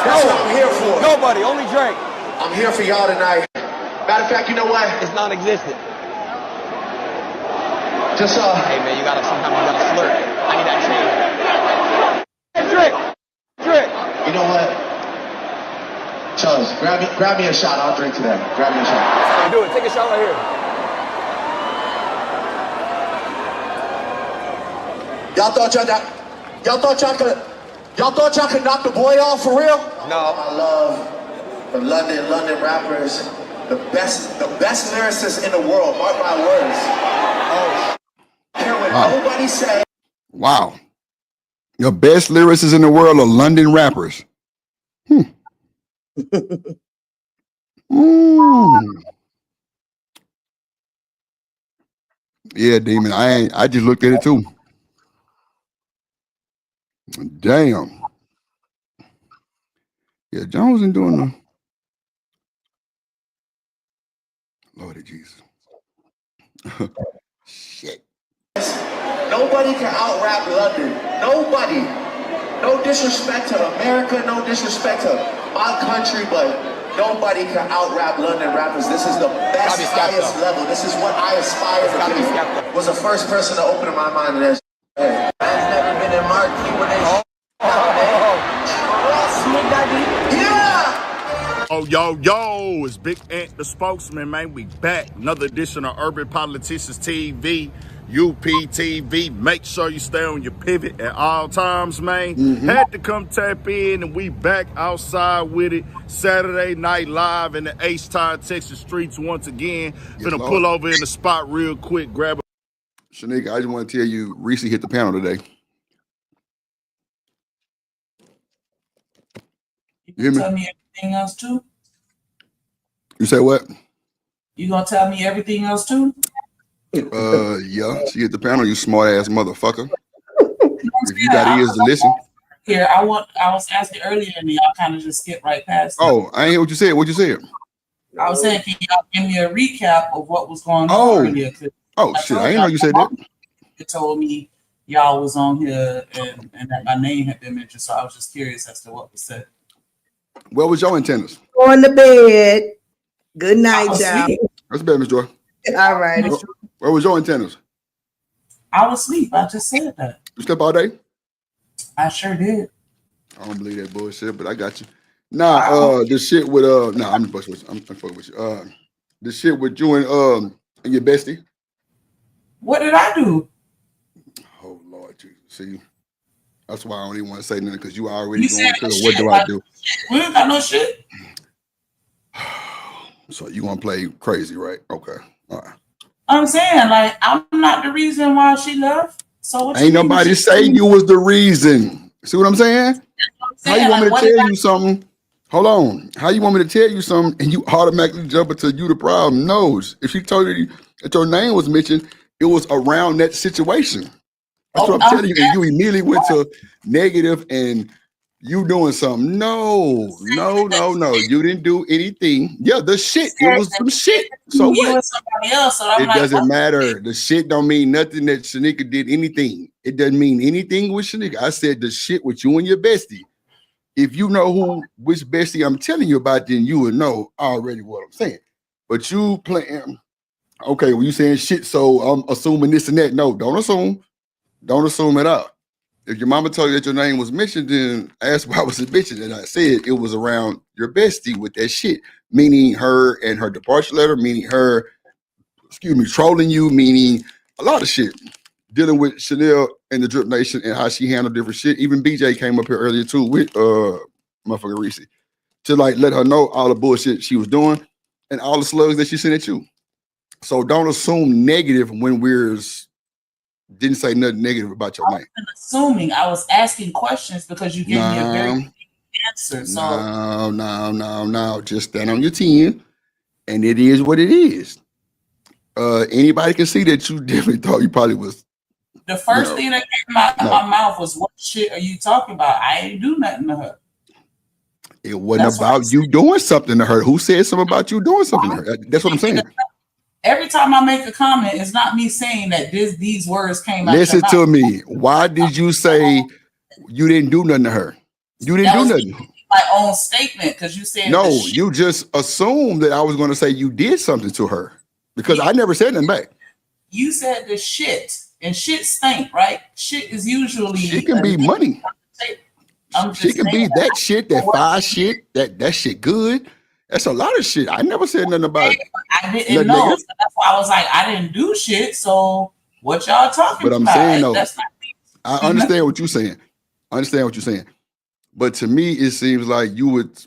That's what I'm here for. Nobody, only Drake. I'm here for y'all tonight. Matter of fact, you know what? It's non-existent. Just Hey man, sometimes you gotta flirt. I need that chain. Drake. You know what? Chubbs, grab me a shot. I'll drink to that. Grab me a shot. Do it. Take a shot right here. Y'all thought y'all could knock the boy off for real? No. I love the London rappers, the best lyricists in the world. Mark my words. Oh, care what nobody say. Wow. Your best lyricists in the world are London rappers. Yeah, Demon. I just looked at it too. Damn. Yeah, Jones ain't doing the Lord Jesus. Shit. Nobody can out-rap London. Nobody. No disrespect to America, no disrespect to my country, but nobody can out-rap London rappers. This is the best, highest level. This is what I aspire to be. Was the first person to open my mind to that. Hey, I've never been in marquee when they trust me, daddy. Yeah! Oh, yo, it's Big Ant, the spokesman, man. We back. Another edition of Urban Politicians TV, UPTV. Make sure you stay on your pivot at all times, man. Had to come tap in, and we back outside with it. Saturday Night Live in the H-Town, Texas streets once again. Finna pull over in the spot real quick, grab a... Shanika, I just want to tell you, Reese hit the panel today. You hear me? Tell me everything else too? You say what? You gonna tell me everything else too? Yeah, she hit the panel, you smart ass motherfucker. If you got ears to listen. Here, I was asking earlier and y'all kind of just skipped right past it. Oh, I ain't hear what you said. What you said? I was saying, can y'all give me a recap of what was going on earlier? Oh shit, I didn't know you said that. You told me y'all was on here and that my name had been mentioned, so I was just curious as to what was said. What was your antennas? Going to bed. Good night, y'all. That's bad, Miss Joy. All right. Where was your antennas? I was asleep. I just said that. You slept all day? I sure did. I don't believe that bullshit, but I got you. Nah, the shit with I'm fucking with you. I'm fucking with you. The shit with you and your bestie. What did I do? Oh Lord Jesus. See, that's why I don't even want to say nothing, because you already going to what do I do? We ain't got no shit. So you want to play crazy, right? Okay. All right. I'm saying, like, I'm not the reason why she left. So what Ain't nobody say you was the reason. See what I'm saying? How you want me to tell you something? Hold on. How you want me to tell you something and you automatically jump into you the problem? No. If she told you that your name was mentioned, it was around that situation. That's what I'm telling you. And you immediately went to negative and you doing something. No. You didn't do anything. Yeah, the shit. It was some shit. So what? Somebody else, so it doesn't matter. The shit don't mean nothing that Shanika did anything. It doesn't mean anything with Shanika. I said the shit with you and your bestie. If you know which bestie I'm telling you about, then you would know already what I'm saying. But you playing, okay, well, you saying shit, so I'm assuming this and that. No, don't assume. Don't assume at all. If your mama told you that your name was mentioned, then ask why was it mentioned. And I said it was around your bestie with that shit, meaning her and her departure letter, meaning her, trolling you, meaning a lot of shit. Dealing with Chanel and the Drip Nation and how she handled different shit. Even BJ came up here earlier too with motherfucker Reese to like let her know all the bullshit she was doing and all the slugs that she sent at you. So don't assume negative when didn't say nothing negative about your name. Assuming I was asking questions because you gave me a very No, good answer. So no. Just stand on your 10, and it is what it is. Anybody can see that you definitely thought you probably was. the first thing that came out of my mouth was, "What shit are you talking about? I ain't do nothing to her." It wasn't about you doing something to her. Who said something about you doing something to her? That's what I'm saying. Every time I make a comment, it's not me saying that these words came out. Listen your to mouth. me. Why did you say you didn't do nothing to her? You didn't do nothing. My own statement, because you said No, the shit. you just assumed that I was going to say you did something to her because I never said nothing back. You said the shit, and shit stink, right? Shit is usually She can be money. She can be that shit, that fire shit, that shit good. That's a lot of shit. I never said nothing about it. I didn't know. So that's why I was like, I didn't do shit. So what y'all talking But I'm about? saying though, That's not me. I understand what you're saying. I understand what you're saying. But to me, it seems like you would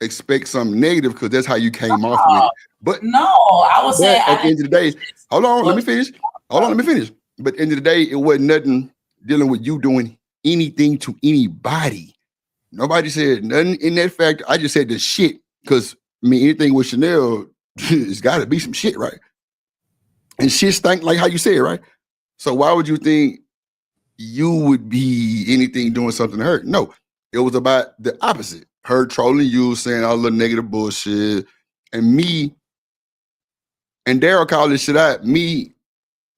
expect something negative because that's how you came off with it. But no, I was saying at the end of the day, hold on, let me finish. But at the end of the day, it wasn't nothing dealing with you doing anything to anybody. Nobody said nothing in that fact. I just said the shit because I mean anything with Chanel, it's got to be some shit, right? And shit stank like how you said, right? So why would you think you would be anything doing something to her? No, it was about the opposite. Her trolling you, saying all the negative bullshit, and me and Daryl called this shit out. Me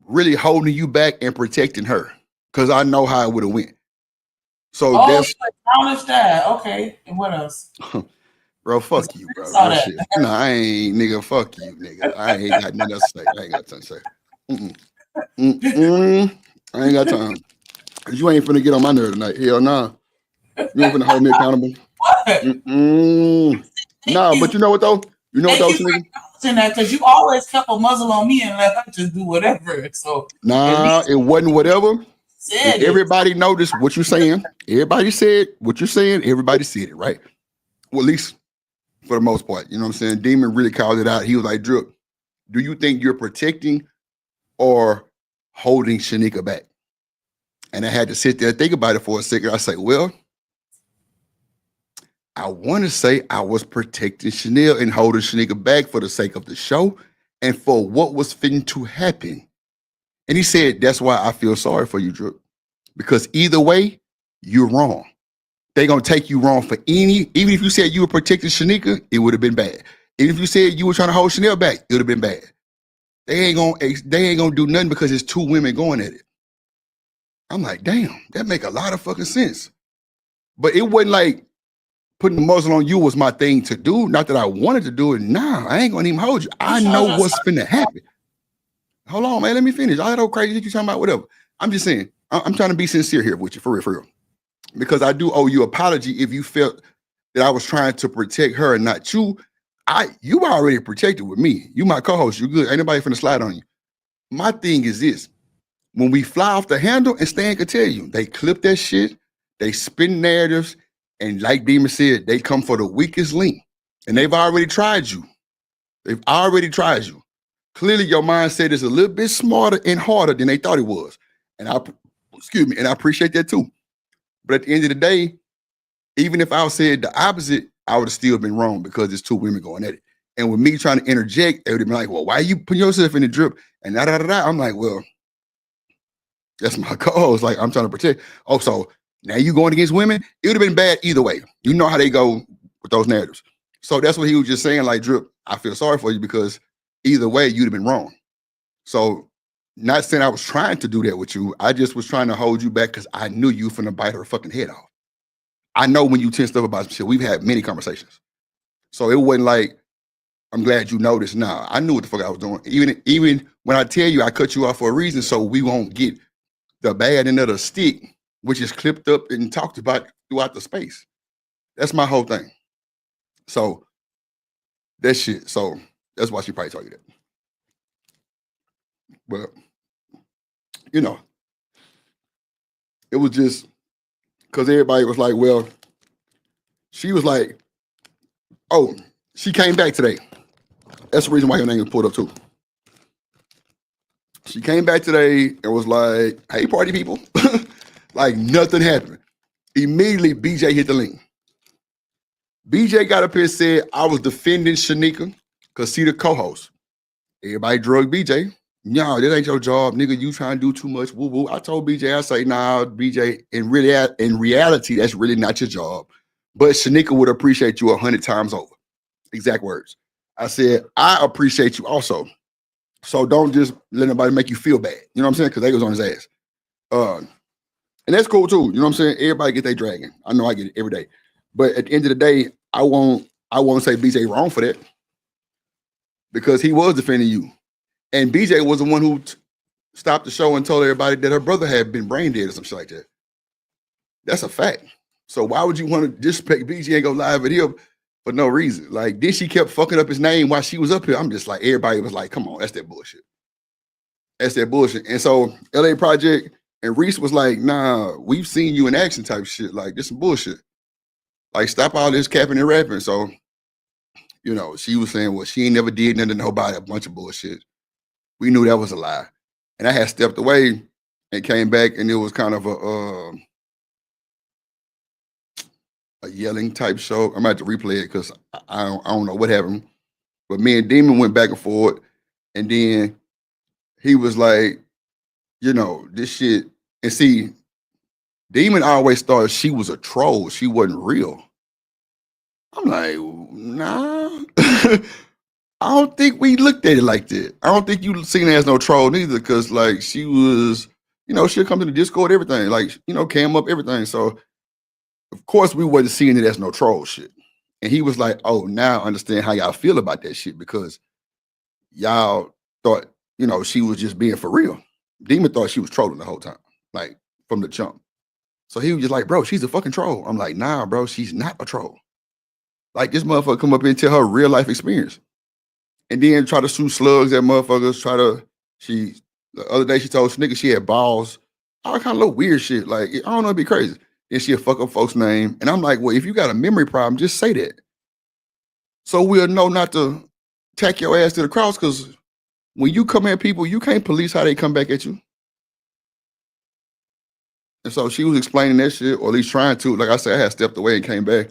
really holding you back and protecting her because I know how it would have went. So that's you acknowledge that. Okay, and what else? bro. Fuck you, bro. Saw Real that. shit. No, I ain't, nigga. Fuck you, nigga. I ain't got nothing else to say. I ain't got nothing to say. I ain't got time. Cause you ain't finna get on my nerve tonight. Hell nah. You ain't finna hold me accountable. Nah, but you know what though? You know what though, nigga? Because you always kept a muzzle on me and let her just do whatever. So Nah, it wasn't whatever. said Everybody noticed what you're saying. Everybody said what you're saying. Everybody said it, right? Well, at least for the most part. You know what I'm saying? Demon really called it out. He was like, Drip, do you think you're protecting or holding Shanika back? And I had to sit there and think about it for a second. I say, well, I want to say I was protecting Chanel and holding Shanika back for the sake of the show and for what was fitting to happen. And he said, that's why I feel sorry for you, Drip. Because either way, you're wrong. They're going to take you wrong for even if you said you were protecting Shanika, it would have been bad. Even if you said you were trying to hold Chanel back, it would have been bad. They ain't gonna do nothing because it's two women going at it. I'm like, damn, that make a lot of fucking sense. But it wasn't like putting the muzzle on you was my thing to do. Not that I wanted to do it. Nah, I ain't gonna even hold you. I know what's finna happen. Hold on, man. Let me finish. All that old crazy shit you talking about, whatever. I'm just saying, I'm trying to be sincere here with you, for real. Because I do owe you an apology if you felt that I was trying to protect her and not you. You already protected with me. You my co-host. You good. Ain't nobody finna slide on you. My thing is this. When we fly off the handle, and Stan could tell you, they clip that shit, they spin narratives, and like Demon said, they come for the weakest link. And they've already tried you. They've already tried you. Clearly, your mindset is a little bit smarter and harder than they thought it was. And I appreciate that too. But at the end of the day, even if I said the opposite, I would have still been wrong because it's two women going at it. And with me trying to interject, they would have been like, well, why you putting yourself in the drip? And da-da-da-da. I'm like, well, that's my cause. Like, I'm trying to protect. Oh, so now you going against women? It would have been bad either way. You know how they go with those narratives. So that's what he was just saying, like, Drip, I feel sorry for you because either way, you'd have been wrong. So not saying I was trying to do that with you. I just was trying to hold you back because I knew you finna bite her fucking head off. I know when you tensed up about some shit. We've had many conversations. So it wasn't like, I'm glad you noticed. Nah, I knew what the fuck I was doing. Even when I tell you I cut you off for a reason so we won't get the bad end of the stick, which is clipped up and talked about throughout the space. That's my whole thing. So that shit. So that's why she probably told you that. But, you know, it was just because everybody was like, well, she was like, oh, she came back today. That's the reason why your name was pulled up too. She came back today and was like, "Hey, party people," like nothing happened. Immediately, BJ hit the link. BJ got up here and said, "I was defending Shanika because she the co-host." Everybody drug BJ. No, that ain't your job, nigga. You trying to do too much. Woo woo. I told BJ, I say, nah, BJ. In reality, that's really not your job. But Shanika would appreciate you 100 times over. Exact words. I said, I appreciate you also. So don't just let nobody make you feel bad. You know what I'm saying? Because they was on his ass. And that's cool too. You know what I'm saying? Everybody get their dragon. I know I get it every day. But at the end of the day, I won't say BJ wrong for that. Because he was defending you. And BJ was the one who stopped the show and told everybody that her brother had been brain dead or some shit like that. That's a fact. So why would you want to disrespect BJ and go live with him for no reason? Like, then she kept fucking up his name while she was up here. I'm just like, everybody was like, come on, that's that bullshit. That's that bullshit. And so LA Project and Reese was like, nah, we've seen you in action type shit. Like, this some bullshit. Like, stop all this capping and rapping. So, you know, she was saying, well, she ain't never did nothing to nobody, a bunch of bullshit. We knew that was a lie. And I had stepped away and came back, and it was kind of a yelling type show. I'm about to replay it because I don't know what happened. But me and Demon went back and forth, and then he was like, you know, this shit. And see, Demon always thought she was a troll. She wasn't real. I'm like, nah. I don't think we looked at it like that. I don't think you seen her as no troll neither, because like she was, you know, she'll come to the Discord, everything, like, you know, cam up, everything. So of course we wasn't seeing it as no troll shit. And he was like, oh, now I understand how y'all feel about that shit, because y'all thought, you know, she was just being for real. Demon thought she was trolling the whole time, like from the jump. So he was just like, bro, she's a fucking troll. I'm like, nah, bro, she's not a troll. Like, this motherfucker come up here and tell her real life experience. And then try to shoot slugs at motherfuckers. The other day she told Snicker she had balls. All kind of little weird shit. Like, I don't know, it'd be crazy. Then she'll fuck up folks' name. And I'm like, well, if you got a memory problem, just say that. So we'll know not to tack your ass to the cross, because when you come at people, you can't police how they come back at you. And so she was explaining that shit, or at least trying to. Like I said, I had stepped away and came back.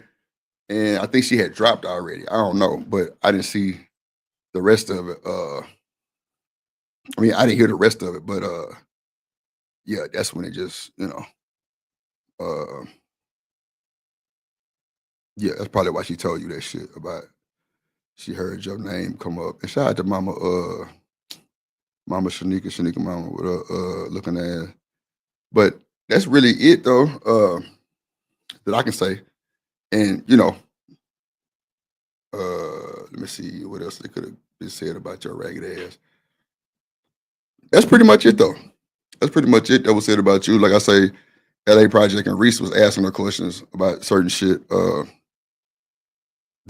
And I think she had dropped already. I don't know, but I didn't see the rest of it. I mean, I didn't hear the rest of it, but yeah, that's when it just, you know, yeah, that's probably why she told you that shit about she heard your name come up. And shout out to Mama Shanika Mama with her looking at. But that's really it though, that I can say. And you know, let me see what else they could have been said about your ragged ass. That's pretty much it though. That's pretty much it that was said about you. Like I say, LA Project and Reese was asking her questions about certain shit that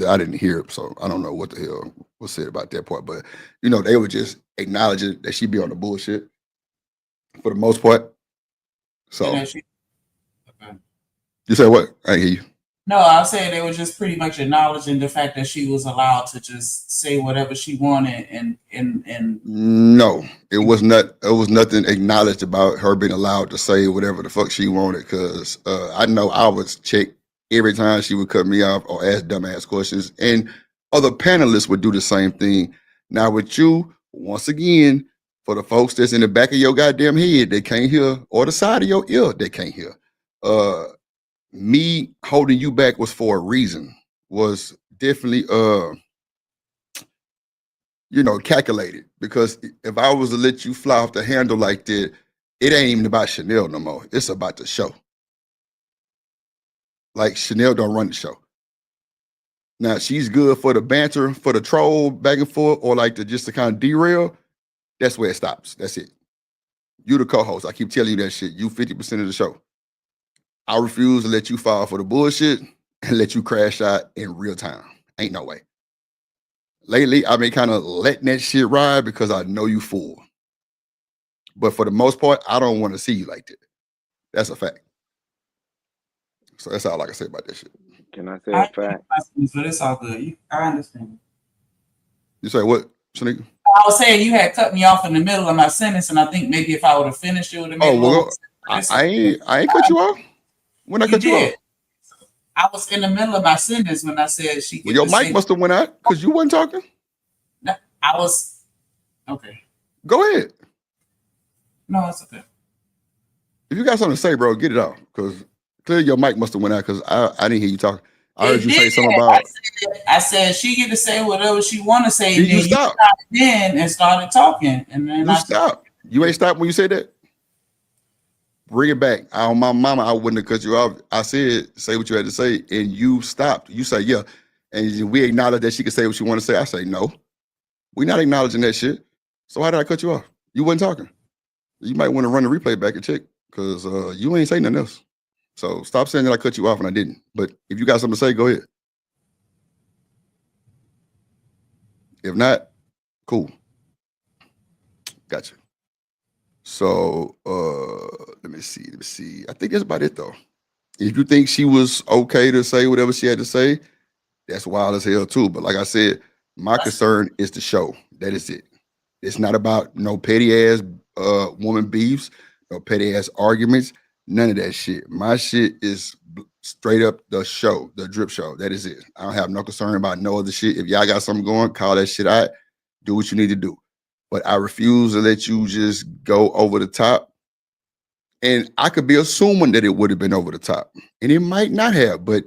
I didn't hear. So I don't know what the hell was said about that part. But you know, they were just acknowledging that she be on the bullshit for the most part. So you said what? I didn't hear you. No, I said they were just pretty much acknowledging the fact that she was allowed to just say whatever she wanted, and no, it was not. It was nothing acknowledged about her being allowed to say whatever the fuck she wanted. Because I know I was checked every time she would cut me off or ask dumbass questions, and other panelists would do the same thing. Now with you, once again, for the folks that's in the back of your goddamn head, they can't hear, or the side of your ear, they can't hear. Me holding you back was for a reason, was definitely you know, calculated, because if I was to let you fly off the handle like that, it ain't even about Chanel no more. It's about the show. Like, Chanel don't run the show. Now she's good for the banter, for the troll back and forth, or like just to kind of derail. That's where it stops. That's it. You the co-host. I keep telling you that shit. You 50% of the show. I refuse to let you fall for the bullshit and let you crash out in real time. Ain't no way. Lately, I've been kind of letting that shit ride because I know you full. But for the most part, I don't want to see you like that. That's a fact. So that's all I can say about that shit. Can I say a fact? But it's all good. I understand. You say what, Shanika? I was saying you had cut me off in the middle of my sentence, and I think maybe if I would have finished, it would have made Oh, more well, sense. I ain't cut you off. When I You cut you off? did. I was in the middle of my sentence when I said she Well, get your to mic say. must have went out because you wasn't talking. I was okay. Go ahead. No, it's okay. If you got something to say, bro, get it out. Because clearly your mic must have went out because I didn't hear you talking. I heard you say something about. I said she get to say whatever she want to say. See, And you then you stopped. stopped in and started talking, and then You stopped. You ain't stopped when you said that. Bring it back. On my mama, I wouldn't have cut you off. I said, say what you had to say, and you stopped. You say, yeah. And we acknowledge that she can say what she want to say. I say, no. We're not acknowledging that shit. So why did I cut you off? You wasn't talking. You might want to run the replay back and check because you ain't saying nothing else. So stop saying that I cut you off and I didn't. But if you got something to say, go ahead. If not, cool. Gotcha. So let me see. I think that's about it though. If you think she was okay to say whatever she had to say, that's wild as hell too. But like I said, my concern is the show. That is it. It's not about no petty ass woman beefs, no petty ass arguments, none of that shit. My shit is straight up the show, the drip show. That is it. I don't have no concern about no other shit. If y'all got something going, call that shit out. Do what you need to do. But I refuse to let you just go over the top. And I could be assuming that it would have been over the top. And it might not have, but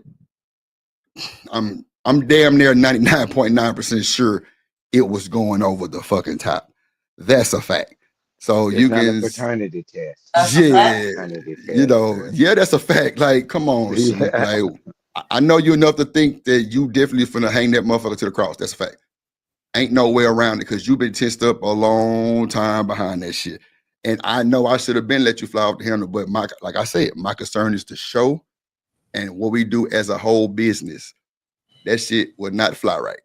I'm damn near 99.9% sure it was going over the fucking top. That's a fact. So It's you not a can paternity test. yeah, Paternity you test, know, man. yeah, that's a fact. Like, come on, Shanique. Yeah. Like, I know you enough to think that you definitely finna hang that motherfucker to the cross. That's a fact. Ain't no way around it because you've been tensed up a long time behind that shit. And I know I should have been let you fly off the handle, but like I said, my concern is the show and what we do as a whole business. That shit would not fly right.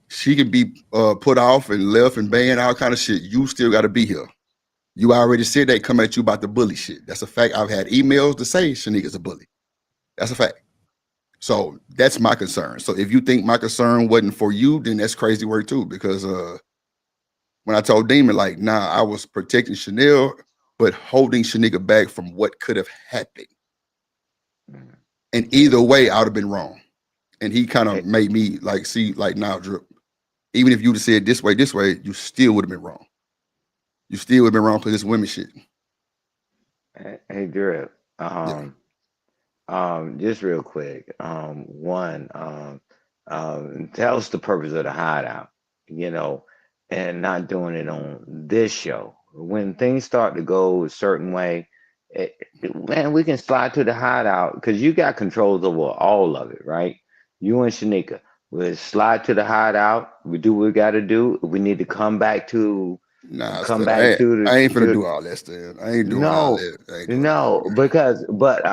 She can be put off and left and banned, all kind of shit. You still got to be here. You already said they come at you about the bully shit. That's a fact. I've had emails to say Shanika's a bully. That's a fact. So that's my concern. So if you think my concern wasn't for you, then that's crazy work too. Because when I told Demon, like, nah, I was protecting Chanel, but holding Shanika back from what could have happened. And either way, I would have been wrong. And he kind of made me like see, like, now, Drip, even if you'd have said this way, you still would have been wrong. You still would have been wrong because it's women shit. Hey, Drip. Just real quick. One, tell us the purpose of the hideout, you know, and not doing it on this show. When things start to go a certain way, man, we can slide to the hideout because you got controls over all of it, right? You and Shanika, we'll slide to the hideout. We do what we got to do. We need to come back to. Nah, Come Stan, back to the. I ain't finna do all that, Stan. I ain't doing all that. I ain't doing all No, because but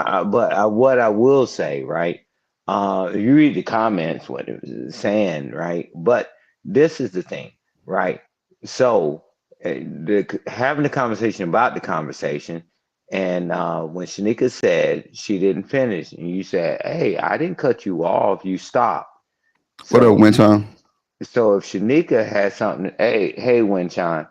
what I will say, right? You read the comments, what it was saying, right? But this is the thing, right? So having the conversation about the conversation, and when Shanika said she didn't finish, and you said, "Hey, I didn't cut you off. You stopped." What up, Winchan? So if Shanika had something, hey, Winchan.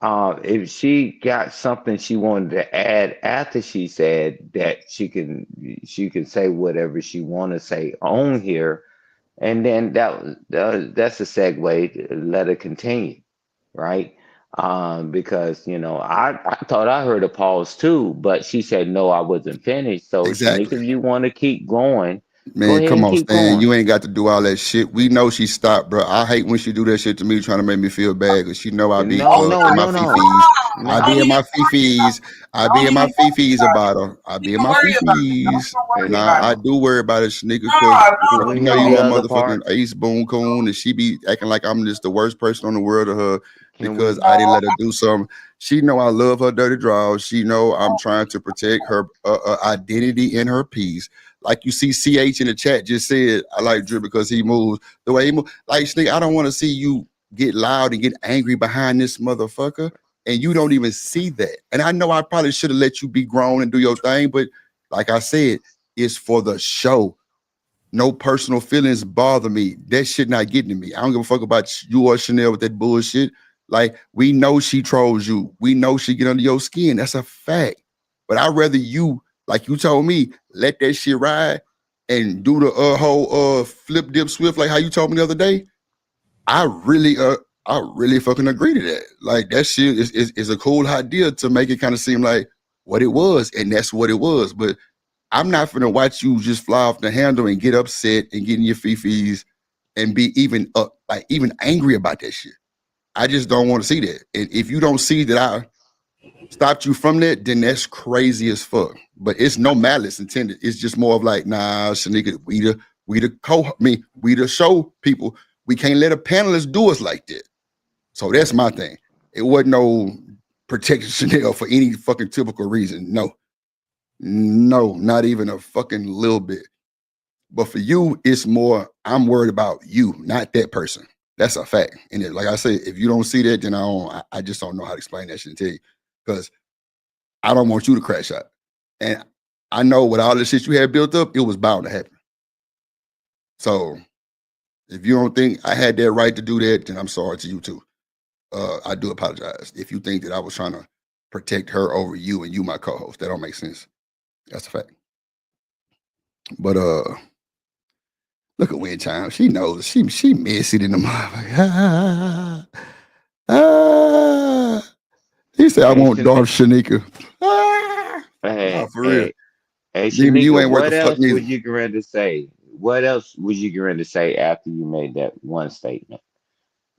If she got something she wanted to add after she said that she can say whatever she want to say on here, and then that's a segue to let her continue, right? Because I thought I heard a pause too, but she said no, I wasn't finished. So Exactly. Shanika, if you want to keep going, go Man, ahead come and on, keep Stan. going. You ain't got to do all that shit. We know she stopped, bro. I hate when she do that shit to me, trying to make me feel bad because she know I be in my fifis. I be in my fifis. I be in my fifis about her. I be in my fifis. Nah, I do worry about it, Shanika, because we you know hear you the a other motherfucking part? ace boon coon, and she be acting like I'm just the worst person on the world to her Can because we? I didn't let her do something. She know I love her dirty draws. She know I'm trying to protect her identity and her peace. Like you see CH in the chat just said, I like Drip because he moves the way he moves. Like, Sneak, I don't want to see you get loud and get angry behind this motherfucker. And you don't even see that. And I know I probably should have let you be grown and do your thing. But like I said, it's for the show. no personal feelings bother me. That shit not getting to me. I don't give a fuck about you or Chanel with that bullshit. Like, we know she trolls you. We know she get under your skin. That's a fact. But I'd rather you, like you told me, let that shit ride and do the whole flip dip swift like how you told me the other day. I really fucking agree to that. Like, that shit is a cool idea to make it kind of seem like what it was, and that's what it was. But I'm not gonna watch you just fly off the handle and get upset and get in your fifis and be even angry about that shit. I just don't want to see that. And if you don't see that I stopped you from that, then that's crazy as fuck. But it's no malice intended. It's just more of like, nah, Shanika, we the show people. We can't let a panelist do us like that. So that's my thing. It wasn't no protecting Chanel for any fucking typical reason. No, not even a fucking little bit. But for you, it's more, I'm worried about you, not that person. That's a fact. And like I said, if you don't see that, then I just don't know how to explain that shit to you. Because I don't want you to crash out. And I know with all the shit you had built up, it was bound to happen. So if you don't think I had that right to do that, then I'm sorry to you too. I do apologize. If you think that I was trying to protect her over you and you my co-host, that don't make sense. That's a fact. But look at Win Time. She knows. She messy in the motherfucker. He said, I want Darth Shanika. Hey, for real. Hey, Shanika, you ain't worth what the fuck else neither. would you get ready to say? What else was you getting ready to say after you made that one statement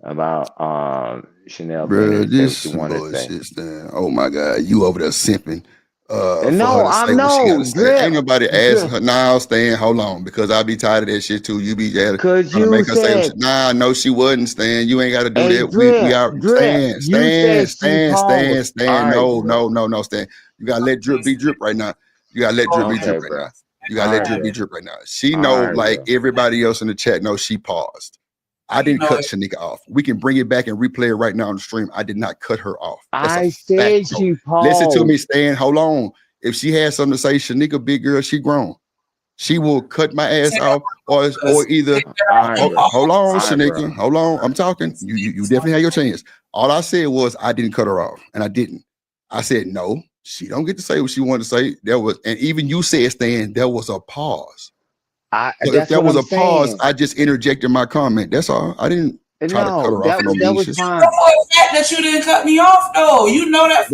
about Chanel being Bro, able to say this what you wanted to say? bullshit, Stan. Oh my God, you over there simping for No, her to say I'm what she no gotta say. drip. Ain't nobody asking her. Nah, Stan, hold on, because I be tired of that shit too. You be trying Cause to you make her say, what said, she, nah, no, she wasn't, Stan. You ain't got to do hey, that. We are drip. You said she paused. Stan. All right, bro. No, Stan. You gotta let drip be drip right now. You gotta let drip be Okay, drip right bro. now. You gotta All let right, drip bro. be drip right now. She All know, right, like bro. everybody else in the chat knows, she paused. I didn't cut Shanika off. We can bring it back and replay it right now on the stream. I did not cut her off. That's a I fact, said bro. she Listen to me, paused. Stan. Hold on. If she has something to say, Shanika, big girl, she grown. She will cut my ass off, or either. All right, bro. Hold on, All right, bro. Shanika. Hold on. I'm talking. You definitely have your chance. All I said was I didn't cut her off, and I didn't. I said no. She don't get to say what she wanted to say. There was, and even you said, Stan, there was a pause. So if That's there what was I'm a pause, saying. I just interjected my comment. That's all. I didn't try to cut No, her off for no mean was shit. fine. For a fact that you didn't cut me off, though. You know that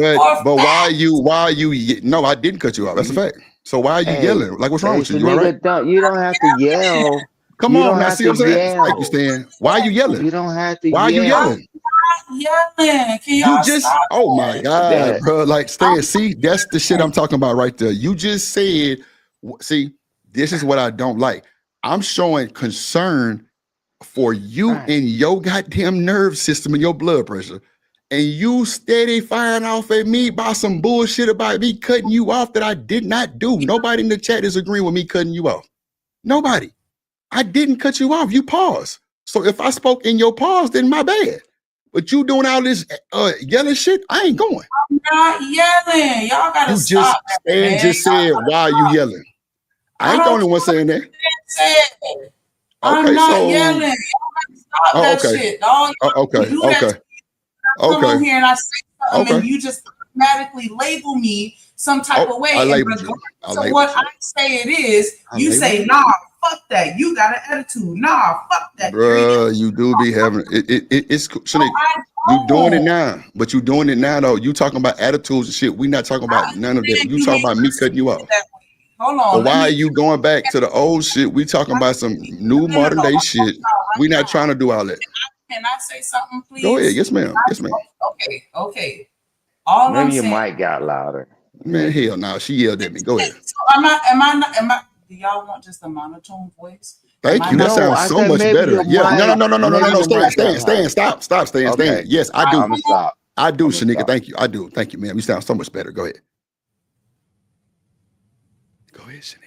But why are you? No, I didn't cut you off. That's a fact. So why are you Hey, yelling? Like, what's wrong hey, with you? You all right? you don't have to yell. Come You on, don't now have see to what I'm saying? yell. Thank you, Stan. Why are you yelling? You don't have to Why are you yell. yelling? Yelling. Can You y'all just, stop? oh my God, That bro. Like, Stan, see, that's the shit I'm talking about right there. You just said, see, this is what I don't like. I'm showing concern for you and your goddamn nerve system and your blood pressure. And you steady firing off at me about some bullshit about me cutting you off that I did not do. Nobody in the chat is agreeing with me cutting you off. Nobody. I didn't cut you off. You paused. So if I spoke in your pause, then my bad. But you doing all this yelling shit, I ain't going. I'm not yelling. Y'all gotta You just, stop that, Stan man. just said, why are you yelling? I ain't the only one saying that. I'm Okay, not so yelling. Y'all gotta stop oh, that okay. shit, dog. Okay, You do that. okay. I come on Okay. here and I say something, and Okay. you just automatically label me some type of way. I And labeled you. regardless of what I say it is, you say, nah, fuck that. You got an attitude. Nah, fuck that. Bruh, you do be having it's Shanique, you doing it now, but you doing it now though. You talking about attitudes and shit. We not talking about none of that. You talking about me cutting you off. Hold But on. why are you going back to the old shit? We talking about some new modern day shit. We not trying to do all that. Can I say something, please? Go ahead. Yes, ma'am. Yes, ma'am. Okay. All maybe I'm your saying. mic got louder. Man, hell no. She yelled at me. Go ahead. So am I? Do y'all want just a monotone voice? Thank you. That sounds so much better. Yeah. No. Stan. Stop. Stan. Okay. Yes, I do. I'm gonna stop. I do, I'm gonna Shanika. stop. Thank you. I do. Thank you, ma'am. You sound so much better. Go ahead. Go ahead, Shanika.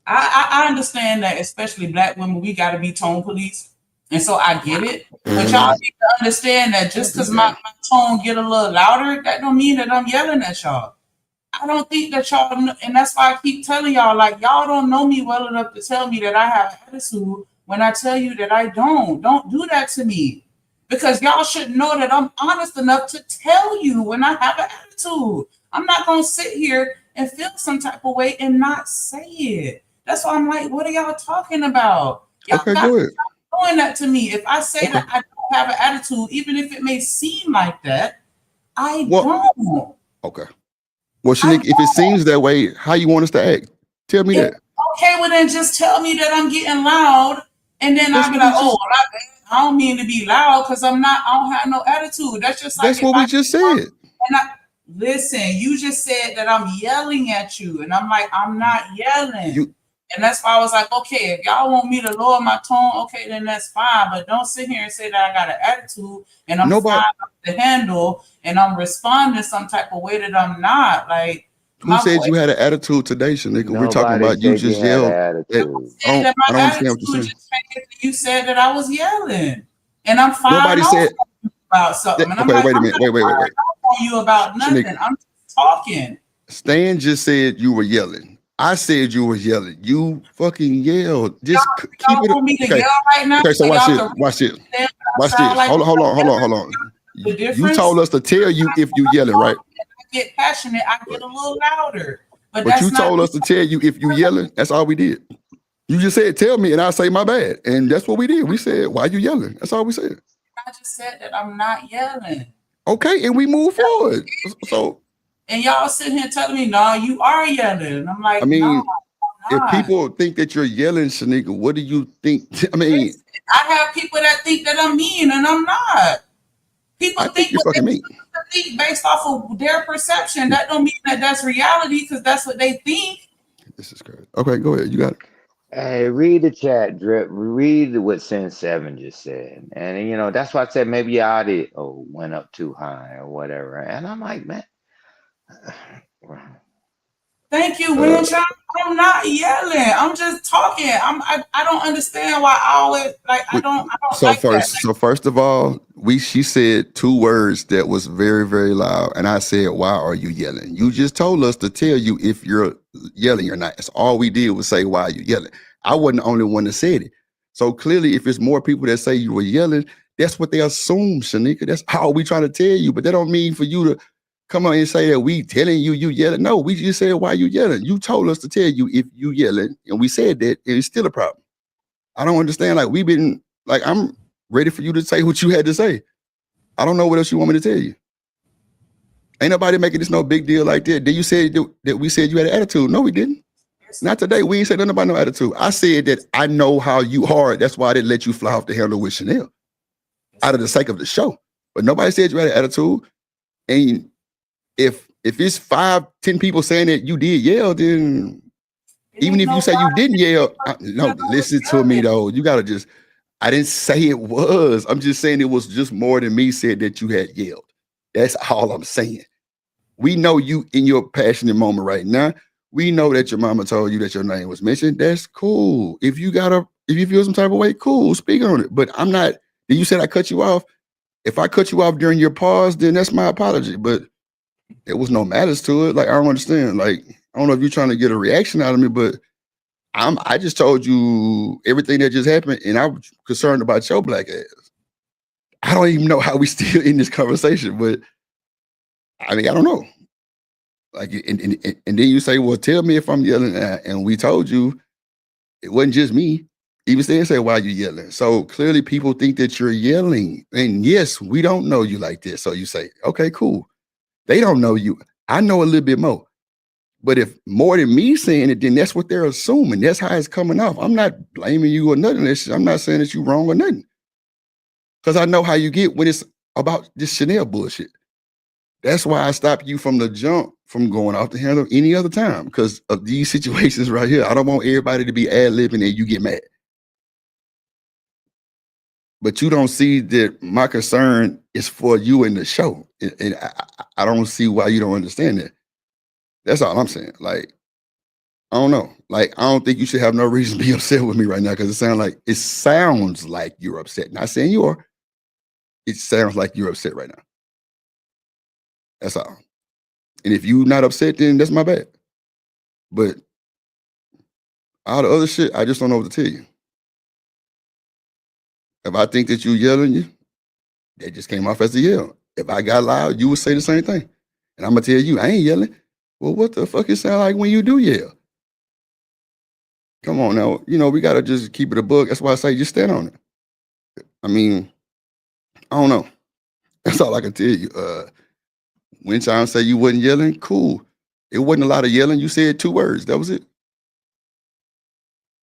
I understand that, especially black women, we got to be tone police. And so I get it. But y'all need to understand that just because my tone get a little louder, that don't mean that I'm yelling at y'all. I don't think that y'all, and that's why I keep telling y'all, like, y'all don't know me well enough to tell me that I have attitude when I tell you that I don't. Don't do that to me. Because y'all should know that I'm honest enough to tell you when I have an attitude. I'm not going to sit here and feel some type of way and not say it. That's why I'm like, what are y'all talking about? Y'all Okay, got go ahead. doing that to me. If I say that I don't have an attitude, even if it may seem like that, I don't. Okay. Well, Shanique, if it seems that way, how you want us to act? Tell me that. Okay, well then just tell me that I'm getting loud, and then I'll be like, oh, well, I don't mean to be loud because I don't have no attitude. That's just like That's what we just said. And listen, you just said that I'm yelling at you, and I'm like, I'm not yelling. And that's why I was like, okay, if y'all want me to lower my tone, okay, then that's fine. But don't sit here and say that I got an attitude and I'm flying off the handle and I'm responding some type of way that I'm not. Like, Who said you had an attitude today, Shanika? We're talking Nobody about you said you just had yelled. an attitude. I don't understand what you're saying. You said that I was yelling, and I'm fine. Nobody said about something. And I'm okay, like, wait a minute. Wait. on you about nothing. Shanika. I'm just talking. Stan just said you were yelling. I said you were yelling. You fucking yelled. Just keep it. Want me to Okay. yell right now? Okay, so watch this. Watch this. Watch this. Hold on. You told us to tell you if you yelling, right? I get passionate. I get a little louder. But But that's you not told us to tell you if you yelling. That's all we did. You just said tell me, and I say my bad, and that's what we did. We said why you yelling. That's all we said. I just said that I'm not yelling. Okay, and we move forward. So. And y'all sitting here telling me, no, you are yelling. And I'm like, I mean, no, I'm if not. people think that you're yelling, Shanika, what do you think? I mean, I have people that think that I'm mean, and I'm not. People think you're what fucking they mean. think based off of their perception. That don't mean that that's reality, because that's what they think. This is crazy. Okay, go ahead. You got it. Hey, read the chat, Drip. Read what Sin 7 just said. And, you know, that's why I said maybe your audio went up too high or whatever. And I'm like, man. Thank you, Winshine. I'm not yelling. I'm just talking. I don't understand why I always like. I don't So like first of all, she said two words that was very, very loud, and I said, "Why are you yelling?" You just told us to tell you if you're yelling or not. That's all we did was say, "Why are you yelling?" I wasn't the only one that said it. So clearly, if it's more people that say you were yelling, that's what they assume, Shanika. That's all we trying to tell you. But that don't mean for you to come on and say that we telling you yelling. No, we just said why you yelling. You told us to tell you if you yelling, and we said that, and it's still a problem. I don't understand. Like we've been like I'm ready for you to say what you had to say. I don't know what else you want me to tell you. Ain't nobody making this no big deal like that. Did you say that we said you had an attitude? No, we didn't. Not today. We ain't said nothing about no attitude. I said that I know how you are. That's why I didn't let you fly off the handle with Chanel out of the sake of the show. But nobody said you had an attitude. And if it's 5-10 people saying that you did yell, then even if you say you didn't yell, no, listen to me though. You gotta just. I didn't say it was. I'm just saying it was just more than me said that you had yelled. That's all I'm saying. We know you in your passionate moment right now. We know that your mama told you that your name was mentioned. That's cool. If you feel some type of way, cool, speak on it. But I'm not. You said I cut you off. If I cut you off during your pause, then that's my apology. But there was no malice to it. Like I don't understand. Like I don't know if you're trying to get a reaction out of me, but I just told you everything that just happened, and I'm concerned about your black ass. I don't even know how we still in this conversation, but I mean, I don't know. Like, and then you say, well, tell me if I'm yelling, and we told you it wasn't just me. Even Stan said, why are you yelling? So clearly people think that you're yelling. And yes, we don't know you like this. So you say, okay, cool. They don't know you. I know a little bit more. But if more than me saying it, then that's what they're assuming. That's how it's coming off. I'm not blaming you or nothing. I'm not saying that you're wrong or nothing. Because I know how you get when it's about this Chanel bullshit. That's why I stopped you from the jump from going off the handle any other time, because of these situations right here. I don't want everybody to be ad-libbing and you get mad. But you don't see that my concern is for you in the show. And I don't see why you don't understand that. That's all I'm saying. Like, I don't know. Like, I don't think you should have no reason to be upset with me right now, because it sounds like you're upset. Not saying you are. It sounds like you're upset right now. That's all. And if you not upset, then that's my bad. But all the other shit, I just don't know what to tell you. If I think that you yelling, that just came off as a yell. If I got loud, you would say the same thing. And I'm gonna tell you, I ain't yelling. Well, what the fuck it sound like when you do yell? Come on now, we gotta just keep it a book. That's why I say just stand on it. I mean, I don't know. That's all I can tell you. When Sean say you wasn't yelling, cool. It wasn't a lot of yelling. You said 2 words. That was it.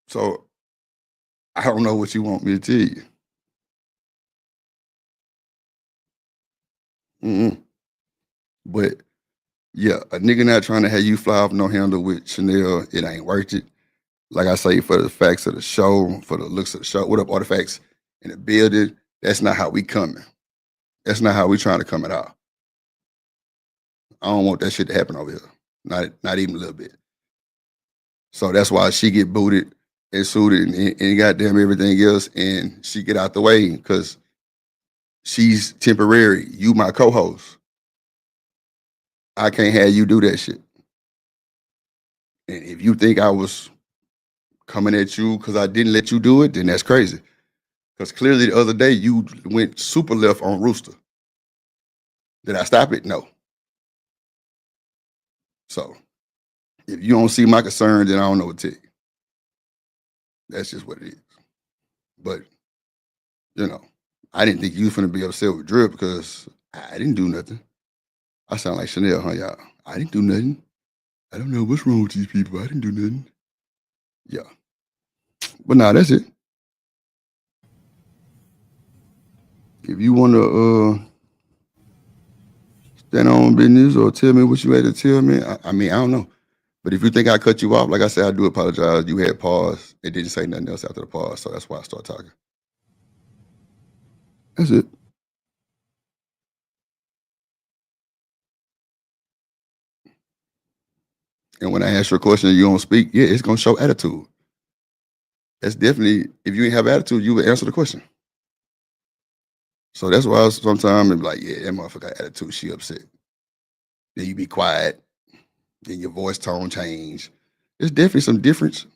So I don't know what you want me to tell you. But yeah, a nigga not trying to have you fly off no handle with Chanel, it ain't worth it. Like I say, for the facts of the show, for the looks of the show, what up, artifacts in the building, that's not how we coming. That's not how we trying to come at all. I don't want that shit to happen over here. Not even a little bit. So that's why she get booted and suited and goddamn everything else, and she get out the way because she's temporary. You my co-host. I can't have you do that shit. And if you think I was coming at you because I didn't let you do it, then that's crazy. Because clearly the other day you went super left on Rooster. Did I stop it? No. So if you don't see my concern, then I don't know what to tell you. That's just what it is. But, I didn't think you was finna be upset with Drip because I didn't do nothing. I sound like Chanel, huh, y'all? I didn't do nothing. I don't know what's wrong with these people. I didn't do nothing. Yeah. But nah, that's it. If you want to stand on business or tell me what you had to tell me, I mean, I don't know. But if you think I cut you off, like I said, I do apologize. You had pause. It didn't say nothing else after the pause, so that's why I started talking. That's it. And when I ask you a question and you don't speak, yeah, it's going to show attitude. That's definitely, if you ain't have attitude, you would answer the question. So that's why sometimes I'm like, yeah, that motherfucker got attitude, she upset. Then you be quiet, then your voice tone change. There's definitely some difference.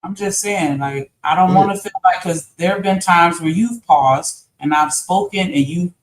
I'm just saying, like, I don't want to feel like, because there have been times where you've paused and I've spoken and you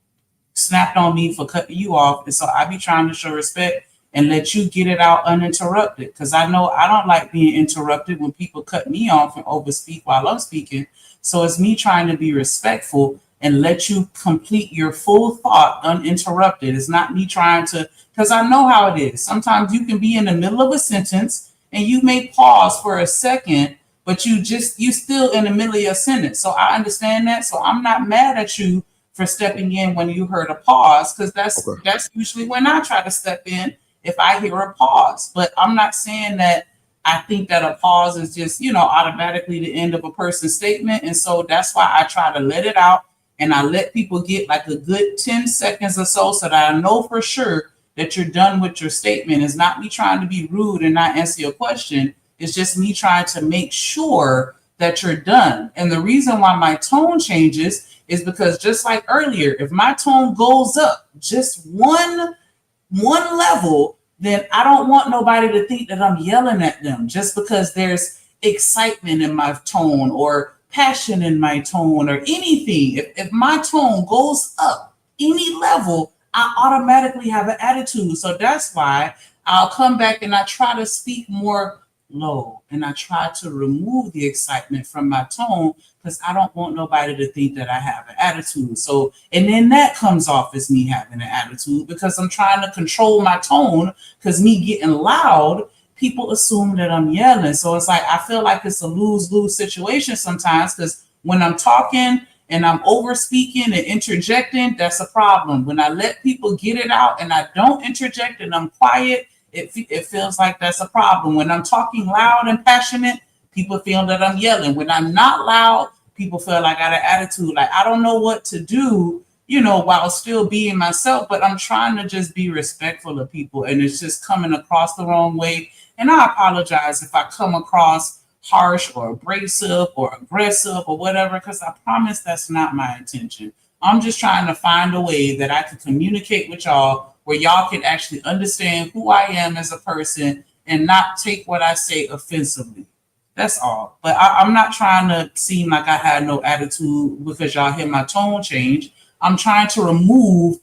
snapped on me for cutting you off. And so I be trying to show respect and let you get it out uninterrupted. Because I know I don't like being interrupted when people cut me off and overspeak while I'm speaking. So it's me trying to be respectful and let you complete your full thought uninterrupted. It's not me trying to, because I know how it is. Sometimes you can be in the middle of a sentence and you may pause for a second, but you still in the middle of your sentence. So I understand that. So I'm not mad at you for stepping in when you heard a pause, because that's usually when I try to step in if I hear a pause. But I'm not saying that I think that a pause is just, automatically the end of a person's statement. And so that's why I try to let it out and I let people get like a good 10 seconds or so that I know for sure that you're done with your statement. It's not me trying to be rude and not answer your question. It's just me trying to make sure that you're done. And the reason why my tone changes is because, just like earlier, if my tone goes up just one level, then I don't want nobody to think that I'm yelling at them just because there's excitement in my tone or passion in my tone or anything. If my tone goes up any level, I automatically have an attitude. So that's why I'll come back and I try to speak more low and I try to remove the excitement from my tone because I don't want nobody to think that I have an attitude. So, and then that comes off as me having an attitude because I'm trying to control my tone, because me getting loud, people assume that I'm yelling. So it's like, I feel like it's a lose-lose situation sometimes, because when I'm talking and I'm over speaking and interjecting, that's a problem. When I let people get it out and I don't interject and I'm quiet, it feels like that's a problem. When I'm talking loud and passionate, people feel that I'm yelling. When I'm not loud, people feel like I got an attitude. Like, I don't know what to do, while still being myself, but I'm trying to just be respectful of people, and it's just coming across the wrong way. And I apologize if I come across harsh or abrasive or aggressive or whatever, because I promise that's not my intention. I'm just trying to find a way that I can communicate with y'all where y'all can actually understand who I am as a person and not take what I say offensively. That's all. But I'm not trying to seem like I had no attitude because y'all hear my tone change. I'm trying to remove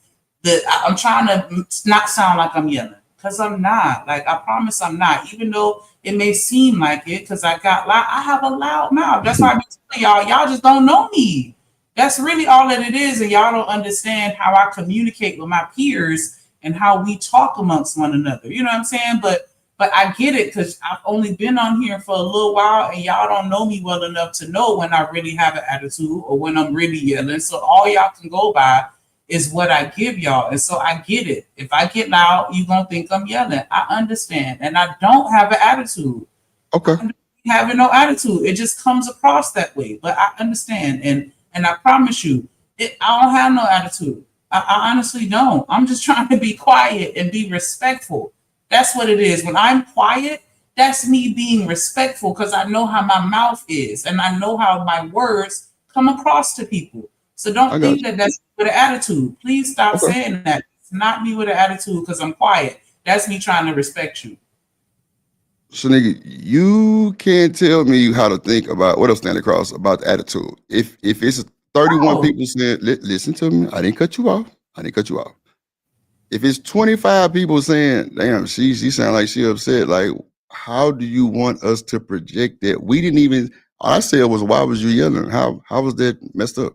I'm trying to not sound like I'm yelling, because I'm not. Like, I promise I'm not, even though it may seem like it, because I have a loud mouth. That's why I've been telling y'all just don't know me. That's really all that it is, and y'all don't understand how I communicate with my peers and how we talk amongst one another. You know what I'm saying? But I get it, because I've only been on here for a little while, and y'all don't know me well enough to know when I really have an attitude or when I'm really yelling. So all y'all can go by is what I give y'all. And so I get it. If I get loud, you're going to think I'm yelling. I understand. And I don't have an attitude. Okay. I'm not having no attitude. It just comes across that way. But I understand. And I promise you, I don't have no attitude. I honestly don't. I'm just trying to be quiet and be respectful. That's what it is. When I'm quiet, that's me being respectful, because I know how my mouth is and I know how my words come across to people. So don't think that that's with an attitude. Please stop saying that. It's not me with an attitude because I'm quiet. That's me trying to respect you. So nigga, you can't tell me how to think about what I'm standing across about the attitude. If it's 31 people saying, listen to me, I didn't cut you off. If it's 25 people saying, damn, she sound like she upset, like, how do you want us to project that? We didn't even, all I said was, why was you yelling? How was that messed up?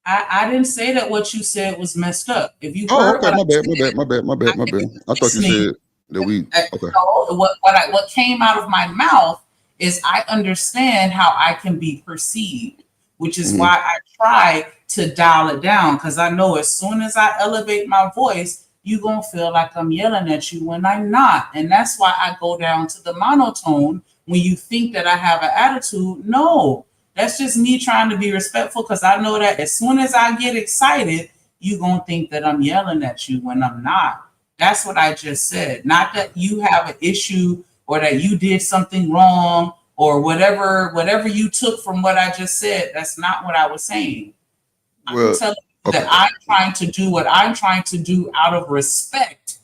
I didn't say that what you said was messed up. If you Oh, heard okay, my bad. I thought you listening, said that we, okay. So what came out of my mouth is I understand how I can be perceived, which is why I try to dial it down, because I know as soon as I elevate my voice, you're going to feel like I'm yelling at you when I'm not. And that's why I go down to the monotone when you think that I have an attitude. No, that's just me trying to be respectful, because I know that as soon as I get excited, you're going to think that I'm yelling at you when I'm not. That's what I just said. Not that you have an issue or that you did something wrong or whatever you took from what I just said. That's not what I was saying. I'm telling you that I'm trying to do what I'm trying to do out of respect.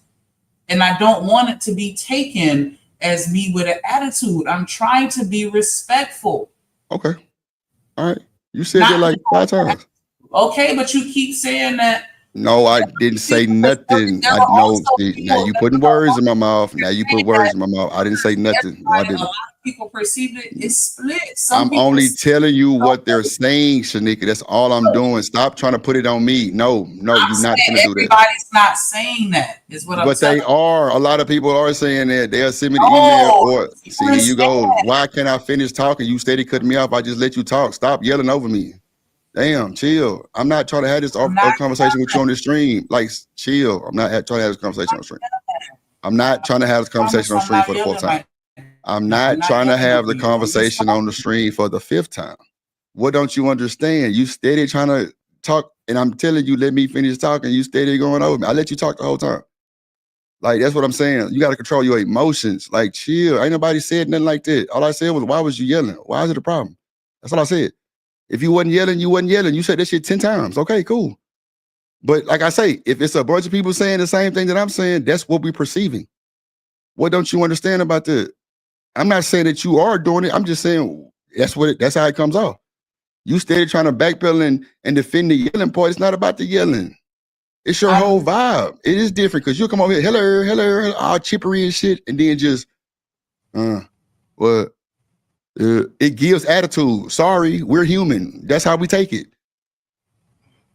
And I don't want it to be taken as me with an attitude. I'm trying to be respectful. Okay. All right. You said that like 5 times. Okay, but you keep saying that. No, I didn't say nothing. I know. Now you putting words in my mouth. I didn't say nothing. No, I didn't. A lot of people perceive it is split. I'm only telling you what they're saying, Shanika. That's all I'm doing. Stop trying to put it on me. No, you're not gonna do that. Everybody's not saying that, is what I'm saying. But they are. A lot of people are saying that. They'll send me the email or see, here you go. Why can't I finish talking? You steady cutting me off. I just let you talk. Stop yelling over me. Damn, chill. I'm not trying to have this conversation with you on the stream. Like, chill. I'm not trying to have this conversation on stream. I'm not trying to have this conversation on stream for the 4th time. I'm not trying to have the conversation on the stream for the 5th time. What don't you understand? You steady trying to talk, and I'm telling you, let me finish talking. You steady going over me. I let you talk the whole time. Like, that's what I'm saying. You got to control your emotions. Like, chill. Ain't nobody said nothing like that. All I said was, why was you yelling? Why is it a problem? That's all I said. If you wasn't yelling, you wasn't yelling. You said that shit 10 times. Okay, cool. But like I say, if it's a bunch of people saying the same thing that I'm saying, that's what we're perceiving. What don't you understand about that? I'm not saying that you are doing it. I'm just saying that's how it comes off. You steady trying to backpedal and defend the yelling part. It's not about the yelling. It's your whole vibe. It is different because you'll come over here, hello, all chippery and shit, and then just, what? It gives attitude. Sorry, we're human. That's how we take it.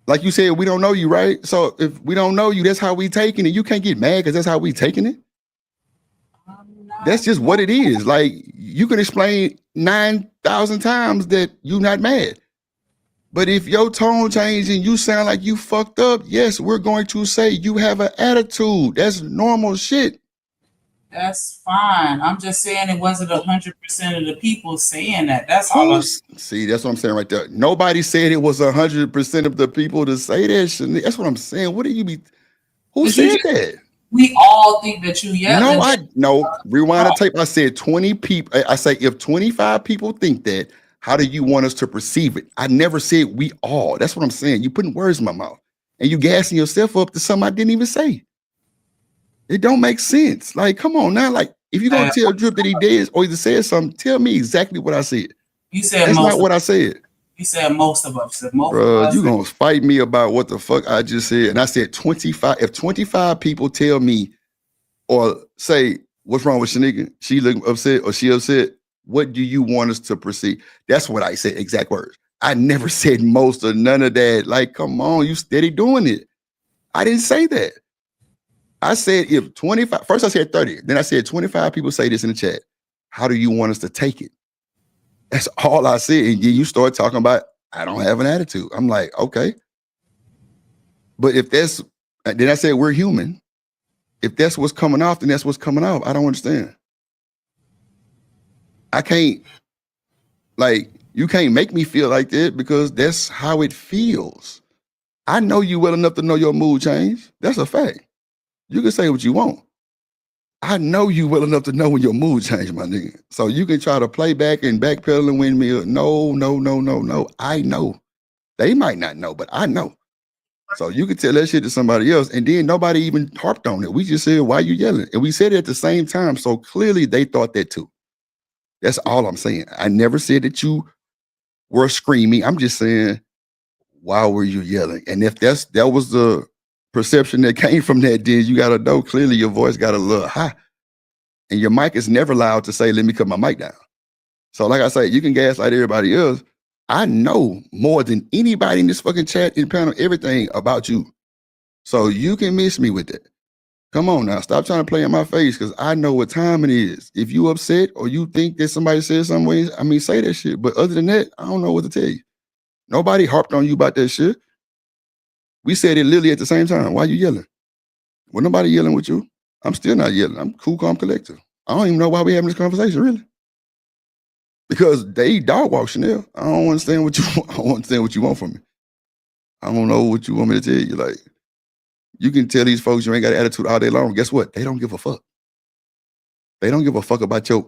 Like you said, we don't know you, right? So if we don't know you, that's how we taking it. You can't get mad because that's how we taking it. That's just what it is. Like, you can explain 9,000 times that you're not mad. But if your tone changes and you sound like you fucked up, yes, we're going to say you have an attitude. That's normal shit. That's fine. I'm just saying it wasn't 100% of the people saying that. That's all. See, that's what I'm saying right there. Nobody said it was 100% of the people to say that shit. That's what I'm saying. What do you be? Who said that? We all think that you yelling. No. Rewind the tape. I said 20 people. I say if 25 people think that, how do you want us to perceive it? I never said we all. That's what I'm saying. You putting words in my mouth and you gassing yourself up to something I didn't even say. It don't make sense. Like, come on now. Like, if you're gonna tell Drip that he did or either said something, tell me exactly what I said. You said That's most not what I said. You said most of us. Most Bro, of us. you gonna fight me about what the fuck I just said. And I said 25. If 25 people tell me or say, what's wrong with Shanika? She look upset or she upset. What do you want us to proceed? That's what I said, exact words. I never said most or none of that. Like, come on, you steady doing it. I didn't say that. I said if 25, first I said 30, then I said 25 people say this in the chat. How do you want us to take it? That's all I said. And you start talking about, I don't have an attitude. I'm like, okay. But if that's, then I said, we're human. If that's what's coming off, then that's what's coming off. I don't understand. I can't, like, you can't make me feel like that because that's how it feels. I know you well enough to know your mood change. That's a fact. You can say what you want. I know you well enough to know when your mood change, my nigga. So you can try to play back and backpedal and windmill. No. I know. They might not know, but I know. So you can tell that shit to somebody else, and then nobody even harped on it. We just said, why you yelling? And we said it at the same time. So clearly they thought that too. That's all I'm saying. I never said that you were screaming. I'm just saying, why were you yelling? And if that was the perception that came from that, then you gotta know clearly your voice got a little high. And your mic is never loud to say, let me cut my mic down. So like I say, you can gaslight everybody else. I know more than anybody in this fucking chat and panel, everything about you. So you can miss me with that. Come on now, stop trying to play in my face because I know what time it is. If you upset or you think that somebody said some ways, I mean, say that shit. But other than that, I don't know what to tell you. Nobody harped on you about that shit. We said it literally at the same time. Why you yelling? Well, nobody yelling with you. I'm still not yelling. I'm cool, calm, collective. I don't even know why we having this conversation, really. Because they dog walk Chanel. I don't understand what you want. I don't understand what you want from me. I don't know what you want me to tell you. Like, you can tell these folks you ain't got an attitude all day long. Guess what? They don't give a fuck. They don't give a fuck about your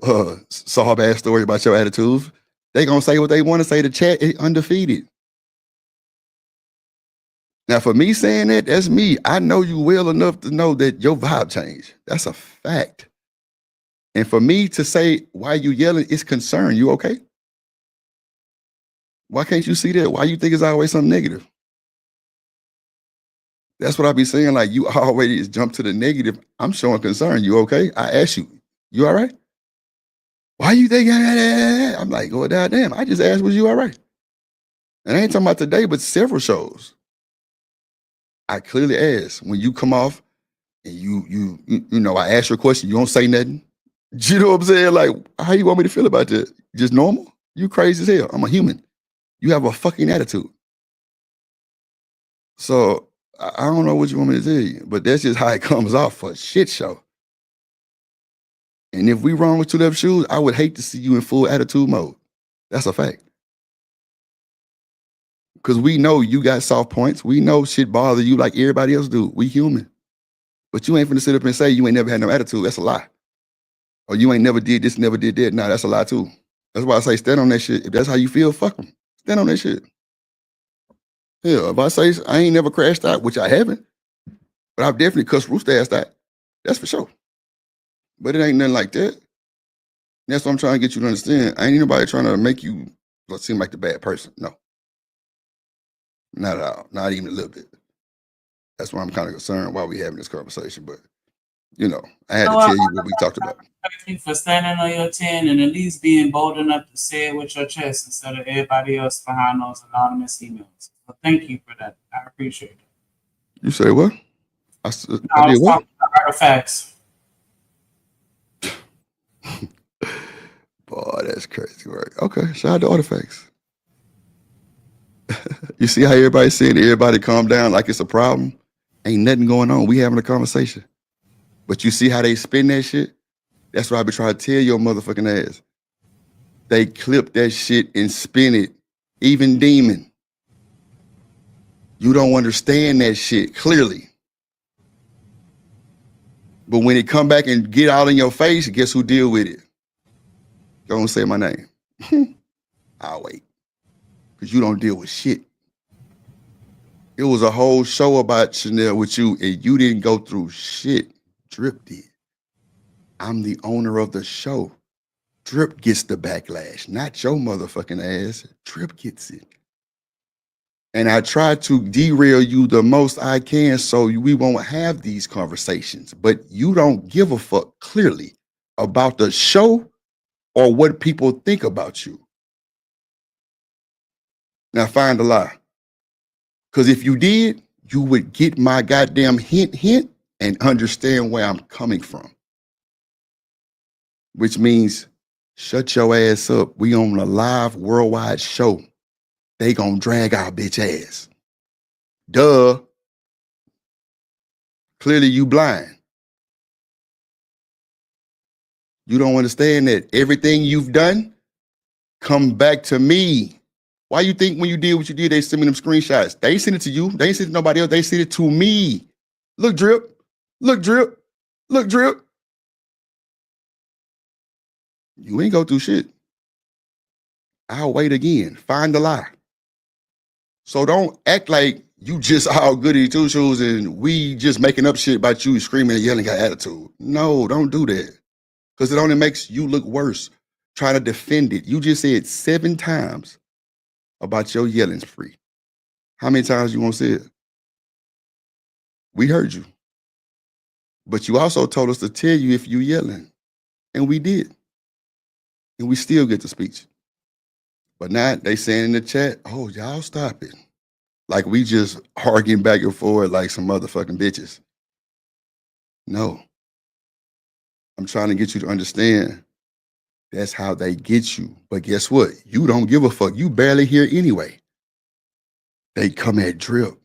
sob ass story about your attitude. They gonna say what they want to say. The chat is undefeated. Now, for me saying that, that's me. I know you well enough to know that your vibe changed. That's a fact. And for me to say, why you yelling, it's concern. You okay? Why can't you see that? Why you think it's always something negative? That's what I be saying. Like, you always jump to the negative. I'm showing concern. You okay? I asked you, you all right? Why you think? I'm like, oh, damn. I just asked, was you all right? And I ain't talking about today, but several shows. I clearly asked when you come off and you know, I ask you a question, you don't say nothing. You know what I'm saying? Like, how you want me to feel about that? Just normal? You crazy as hell. I'm a human. You have a fucking attitude. So I don't know what you want me to tell you, but that's just how it comes off for a shit show. And if we wrong with two left shoes, I would hate to see you in full attitude mode. That's a fact. Because we know you got soft points. We know shit bother you like everybody else do. We human. But you ain't finna sit up and say you ain't never had no attitude. That's a lie. Or you ain't never did this, never did that. Nah, that's a lie too. That's why I say stand on that shit. If that's how you feel, fuck them. Stand on that shit. Yeah, if I say I ain't never crashed out, which I haven't, but I've definitely cussed Rooster ass out. That's for sure. But it ain't nothing like that. That's what I'm trying to get you to understand. I ain't anybody trying to make you seem like the bad person. No. Not at all. Not even a little bit. That's why I'm kind of concerned why we having this conversation. But, you know, I had to tell you what we talked about. Thank you for standing on your 10 and at least being bold enough to say it with your chest instead of everybody else behind those anonymous emails. So thank you for that. I appreciate it. You say what? I I did was what? talking about artifacts. Boy, that's crazy work. Okay, shout out to Artifacts. You see how everybody's saying everybody calm down like it's a problem? Ain't nothing going on. We having a conversation. But you see how they spin that shit? That's what I be trying to tell your motherfucking ass. They clip that shit and spin it. Even Demon. You don't understand that shit clearly. But when it come back and get out in your face, guess who deal with it? Don't say my name. I'll wait. Because you don't deal with shit. It was a whole show about Chanel with you, and you didn't go through shit. Drip did. I'm the owner of the show. Drip gets the backlash, not your motherfucking ass. Drip gets it. And I try to derail you the most I can so we won't have these conversations. But you don't give a fuck clearly about the show or what people think about you. Now find the lie. Because if you did, you would get my goddamn hint and understand where I'm coming from. Which means shut your ass up. We on a live worldwide show. They gonna drag our bitch ass. Duh. Clearly you blind. You don't understand that everything you've done come back to me. Why you think when you did what you did, they sent me them screenshots? They ain't sent it to you. They ain't sent it to nobody else. They sent it to me. Look, Drip. Look, Drip. Look, Drip. You ain't go through shit. I'll wait again. Find the lie. So don't act like you just all goody two shoes and we just making up shit about you screaming and yelling, got attitude. No, don't do that. Because it only makes you look worse. Trying to defend it. You just said 7 times about your yelling spree. How many times you want to say it? We heard you. But you also told us to tell you if you yelling. And we did. And we still get the speech. But now they saying in the chat, oh, y'all stop it. Like we just arguing back and forth like some motherfucking bitches. No. I'm trying to get you to understand that's how they get you. But guess what? You don't give a fuck. You barely hear anyway. They come at Drip.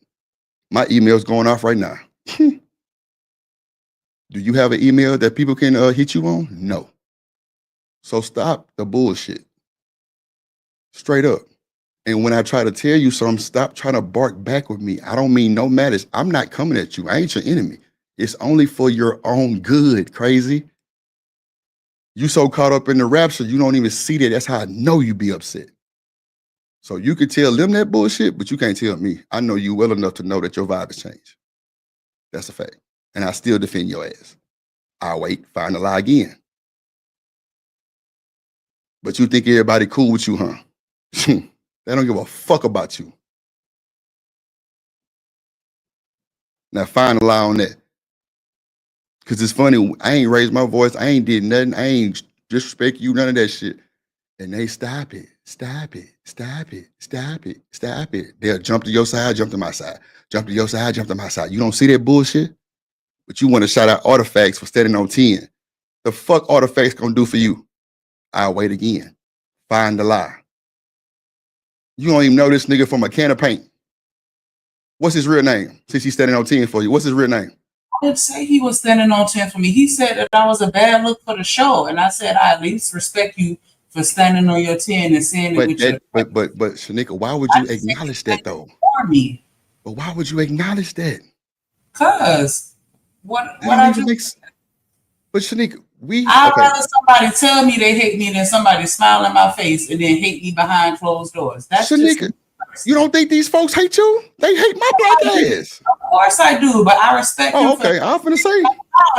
My email's going off right now. Do you have an email that people can hit you on? No. So stop the bullshit. Straight up. And when I try to tell you something, stop trying to bark back with me. I don't mean no malice. I'm not coming at you. I ain't your enemy. It's only for your own good, crazy. You so caught up in the rapture, you don't even see that. That's how I know you be upset. So you can tell them that bullshit, but you can't tell me. I know you well enough to know that your vibe has changed. That's a fact. And I still defend your ass. I'll wait, find the lie again. But you think everybody cool with you, huh? They don't give a fuck about you. Now find a lie on that. Because it's funny, I ain't raised my voice. I ain't did nothing. I ain't disrespect you, none of that shit. And they stop it, stop it, stop it, stop it, stop it. They'll jump to your side, jump to my side. Jump to your side, jump to my side. You don't see that bullshit? But you want to shout out Artifacts for standing on 10. The fuck Artifacts gonna do for you? I'll wait again. Find the lie. You don't even know this nigga from a can of paint. What's his real name? Since he's standing on 10 for you, what's his real name? I didn't say he was standing on 10 for me. He said that I was a bad look for the show. And I said, I at least respect you for standing on your 10 and saying it with your... But Shanika, why would you acknowledge that though? For me. But why would you acknowledge that? Because what I do... But Shanika, I'd rather somebody tell me they hate me than somebody smile in my face and then hate me behind closed doors. That's Shanika, you don't think these folks hate you? They hate my black ass. Of course I do, but I respect you. Okay, I'm finna say.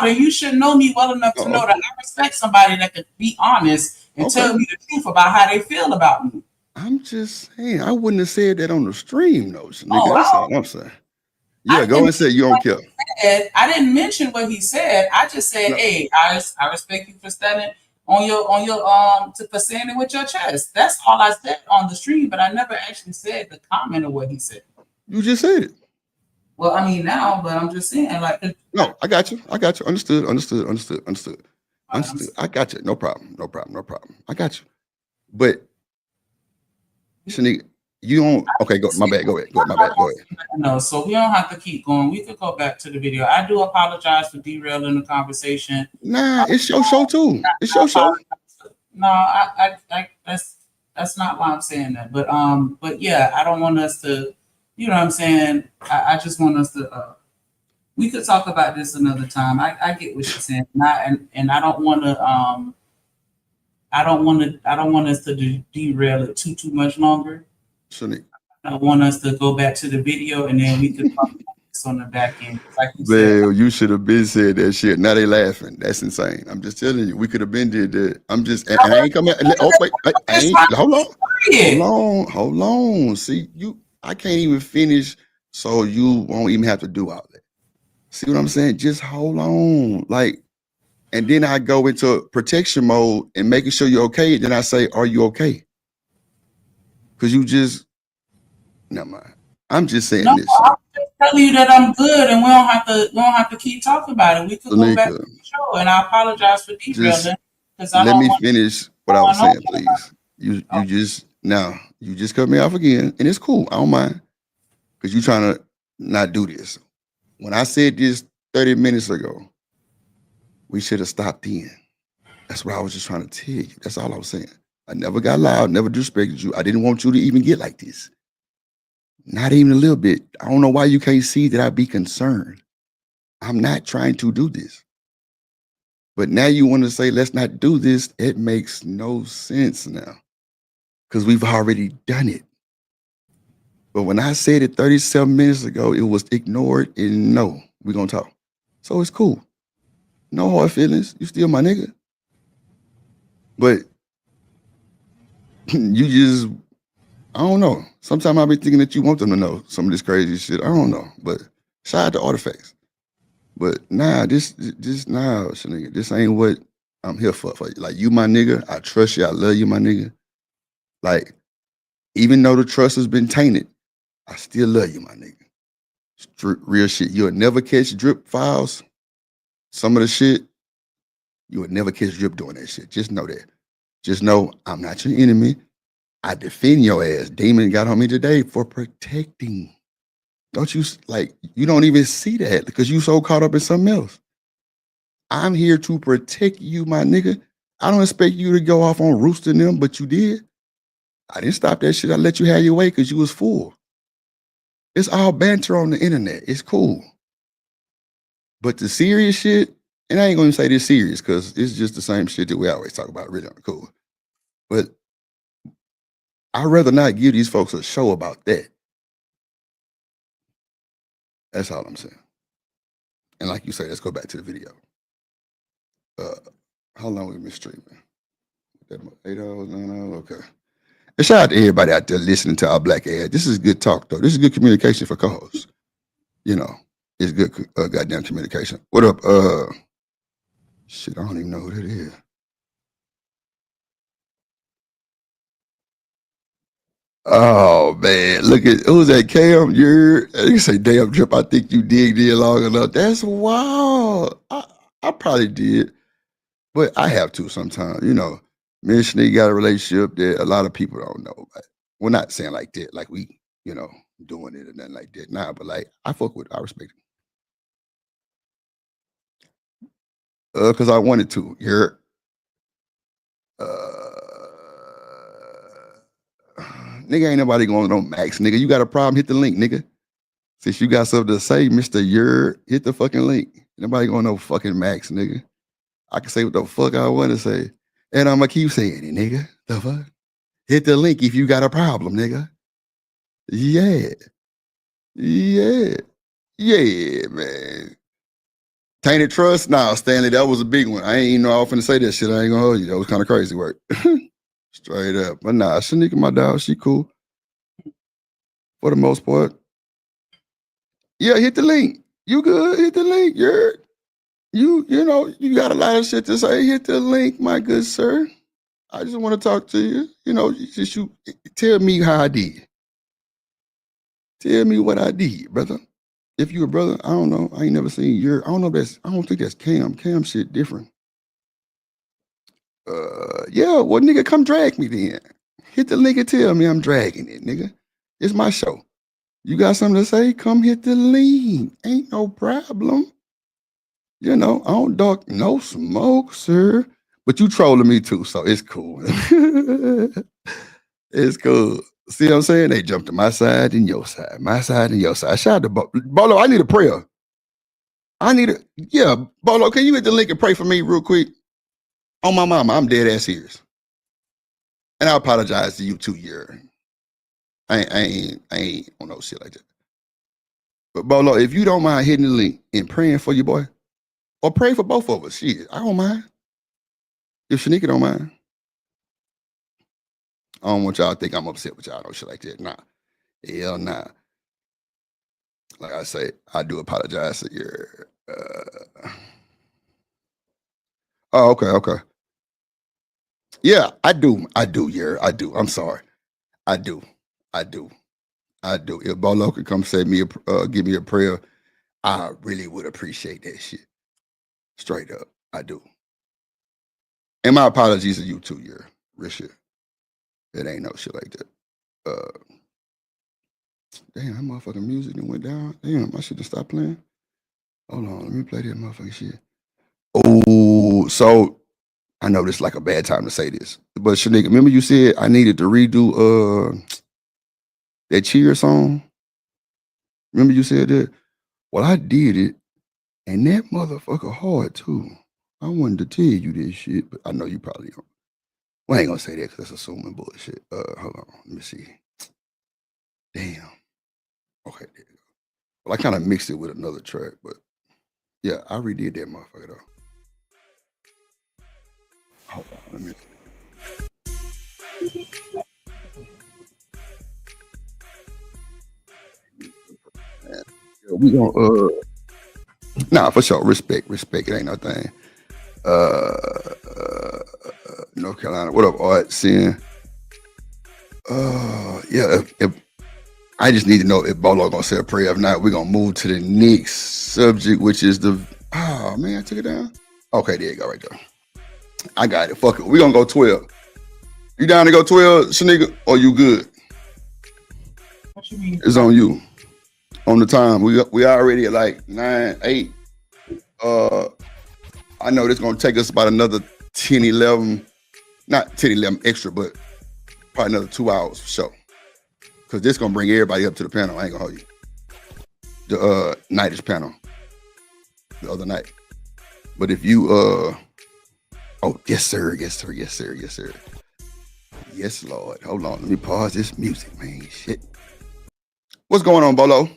And you should know me well enough to know that I respect somebody that could be honest and tell me the truth about how they feel about me. I'm just saying, I wouldn't have said that on the stream, though, Shanika. That's all I'm saying. Yeah, go and say you don't care. I didn't mention what he said. I just said, hey, I respect you for standing on your for saying it with your chest. That's all I said on the stream, but I never actually said the comment of what he said. You just said it. Well, I mean now, but I'm just saying, like. No, I got you. Understood. I got you. No problem. I got you. But Shanika, you don't. Okay, go. My bad. Go ahead. Go ahead. No, so we don't have to keep going. We could go back to the video. I do apologize for derailing the conversation. Nah, it's your show too. It's your show. No, I that's not why I'm saying that. But yeah, I don't want us to. You know what I'm saying? I just want us to. We could talk about this another time. I get what you're saying, and I don't want to. I don't want us to derail it too much longer. Shanika. I want us to go back to the video and then we could talk this on the back end. Like you said, Man, you should have been said that shit. Now they laughing. That's insane. I'm just telling you, we could have been did that. I'm just, and I ain't coming. Oh wait, I ain't. Hold on. See, I can't even finish, so you won't even have to do all that. See what I'm saying? Just hold on, like, and then I go into protection mode and making sure you're okay. Then I say, "Are you okay?" Because you just, never mind. I'm just saying no, this. I'm just telling you that I'm good, and we don't have to keep talking about it. We could go back to the show, and I apologize for derailing because I Let don't me want finish what I was saying, please. You just cut me off again, and it's cool. I don't mind because you're trying to not do this. When I said this 30 minutes ago, we should have stopped then. That's what I was just trying to tell you. That's all I was saying. I never got loud, never disrespected you. I didn't want you to even get like this. Not even a little bit. I don't know why you can't see that I'd be concerned. I'm not trying to do this. But now you want to say, let's not do this. It makes no sense now because we've already done it. But when I said it 37 minutes ago, it was ignored and no, we're going to talk. So it's cool. No hard feelings. You still my nigga. But you just, I don't know. Sometimes I be thinking that you want them to know some of this crazy shit. I don't know. But shout out to Artifacts. But nah, this nigga, this ain't what I'm here for you. Like, you my nigga. I trust you. I love you, my nigga. Like, even though the trust has been tainted, I still love you, my nigga. Real shit. You'll never catch Drip files. Some of the shit, you would never catch Drip doing that shit. Just know that. Just know I'm not your enemy. I defend your ass. Demon got on me today for protecting. Don't you, like, you don't even see that because you so caught up in something else. I'm here to protect you, my nigga. I don't expect you to go off on roosting them, but you did. I didn't stop that shit. I let you have your way because you was full. It's all banter on the internet. It's cool. But the serious shit, and I ain't gonna say this serious because it's just the same shit that we always talk about, really cool. But I'd rather not give these folks a show about that. That's all I'm saying. And like you say, let's go back to the video. How long we been streaming? 8 hours, 9 hours, okay. And shout out to everybody out there listening to our black ass. This is good talk, though. This is good communication for co-hosts. You know, it's good goddamn communication. What up? Shit, I don't even know who that is. Oh man, look at who's that? Cam, you say, damn Drip, I think you digged in long enough. That's wild. I probably did, but I have to sometimes. You know, me and Shanique got a relationship that a lot of people don't know about. We're not saying like that, like we, you know, doing it or nothing like that. Nah, but like I fuck with it. I respect it. Because I wanted to. You're nigga, ain't nobody going on Max, nigga. You got a problem, hit the link, nigga. Since you got something to say, Mr. Hit the fucking link. Nobody going no fucking Max, nigga. I can say what the fuck I want to say. And I'm gonna keep saying it, nigga. The fuck? Hit the link if you got a problem, nigga. Yeah. Yeah. Yeah, man. Tainted trust? Nah, Stanley, that was a big one. I ain't even know I was finna say that shit. I ain't gonna hold you. That was kind of crazy work. Straight up. But nah, Shanika, my dog, she cool. For the most part. Yeah, hit the link. You good? Hit the link. You know, you got a lot of shit to say. Hit the link, my good sir. I just want to talk to you. You know, you tell me how I did. Tell me what I did, brother. If you a brother, I don't know. I ain't never seen I don't know if I don't think that's Cam. Cam shit different. Yeah, well, nigga, come drag me then. Hit the link and tell me I'm dragging it, nigga. It's my show. You got something to say? Come hit the link. Ain't no problem. You know, I don't duck no smoke, sir. But you trolling me too, so it's cool. It's cool. See what I'm saying? They jumped to my side and your side. My side and your side. Shout out to Bolo. I need a prayer. Yeah, Bolo, can you hit the link and pray for me real quick? On my mama, I'm dead ass serious. And I apologize to you too, I ain't on no shit like that. But Bolo, if you don't mind hitting the link and praying for your boy, or pray for both of us, shit, I don't mind. If Shanika don't mind. I don't want y'all to think I'm upset with y'all, no shit like that. Nah. Hell nah. Like I say, I do apologize to your oh, okay. Yeah, I do, yeah, I do. I'm sorry. I do. If Bolo could come say me give me a prayer, I really would appreciate that shit. Straight up. I do. And my apologies to you too, yeah. Real shit. It ain't no shit like that. Damn, that motherfucking music that went down. Damn, I should have stopped playing. Hold on, let me play that motherfucking shit. Oh, so I know this is like a bad time to say this, but Shanika, remember you said I needed to redo that cheer song? Remember you said that? Well, I did it, and that motherfucker hard too. I wanted to tell you this shit, but I know you probably don't. Well, I ain't gonna say that because that's assuming bullshit. Hold on, let me see. Damn. Okay, there you go. Well, I kind of mixed it with another track, but yeah, I redid that motherfucker though. Hold on, let me. Yeah, we gonna nah, for sure. Respect. It ain't no thing. North Carolina. What up, Art? Sin. Yeah. If I just need to know if Bolo gonna say a prayer. If not, we're gonna move to the next subject, which is the. Oh man, I took it down. Okay, there you go, right there. I got it. Fuck it. We gonna go 12. You down to go 12, Shanika? Or you good? What you mean? It's on you. On the time. We already at like 9, 8. I know this gonna take us about another 10, 11, not 10, 11 extra, but probably another 2 hours for sure. Cause this gonna bring everybody up to the panel. I ain't gonna hold you. The nightish panel the other night. But if you oh yes sir. Yes, Lord. Hold on. Let me pause this music, man. Shit. What's going on, Bolo?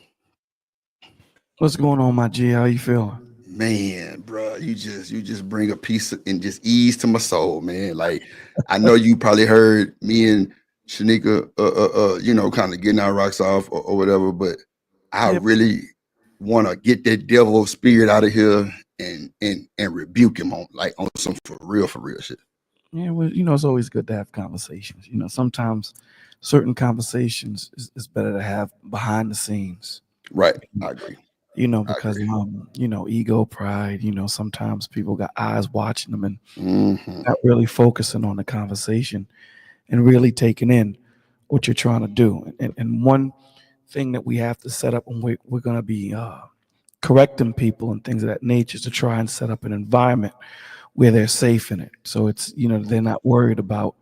What's going on, my G? How you feeling? Man, bro, you just bring a piece and just ease to my soul, man. Like I know you probably heard me and Shanika, you know, kind of getting our rocks off or whatever, but I really want to get that devil spirit out of here and rebuke him on some for real shit. Yeah, well, you know, it's always good to have conversations. You know, sometimes certain conversations is better to have behind the scenes. Right, I agree. You know, because you know, ego, pride, you know, sometimes people got eyes watching them and not really focusing on the conversation and really taking in what you're trying to do. And one thing that we have to set up, and we're going to be correcting people and things of that nature, is to try and set up an environment where they're safe in it. So it's, you know, they're not worried about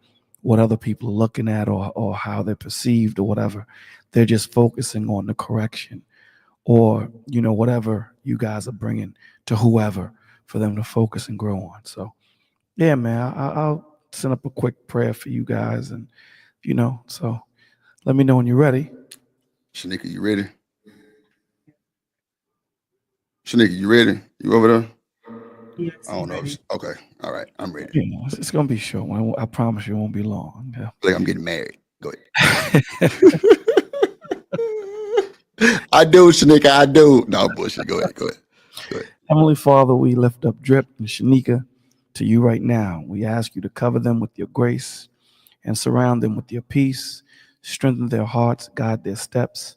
what other people are looking at or how they're perceived or whatever. They're just focusing on the correction or, you know, whatever you guys are bringing to whoever for them to focus and grow on. So, yeah, man, I'll send up a quick prayer for you guys. And, you know, so let me know when you're ready. Shanika, you ready? Shanika, you ready? You over there? Yes, I don't know. Okay. All right. I'm ready. You know, it's going to be short. I promise you it won't be long. Yeah. Like I'm getting married. Go ahead. I do, Shanika. I do. No, bullshit. Go ahead. Heavenly Father, we lift up Drip and Shanika to you right now. We ask you to cover them with your grace and surround them with your peace, strengthen their hearts, guide their steps,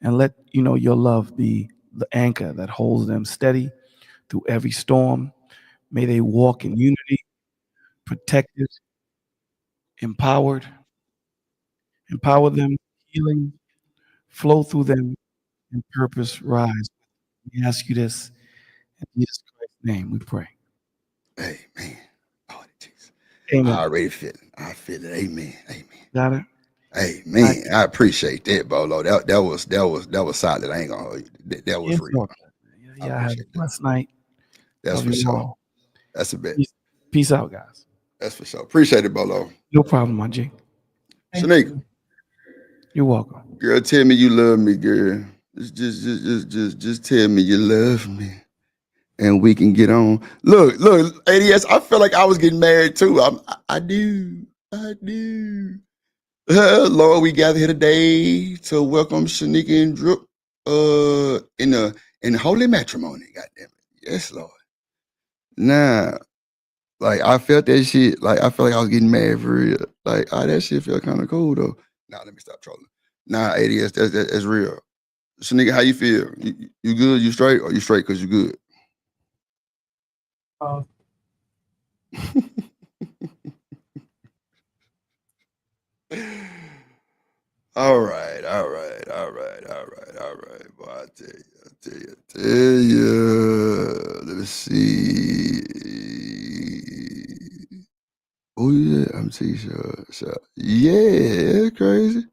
and let, you know, your love be the anchor that holds them steady through every storm. May they walk in unity, protected, empower them, healing, flow through them, and purpose rise. We ask you this in Jesus Christ's name, we pray. Amen. Oh, Jesus. Amen. I already feel it. I feel it. Amen. Got it? Amen. I appreciate that, Bolo. That was solid. I ain't gonna hold you. That was real. Yeah, I had a blessed night. That's Love for you sure. all. That's a bet. Peace out, guys. That's for sure. Appreciate it, Bolo. No problem, my G. Shanika. You're welcome. Girl, tell me you love me, girl. Just tell me you love me, and we can get on. Look, ADS. I feel like I was getting married too. I do. Lord, we gather here today to welcome Shanika and Drip in holy matrimony. Goddamn it, yes, Lord. Nah, like I felt that shit. Like I felt like I was getting married for real. Like that shit felt kind of cool though. Nah, let me stop trolling. Nah, ADS, that's real. Shanika, how you feel? You good? You straight? Or you straight because you good? All right. Boy, I tell you. Let me see. Oh yeah, I'm T-shirt. Yeah, crazy.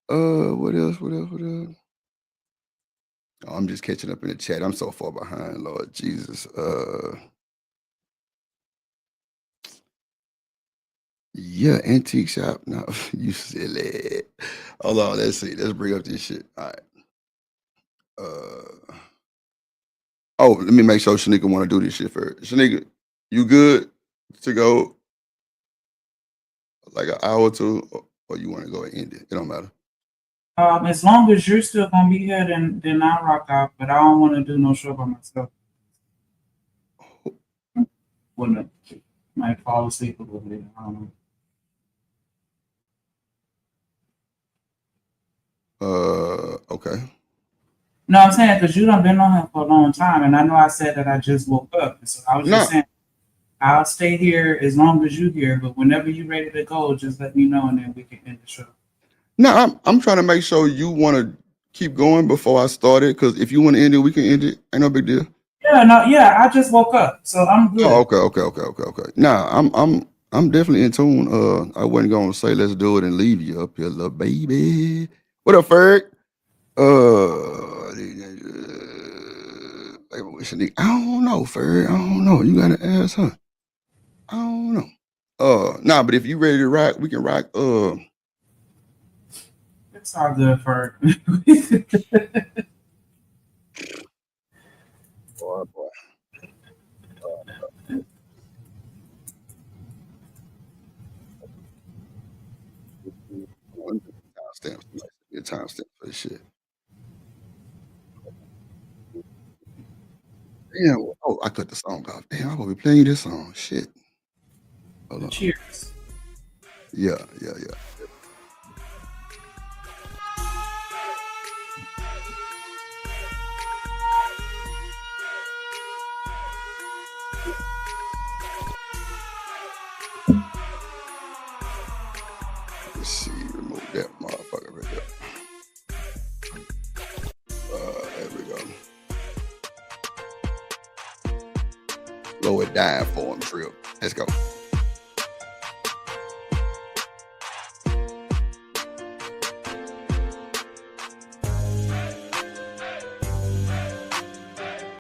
What else? Oh, I'm just catching up in the chat. I'm so far behind, Lord Jesus. Yeah, antique shop. No, you silly. Hold on, let's see. Let's bring up this shit. All right. Oh, let me make sure Shanika want to do this shit first. Shanika, you good to go like an hour or two, or you want to go and end it? It don't matter. As long as you're still gonna be here, then I'll rock out. But I don't want to do no show by myself. Wouldn't might fall asleep a little bit. I don't know. Okay. No, I'm saying because you done been on here for a long time, and I know I said that I just woke up. So I was just saying I'll stay here as long as you here, but whenever you're ready to go, just let me know and then we can end the show. No, I'm trying to make sure you want to keep going before I start it, because if you want to end it, we can end it. Ain't no big deal. Yeah, I just woke up, so I'm good. Oh, okay. Nah, I'm definitely in tune. I wasn't gonna say let's do it and leave you up here, little baby. What up, Ferg? I don't know, Ferg. I don't know. You gotta ask her. I don't know. Nah, but if you ready to rock, we can rock. It's all good, Ferg. Boy. Timestamp for this shit. Damn. Oh, I cut the song off. Damn, I'm gonna be playing you this song. Shit. Hold on. Cheers. Yeah. Let's see, remove that motherfucker right there. There we go. Lower it down for him, Trip. Let's go.